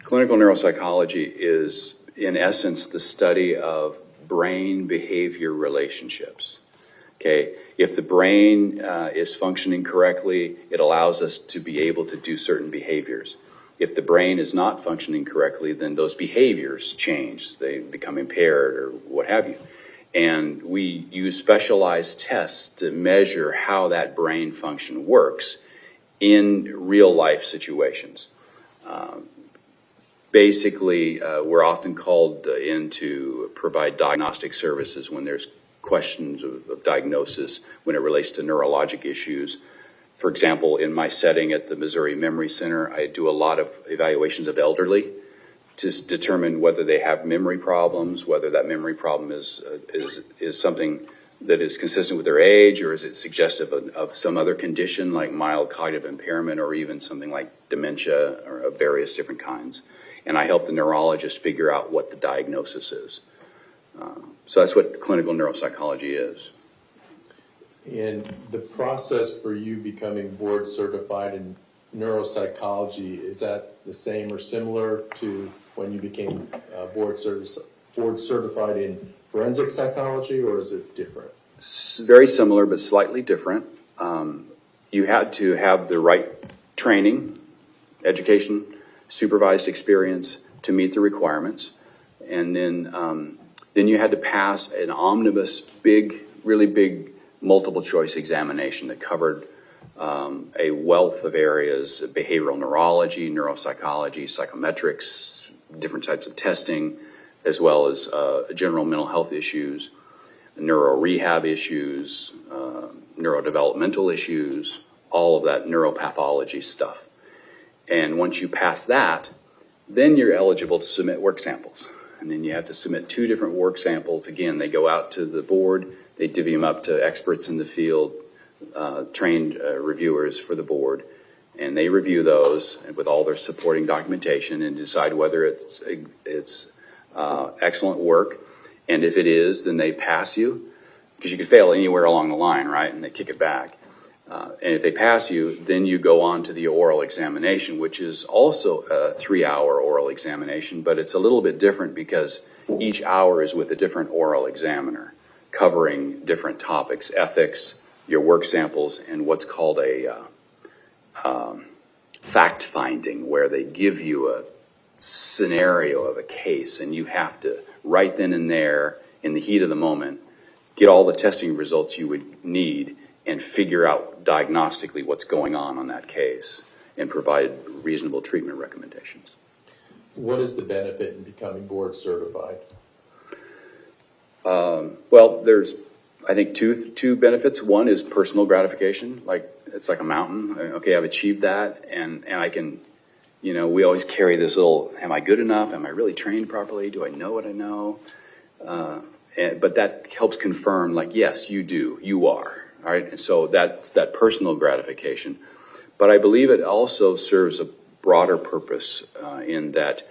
Clinical neuropsychology is, in essence, the study of brain-behavior relationships. Okay, if the brain is functioning correctly, it allows us to be able to do certain behaviors. If the brain is not functioning correctly, then those behaviors change. They become impaired or what have you. And we use specialized tests to measure how that brain function works in real-life situations. Basically, we're often called in to provide diagnostic services when there's questions of diagnosis when it relates to neurologic issues. For example, in my setting at the Missouri Memory Center, I do a lot of evaluations of elderly to determine whether they have memory problems, whether that memory problem is something that is consistent with their age, or is it suggestive of some other condition like mild cognitive impairment or even something like dementia or of various different kinds. And I help the neurologist figure out what the diagnosis is. So that's what clinical neuropsychology is. And the process for you becoming board certified in neuropsychology, is that the same or similar to when you became board certified in forensic psychology, or is it different? Very similar, but slightly different. You had to have the right training, education, supervised experience to meet the requirements. And then you had to pass an omnibus, really big multiple choice examination that covered a wealth of areas: behavioral neurology, neuropsychology, psychometrics, different types of testing, as well as general mental health issues, neuro rehab issues, neurodevelopmental issues, all of that neuropathology stuff. And once you pass that, then you're eligible to submit work samples. And then you have to submit 2 different work samples. Again, they go out to the board, they divvy them up to experts in the field, trained reviewers for the board, and they review those with all their supporting documentation and decide whether it's excellent work. And if it is, then they pass you, because you could fail anywhere along the line, right? And they kick it back. And if they pass you, then you go on to the oral examination, which is also a 3-hour oral examination, but it's a little bit different because each hour is with a different oral examiner covering different topics: ethics, your work samples, and what's called a fact finding, where they give you a scenario of a case and you have to right then and there, in the heat of the moment, get all the testing results you would need and figure out diagnostically what's going on that case and provide reasonable treatment recommendations. What is the benefit in becoming board certified? Well, there's, I think, two benefits. One is personal gratification. Like, it's like a mountain. Okay, I've achieved that, and I can, you know, we always carry this little, am I good enough? Am I really trained properly? Do I know what I know? But that helps confirm, like, yes, you do, you are. All right, and so that's that personal gratification. But I believe it also serves a broader purpose in that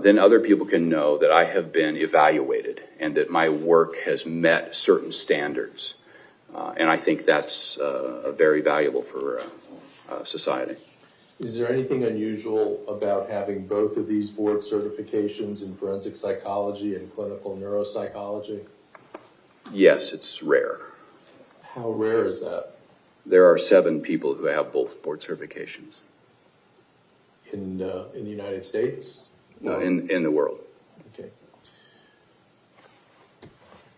then other people can know that I have been evaluated and that my work has met certain standards. And I think that's very valuable for society. Is there anything unusual about having both of these board certifications in forensic psychology and clinical neuropsychology? Yes, it's rare. How rare is that? There are 7 people who have both board certifications. In the United States? In the world. Okay.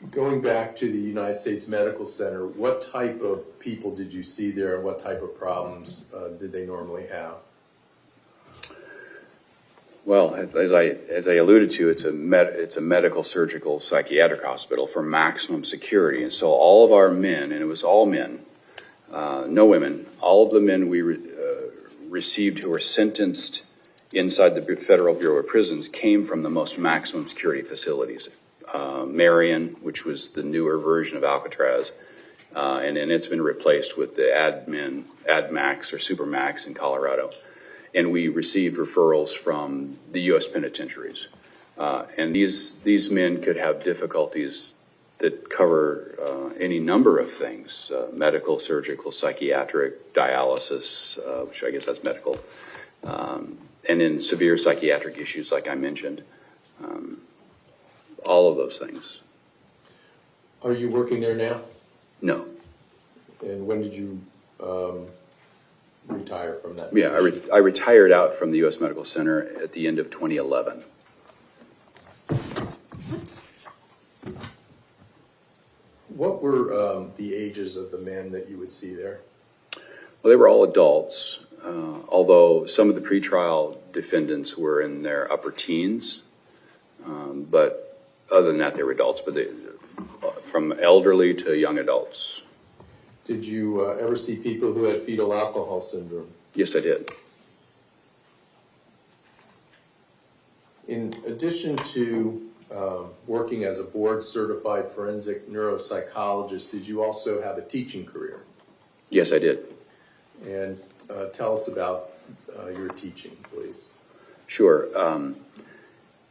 Going back to the United States Medical Center, what type of people did you see there, and what type of problems did they normally have? Well, as I alluded to, it's a medical, surgical, psychiatric hospital for maximum security, and so all of our men, and it was all men, no women, all of the men we received who were sentenced inside the Federal Bureau of Prisons came from the most maximum security facilities. Marion, which was the newer version of Alcatraz, and then it's been replaced with the AdMax or Supermax in Colorado. And we received referrals from the U.S. penitentiaries. And these men could have difficulties that cover any number of things, medical, surgical, psychiatric, dialysis, which I guess that's medical, and then severe psychiatric issues like I mentioned. All of those things. Are you working there now? No. And when did you retire from that position? Yeah, I retired out from the U.S. Medical Center at the end of 2011. What were the ages of the men that you would see there? Well, they were all adults, although some of the pretrial defendants were in their upper teens. But other than that, they were adults, but from elderly to young adults. Did you ever see people who had fetal alcohol syndrome? Yes, I did. In addition to working as a board-certified forensic neuropsychologist, did you also have a teaching career? Yes, I did. And tell us about your teaching, please. Sure.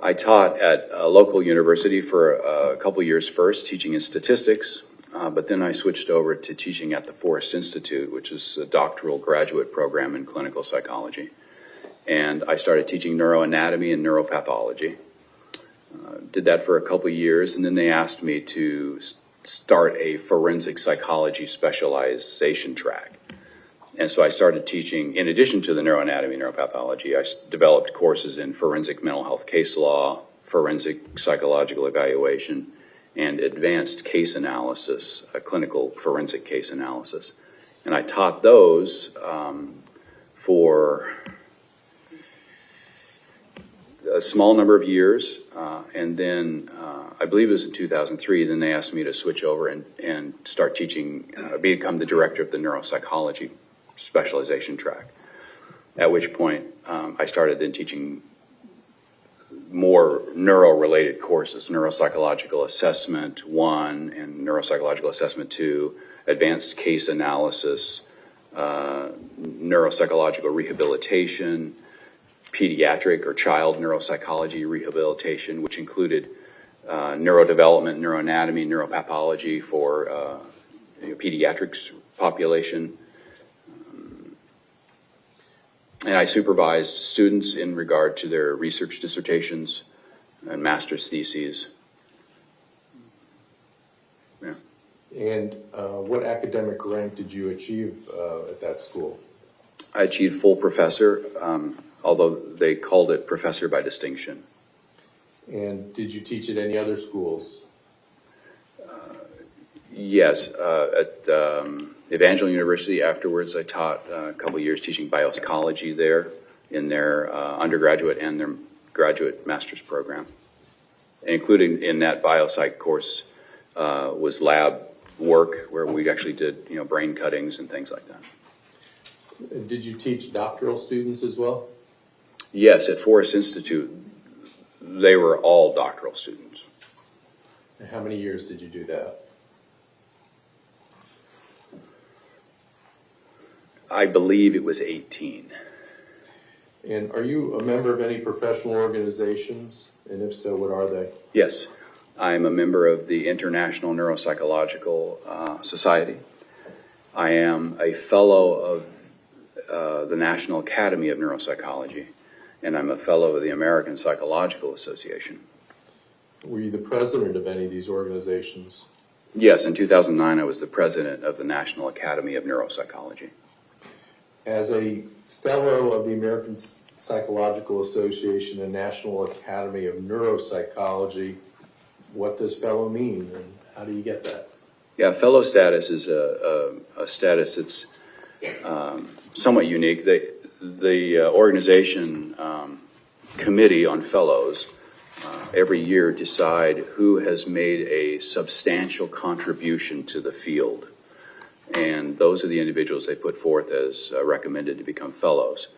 I taught at a local university for a couple years first, teaching in statistics, but then I switched over to teaching at the Forrest Institute, which is a doctoral graduate program in clinical psychology. And I started teaching neuroanatomy and neuropathology. Did that for a couple years, and then they asked me to start a forensic psychology specialization track. And so I started teaching, in addition to the neuroanatomy and neuropathology, I developed courses in forensic mental health case law, forensic psychological evaluation, and advanced case analysis, clinical forensic case analysis. And I taught those for a small number of years, and then I believe it was in 2003, then they asked me to switch over and start teaching, become the director of the neuropsychology specialization track, at which point I started then teaching more neuro-related courses, neuropsychological assessment 1 and neuropsychological assessment 2, advanced case analysis, neuropsychological rehabilitation, pediatric or child neuropsychology rehabilitation, which included neurodevelopment, neuroanatomy, neuropathology for pediatrics population. And I supervised students in regard to their research dissertations and master's theses. Yeah. And what academic rank did you achieve at that school? I achieved full professor, although they called it professor by distinction. And did you teach at any other schools? Yes, at Evangel University afterwards I taught a couple of years teaching biopsychology there in their undergraduate and their graduate master's program. And including in that biopsych course was lab work where we actually did brain cuttings and things like that. Did you teach doctoral students as well? Yes, at Forest Institute they were all doctoral students. And how many years did you do that? I believe it was 18. And are you a member of any professional organizations? And if so, what are they? Yes, I'm a member of the International Neuropsychological Society. I am a fellow of the National Academy of Neuropsychology, and I'm a fellow of the American Psychological Association. Were you the president of any of these organizations? Yes, in 2009 I was the president of the National Academy of Neuropsychology. As a fellow of the American Psychological Association and National Academy of Neuropsychology, what does fellow mean and how do you get that? Yeah, fellow status is a status that's somewhat unique. The organization committee on fellows every year decide who has made a substantial contribution to the field. And those are the individuals they put forth as recommended to become fellows.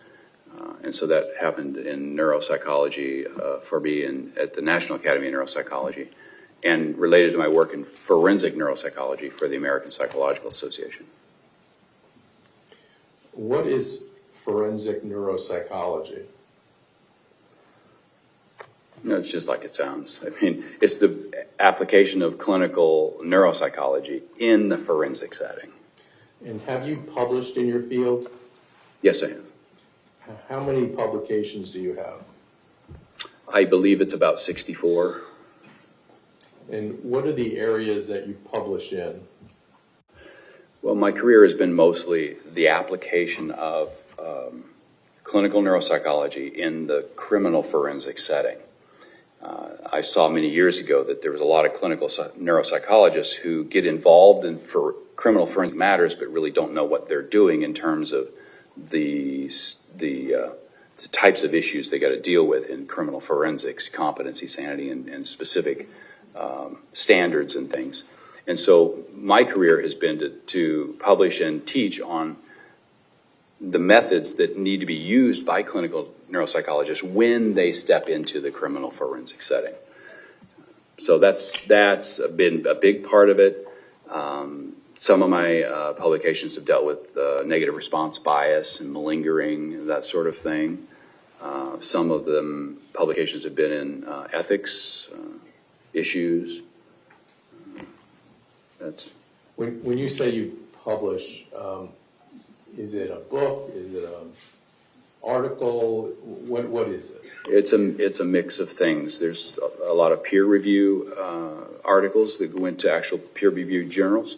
And so that happened in neuropsychology for me at the National Academy of Neuropsychology, and related to my work in forensic neuropsychology for the American Psychological Association. What is forensic neuropsychology? No, it's just like it sounds. I mean, it's the application of clinical neuropsychology in the forensic setting. And have you published in your field? Yes, I have. How many publications do you have? I believe it's about 64. And what are the areas that you publish in? Well, my career has been mostly the application of clinical neuropsychology in the criminal forensic setting. I saw many years ago that there was a lot of clinical neuropsychologists who get involved in criminal forensic matters but really don't know what they're doing in terms of the types of issues they got to deal with in criminal forensics, competency, sanity, and specific standards and things. And so my career has been to publish and teach on the methods that need to be used by clinical neuropsychologists when they step into the criminal forensic setting. So that's been a big part of it. Some of my publications have dealt with negative response bias and malingering, that sort of thing. Some of them publications have been in ethics issues. That's when you say you publish, is it a book? Is it an article? What is it? It's a mix of things. There's a lot of peer review articles that go into actual peer reviewed journals,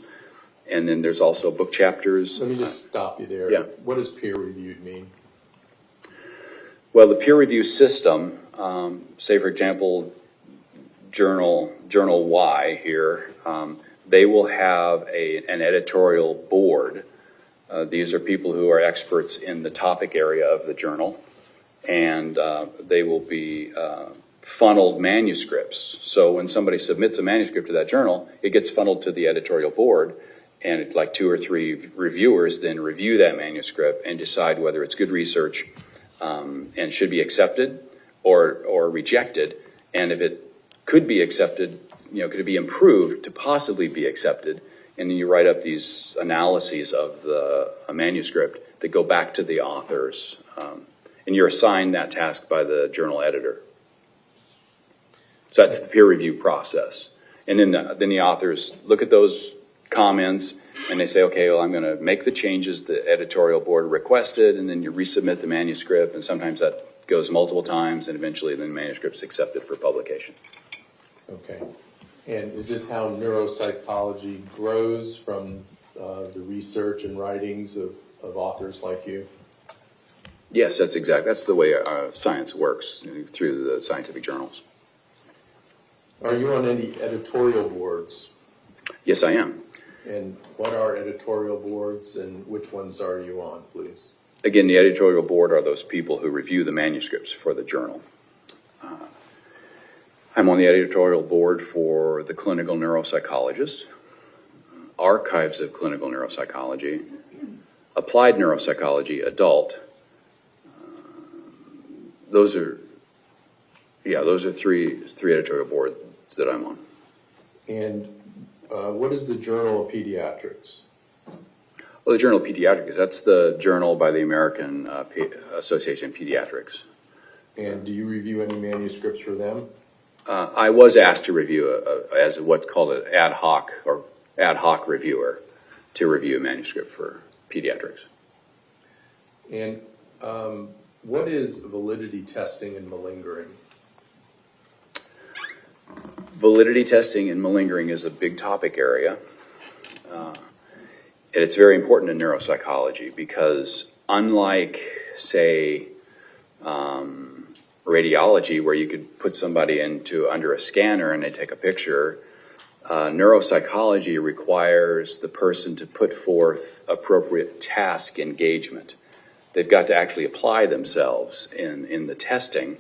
and then there's also book chapters. Let me just stop you there. Yeah. What does peer reviewed mean? Well, the peer review system, say for example, Journal Y here, they will have an editorial board. These are people who are experts in the topic area of the journal, and they will be funneled manuscripts. So when somebody submits a manuscript to that journal, it gets funneled to the editorial board, and it's like 2 or 3 reviewers then review that manuscript and decide whether it's good research and should be accepted or rejected. And if it could be accepted, could it be improved to possibly be accepted? And then you write up these analyses of the manuscript that go back to the authors. And you're assigned that task by the journal editor. So that's the peer review process. And then the authors look at those comments and they say, okay, well, I'm going to make the changes the editorial board requested, and then you resubmit the manuscript, and sometimes that goes multiple times, and eventually the manuscript's accepted for publication. Okay. And is this how neuropsychology grows from the research and writings of authors like you? Yes, that's the way science works, through the scientific journals. Are you on any editorial boards? Yes, I am. And what are editorial boards, and which ones are you on, please? Again, the editorial board are those people who review the manuscripts for the journal. I'm on the editorial board for the Clinical Neuropsychologist, Archives of Clinical Neuropsychology, Applied Neuropsychology Adult. Those are three editorial boards that I'm on. And what is the Journal of Pediatrics? Well, the Journal of Pediatrics, that's the journal by the American Association of Pediatrics. And do you review any manuscripts for them? I was asked to review as what's called an ad hoc reviewer to review a manuscript for pediatrics. And what is validity testing and malingering? Validity testing and malingering is a big topic area. And it's very important in neuropsychology because unlike, say, radiology, where you could put somebody under a scanner and they take a picture, neuropsychology requires the person to put forth appropriate task engagement. They've got to actually apply themselves in the testing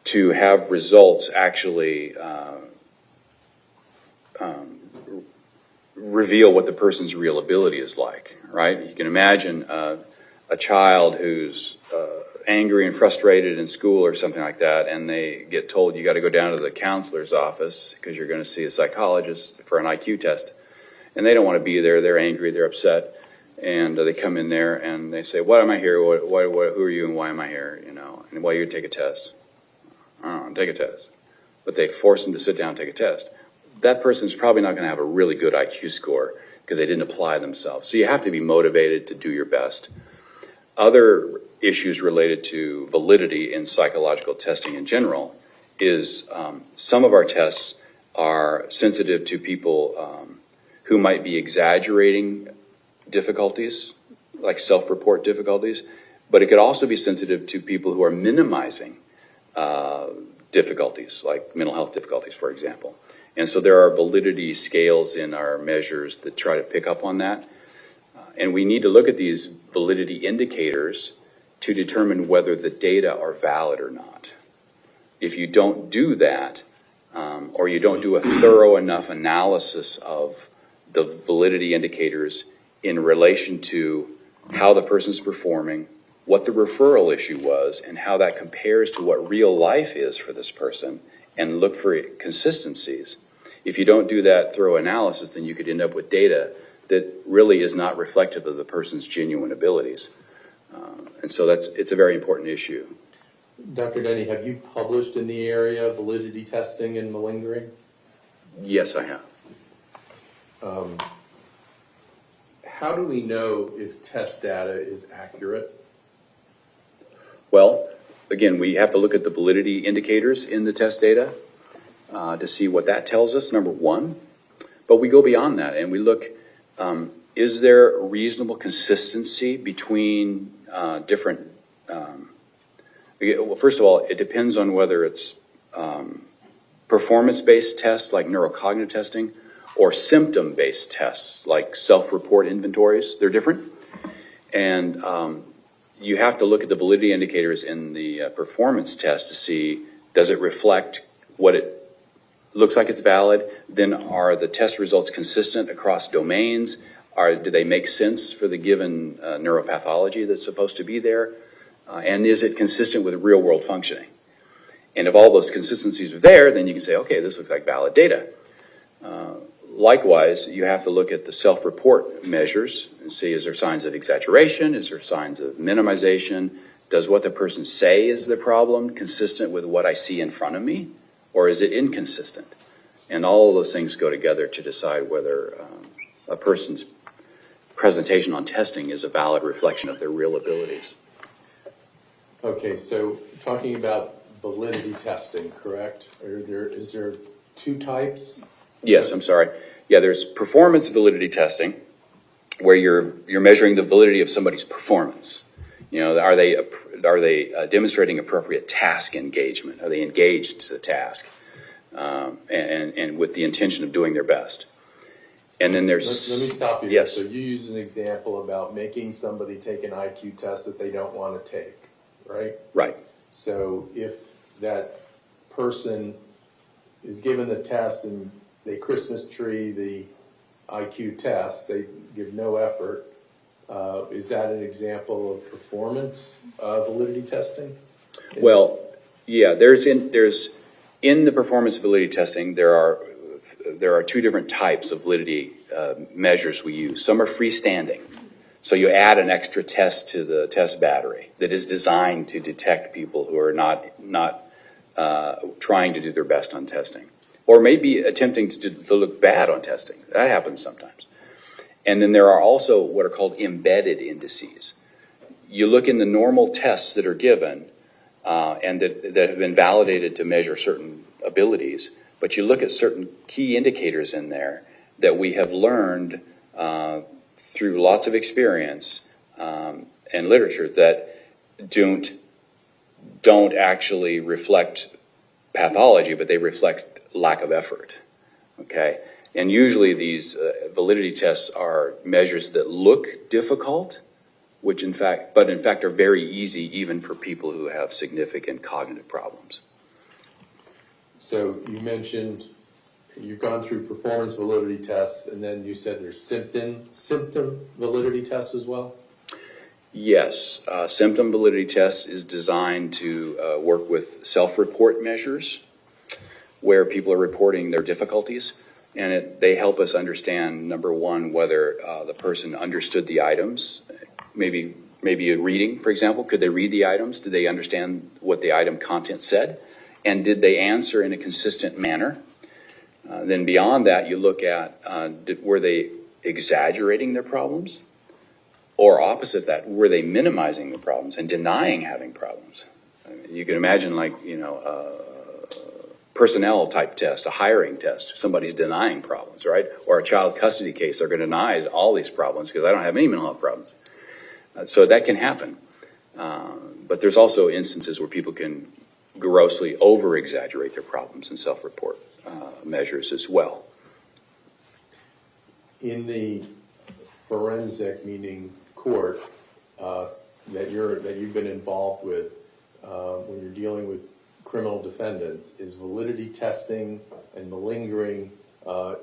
to have results actually reveal what the person's real ability is like, right? You can imagine a child who's angry and frustrated in school or something like that, and they get told you got to go down to the counselor's office because you're going to see a psychologist for an IQ test. And they don't want to be there. They're angry. They're upset. And they come in there and they say, "What am I here? Who are you and why am I here? And why you take a test?" I don't know, take a test. But they force them to sit down and take a test. That person's probably not going to have a really good IQ score because they didn't apply themselves. So you have to be motivated to do your best. Other issues related to validity in psychological testing in general is some of our tests are sensitive to people who might be exaggerating difficulties, like self-report difficulties, but it could also be sensitive to people who are minimizing difficulties, like mental health difficulties, for example. And so there are validity scales in our measures that try to pick up on that. And we need to look at these validity indicators to determine whether the data are valid or not. If you don't do that, or you don't do a thorough enough analysis of the validity indicators in relation to how the person's performing, what the referral issue was, and how that compares to what real life is for this person, and look for consistencies. If you don't do that thorough analysis, then you could end up with data that really is not reflective of the person's genuine abilities. And so it's a very important issue. Dr. Denny, have you published in the area of validity testing and malingering? Yes, I have. How do we know if test data is accurate? Well, again, we have to look at the validity indicators in the test data to see what that tells us, number one. But we go beyond that and we look, is there reasonable consistency between different... well, first of all, it depends on whether it's performance-based tests like neurocognitive testing or symptom-based tests like self-report inventories. They're different. And you have to look at the validity indicators in the performance test to see, does it reflect what it looks like it's valid? Then are the test results consistent across domains? Do they make sense for the given neuropathology that's supposed to be there? And is it consistent with real world functioning? And if all those consistencies are there, then you can say, okay, this looks like valid data. Likewise, you have to look at the self-report measures and see, is there signs of exaggeration? Is there signs of minimization? Does what the person say is the problem consistent with what I see in front of me? Or is it inconsistent? And all of those things go together to decide whether a person's presentation on testing is a valid reflection of their real abilities. Okay, so talking about validity testing, correct? Is there two types? Yes, I'm sorry. Yeah, there's performance validity testing, where you're measuring the validity of somebody's performance. You know, are they demonstrating appropriate task engagement? Are they engaged to the task, and with the intention of doing their best? And then there's. Let me stop you. Yes. There. So you use an example about making somebody take an IQ test that they don't want to take, right? Right. So if that person is given the test and they Christmas tree the IQ test, they give no effort. Is that an example of performance validity testing? Well, yeah. There's in the performance validity testing there are two different types of validity measures we use. Some are freestanding, so you add an extra test to the test battery that is designed to detect people who are not trying to do their best on testing, or maybe attempting to look bad on testing. That happens sometimes. And then there are also what are called embedded indices. You look in the normal tests that are given and that have been validated to measure certain abilities, but you look at certain key indicators in there that we have learned through lots of experience and literature that don't actually reflect pathology, but they reflect lack of effort. Okay? And usually these validity tests are measures that look difficult, but in fact are very easy even for people who have significant cognitive problems. So you mentioned you've gone through performance validity tests, and then you said there's symptom validity tests as well? Yes, symptom validity test is designed to work with self-report measures where people are reporting their difficulties. And they help us understand, number one, whether the person understood the items. Maybe a reading, for example. Could they read the items? Did they understand what the item content said? And did they answer in a consistent manner? Then beyond that, you look at, were they exaggerating their problems? Or opposite that, were they minimizing the problems and denying having problems? I mean, you can imagine personnel type test, a hiring test. Somebody's denying problems, right? Or a child custody case, they're going to deny all these problems because I don't have any mental health problems. So that can happen. But there's also instances where people can grossly over-exaggerate their problems in self-report measures as well. In the forensic, meaning court, that you've been involved with when you're dealing with criminal defendants, is validity testing and malingering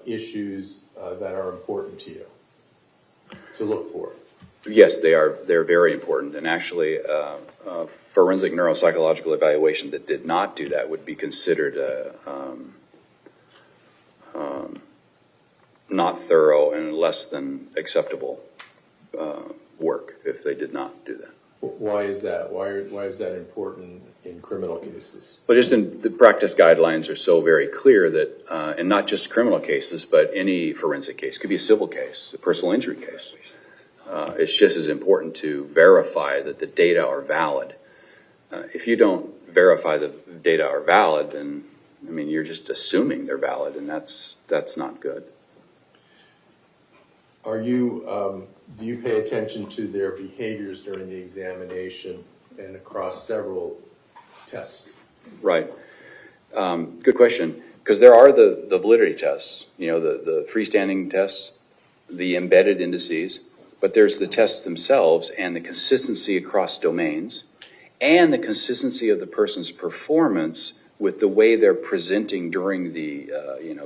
issues that are important to you to look for? Yes, they are. They're very important. And actually, forensic neuropsychological evaluation that did not do that would be considered not thorough and less than acceptable work if they did not do that. Why is that? Why is that important in criminal cases? But just in the practice guidelines are so very clear that, and not just criminal cases, but any forensic case, could be a civil case, a personal injury case. It's just as important to verify that the data are valid. If you don't verify the data are valid, then, I mean, you're just assuming they're valid, and that's not good. Are you, do you pay attention to their behaviors during the examination and across several tests? Right. Good question. Because there are the validity tests, you know, the freestanding tests, the embedded indices, but there's the tests themselves and the consistency across domains and the consistency of the person's performance with the way they're presenting during the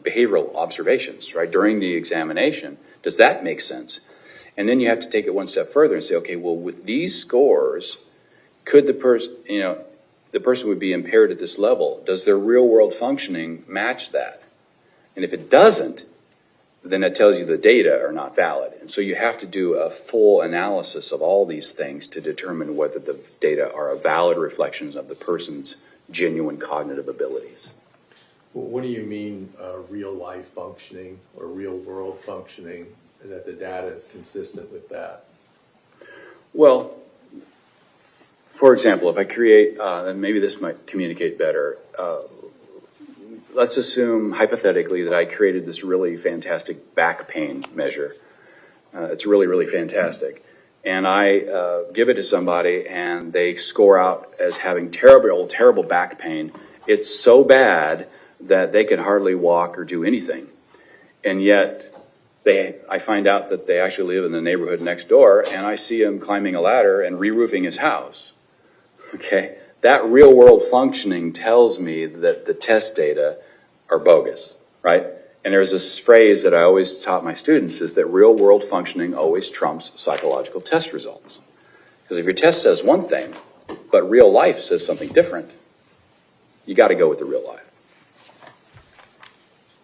behavioral observations, right? During the examination. Does that make sense? And then you have to take it one step further and say, okay, well, with these scores, could the person would be impaired at this level. Does their real world functioning match that? And if it doesn't, then that tells you the data are not valid. And so you have to do a full analysis of all these things to determine whether the data are a valid reflections of the person's genuine cognitive abilities. Well, what do you mean real life functioning or real world functioning, and that the data is consistent with that? Well, for example, if I create, and maybe this might communicate better, let's assume hypothetically that I created this really fantastic back pain measure. It's really, really fantastic. And I give it to somebody and they score out as having terrible back pain. It's so bad that they can hardly walk or do anything. And yet I find out that they actually live in the neighborhood next door, and I see him climbing a ladder and re-roofing his house. Okay? That real world functioning tells me that the test data are bogus, right? And there's this phrase that I always taught my students is that real world functioning always trumps psychological test results. Because if your test says one thing, but real life says something different, you got to go with the real life.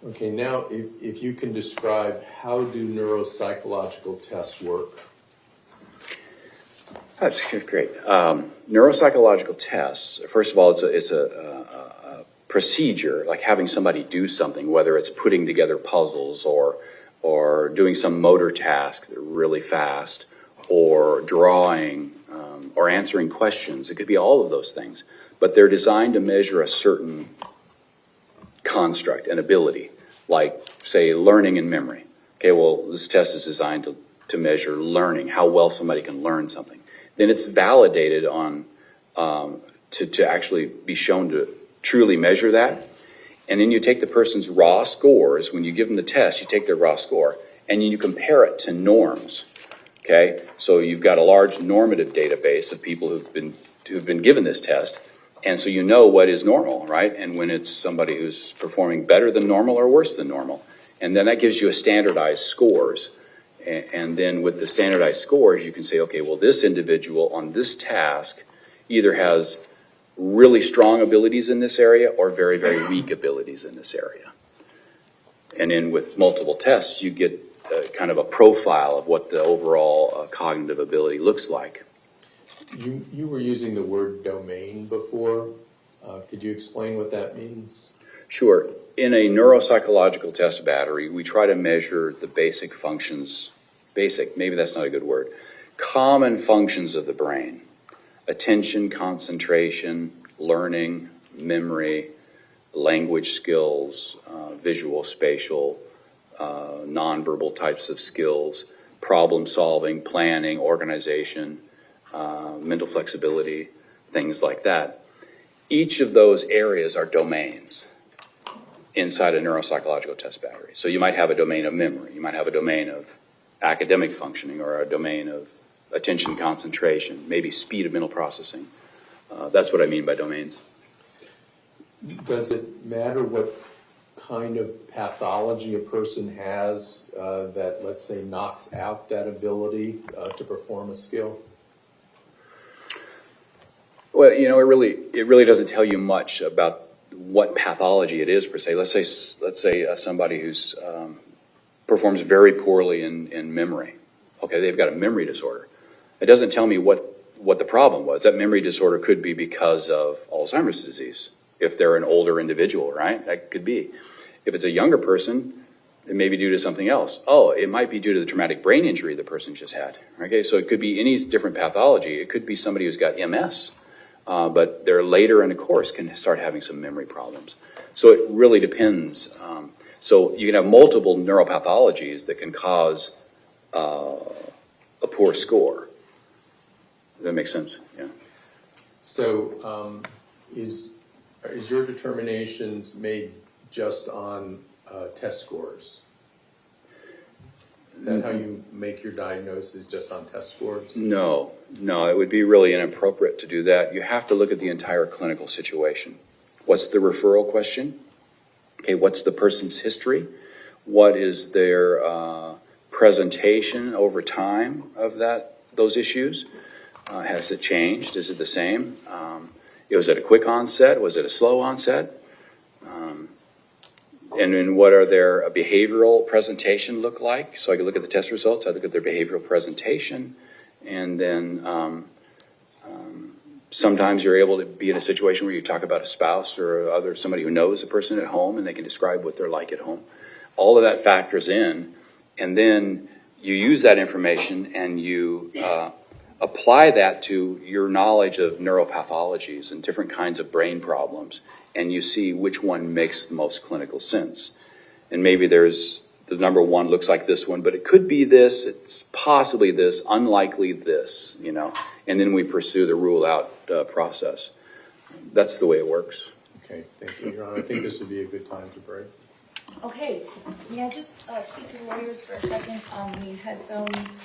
Okay, now if you can describe how do neuropsychological tests work? That's great. Neuropsychological tests, first of all, it's a procedure, like having somebody do something, whether it's putting together puzzles or doing some motor task really fast, or drawing, or answering questions. It could be all of those things. But they're designed to measure a certain construct, an ability, like, say, learning and memory. Okay, well, this test is designed to measure learning, how well somebody can learn something. Then it's validated on to actually be shown to truly measure that. And then you take the person's raw scores. When you give them the test, you take their raw score, and you compare it to norms. Okay, so you've got a large normative database of people who've been given this test, and so you know what is normal, right? And when it's somebody who's performing better than normal or worse than normal, and then that gives you a standardized scores. And then with the standardized scores, you can say, okay, well, this individual on this task either has really strong abilities in this area or very, very weak abilities in this area. And then with multiple tests, you get kind of a profile of what the overall cognitive ability looks like. You were using the word domain before. Could you explain what that means? Sure. In a neuropsychological test battery, we try to measure the basic functions, maybe that's not a good word, common functions of the brain. Attention, concentration, learning, memory, language skills, visual, spatial, nonverbal types of skills, problem solving, planning, organization, mental flexibility, things like that. Each of those areas are domains inside a neuropsychological test battery. So you might have a domain of memory, you might have a domain of academic functioning, or a domain of attention, concentration, maybe speed of mental processing. That's what I mean by domains. Does it matter what kind of pathology a person has that, let's say, knocks out that ability to perform a skill? Well, you know, it really doesn't tell you much about what pathology it is per se. Let's say somebody who's performs very poorly in memory. Okay, they've got a memory disorder. It doesn't tell me what the problem was. That memory disorder could be because of Alzheimer's disease. If they're an older individual, right? That could be. If it's a younger person, it may be due to something else. Oh, it might be due to the traumatic brain injury the person just had. Okay, so it could be any different pathology. It could be somebody who's got MS, but they're later in the course can start having some memory problems. So it really depends. So you can have multiple neuropathologies that can cause a poor score. Does that make sense? Yeah. So is your determinations made just on test scores? Is that how you make your diagnosis, just on test scores? No, it would be really inappropriate to do that. You have to look at the entire clinical situation. What's the referral question? Okay, what's the person's history? What is their presentation over time of those issues? Has it changed? Is it the same? Was it a quick onset? Was it a slow onset? And then what are their behavioral presentation look like? So I can look at the test results, I look at their behavioral presentation, and then sometimes you're able to be in a situation where you talk about a spouse or somebody who knows a person at home and they can describe what they're like at home. All of that factors in, and then you use that information and you apply that to your knowledge of neuropathologies and different kinds of brain problems, and you see which one makes the most clinical sense. And maybe there's the number one looks like this one, but it could be this, it's possibly this, unlikely this, and then we pursue the rule out process. That's the way it works. Okay, thank you, Your Honor. I think this would be a good time to break. Okay, may I just speak to the lawyers for a second on the headphones?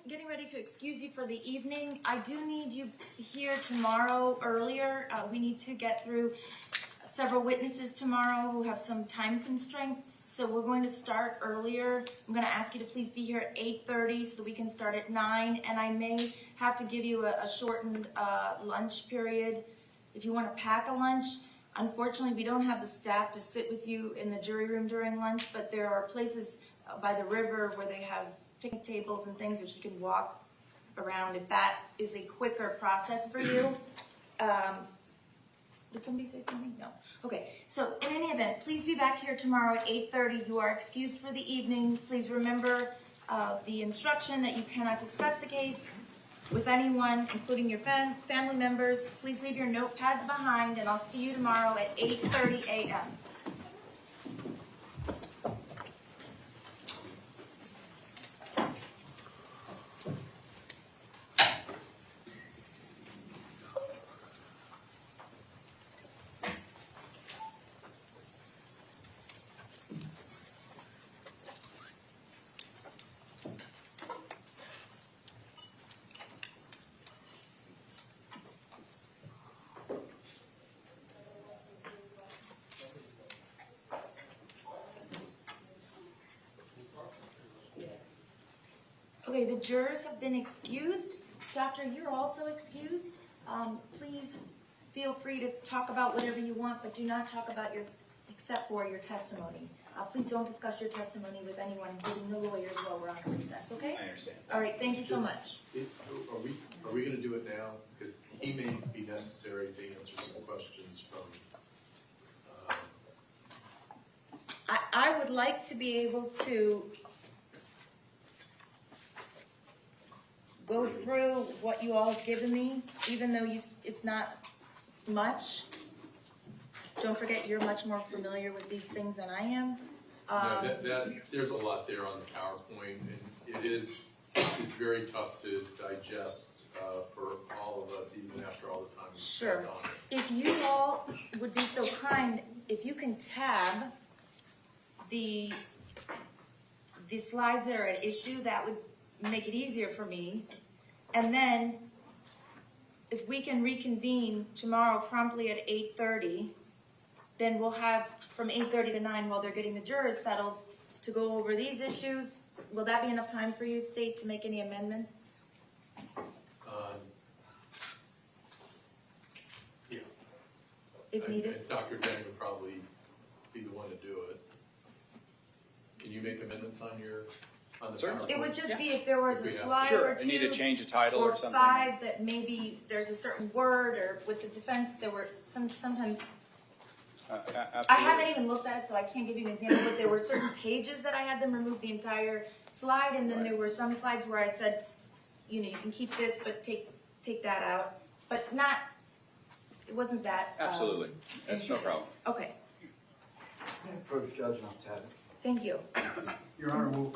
Getting ready to excuse you for the evening. I do need you here tomorrow earlier. We need to get through several witnesses tomorrow who have some time constraints. So we're going to start earlier. I'm going to ask you to please be here at 8:30 so that we can start at 9. And I may have to give you a shortened lunch period if you want to pack a lunch. Unfortunately, we don't have the staff to sit with you in the jury room during lunch, but there are places by the river where they have picnic tables and things which you can walk around if that is a quicker process for you. Did somebody say something? No. Okay, so in any event, please be back here tomorrow at 8:30. You are excused for the evening. Please remember the instruction that you cannot discuss the case with anyone, including your family members. Please leave your notepads behind, and I'll see you tomorrow at 8:30 a.m. Okay, the jurors have been excused. Doctor, you're also excused. Please feel free to talk about whatever you want, but do not talk about except for your testimony. Please don't discuss your testimony with anyone, including the lawyers, while we're on recess, okay? I understand. All right, thank you so much. Are we going to do it now? Because he may be necessary to answer some questions from... I would like to be able to go through what you all have given me, even though it's not much. Don't forget, you're much more familiar with these things than I am. There's a lot there on the PowerPoint, and it's very tough to digest for all of us, even after all the time we spent on it. If you all would be so kind, if you can tab the slides that are at issue, that would make it easier for me. And then, if we can reconvene tomorrow promptly at 8:30, then we'll have from 8:30 to 9 while they're getting the jurors settled to go over these issues. Will that be enough time for you, State, to make any amendments? Yeah. If needed. Dr. Denny would probably be the one to do it. Can you make amendments on the PowerPoint? It would just be if there was a slide or two. I need to change a title or something. 5 that maybe there's a certain word, or with the defense there were sometimes. I haven't even looked at it, so I can't give you an example, but there were certain pages that I had them remove the entire slide, and then there were some slides where I said, you can keep this, but take that out. But it wasn't that. Absolutely. That's no problem. Okay. Approach judge not tab. Thank you. Your Honor, will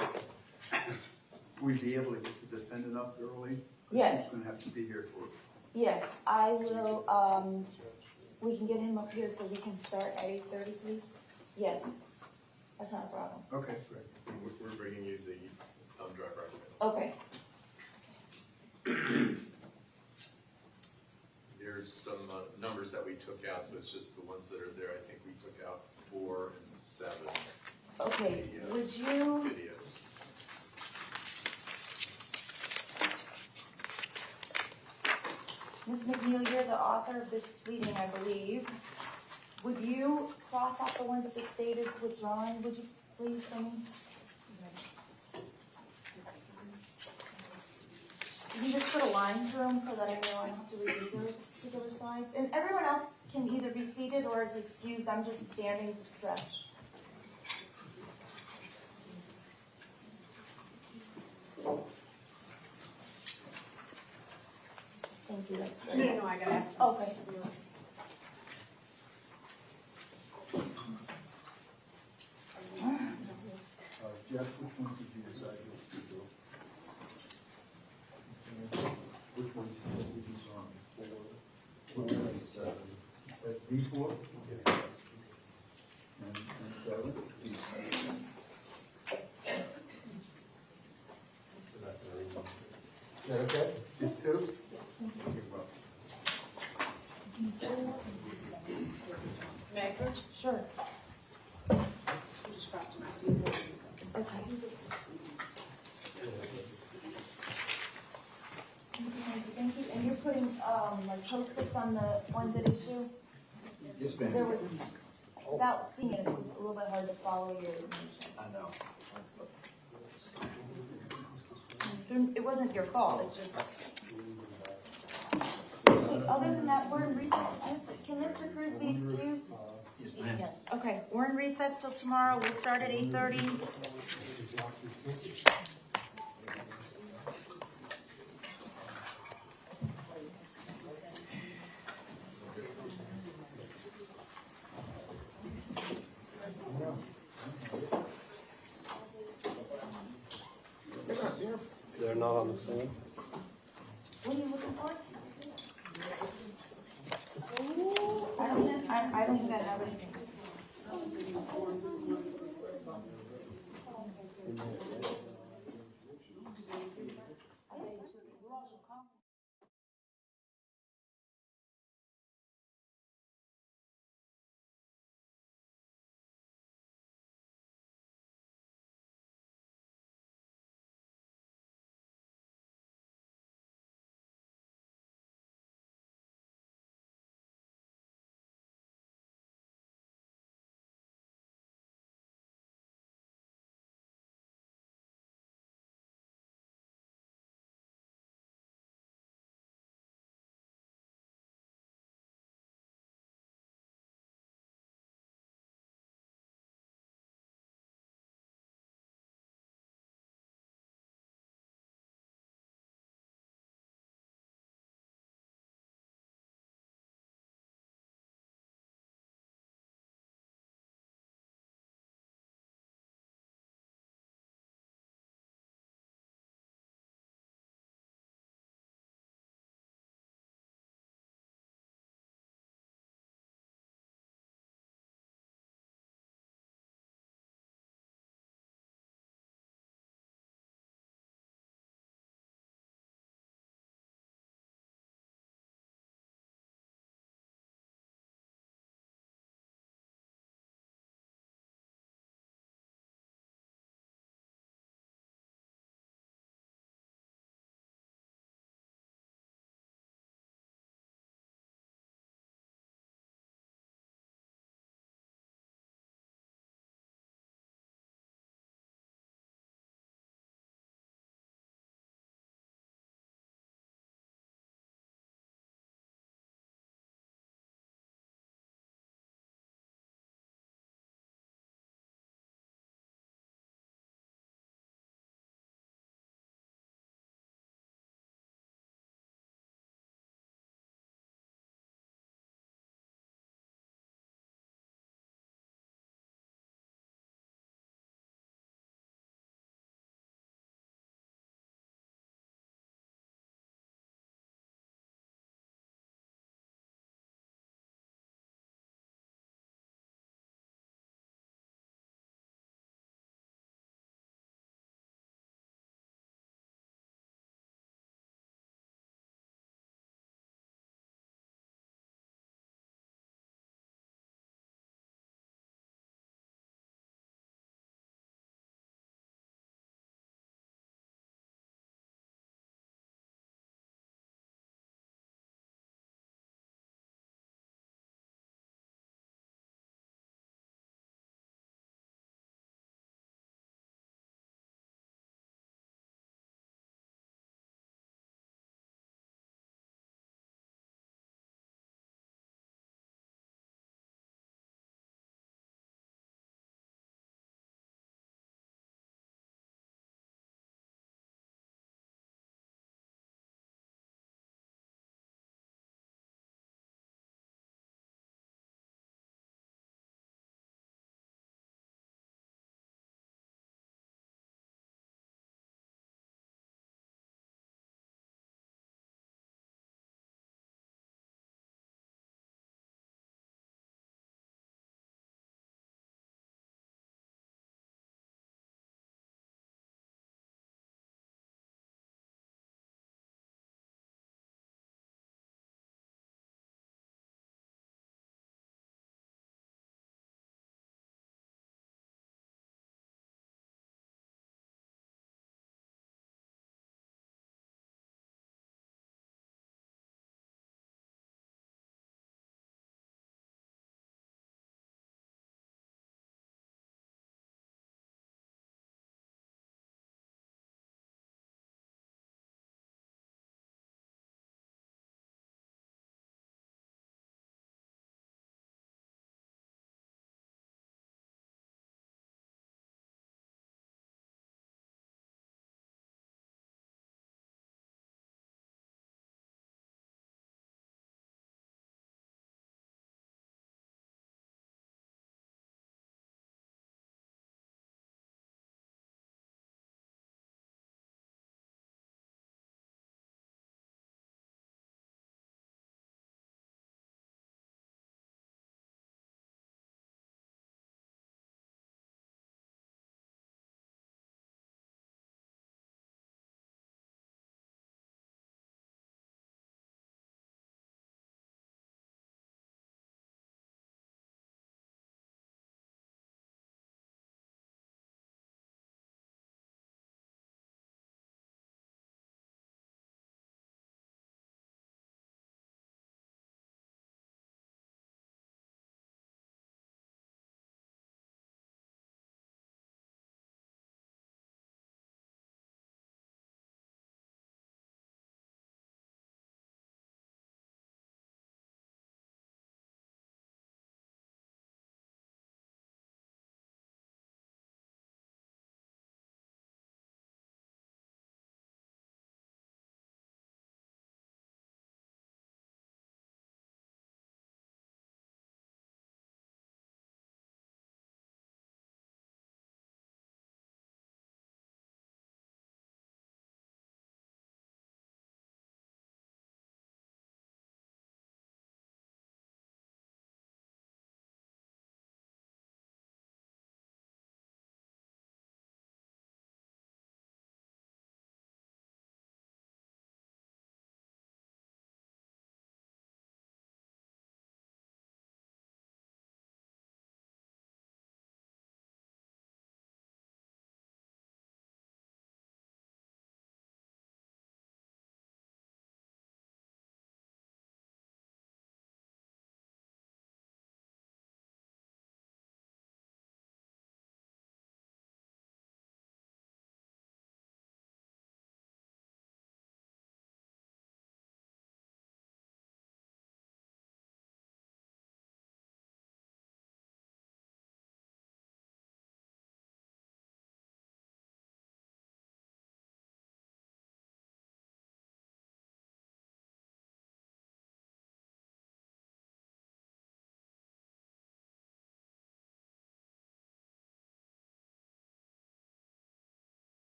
we be able to get the defendant up early? Yes. He's going to have to be here for. Yes, I will. We can get him up here so we can start at 8:30, please. Yes, that's not a problem. Okay, great. We're bringing you the thumb drive right Okay. There's some numbers that we took out, so it's just the ones that are there. I think we took out 4 and 7. Okay, would you? Videos. Ms. McNeil, you're the author of this pleading, I believe. Would you cross out the ones that the state is withdrawing? Would you please, for me? You can just put a line through them so that I know I don't have to read those particular slides. And everyone else can either be seated or is excused. I'm just standing to stretch. Thank you. That's great. No, I got it. Okay. Jeff, which one did you decide to do? Which one did you decide on? 4 and 7. D4? And 7? D7. Is that okay? It's 2? May I approach? Sure. You just crossed them out. Okay. Thank you. And you're putting like post-its on the ones at issue? Yes, ma'am. There was, without seeing it, it was a little bit hard to follow your information. I know. It wasn't your fault. It just. Okay, other than that, we're in recess. Can Mr. Cruz be excused? Yes, ma'am. Okay, we're in recess till tomorrow. We'll start at 8:30. They're not on the phone.